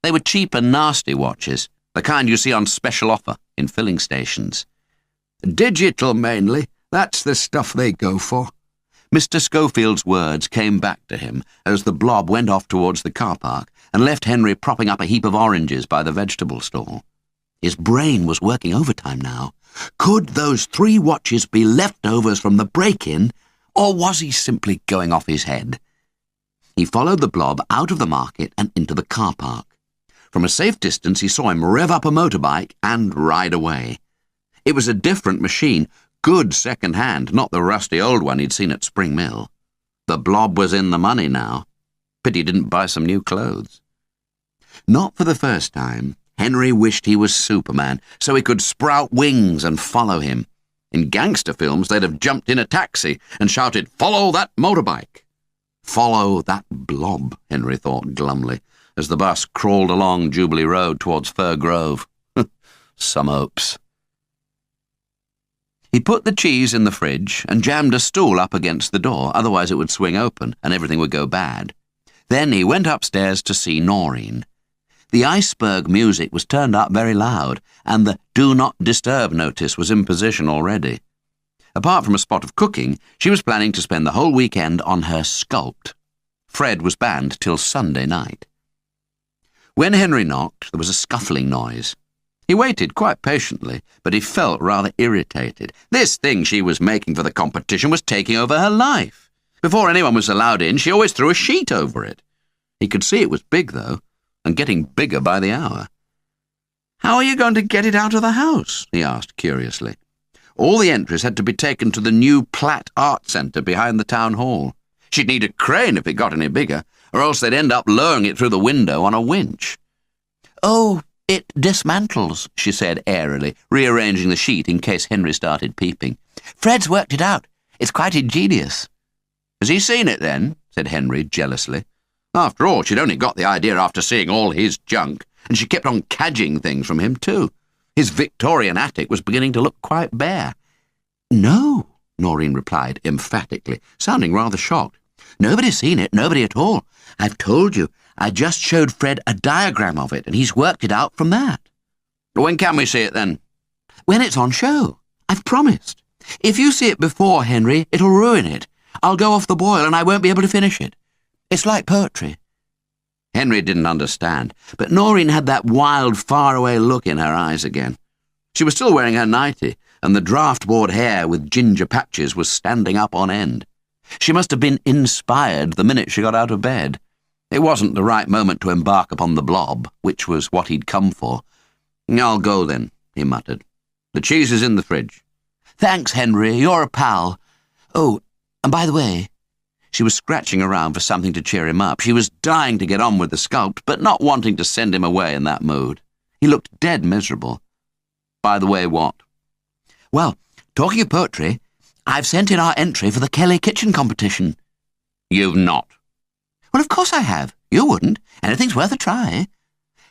[SPEAKER 1] They were cheap and nasty watches, the kind you see on special offer in filling stations. "Digital, mainly. That's the stuff they go for." Mr. Schofield's words came back to him as the blob went off towards the car park and left Henry propping up a heap of oranges by the vegetable stall. His brain was working overtime now. Could those 3 watches be leftovers from the break-in, or was he simply going off his head? He followed the blob out of the market and into the car park. From a safe distance he saw him rev up a motorbike and ride away. It was a different machine, good second-hand, not the rusty old one he'd seen at Spring Mill. The blob was in the money now. Pity he didn't buy some new clothes. Not for the first time, Henry wished he was Superman, so he could sprout wings and follow him. In gangster films, they'd have jumped in a taxi and shouted, "Follow that motorbike!" Follow that blob, Henry thought glumly, as the bus crawled along Jubilee Road towards Fir Grove. Some hopes. He put the cheese in the fridge and jammed a stool up against the door, otherwise it would swing open and everything would go bad. Then he went upstairs to see Noreen. The iceberg music was turned up very loud, and the "Do Not Disturb" notice was in position already. Apart from a spot of cooking, she was planning to spend the whole weekend on her sculpt. Fred was banned till Sunday night. When Henry knocked, there was a scuffling noise. He waited quite patiently, but he felt rather irritated. This thing she was making for the competition was taking over her life. Before anyone was allowed in, she always threw a sheet over it. He could see it was big, though, and getting bigger by the hour. "How are you going to get it out of the house?" he asked curiously. All the entries had to be taken to the new Platt Art Centre behind the town hall. She'd need a crane if it got any bigger, or else they'd end up lowering it through the window on a winch. "Oh, it dismantles," she said airily, rearranging the sheet in case Henry started peeping. "Fred's worked it out. It's quite ingenious." "Has he seen it, then?" said Henry jealously. After all, she'd only got the idea after seeing all his junk, and she kept on cadging things from him, too. His Victorian attic was beginning to look quite bare. "No," Noreen replied emphatically, sounding rather shocked. "Nobody's seen it, nobody at all. I've told you, I just showed Fred a diagram of it, and he's worked it out from that. When can we see it, then? When it's on show. I've promised. If you see it before, Henry, it'll ruin it. I'll go off the boil, and I won't be able to finish it. It's like poetry. Henry didn't understand, but Noreen had that wild, faraway look in her eyes again. She was still wearing her nightie, and the draft-board hair with ginger patches was standing up on end. She must have been inspired the minute she got out of bed. It wasn't the right moment to embark upon the blob, which was what he'd come for. I'll go, then, he muttered. The cheese is in the fridge. Thanks, Henry, you're a pal. Oh, and by the way, she was scratching around for something to cheer him up. She was dying to get on with the sculpt, but not wanting to send him away in that mood. He looked dead miserable. By the way, what? Well, talking of poetry, I've sent in our entry for the Kelly Kitchen competition. You've not? Well, of course I have. You wouldn't. Anything's worth a try.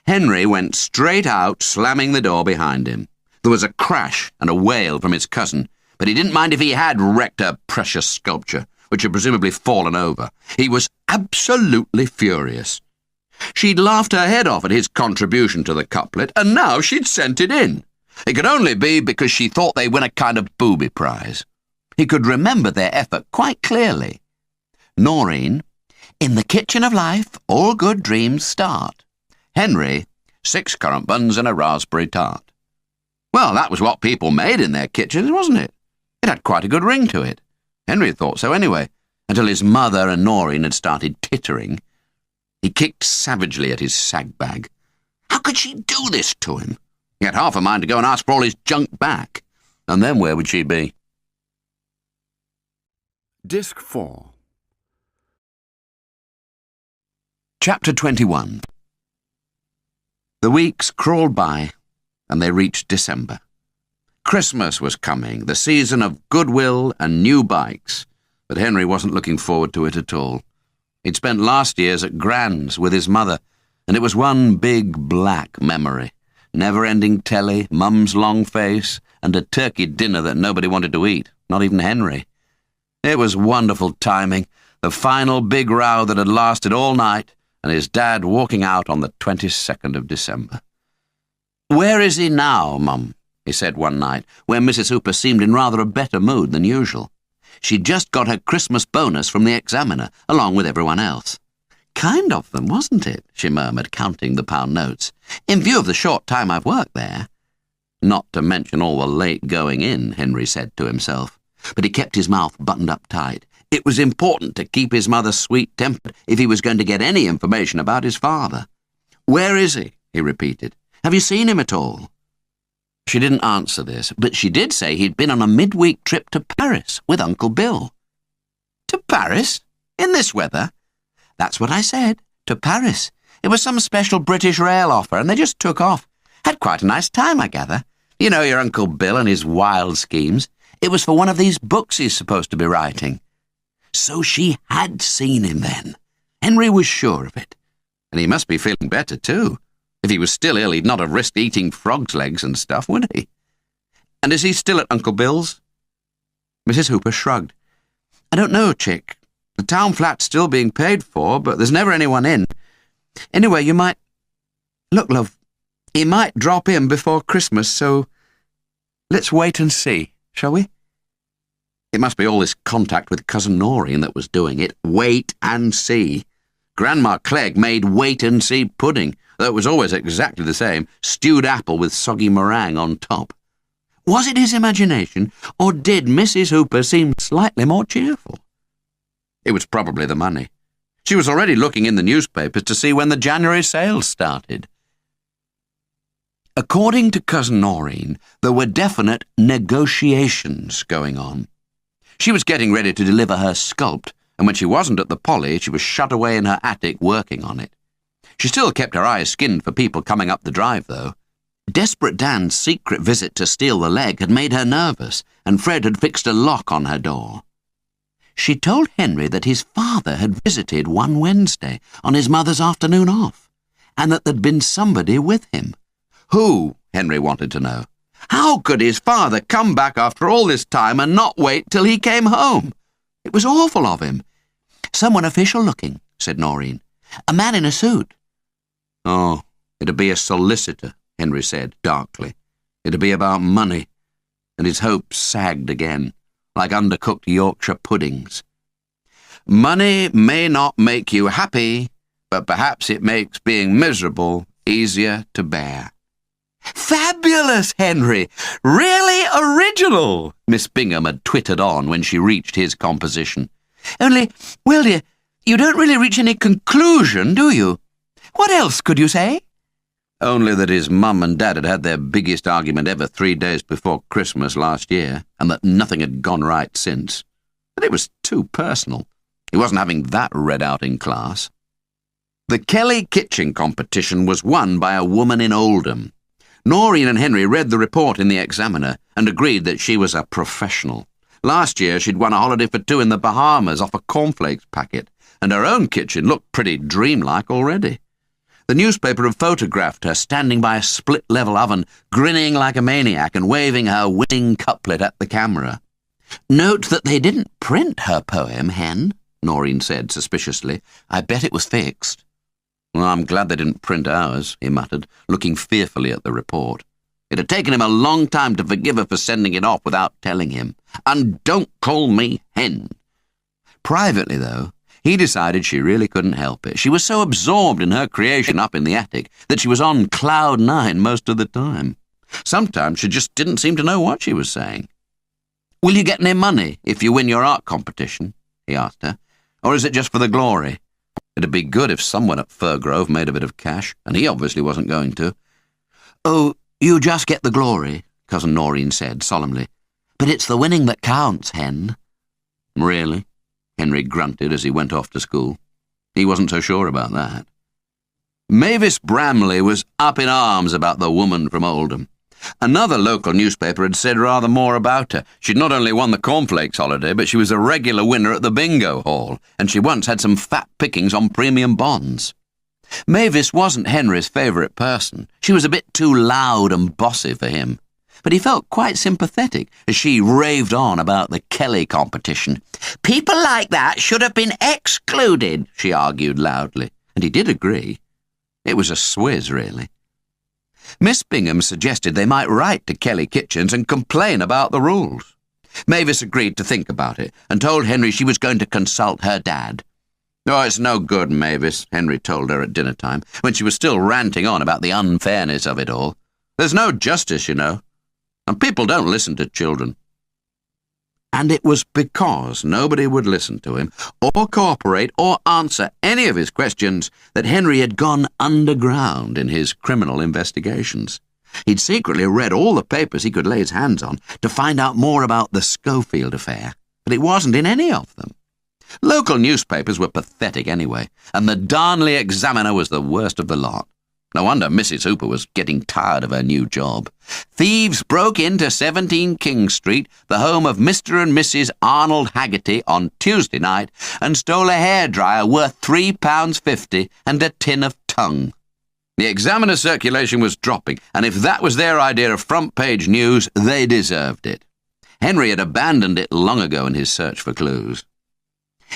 [SPEAKER 1] Henry went straight out, slamming the door behind him. There was a crash and a wail from his cousin, but he didn't mind if he had wrecked her precious sculpture, which had presumably fallen over. He was absolutely furious. She'd laughed her head off at his contribution to the couplet, and now she'd sent it in. It could only be because she thought they'd win a kind of booby prize. He could remember their effort quite clearly. Noreen, in the kitchen of life, all good dreams start. Henry, 6 currant buns and a raspberry tart. Well, that was what people made in their kitchens, wasn't it? It had quite a good ring to it. Henry thought so anyway, until his mother and Noreen had started tittering. He kicked savagely at his sagbag. How could she do this to him? He had half a mind to go and ask for all his junk back. And then where would she be?
[SPEAKER 2] Disc 4.
[SPEAKER 1] Chapter 21. The weeks crawled by, and they reached December. Christmas was coming, the season of goodwill and new bikes, but Henry wasn't looking forward to it at all. He'd spent last year's at Gran's with his mother, and it was one big black memory. Never-ending telly, Mum's long face, and a turkey dinner that nobody wanted to eat, not even Henry. It was wonderful timing, the final big row that had lasted all night, and his dad walking out on the 22nd of December. "Where is he now, Mum?" he said one night, when Mrs. Hooper seemed in rather a better mood than usual. She'd just got her Christmas bonus from the examiner, along with everyone else. "Kind of them, wasn't it?" she murmured, counting the pound notes. "In view of the short time I've worked there." Not to mention all the late going in, Henry said to himself. But he kept his mouth buttoned up tight. It was important to keep his mother sweet-tempered if he was going to get any information about his father. "Where is he?" he repeated. "Have you seen him at all?" She didn't answer this, but she did say he'd been on a midweek trip to Paris with Uncle Bill. "To Paris? In this weather?" "That's what I said. To Paris. It was some special British Rail offer, and they just took off. Had quite a nice time, I gather. You know your Uncle Bill and his wild schemes. It was for one of these books he's supposed to be writing." So she had seen him then. Henry was sure of it. And he must be feeling better, too. If he was still ill, he'd not have risked eating frog's legs and stuff, would he? "And is he still at Uncle Bill's?" Mrs. Hooper shrugged. "I don't know, chick. The town flat's still being paid for, but there's never anyone in. Anyway, you might... Look, love, he might drop in before Christmas, so let's wait and see, shall we?" It must be all this contact with Cousin Noreen that was doing it. Wait and see. Grandma Clegg made wait-and-see pudding, though it was always exactly the same, stewed apple with soggy meringue on top. Was it his imagination, or did Mrs. Hooper seem slightly more cheerful? It was probably the money. She was already looking in the newspapers to see when the January sales started. According to Cousin Noreen, there were definite negotiations going on. She was getting ready to deliver her sculpt, and when she wasn't at the Polly, she was shut away in her attic working on it. She still kept her eyes skinned for people coming up the drive, though. Desperate Dan's secret visit to steal the leg had made her nervous, and Fred had fixed a lock on her door. She told Henry that his father had visited one Wednesday on his mother's afternoon off, and that there'd been somebody with him. Who? Henry wanted to know. How could his father come back after all this time and not wait till he came home? It was awful of him. "Someone official looking," said Noreen. A man in a suit. Oh, it'd be a solicitor, Henry said darkly. It'd be about money, and his hopes sagged again, like undercooked Yorkshire puddings. Money may not make you happy, but perhaps it makes being miserable easier to bear. Fabulous, Henry! Really original, Miss Bingham had twittered on when she reached his composition. Only, well, dear, you don't really reach any conclusion, do you? What else could you say? Only that his mum and dad had had their biggest argument ever 3 days before Christmas last year, and that nothing had gone right since. But it was too personal. He wasn't having that read out in class. The Kelly kitchen competition was won by a woman in Oldham. Noreen and Henry read the report in the Examiner and agreed that she was a professional. Last year she'd won a holiday for 2 in the Bahamas off a cornflakes packet, and her own kitchen looked pretty dreamlike already. The newspaper had photographed her standing by a split-level oven, grinning like a maniac and waving her winning couplet at the camera. Note that they didn't print her poem, Hen, Noreen said suspiciously. I bet it was fixed. Well, I'm glad they didn't print ours, he muttered, looking fearfully at the report. It had taken him a long time to forgive her for sending it off without telling him. And don't call me Hen. Privately, though, he decided she really couldn't help it. She was so absorbed in her creation up in the attic that she was on cloud 9 most of the time. Sometimes she just didn't seem to know what she was saying. Will you get any money if you win your art competition? He asked her. Or is it just for the glory? It'd be good if someone at Firgrove made a bit of cash, and he obviously wasn't going to. Oh, you just get the glory, Cousin Noreen said solemnly. But it's the winning that counts, Hen. Really? Henry grunted as he went off to school. He wasn't so sure about that. Mavis Bramley was up in arms about the woman from Oldham. Another local newspaper had said rather more about her. She'd not only won the cornflakes holiday, but she was a regular winner at the bingo hall, and she once had some fat pickings on premium bonds. Mavis wasn't Henry's favourite person. She was a bit too loud and bossy for him. But he felt quite sympathetic as she raved on about the Kelly competition. People like that should have been excluded, she argued loudly, and he did agree. It was a swizz, really. Miss Bingham suggested they might write to Kelly Kitchens and complain about the rules. Mavis agreed to think about it and told Henry she was going to consult her dad. Oh, it's no good, Mavis, Henry told her at dinner time, when she was still ranting on about the unfairness of it all. There's no justice, you know, and people don't listen to children. And it was because nobody would listen to him, or cooperate, or answer any of his questions that Henry had gone underground in his criminal investigations. He'd secretly read all the papers he could lay his hands on to find out more about the Schofield affair, but it wasn't in any of them. Local newspapers were pathetic anyway, and the Darnley Examiner was the worst of the lot. No wonder Mrs. Hooper was getting tired of her new job. Thieves broke into 17 King Street, the home of Mr. and Mrs. Arnold Haggerty, on Tuesday night, and stole a hairdryer worth £3.50 and a tin of tongue. The Examiner circulation was dropping, and if that was their idea of front-page news, they deserved it. Henry had abandoned it long ago in his search for clues.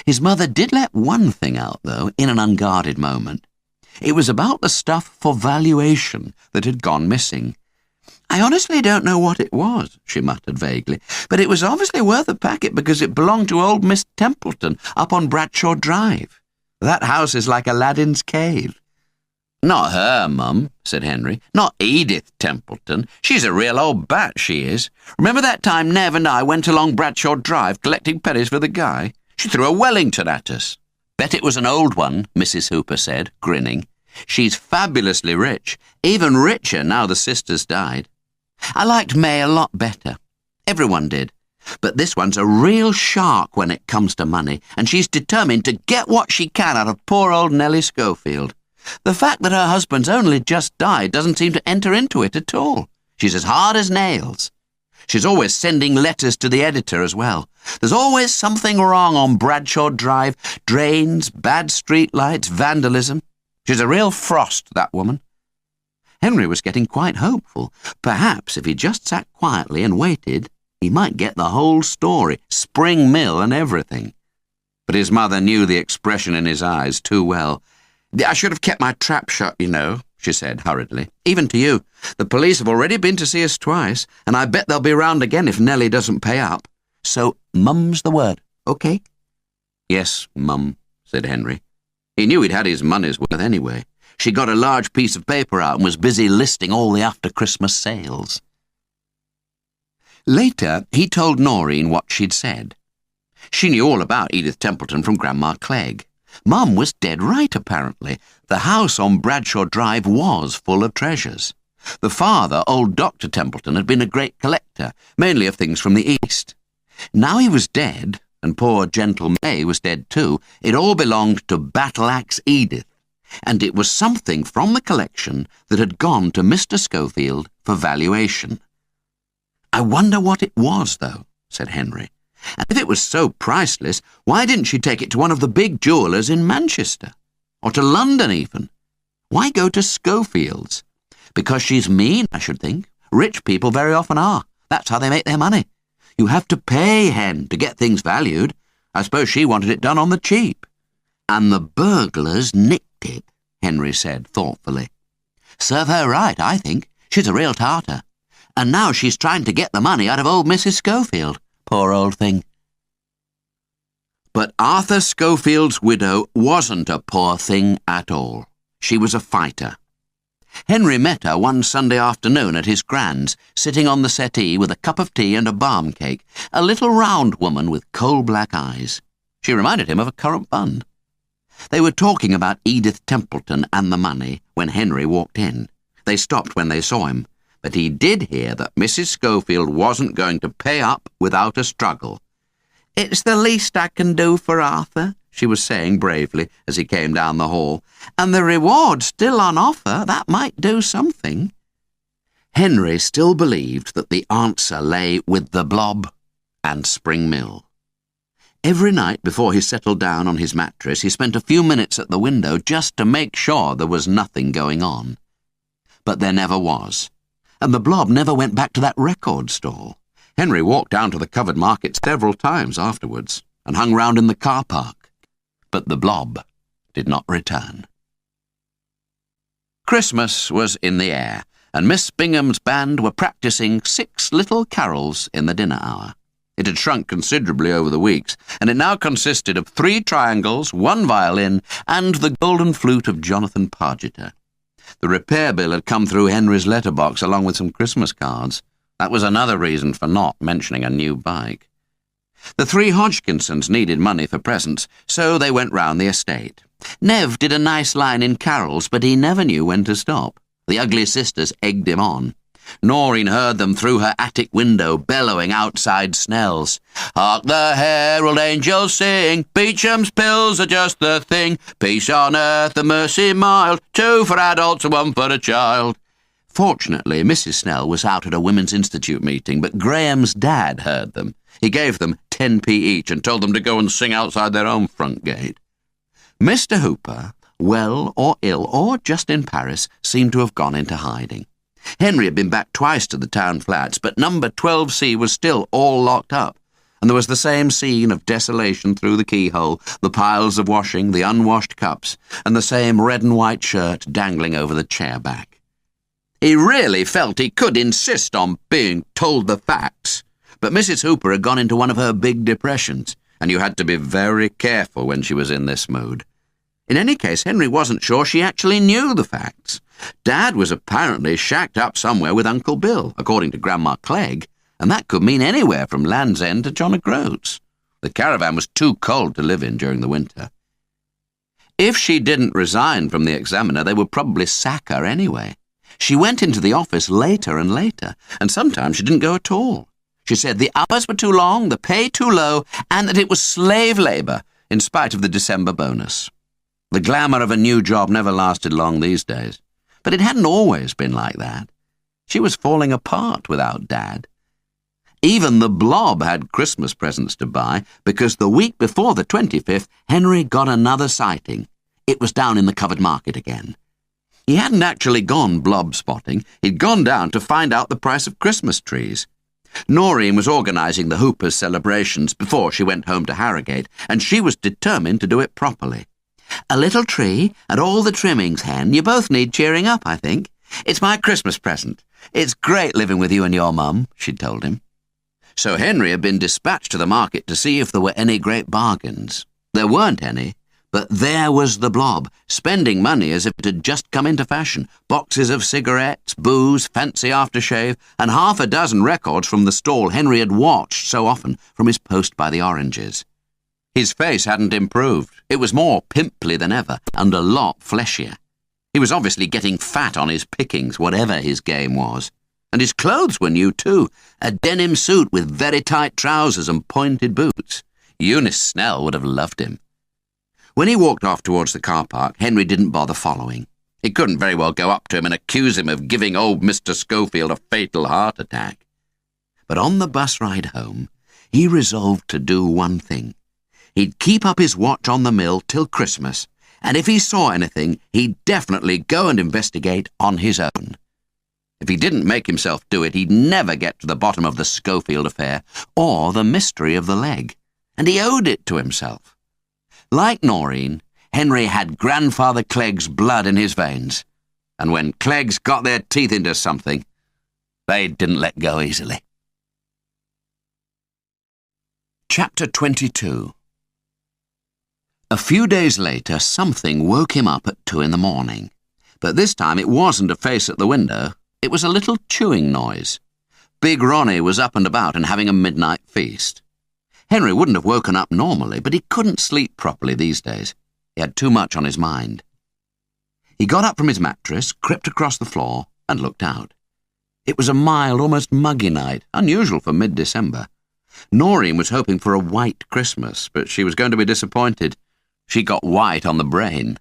[SPEAKER 1] His mother did let one thing out, though, in an unguarded moment. It was about the stuff for valuation that had gone missing. I honestly don't know what it was, she muttered vaguely, but it was obviously worth a packet because it belonged to old Miss Templeton up on Bradshaw Drive. That house is like Aladdin's cave. Not her, Mum, said Henry. Not Edith Templeton. She's a real old bat, she is. Remember that time Nev and I went along Bradshaw Drive collecting pennies for the guy? She threw a Wellington at us. Bet it was an old one, Mrs. Hooper said, grinning. She's fabulously rich, even richer now the sisters died. I liked May a lot better. Everyone did. But this one's a real shark when it comes to money, and she's determined to get what she can out of poor old Nellie Schofield. The fact that her husband's only just died doesn't seem to enter into it at all. She's as hard as nails. She's always sending letters to the editor as well. There's always something wrong on Bradshaw Drive. Drains, bad street lights, vandalism. She's a real frost, that woman. Henry was getting quite hopeful. Perhaps if he just sat quietly and waited, he might get the whole story, Spring Mill and everything. But his mother knew the expression in his eyes too well. "I should have kept my trap shut, you know," she said hurriedly. "Even to you. The police have already been to see us twice, and I bet they'll be round again if Nellie doesn't pay up. So, mum's the word, OK?" "Yes, mum," said Henry. He knew he'd had his money's worth anyway. She got a large piece of paper out and was busy listing all the after-Christmas sales. Later, he told Noreen what she'd said. She knew all about Edith Templeton from Grandma Clegg. Mum was dead right, apparently. The house on Bradshaw Drive was full of treasures. The father, old Dr. Templeton, had been a great collector, mainly of things from the East. Now he was dead, and poor gentle May was dead too. It all belonged to Battle-Axe Edith, and it was something from the collection that had gone to Mr. Schofield for valuation. "I wonder what it was, though," said Henry. "And if it was so priceless, why didn't she take it to one of the big jewellers in Manchester? Or to London, even? Why go to Schofield's? Because she's mean, I should think. Rich people very often are. That's how they make their money. You have to pay, Hen, to get things valued. I suppose she wanted it done on the cheap." "And the burglars nicked it," Henry said thoughtfully. "Serve her right, I think. She's a real tartar. And now she's trying to get the money out of old Mrs. Schofield. Poor old thing." But Arthur Schofield's widow wasn't a poor thing at all. She was a fighter. Henry met her one Sunday afternoon at his grand's, sitting on the settee with a cup of tea and a balm cake, a little round woman with coal-black eyes. She reminded him of a currant bun. They were talking about Edith Templeton and the money when Henry walked in. They stopped when they saw him, but he did hear that Mrs. Schofield wasn't going to pay up without a struggle. "It's the least I can do for Arthur," she was saying bravely as he came down the hall, "and the reward's still on offer. That might do something." Henry still believed that the answer lay with the Blob and Spring Mill. Every night before he settled down on his mattress, he spent a few minutes at the window just to make sure there was nothing going on. But there never was, and the Blob never went back to that record stall. Henry walked down to the covered market several times afterwards and hung round in the car park. But the Blob did not return. Christmas was in the air, and Miss Bingham's band were practising 6 little carols in the dinner hour. It had shrunk considerably over the weeks, and it now consisted of 3 triangles, 1 violin, and the golden flute of Jonathan Pargeter. The repair bill had come through Henry's letterbox along with some Christmas cards. That was another reason for not mentioning a new bike. The 3 Hodgkinsons needed money for presents, so they went round the estate. Nev did a nice line in carols, but he never knew when to stop. The ugly sisters egged him on. Noreen heard them through her attic window, bellowing outside Snell's. "Hark the herald angels sing, Beecham's pills are just the thing. Peace on earth and mercy mild, 2 for adults and 1 for a child." Fortunately, Mrs. Snell was out at a Women's Institute meeting, but Graham's dad heard them. He gave them 10p each and told them to go and sing outside their own front gate. Mr. Hooper, well or ill or just in Paris, seemed to have gone into hiding. Henry had been back twice to the town flats, but number 12C was still all locked up, and there was the same scene of desolation through the keyhole, the piles of washing, the unwashed cups, and the same red and white shirt dangling over the chair back. He really felt he could insist on being told the facts, but Mrs. Hooper had gone into one of her big depressions, and you had to be very careful when she was in this mood. In any case, Henry wasn't sure she actually knew the facts. Dad was apparently shacked up somewhere with Uncle Bill, according to Grandma Clegg, and that could mean anywhere from Land's End to John O'Groats. The caravan was too cold to live in during the winter. If she didn't resign from the Examiner, they would probably sack her anyway. She went into the office later and later, and sometimes she didn't go at all. She said the hours were too long, the pay too low, and that it was slave labour, in spite of the December bonus. The glamour of a new job never lasted long these days, but it hadn't always been like that. She was falling apart without Dad. Even the Blob had Christmas presents to buy, because the week before the 25th, Henry got another sighting. It was down in the covered market again. He hadn't actually gone blob spotting. He'd gone down to find out the price of Christmas trees. Noreen was organising the Hoopers' celebrations before she went home to Harrogate, and she was determined to do it properly. "A little tree and all the trimmings, Hen. You both need cheering up, I think. It's my Christmas present. It's great living with you and your mum," she'd told him. So Henry had been dispatched to the market to see if there were any great bargains. There weren't any, but there was the Blob, spending money as if it had just come into fashion. Boxes of cigarettes, booze, fancy aftershave, and half a dozen records from the stall Henry had watched so often from his post by the oranges. His face hadn't improved. It was more pimply than ever, and a lot fleshier. He was obviously getting fat on his pickings, whatever his game was. And his clothes were new too, a denim suit with very tight trousers and pointed boots. Eunice Snell would have loved him. When he walked off towards the car park, Henry didn't bother following. He couldn't very well go up to him and accuse him of giving old Mr. Schofield a fatal heart attack. But on the bus ride home, he resolved to do one thing. He'd keep up his watch on the mill till Christmas, and if he saw anything, he'd definitely go and investigate on his own. If he didn't make himself do it, he'd never get to the bottom of the Schofield affair or the mystery of the leg, and he owed it to himself. Like Noreen, Henry had Grandfather Clegg's blood in his veins, and when Cleggs got their teeth into something, they didn't let go easily. Chapter 22. A few days later, something woke him up at 2 a.m, but this time it wasn't a face at the window. It was a little chewing noise. Big Ronnie was up and about and having a midnight feast. Henry wouldn't have woken up normally, but he couldn't sleep properly these days. He had too much on his mind. He got up from his mattress, crept across the floor, and looked out. It was a mild, almost muggy night, unusual for mid-December. Noreen was hoping for a white Christmas, but she was going to be disappointed. She got white on the brain.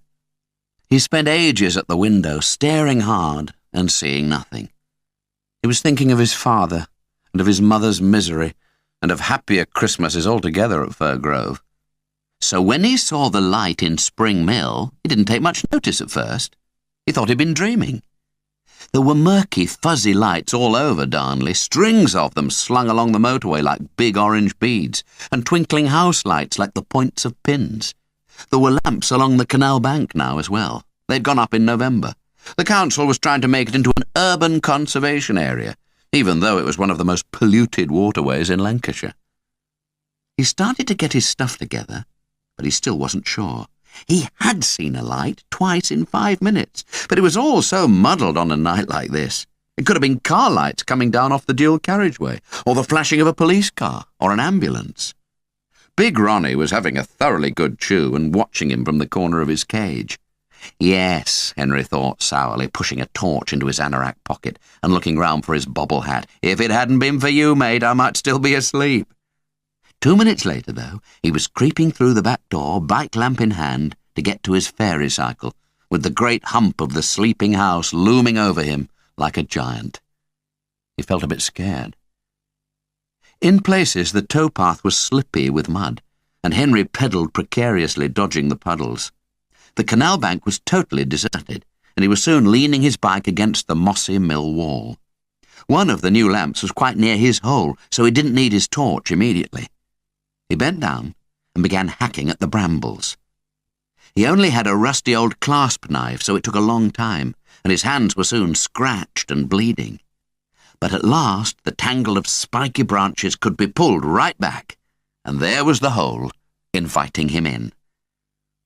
[SPEAKER 1] He spent ages at the window, staring hard and seeing nothing. He was thinking of his father and of his mother's misery and of happier Christmases altogether at Fir Grove. So when he saw the light in Spring Mill, he didn't take much notice at first. He thought he'd been dreaming. There were murky, fuzzy lights all over Darnley, strings of them slung along the motorway like big orange beads, and twinkling house lights like the points of pins. There were lamps along the canal bank now as well. They'd gone up in November. The council was trying to make it into an urban conservation area, even though it was one of the most polluted waterways in Lancashire. He started to get his stuff together, but he still wasn't sure. He had seen a light twice in 5 minutes, but it was all so muddled on a night like this. It could have been car lights coming down off the dual carriageway, or the flashing of a police car, or an ambulance. Big Ronnie was having a thoroughly good chew and watching him from the corner of his cage. Yes, Henry thought sourly, pushing a torch into his anorak pocket and looking round for his bobble hat. If it hadn't been for you, mate, I might still be asleep. 2 minutes later, though, he was creeping through the back door, bike lamp in hand, to get to his fairy cycle, with the great hump of the sleeping house looming over him like a giant. He felt a bit scared. In places, the towpath was slippy with mud, and Henry pedalled precariously, dodging the puddles. The canal bank was totally deserted, and he was soon leaning his bike against the mossy mill wall. One of the new lamps was quite near his hole, so he didn't need his torch immediately. He bent down and began hacking at the brambles. He only had a rusty old clasp knife, so it took a long time, and his hands were soon scratched and bleeding. But at last the tangle of spiky branches could be pulled right back, and there was the hole, inviting him in.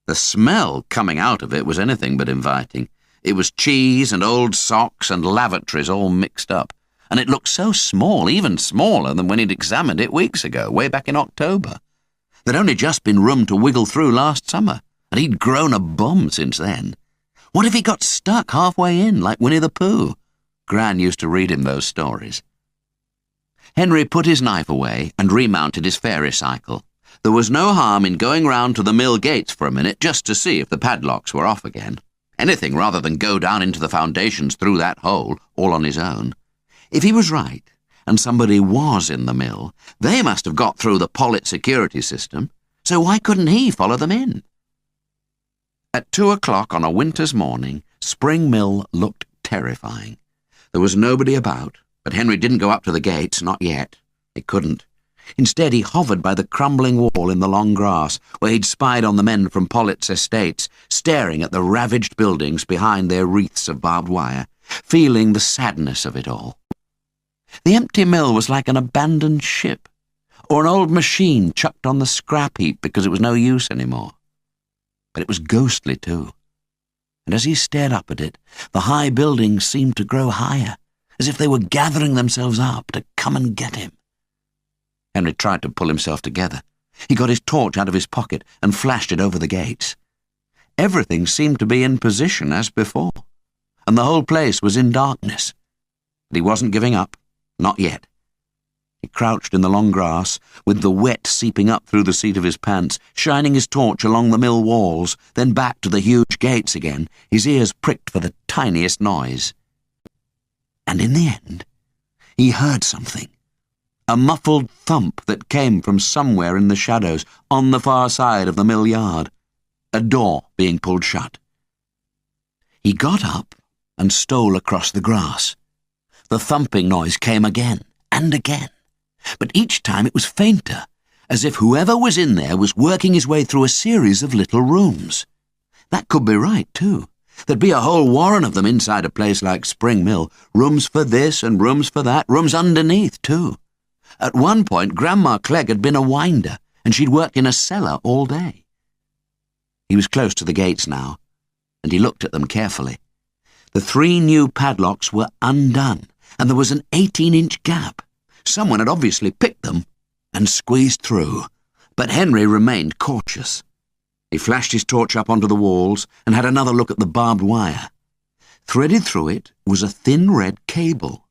[SPEAKER 1] The smell coming out of it was anything but inviting. It was cheese and old socks and lavatories all mixed up, and it looked so small, even smaller than when he'd examined it weeks ago, way back in October. There'd only just been room to wiggle through last summer, and he'd grown a bum since then. What if he got stuck halfway in, like Winnie the Pooh? Gran used to read him those stories. Henry put his knife away and remounted his fairy cycle. There was no harm in going round to the mill gates for a minute just to see if the padlocks were off again. Anything rather than go down into the foundations through that hole, all on his own. If he was right, and somebody was in the mill, they must have got through the Pollitt security system, so why couldn't he follow them in? At 2 o'clock on a winter's morning, Spring Mill looked terrifying. There was nobody about, but Henry didn't go up to the gates, not yet. He couldn't. Instead, he hovered by the crumbling wall in the long grass, where he'd spied on the men from Pollett's estates, staring at the ravaged buildings behind their wreaths of barbed wire, feeling the sadness of it all. The empty mill was like an abandoned ship, or an old machine chucked on the scrap heap because it was no use anymore. But it was ghostly too, and as he stared up at it, the high buildings seemed to grow higher, as if they were gathering themselves up to come and get him. Henry tried to pull himself together. He got his torch out of his pocket and flashed it over the gates. Everything seemed to be in position as before, and the whole place was in darkness. But he wasn't giving up, not yet. He crouched in the long grass, with the wet seeping up through the seat of his pants, shining his torch along the mill walls, then back to the huge gates again, his ears pricked for the tiniest noise. And in the end, he heard something. A muffled thump that came from somewhere in the shadows on the far side of the mill yard. A door being pulled shut. He got up and stole across the grass. The thumping noise came again and again, but each time it was fainter, as if whoever was in there was working his way through a series of little rooms. That could be right, too. There'd be a whole warren of them inside a place like Spring Mill, rooms for this and rooms for that, rooms underneath, too. At one point, Grandma Clegg had been a winder, and she'd worked in a cellar all day. He was close to the gates now, and he looked at them carefully. The 3 new padlocks were undone, and there was an 18-inch gap. Someone had obviously picked them and squeezed through, but Henry remained cautious. He flashed his torch up onto the walls and had another look at the barbed wire. Threaded through it was a thin red cable.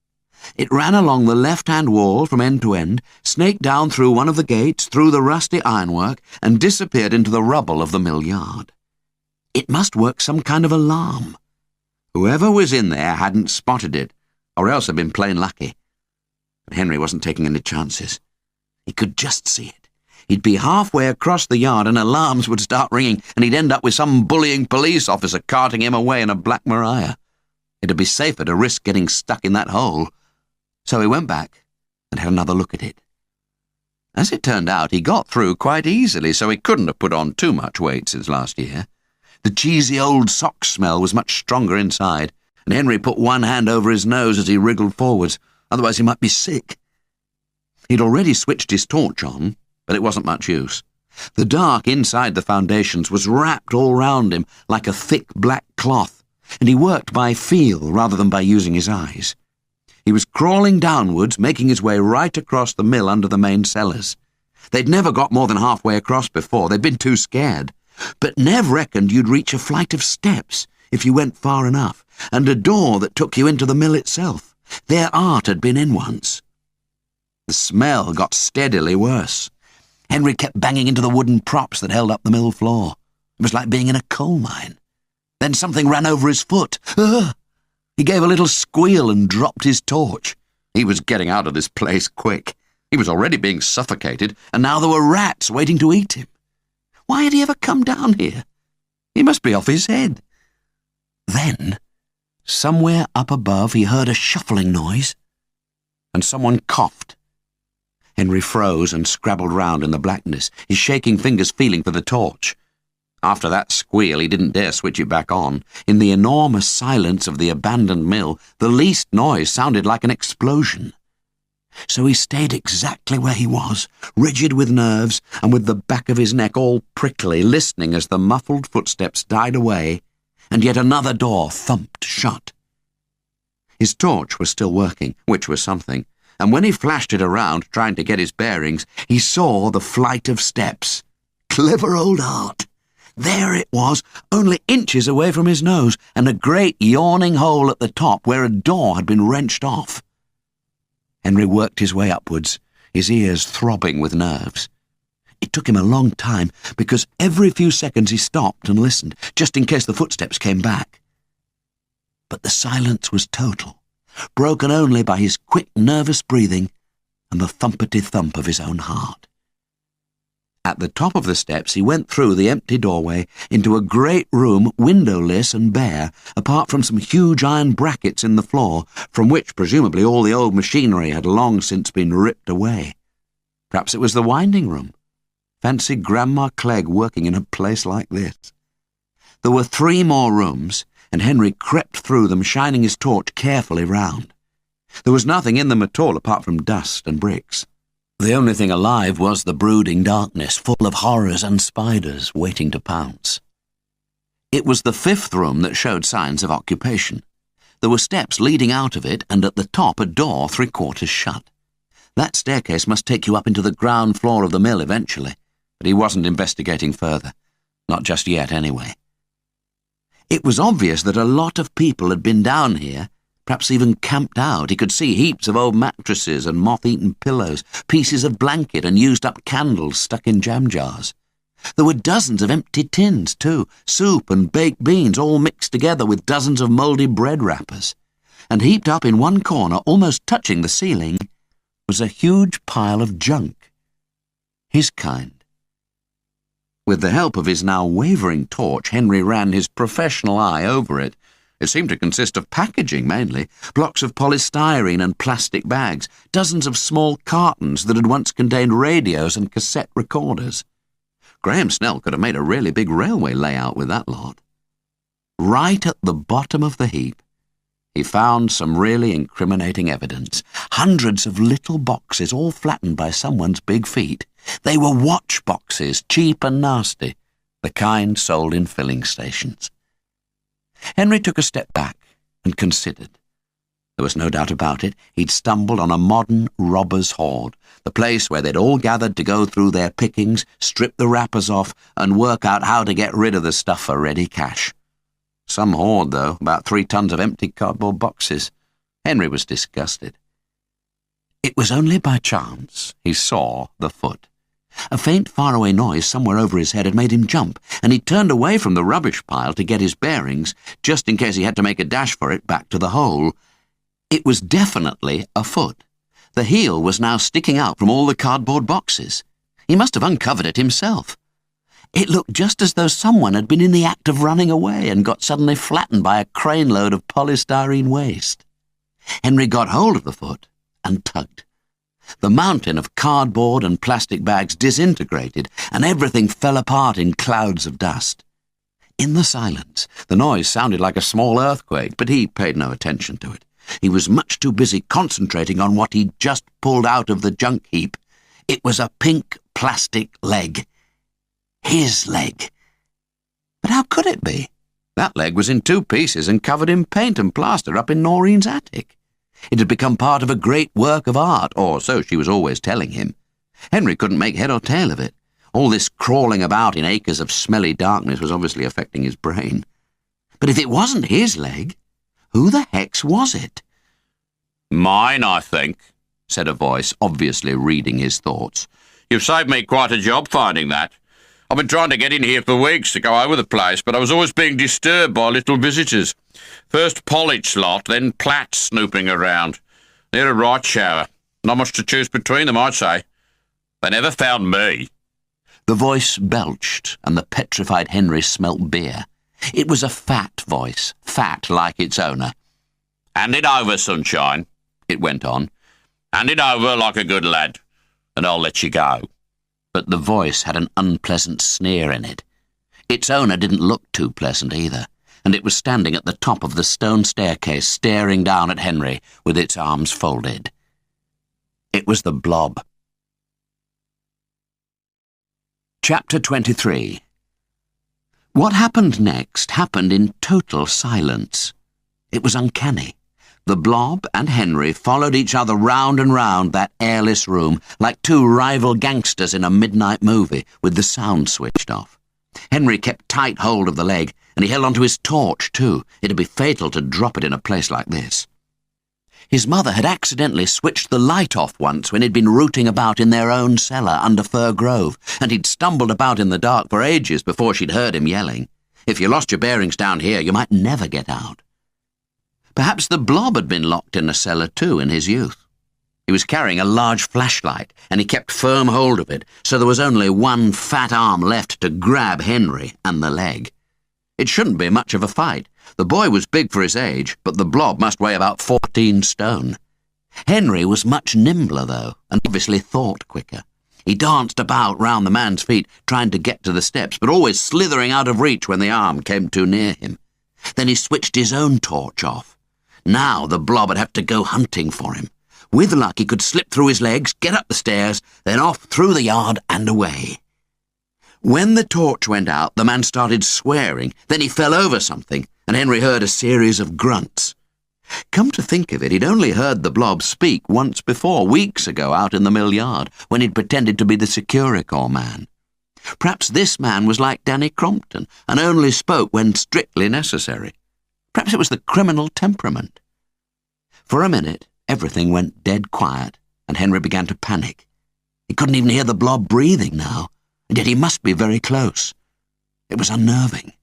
[SPEAKER 1] It ran along the left-hand wall from end to end, snaked down through one of the gates, through the rusty ironwork, and disappeared into the rubble of the mill yard. It must work some kind of alarm. Whoever was in there hadn't spotted it, or else had been plain lucky. But Henry wasn't taking any chances. He could just see it. He'd be halfway across the yard and alarms would start ringing, and he'd end up with some bullying police officer carting him away in a Black Maria. It'd be safer to risk getting stuck in that hole. So he went back and had another look at it. As it turned out, he got through quite easily, so he couldn't have put on too much weight since last year. The cheesy old sock smell was much stronger inside, and Henry put one hand over his nose as he wriggled forwards, otherwise he might be sick. He'd already switched his torch on, but it wasn't much use. The dark inside the foundations was wrapped all round him like a thick black cloth, and he worked by feel rather than by using his eyes. He was crawling downwards, making his way right across the mill under the main cellars. They'd never got more than halfway across before. They'd been too scared. But Nev reckoned you'd reach a flight of steps if you went far enough, and a door that took you into the mill itself. Their art had been in once. The smell got steadily worse. Henry kept banging into the wooden props that held up the mill floor. It was like being in a coal mine. Then something ran over his foot. Ugh! He gave a little squeal and dropped his torch. He was getting out of this place quick. He was already being suffocated, and now there were rats waiting to eat him. Why had he ever come down here? He must be off his head. Then, somewhere up above, he heard a shuffling noise, and someone coughed. Henry froze and scrabbled round in the blackness, his shaking fingers feeling for the torch. After that squeal, he didn't dare switch it back on. In the enormous silence of the abandoned mill, the least noise sounded like an explosion. So he stayed exactly where he was, rigid with nerves and with the back of his neck all prickly, listening as the muffled footsteps died away, and yet another door thumped shut. His torch was still working, which was something, and when he flashed it around, trying to get his bearings, he saw the flight of steps. Clever old art! There it was, only inches away from his nose, and a great yawning hole at the top where a door had been wrenched off. Henry worked his way upwards, his ears throbbing with nerves. It took him a long time, because every few seconds he stopped and listened, just in case the footsteps came back. But the silence was total, broken only by his quick, nervous breathing and the thumpety thump of his own heart. At the top of the steps he went through the empty doorway into a great room, windowless and bare, apart from some huge iron brackets in the floor, from which presumably all the old machinery had long since been ripped away. Perhaps it was the winding room. Fancy Grandma Clegg working in a place like this. There were 3 more rooms, and Henry crept through them, shining his torch carefully round. There was nothing in them at all apart from dust and bricks. The only thing alive was the brooding darkness, full of horrors and spiders waiting to pounce. It was the 5th room that showed signs of occupation. There were steps leading out of it, and at the top a door 3/4 shut. That staircase must take you up into the ground floor of the mill eventually, but he wasn't investigating further. Not just yet, anyway. It was obvious that a lot of people had been down here, perhaps even camped out. He could see heaps of old mattresses and moth-eaten pillows, pieces of blanket and used-up candles stuck in jam jars. There were dozens of empty tins, too, soup and baked beans all mixed together with dozens of mouldy bread wrappers. And heaped up in one corner, almost touching the ceiling, was a huge pile of junk. His kind. With the help of his now wavering torch, Henry ran his professional eye over it. It seemed to consist of packaging, mainly, blocks of polystyrene and plastic bags, dozens of small cartons that had once contained radios and cassette recorders. Graham Snell could have made a really big railway layout with that lot. Right at the bottom of the heap, he found some really incriminating evidence. Hundreds of little boxes, all flattened by someone's big feet. They were watch boxes, cheap and nasty, the kind sold in filling stations. Henry took a step back and considered. There was no doubt about it. He'd stumbled on a modern robber's hoard, the place where they'd all gathered to go through their pickings, strip the wrappers off, and work out how to get rid of the stuff for ready cash. Some hoard, though, about 3 tons of empty cardboard boxes. Henry was disgusted. It was only by chance he saw the foot. A faint faraway noise somewhere over his head had made him jump, and he turned away from the rubbish pile to get his bearings, just in case he had to make a dash for it back to the hole. It was definitely a foot. The heel was now sticking out from all the cardboard boxes. He must have uncovered it himself. It looked just as though someone had been in the act of running away and got suddenly flattened by a crane load of polystyrene waste. Henry got hold of the foot and tugged. The mountain of cardboard and plastic bags disintegrated, and everything fell apart in clouds of dust. In the silence, the noise sounded like a small earthquake, but he paid no attention to it. He was much too busy concentrating on what he'd just pulled out of the junk heap. It was a pink plastic leg. His leg. But how could it be? That leg was in 2 pieces and covered in paint and plaster up in Noreen's attic. It had become part of a great work of art, or so she was always telling him. Henry couldn't make head or tail of it. All this crawling about in acres of smelly darkness was obviously affecting his brain. But if it wasn't his leg, who the hex was it?
[SPEAKER 2] "Mine, I think," said a voice, obviously reading his thoughts. "You've saved me quite a job finding that. I've been trying to get in here for weeks to go over the place, but I was always being disturbed by little visitors. First Pollitt's lot, then Platt snooping around. They're a right shower. Not much to choose between them, I'd say. They never found me."
[SPEAKER 1] The voice belched, and the petrified Henry smelt beer. It was a fat voice, fat like its owner.
[SPEAKER 2] "Hand it over, Sunshine," it went on. "Hand it over like a good lad, and I'll let you go."
[SPEAKER 1] But the voice had an unpleasant sneer in it. Its owner didn't look too pleasant either, and it was standing at the top of the stone staircase, staring down at Henry with its arms folded. It was the Blob. Chapter 23. What happened next happened in total silence. It was uncanny. The Blob and Henry followed each other round and round that airless room like 2 rival gangsters in a midnight movie with the sound switched off. Henry kept tight hold of the leg, and he held onto his torch too. It'd be fatal to drop it in a place like this. His mother had accidentally switched the light off once when he'd been rooting about in their own cellar under Fir Grove, and he'd stumbled about in the dark for ages before she'd heard him yelling. If you lost your bearings down here, you might never get out. Perhaps the Blob had been locked in a cellar too in his youth. He was carrying a large flashlight, and he kept firm hold of it, so there was only one fat arm left to grab Henry and the leg. It shouldn't be much of a fight. The boy was big for his age, but the Blob must weigh about 14 stone. Henry was much nimbler, though, and obviously thought quicker. He danced about round the man's feet, trying to get to the steps, but always slithering out of reach when the arm came too near him. Then he switched his own torch off. Now the blob would have to go hunting for him. With luck, he could slip through his legs, get up the stairs, then off through the yard and away. When the torch went out, the man started swearing. Then he fell over something, and Henry heard a series of grunts. Come to think of it, he'd only heard the blob speak once before, weeks ago out in the mill yard, when he'd pretended to be the Securicor man. Perhaps this man was like Danny Crompton, and only spoke when strictly necessary. Perhaps it was the criminal temperament. For a minute, everything went dead quiet, and Henry began to panic. He couldn't even hear the blob breathing now, and yet he must be very close. It was unnerving.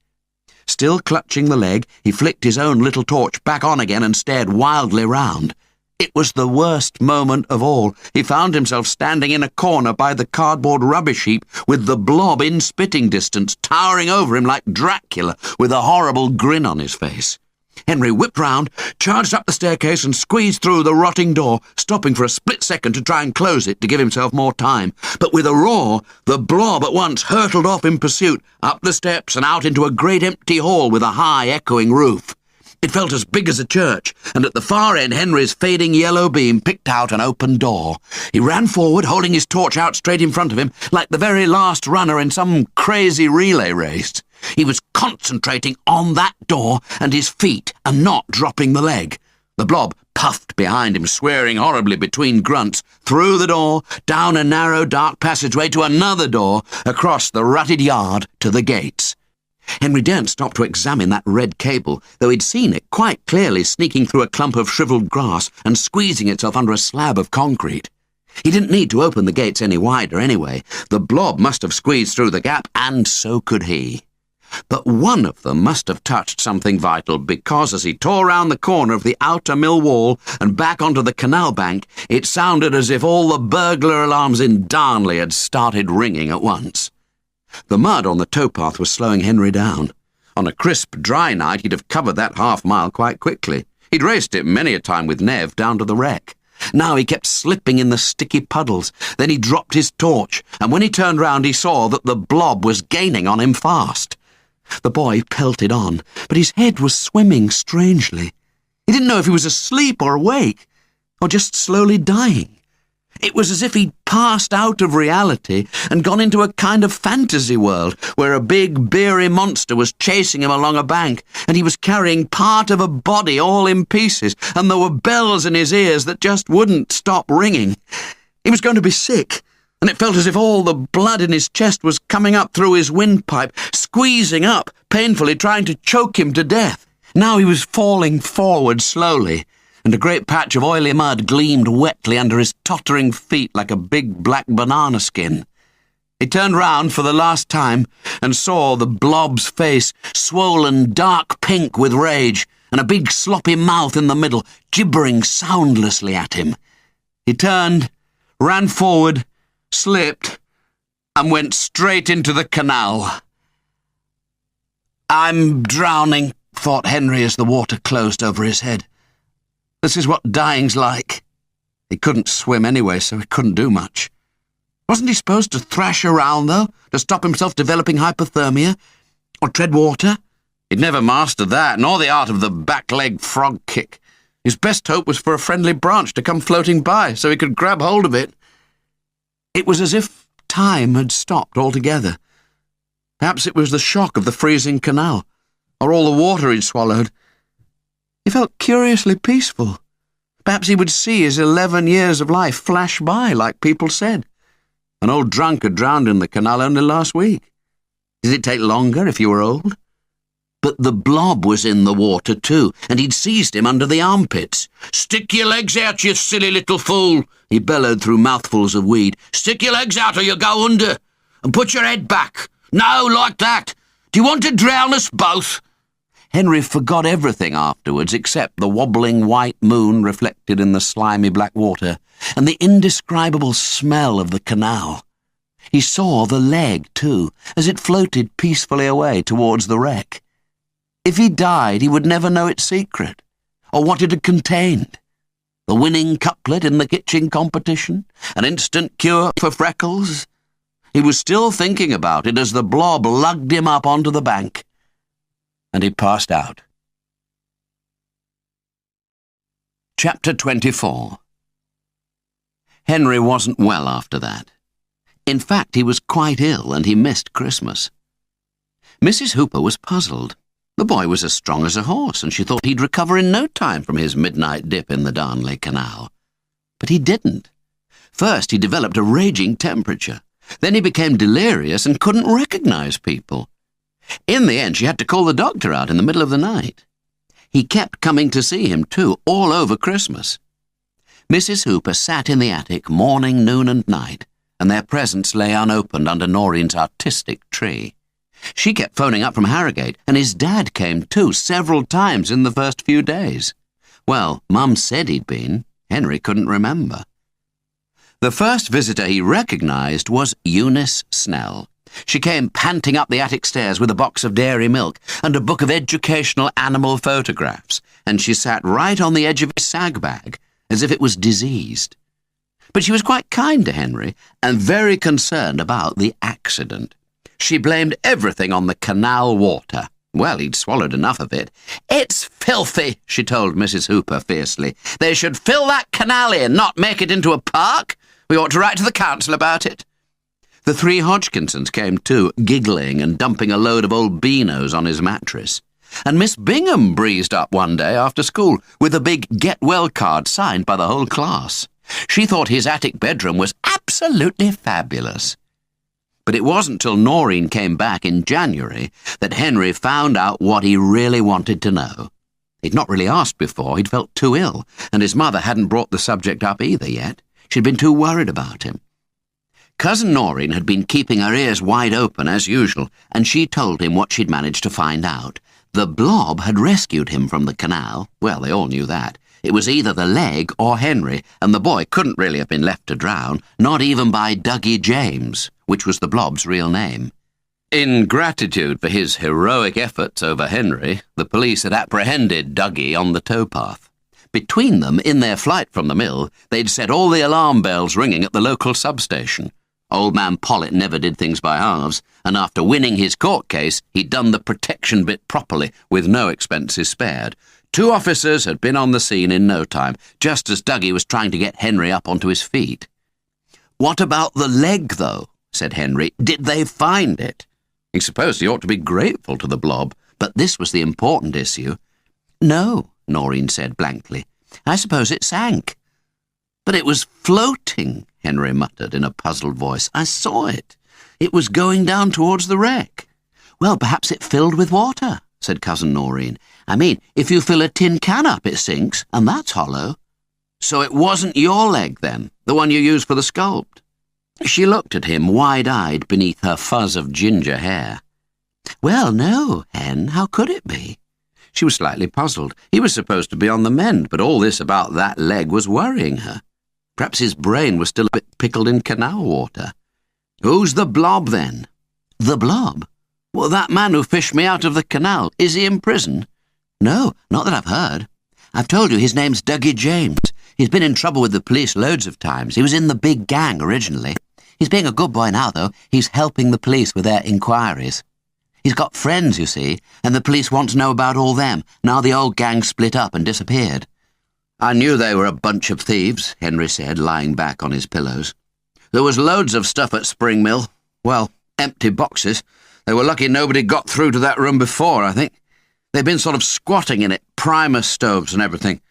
[SPEAKER 1] Still clutching the leg, he flicked his own little torch back on again and stared wildly round. It was the worst moment of all. He found himself standing in a corner by the cardboard rubbish heap with the blob in spitting distance, towering over him like Dracula with a horrible grin on his face. Henry whipped round, charged up the staircase and squeezed through the rotting door, stopping for a split second to try and close it to give himself more time. But with a roar, the blob at once hurtled off in pursuit, up the steps and out into a great empty hall with a high echoing roof. It felt as big as a church, and at the far end Henry's fading yellow beam picked out an open door. He ran forward, holding his torch out straight in front of him, like the very last runner in some crazy relay race. He was concentrating on that door and his feet, and not dropping the leg. The blob puffed behind him, swearing horribly between grunts, through the door, down a narrow dark passageway to another door, across the rutted yard to the gates. Henry daren't stop to examine that red cable, though he'd seen it quite clearly sneaking through a clump of shriveled grass and squeezing itself under a slab of concrete. He didn't need to open the gates any wider anyway. The blob must have squeezed through the gap, and so could he. But one of them must have touched something vital, because as he tore round the corner of the outer mill wall and back onto the canal bank, it sounded as if all the burglar alarms in Darnley had started ringing at once. The mud on the towpath was slowing Henry down. On a crisp, dry night, he'd have covered that half-mile quite quickly. He'd raced it many a time with Nev down to the wreck. Now he kept slipping in the sticky puddles. Then he dropped his torch, and when he turned round he saw that the blob was gaining on him fast. The boy pelted on, but his head was swimming strangely. He didn't know if he was asleep or awake, or just slowly dying. It was as if he'd passed out of reality and gone into a kind of fantasy world where a big, beery monster was chasing him along a bank, and he was carrying part of a body all in pieces, and there were bells in his ears that just wouldn't stop ringing. He was going to be sick, and it felt as if all the blood in his chest was coming up through his windpipe, squeezing up, painfully trying to choke him to death. Now he was falling forward slowly, and a great patch of oily mud gleamed wetly under his tottering feet like a big black banana skin. He turned round for the last time and saw the blob's face, swollen dark pink with rage, and a big sloppy mouth in the middle, gibbering soundlessly at him. He turned, ran forward, slipped, and went straight into the canal. "I'm drowning," thought Henry as the water closed over his head. This is what dying's like. He couldn't swim anyway, so he couldn't do much. Wasn't he supposed to thrash around, though, to stop himself developing hypothermia? Or tread water? He'd never mastered that, nor the art of the back-leg frog kick. His best hope was for a friendly branch to come floating by, so he could grab hold of it. It was as if time had stopped altogether. Perhaps it was the shock of the freezing canal, or all the water he'd swallowed. He felt curiously peaceful. Perhaps he would see his 11 years of life flash by, like people said. An old drunk had drowned in the canal only last week. Did it take longer if you were old? But the blob was in the water too, and he'd seized him under the armpits. "Stick your legs out, you silly little fool," he bellowed through mouthfuls of weed. "Stick your legs out or you'll go under. And put your head back. No, like that. Do you want to drown us both?" Henry forgot everything afterwards except the wobbling white moon reflected in the slimy black water and the indescribable smell of the canal. He saw the leg, too, as it floated peacefully away towards the wreck. If he died, he would never know its secret, or what it had contained. The winning cutlet in the kitchen competition? An instant cure for freckles? He was still thinking about it as the blob lugged him up onto the bank, and he passed out. Chapter 24. Henry wasn't well after that. In fact, he was quite ill and he missed Christmas. Mrs. Hooper was puzzled. The boy was as strong as a horse, and she thought he'd recover in no time from his midnight dip in the Darnley Canal. But he didn't. First, he developed a raging temperature. Then he became delirious and couldn't recognize people. In the end, she had to call the doctor out in the middle of the night. He kept coming to see him, too, all over Christmas. Mrs. Hooper sat in the attic morning, noon and night, and their presents lay unopened under Noreen's artistic tree. She kept phoning up from Harrogate, and his dad came too, several times in the first few days. Well, Mum said he'd been. Henry couldn't remember. The first visitor he recognised was Eunice Snell. She came panting up the attic stairs with a box of dairy milk and a book of educational animal photographs, and she sat right on the edge of his sag-bag, as if it was diseased. But she was quite kind to Henry, and very concerned about the accident. She blamed everything on the canal water. Well, he'd swallowed enough of it. "It's filthy," she told Mrs. Hooper fiercely. "They should fill that canal in, not make it into a park. We ought to write to the council about it." The three Hodgkinsons came too, giggling and dumping a load of old beanos on his mattress. And Miss Bingham breezed up one day after school with a big get-well card signed by the whole class. She thought his attic bedroom was absolutely fabulous. But it wasn't till Noreen came back in January that Henry found out what he really wanted to know. He'd not really asked before. He'd felt too ill, and his mother hadn't brought the subject up either yet. She'd been too worried about him. Cousin Noreen had been keeping her ears wide open as usual, and she told him what she'd managed to find out. The blob had rescued him from the canal. Well, they all knew that. It was either the leg or Henry, and the boy couldn't really have been left to drown, not even by Dougie James, which was the blob's real name. In gratitude for his heroic efforts over Henry, the police had apprehended Dougie on the towpath. Between them, in their flight from the mill, they'd set all the alarm bells ringing at the local substation. Old man Pollitt never did things by halves, and after winning his court case, he'd done the protection bit properly, with no expenses spared. 2 officers had been on the scene in no time, just as Dougie was trying to get Henry up onto his feet. "What about the leg, though?" said Henry. "Did they find it?" He supposed he ought to be grateful to the blob, but this was the important issue. "No," Noreen said blankly. "I suppose it sank." "But it was floating," Henry muttered in a puzzled voice. "I saw it. It was going down towards the wreck." "Well, perhaps it filled with water," said Cousin Noreen. "I mean, if you fill a tin can up, it sinks, and that's hollow." "So it wasn't your leg, then, the one you used for the sculpt?" She looked at him, wide-eyed beneath her fuzz of ginger hair. "Well, no, Hen, how could it be?" She was slightly puzzled. He was supposed to be on the mend, but all this about that leg was worrying her. Perhaps his brain was still a bit pickled in canal water. "Who's the blob, then?" "The blob? Well, that man who fished me out of the canal. Is he in prison?" "No, not that I've heard. I've told you his name's Dougie James. He's been in trouble with the police loads of times. He was in the big gang originally. He's being a good boy now, though. He's helping the police with their inquiries. He's got friends, you see, and the police want to know about all them, now the old gang split up and disappeared." "I knew they were a bunch of thieves," Henry said, lying back on his pillows. "There was loads of stuff at Spring Mill. Well, empty boxes. They were lucky nobody got through to that room before, I think. They'd been sort of squatting in it, primer stoves and everything.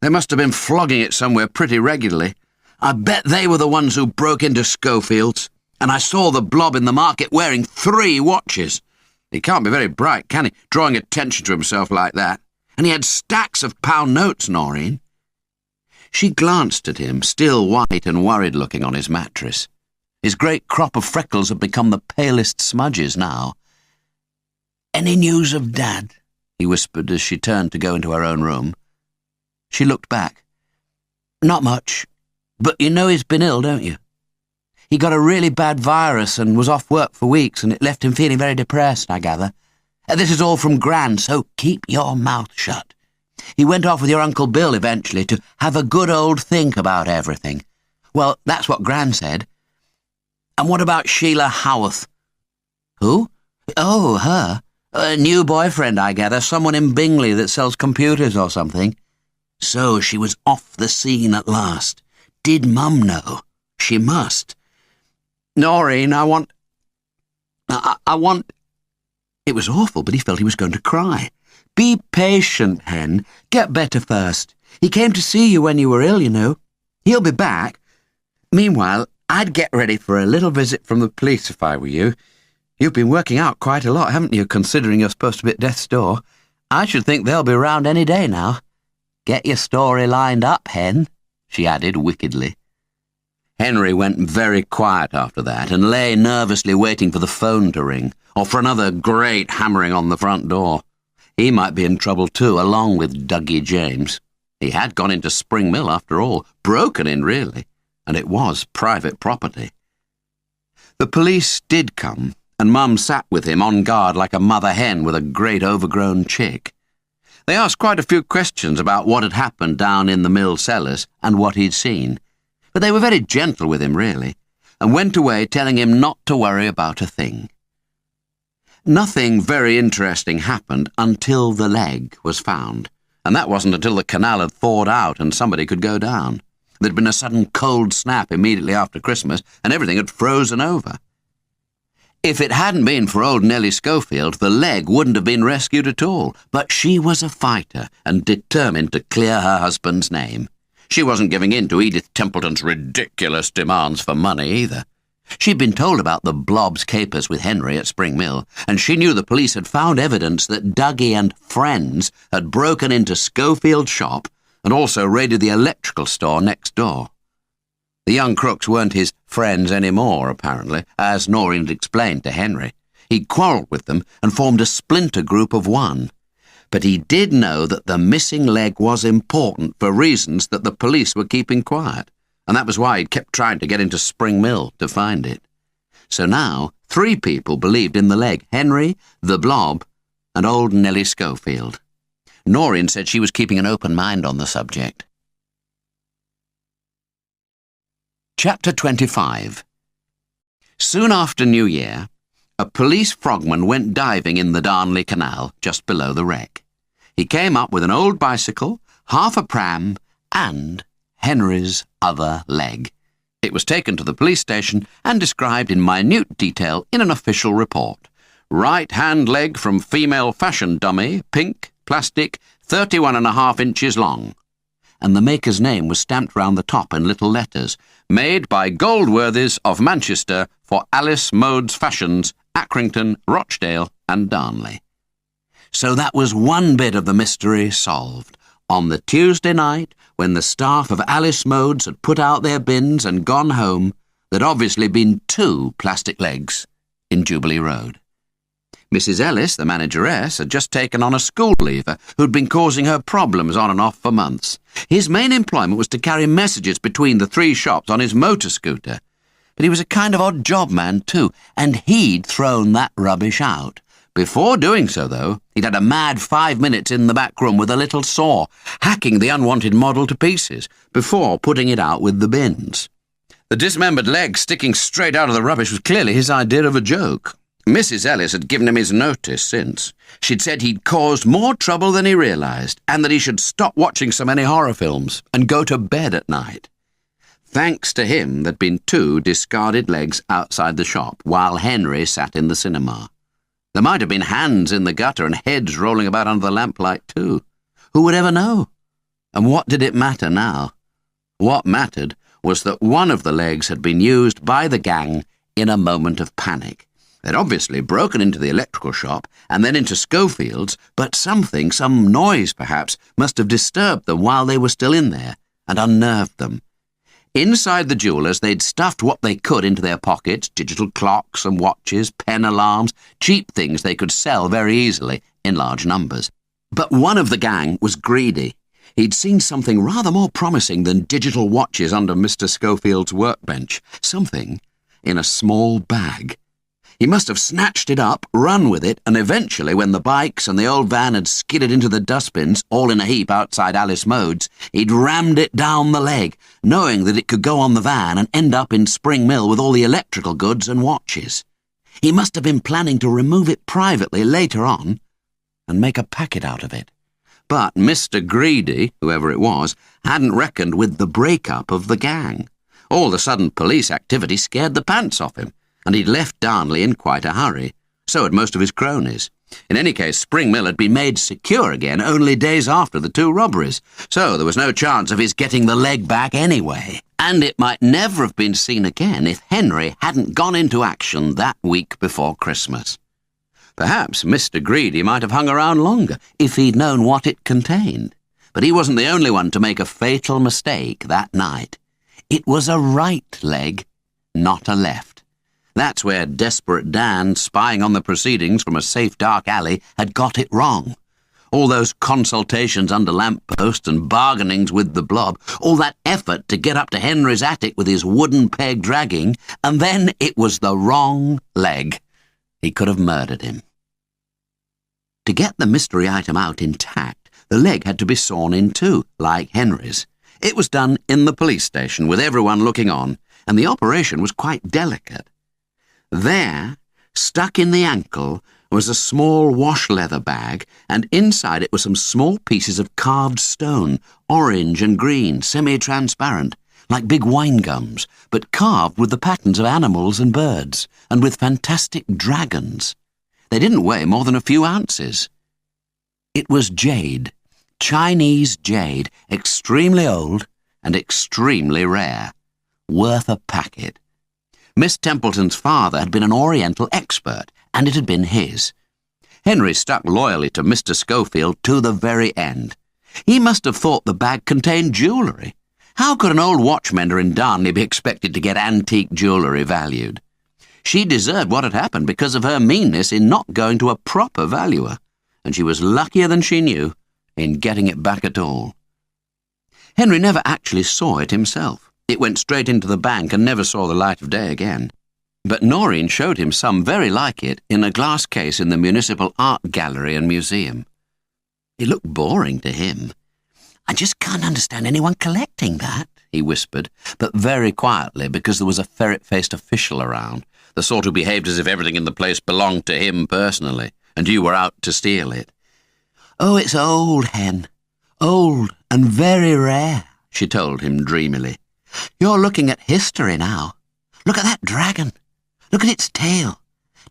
[SPEAKER 1] They must have been flogging it somewhere pretty regularly. I bet they were the ones who broke into Schofield's, and I saw the blob in the market wearing 3 watches. He can't be very bright, can he, drawing attention to himself like that? And he had stacks of pound notes, Noreen." She glanced at him, still white and worried-looking on his mattress. His great crop of freckles had become the palest smudges now. "Any news of Dad?" he whispered as she turned to go into her own room. She looked back. "Not much. But you know he's been ill, don't you? He got a really bad virus and was off work for weeks, and it left him feeling very depressed, I gather. This is all from Gran, so keep your mouth shut. He went off with your Uncle Bill eventually to have a good old think about everything. Well, that's what Gran said. And what about Sheila Howarth? Who? Oh, her. A new boyfriend, I gather, someone in Bingley that sells computers or something. So she was off the scene at last. Did Mum know? She must. Noreen, I want... It was awful, but he felt he was going to cry. Be patient, Hen. Get better first. He came to see you when you were ill, you know. He'll be back. Meanwhile, I'd get ready for a little visit from the police if I were you. You've been working out quite a lot, haven't you, considering you're supposed to be at death's door? I should think they'll be round any day now. Get your story lined up, Hen, she added wickedly. Henry went very quiet after that and lay nervously waiting for the phone to ring, or for another great hammering on the front door. He might be in trouble too, along with Dougie James. He had gone into Spring Mill after all, broken in really, and it was private property. The police did come, and Mum sat with him on guard like a mother hen with a great overgrown chick. They asked quite a few questions about what had happened down in the mill cellars and what he'd seen, but they were very gentle with him, really, and went away telling him not to worry about a thing. Nothing very interesting happened until the leg was found, and that wasn't until the canal had thawed out and somebody could go down. There'd been a sudden cold snap immediately after Christmas, and everything had frozen over. If it hadn't been for old Nellie Schofield, the leg wouldn't have been rescued at all, but she was a fighter and determined to clear her husband's name. She wasn't giving in to Edith Templeton's ridiculous demands for money either. She'd been told about the Blob's capers with Henry at Spring Mill, and she knew the police had found evidence that Dougie and friends had broken into Schofield's shop and also raided the electrical store next door. The young crooks weren't his friends anymore, apparently, as Noreen had explained to Henry. He'd quarrelled with them and formed a splinter group of one. But he did know that the missing leg was important for reasons that the police were keeping quiet, and that was why he'd kept trying to get into Spring Mill to find it. So now 3 people believed in the leg: Henry, the Blob, and old Nellie Schofield. Noreen said she was keeping an open mind on the subject. Chapter 25. Soon after New Year, a police frogman went diving in the Darnley Canal just below the wreck. He came up with an old bicycle, half a pram, and Henry's other leg. It was taken to the police station and described in minute detail in an official report. Right-hand leg from female fashion dummy, pink, plastic, 31.5 inches long. And the maker's name was stamped round the top in little letters. Made by Goldworthies of Manchester for Alice Modes Fashions, Accrington, Rochdale and Darnley. So that was one bit of the mystery solved. On the Tuesday night, when the staff of Alice Modes had put out their bins and gone home, there'd obviously been 2 plastic legs in Jubilee Road. Mrs. Ellis, the manageress, had just taken on a school leaver who'd been causing her problems on and off for months. His main employment was to carry messages between the 3 shops on his motor scooter. But he was a kind of odd job man too, and he'd thrown that rubbish out. Before doing so, though, he'd had a mad 5 minutes in the back room with a little saw, hacking the unwanted model to pieces, before putting it out with the bins. The dismembered leg sticking straight out of the rubbish was clearly his idea of a joke. Mrs. Ellis had given him his notice since. She'd said he'd caused more trouble than he realised, and that he should stop watching so many horror films and go to bed at night. Thanks to him, there'd been 2 discarded legs outside the shop, while Henry sat in the cinema. There might have been hands in the gutter and heads rolling about under the lamplight too. Who would ever know? And what did it matter now? What mattered was that one of the legs had been used by the gang in a moment of panic. They'd obviously broken into the electrical shop and then into Schofield's, but something, some noise perhaps, must have disturbed them while they were still in there and unnerved them. Inside the jewellers, they'd stuffed what they could into their pockets: digital clocks and watches, pen alarms, cheap things they could sell very easily in large numbers. But one of the gang was greedy. He'd seen something rather more promising than digital watches under Mr. Schofield's workbench. Something in a small bag. He must have snatched it up, run with it, and eventually, when the bikes and the old van had skidded into the dustbins, all in a heap outside Alice Mode's, he'd rammed it down the leg, knowing that it could go on the van and end up in Spring Mill with all the electrical goods and watches. He must have been planning to remove it privately later on and make a packet out of it. But Mr. Greedy, whoever it was, hadn't reckoned with the break-up of the gang. All the sudden police activity scared the pants off him, and he'd left Darnley in quite a hurry. So had most of his cronies. In any case, Spring Mill had been made secure again only days after the 2 robberies, so there was no chance of his getting the leg back anyway. And it might never have been seen again if Henry hadn't gone into action that week before Christmas. Perhaps Mr. Greedy might have hung around longer if he'd known what it contained. But he wasn't the only one to make a fatal mistake that night. It was a right leg, not a left. That's where Desperate Dan, spying on the proceedings from a safe dark alley, had got it wrong. All those consultations under lampposts and bargainings with the Blob, all that effort to get up to Henry's attic with his wooden peg dragging, and then it was the wrong leg. He could have murdered him. To get the mystery item out intact, the leg had to be sawn in 2, like Henry's. It was done in the police station with everyone looking on, and the operation was quite delicate. There, stuck in the ankle, was a small wash-leather bag, and inside it were some small pieces of carved stone, orange and green, semi-transparent, like big wine gums, but carved with the patterns of animals and birds, and with fantastic dragons. They didn't weigh more than a few ounces. It was jade, Chinese jade, extremely old and extremely rare, worth a packet. Miss Templeton's father had been an Oriental expert, and it had been his. Henry stuck loyally to Mr. Schofield to the very end. He must have thought the bag contained jewellery. How could an old watchmender in Darnley be expected to get antique jewellery valued? She deserved what had happened because of her meanness in not going to a proper valuer, and she was luckier than she knew in getting it back at all. Henry never actually saw it himself. It went straight into the bank and never saw the light of day again. But Noreen showed him some very like it in a glass case in the Municipal Art Gallery and Museum. It looked boring to him. "I just can't understand anyone collecting that," he whispered, but very quietly because there was a ferret-faced official around, the sort who behaved as if everything in the place belonged to him personally, and you were out to steal it. "Oh, it's old, Hen. Old and very rare," she told him dreamily. "You're looking at history now. Look at that dragon. Look at its tail.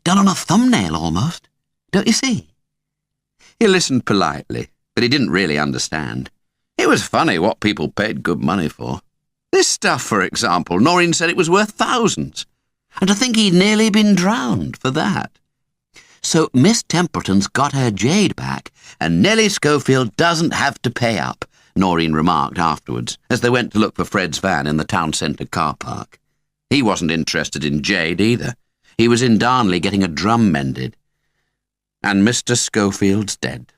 [SPEAKER 1] Done on a thumbnail almost. Don't you see?" He listened politely, but he didn't really understand. It was funny what people paid good money for. This stuff, for example, Noreen said it was worth thousands. And to think he'd nearly been drowned for that. "So Miss Templeton's got her jade back, and Nellie Schofield doesn't have to pay up," Noreen remarked afterwards, as they went to look for Fred's van in the town centre car park. He wasn't interested in jade either. He was in Darnley getting a drum mended. And Mr. Schofield's dead,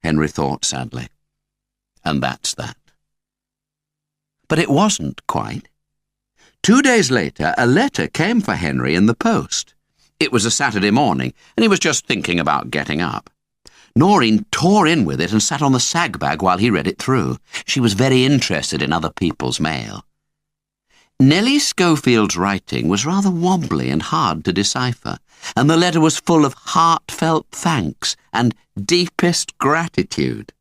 [SPEAKER 1] Henry thought sadly. And that's that. But it wasn't quite. 2 days later, a letter came for Henry in the post. It was a Saturday morning, and he was just thinking about getting up. Noreen tore in with it and sat on the sagbag while he read it through. She was very interested in other people's mail. Nellie Schofield's writing was rather wobbly and hard to decipher, and the letter was full of heartfelt thanks and deepest gratitude.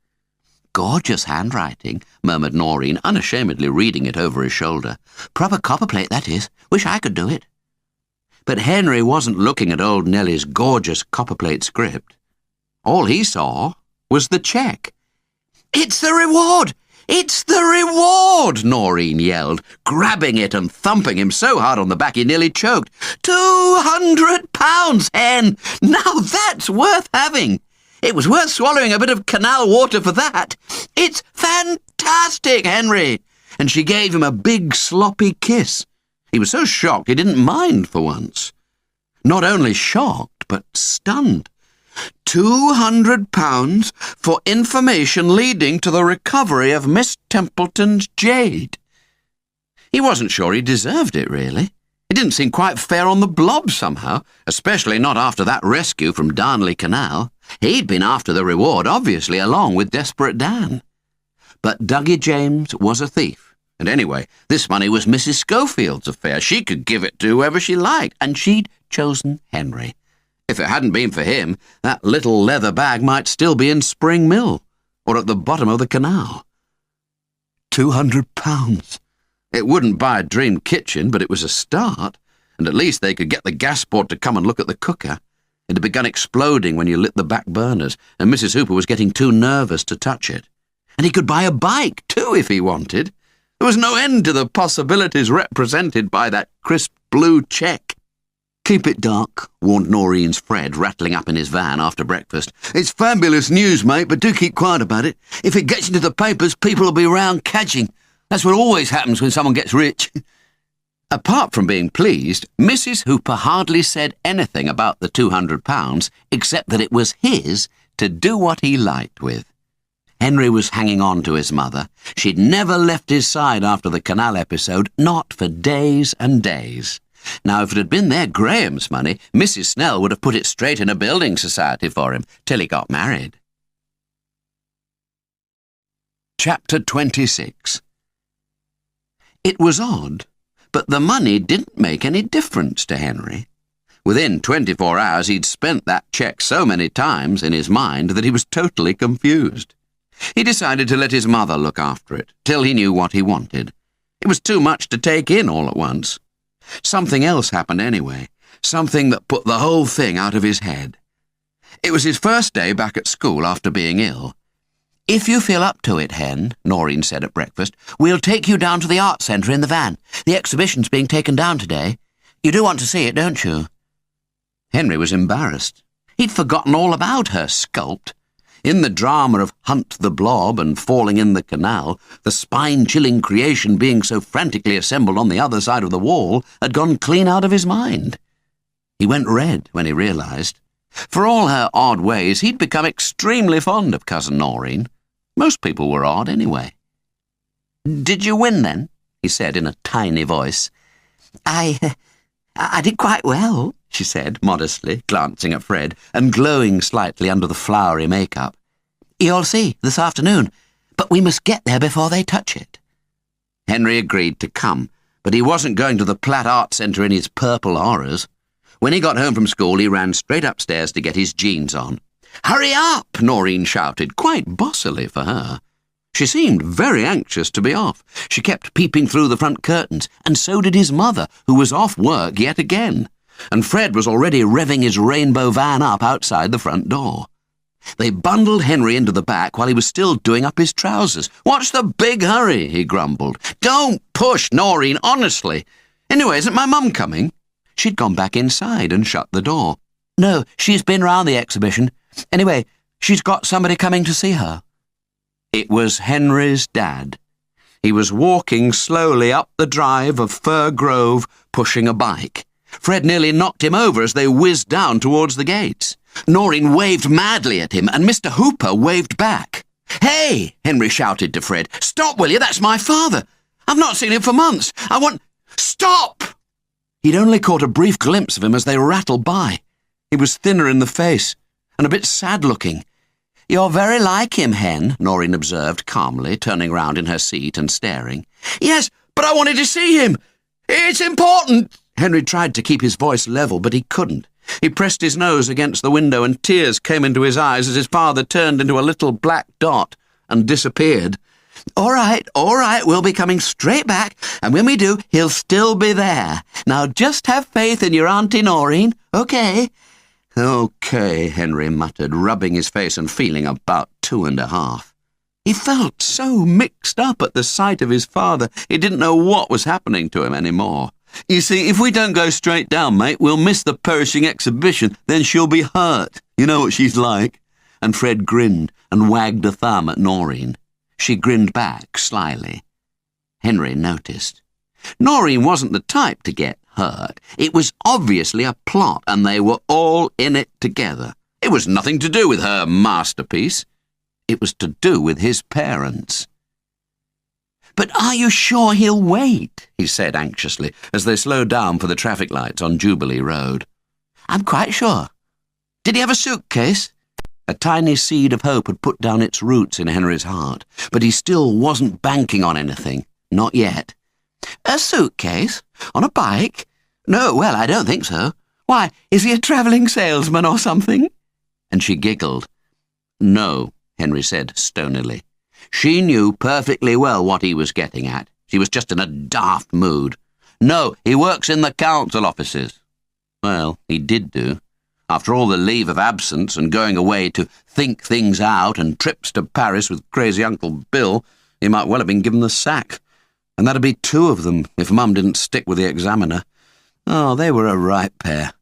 [SPEAKER 1] "Gorgeous handwriting," murmured Noreen, unashamedly reading it over his shoulder. "Proper copperplate, that is. Wish I could do it." But Henry wasn't looking at old Nellie's gorgeous copperplate script. All he saw was the cheque. "It's the reward! It's the reward!" Noreen yelled, grabbing it and thumping him so hard on the back he nearly choked. £200, Hen! Now that's worth having! It was worth swallowing a bit of canal water for that. It's fantastic, Henry! And she gave him a big sloppy kiss. He was so shocked he didn't mind for once. Not only shocked, but stunned. £200 for information leading to the recovery of Miss Templeton's jade. He wasn't sure he deserved it, really. It didn't seem quite fair on the blob somehow, especially not after that rescue from Darnley Canal. He'd been after the reward, obviously, along with Desperate Dan. But Dougie James was a thief. And anyway, this money was Mrs. Schofield's affair. She could give it to whoever she liked, and she'd chosen Henry. If it hadn't been for him, that little leather bag might still be in Spring Mill, or at the bottom of the canal. £200. It wouldn't buy a dream kitchen, but it was a start, and at least they could get the gas board to come and look at the cooker. It had begun exploding when you lit the back burners, and Mrs. Hooper was getting too nervous to touch it. And he could buy a bike, too, if he wanted. There was no end to the possibilities represented by that crisp blue cheque. "Keep it dark," warned Noreen's Fred, rattling up in his van after breakfast. "It's fabulous news, mate, but do keep quiet about it. If it gets into the papers, people will be round cadging. That's what always happens when someone gets rich." Apart from being pleased, Mrs. Hooper hardly said anything about the £200, except that it was his to do what he liked with. Henry was hanging on to his mother. She'd never left his side after the canal episode, not for days and days. Now, if it had been their Graham's money, Mrs. Snell would have put it straight in a building society for him till he got married. Chapter 26. It was odd, but the money didn't make any difference to Henry. Within 24 hours he'd spent that cheque so many times in his mind that he was totally confused. He decided to let his mother look after it, till he knew what he wanted. It was too much to take in all at once. Something else happened anyway, something that put the whole thing out of his head. It was his first day back at school after being ill. "If you feel up to it, Hen," Noreen said at breakfast, "we'll take you down to the art centre in the van. The exhibition's being taken down today. You do want to see it, don't you?" Henry was embarrassed. He'd forgotten all about her sculpt. In the drama of Hunt the Blob and Falling in the Canal, the spine-chilling creation being so frantically assembled on the other side of the wall had gone clean out of his mind. He went red when he realised. For all her odd ways, he'd become extremely fond of Cousin Noreen. Most people were odd anyway. "Did you win, then?" he said in a tiny voice. I did quite well," she said modestly, glancing at Fred and glowing slightly under the flowery makeup. "You'll see this afternoon, but we must get there before they touch it." Henry agreed to come, but he wasn't going to the Platt Art Centre in his purple horrors. When he got home from school, he ran straight upstairs to get his jeans on. "Hurry up!" Noreen shouted, quite bossily for her. She seemed very anxious to be off. She kept peeping through the front curtains, and so did his mother, who was off work yet again. And Fred was already revving his rainbow van up outside the front door. They bundled Henry into the back while he was still doing up his trousers. "What's the big hurry?" he grumbled. "Don't push, Noreen, honestly. Anyway, isn't my mum coming?" She'd gone back inside and shut the door. "No, she's been round the exhibition. Anyway, she's got somebody coming to see her." It was Henry's dad. He was walking slowly up the drive of Fir Grove, pushing a bike. Fred nearly knocked him over as they whizzed down towards the gates. Noreen waved madly at him, and Mr. Hooper waved back. "Hey!" Henry shouted to Fred. "Stop, will you? That's my father. I've not seen him for months. I want—" "Stop!" He'd only caught a brief glimpse of him as they rattled by. He was thinner in the face and a bit sad-looking. "You're very like him, Hen," Noreen observed calmly, turning round in her seat and staring. "Yes, but I wanted to see him. It's important." Henry tried to keep his voice level, but he couldn't. He pressed his nose against the window, and tears came into his eyes as his father turned into a little black dot and disappeared. All right, we'll be coming straight back, and when we do, he'll still be there. Now just have faith in your Auntie Noreen, okay?" "Okay," Henry muttered, rubbing his face and feeling about 2.5. He felt so mixed up at the sight of his father, he didn't know what was happening to him any more. "You see, if we don't go straight down, mate, we'll miss the perishing exhibition. Then she'll be hurt. You know what she's like." And Fred grinned and wagged a thumb at Noreen. She grinned back slyly. Henry noticed. Noreen wasn't the type to get hurt. It was obviously a plot, and they were all in it together. It was nothing to do with her masterpiece. It was to do with his parents. "But are you sure he'll wait?" he said anxiously as they slowed down for the traffic lights on Jubilee Road. "I'm quite sure. Did he have a suitcase?" A tiny seed of hope had put down its roots in Henry's heart, but he still wasn't banking on anything. Not yet. "A suitcase? On a bike? No, well, I don't think so. Why, is he a travelling salesman or something?" And she giggled. "No," Henry said stonily. She knew perfectly well what he was getting at. She was just in a daft mood. "No, he works in the council offices." Well, he did do. After all the leave of absence and going away to think things out and trips to Paris with crazy Uncle Bill, he might well have been given the sack. And that'd be 2 of them if Mum didn't stick with the examiner. Oh, they were a right pair.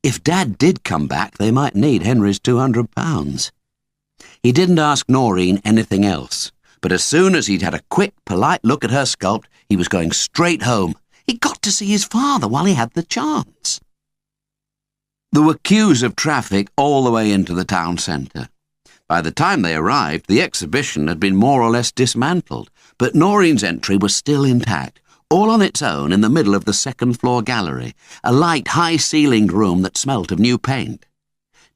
[SPEAKER 1] If Dad did come back, they might need Henry's £200. He didn't ask Noreen anything else, but as soon as he'd had a quick, polite look at her sculpt, he was going straight home. He'd got to see his father while he had the chance. There were queues of traffic all the way into the town centre. By the time they arrived, the exhibition had been more or less dismantled, but Noreen's entry was still intact, all on its own in the middle of the second-floor gallery, a light, high-ceilinged room that smelt of new paint.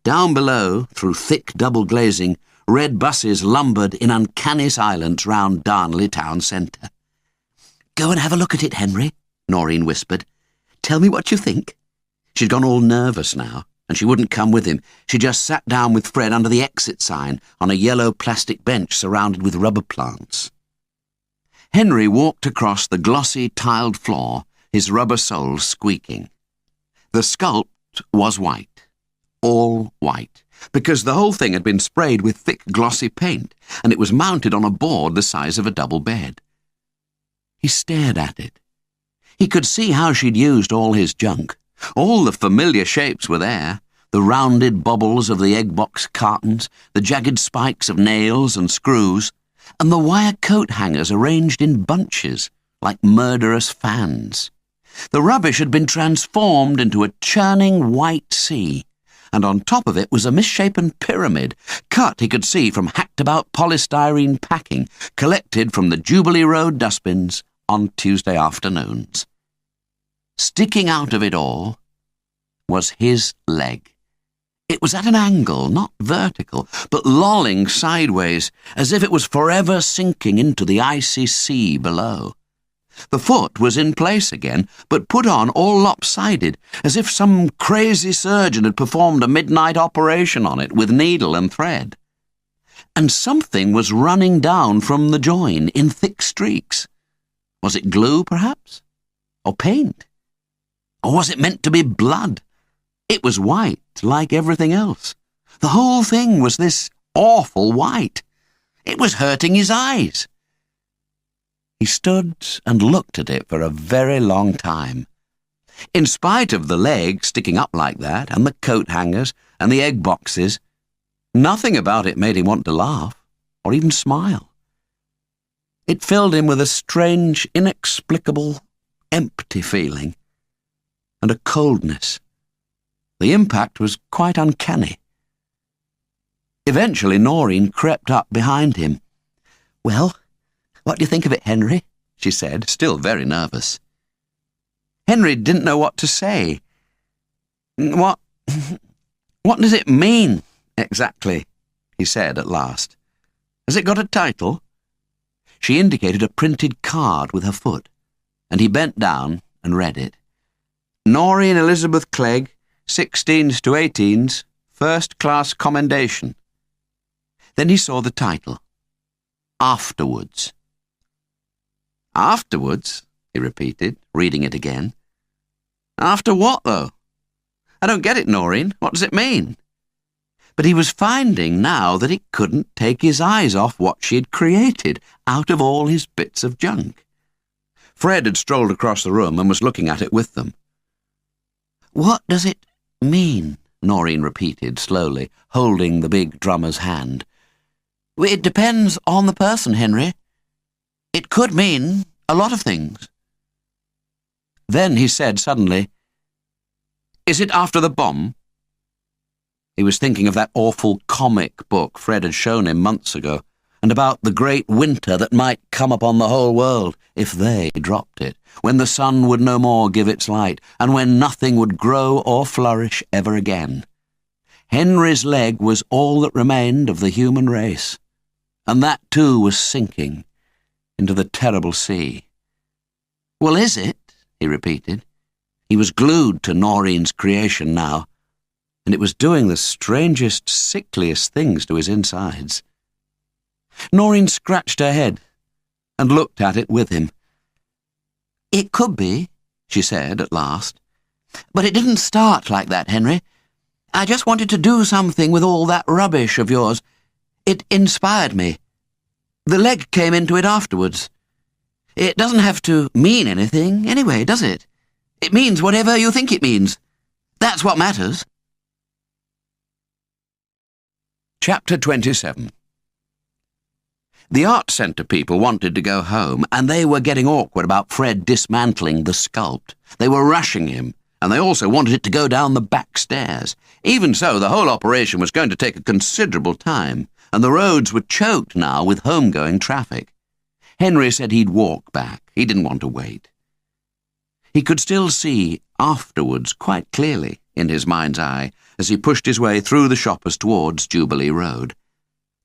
[SPEAKER 1] Down below, through thick double glazing, red buses lumbered in uncanny silence round Darnley town centre. "Go and have a look at it, Henry," Noreen whispered. "Tell me what you think." She'd gone all nervous now, and she wouldn't come with him. She just sat down with Fred under the exit sign on a yellow plastic bench surrounded with rubber plants. Henry walked across the glossy tiled floor, his rubber soles squeaking. The sculpt was white, all white, because the whole thing had been sprayed with thick glossy paint, and it was mounted on a board the size of a double bed. He stared at it. He could see how she'd used all his junk. All the familiar shapes were there, the rounded bubbles of the egg box cartons, the jagged spikes of nails and screws, and the wire coat hangers arranged in bunches, like murderous fans. The rubbish had been transformed into a churning white sea, and on top of it was a misshapen pyramid, cut, he could see, from hacked-about polystyrene packing collected from the Jubilee Road dustbins on Tuesday afternoons. Sticking out of it all was his leg. It was at an angle, not vertical, but lolling sideways, as if it was forever sinking into the icy sea below. The foot was in place again, but put on all lopsided, as if some crazy surgeon had performed a midnight operation on it with needle and thread. And something was running down from the join in thick streaks. Was it glue, perhaps? Or paint? Or was it meant to be blood? It was white, like everything else. The whole thing was this awful white. It was hurting his eyes. He stood and looked at it for a very long time. In spite of the leg sticking up like that, and the coat hangers, and the egg boxes, nothing about it made him want to laugh, or even smile. It filled him with a strange, inexplicable, empty feeling, and a coldness. The impact was quite uncanny. Eventually Noreen crept up behind him. "Well, what do you think of it, Henry?" she said, still very nervous. Henry didn't know what to say. What does it mean, exactly?" he said at last. "Has it got a title?" She indicated a printed card with her foot, and he bent down and read it. "Noreen Elizabeth Clegg, 16s to 18s, first-class commendation." Then he saw the title, Afterwards. "Afterwards?" he repeated, reading it again. "After what, though? I don't get it, Noreen. What does it mean?" But he was finding now that he couldn't take his eyes off what she had created out of all his bits of junk. Fred had strolled across the room and was looking at it with them. "What does it mean?" Noreen repeated slowly, holding the big drummer's hand. "It depends on the person, Henry. It could mean a lot of things." Then he said suddenly, "Is it after the bomb?" He was thinking of that awful comic book Fred had shown him months ago, and about the great winter that might come upon the whole world if they dropped it, when the sun would no more give its light, and when nothing would grow or flourish ever again. Henry's leg was all that remained of the human race, and that too was sinking into the terrible sea. "Well, is it?" he repeated. He was glued to Noreen's creation now, and it was doing the strangest, sickliest things to his insides. Noreen scratched her head and looked at it with him. "It could be," she said at last. "But it didn't start like that, Henry. I just wanted to do something with all that rubbish of yours. It inspired me. The leg came into it afterwards. It doesn't have to mean anything anyway, does it? It means whatever you think it means. That's what matters." Chapter 27. The art centre people wanted to go home, and they were getting awkward about Fred dismantling the sculpt. They were rushing him, and they also wanted it to go down the back stairs. Even so, the whole operation was going to take a considerable time, and the roads were choked now with home-going traffic. Henry said he'd walk back. He didn't want to wait. He could still see afterwards quite clearly in his mind's eye as he pushed his way through the shoppers towards Jubilee Road.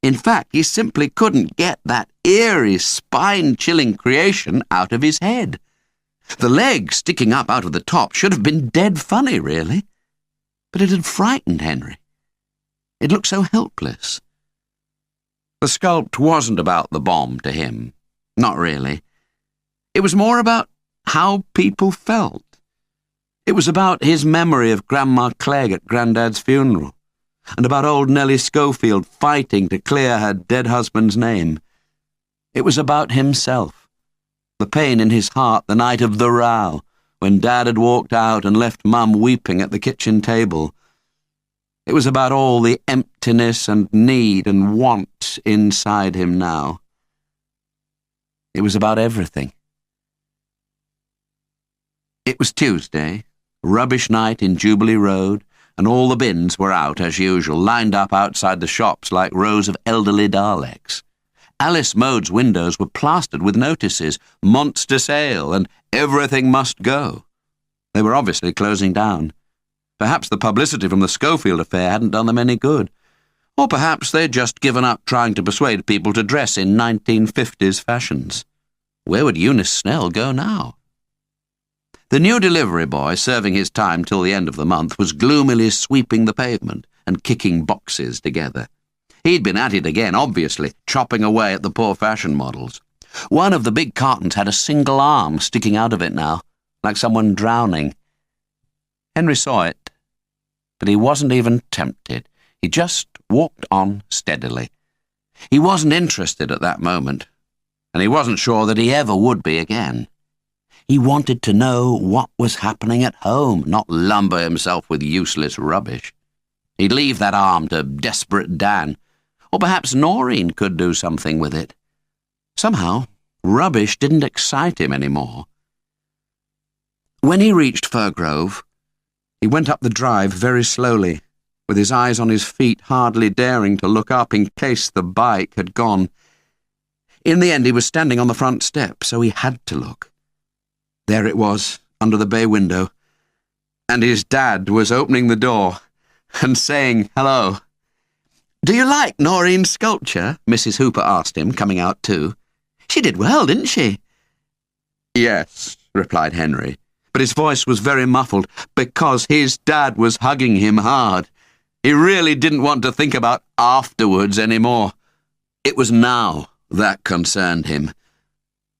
[SPEAKER 1] In fact, he simply couldn't get that eerie, spine-chilling creation out of his head. The leg sticking up out of the top should have been dead funny, really. But it had frightened Henry. It looked so helpless. The sculpt wasn't about the bomb to him. Not really. It was more about how people felt. It was about his memory of Grandma Clegg at Grandad's funeral, and about old Nellie Schofield fighting to clear her dead husband's name. It was about himself, the pain in his heart the night of the row, when Dad had walked out and left Mum weeping at the kitchen table. It was about all the emptiness and need and want inside him now. It was about everything. It was Tuesday, rubbish night in Jubilee Road, and all the bins were out as usual, lined up outside the shops like rows of elderly Daleks. Alice Mode's windows were plastered with notices, "Monster Sale" and "Everything Must Go." They were obviously closing down. Perhaps the publicity from the Schofield affair hadn't done them any good. Or perhaps they'd just given up trying to persuade people to dress in 1950s fashions. Where would Eunice Snell go now? The new delivery boy, serving his time till the end of the month, was gloomily sweeping the pavement and kicking boxes together. He'd been at it again, obviously, chopping away at the poor fashion models. One of the big cartons had a single arm sticking out of it now, like someone drowning. Henry saw it, but he wasn't even tempted. He just walked on steadily. He wasn't interested at that moment, and he wasn't sure that he ever would be again. He wanted to know what was happening at home, not lumber himself with useless rubbish. He'd leave that arm to desperate Dan, or perhaps Noreen could do something with it. Somehow, rubbish didn't excite him anymore. When he reached Firgrove, he went up the drive very slowly, with his eyes on his feet, hardly daring to look up in case the bike had gone. In the end, he was standing on the front step, so he had to look. There it was, under the bay window, and his dad was opening the door and saying hello. "Do you like Noreen's sculpture?" Mrs. Hooper asked him, coming out too. "She did well, didn't she?" "Yes," replied Henry, but his voice was very muffled because his dad was hugging him hard. He really didn't want to think about afterwards anymore. It was now that concerned him.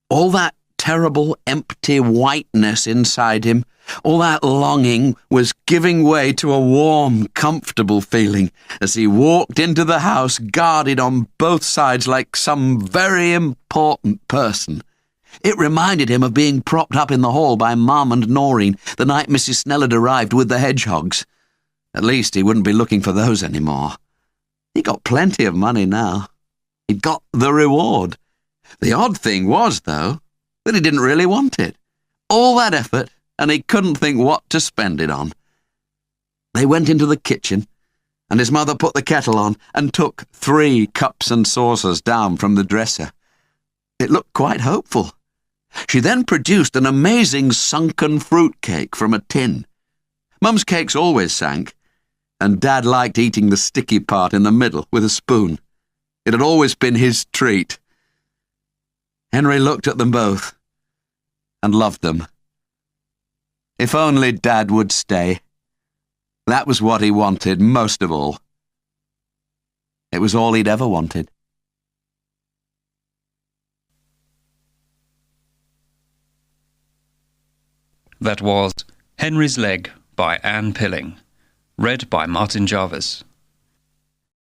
[SPEAKER 1] All that terrible, empty whiteness inside him, all that longing was giving way to a warm, comfortable feeling as he walked into the house, guarded on both sides like some very important person. It reminded him of being propped up in the hall by Mum and Noreen the night Mrs. Snell had arrived with the hedgehogs. At least he wouldn't be looking for those anymore. He got plenty of money now. He'd got the reward. The odd thing was, though, that he didn't really want it. All that effort, and he couldn't think what to spend it on. They went into the kitchen, and his mother put the kettle on and took 3 cups and saucers down from the dresser. It looked quite hopeful. She then produced an amazing sunken fruit cake from a tin. Mum's cakes always sank, and Dad liked eating the sticky part in the middle with a spoon. It had always been his treat. Henry looked at them both and loved them. If only Dad would stay. That was what he wanted most of all. It was all he'd ever wanted.
[SPEAKER 3] That was Henry's Leg by Anne Pilling, read by Martin Jarvis.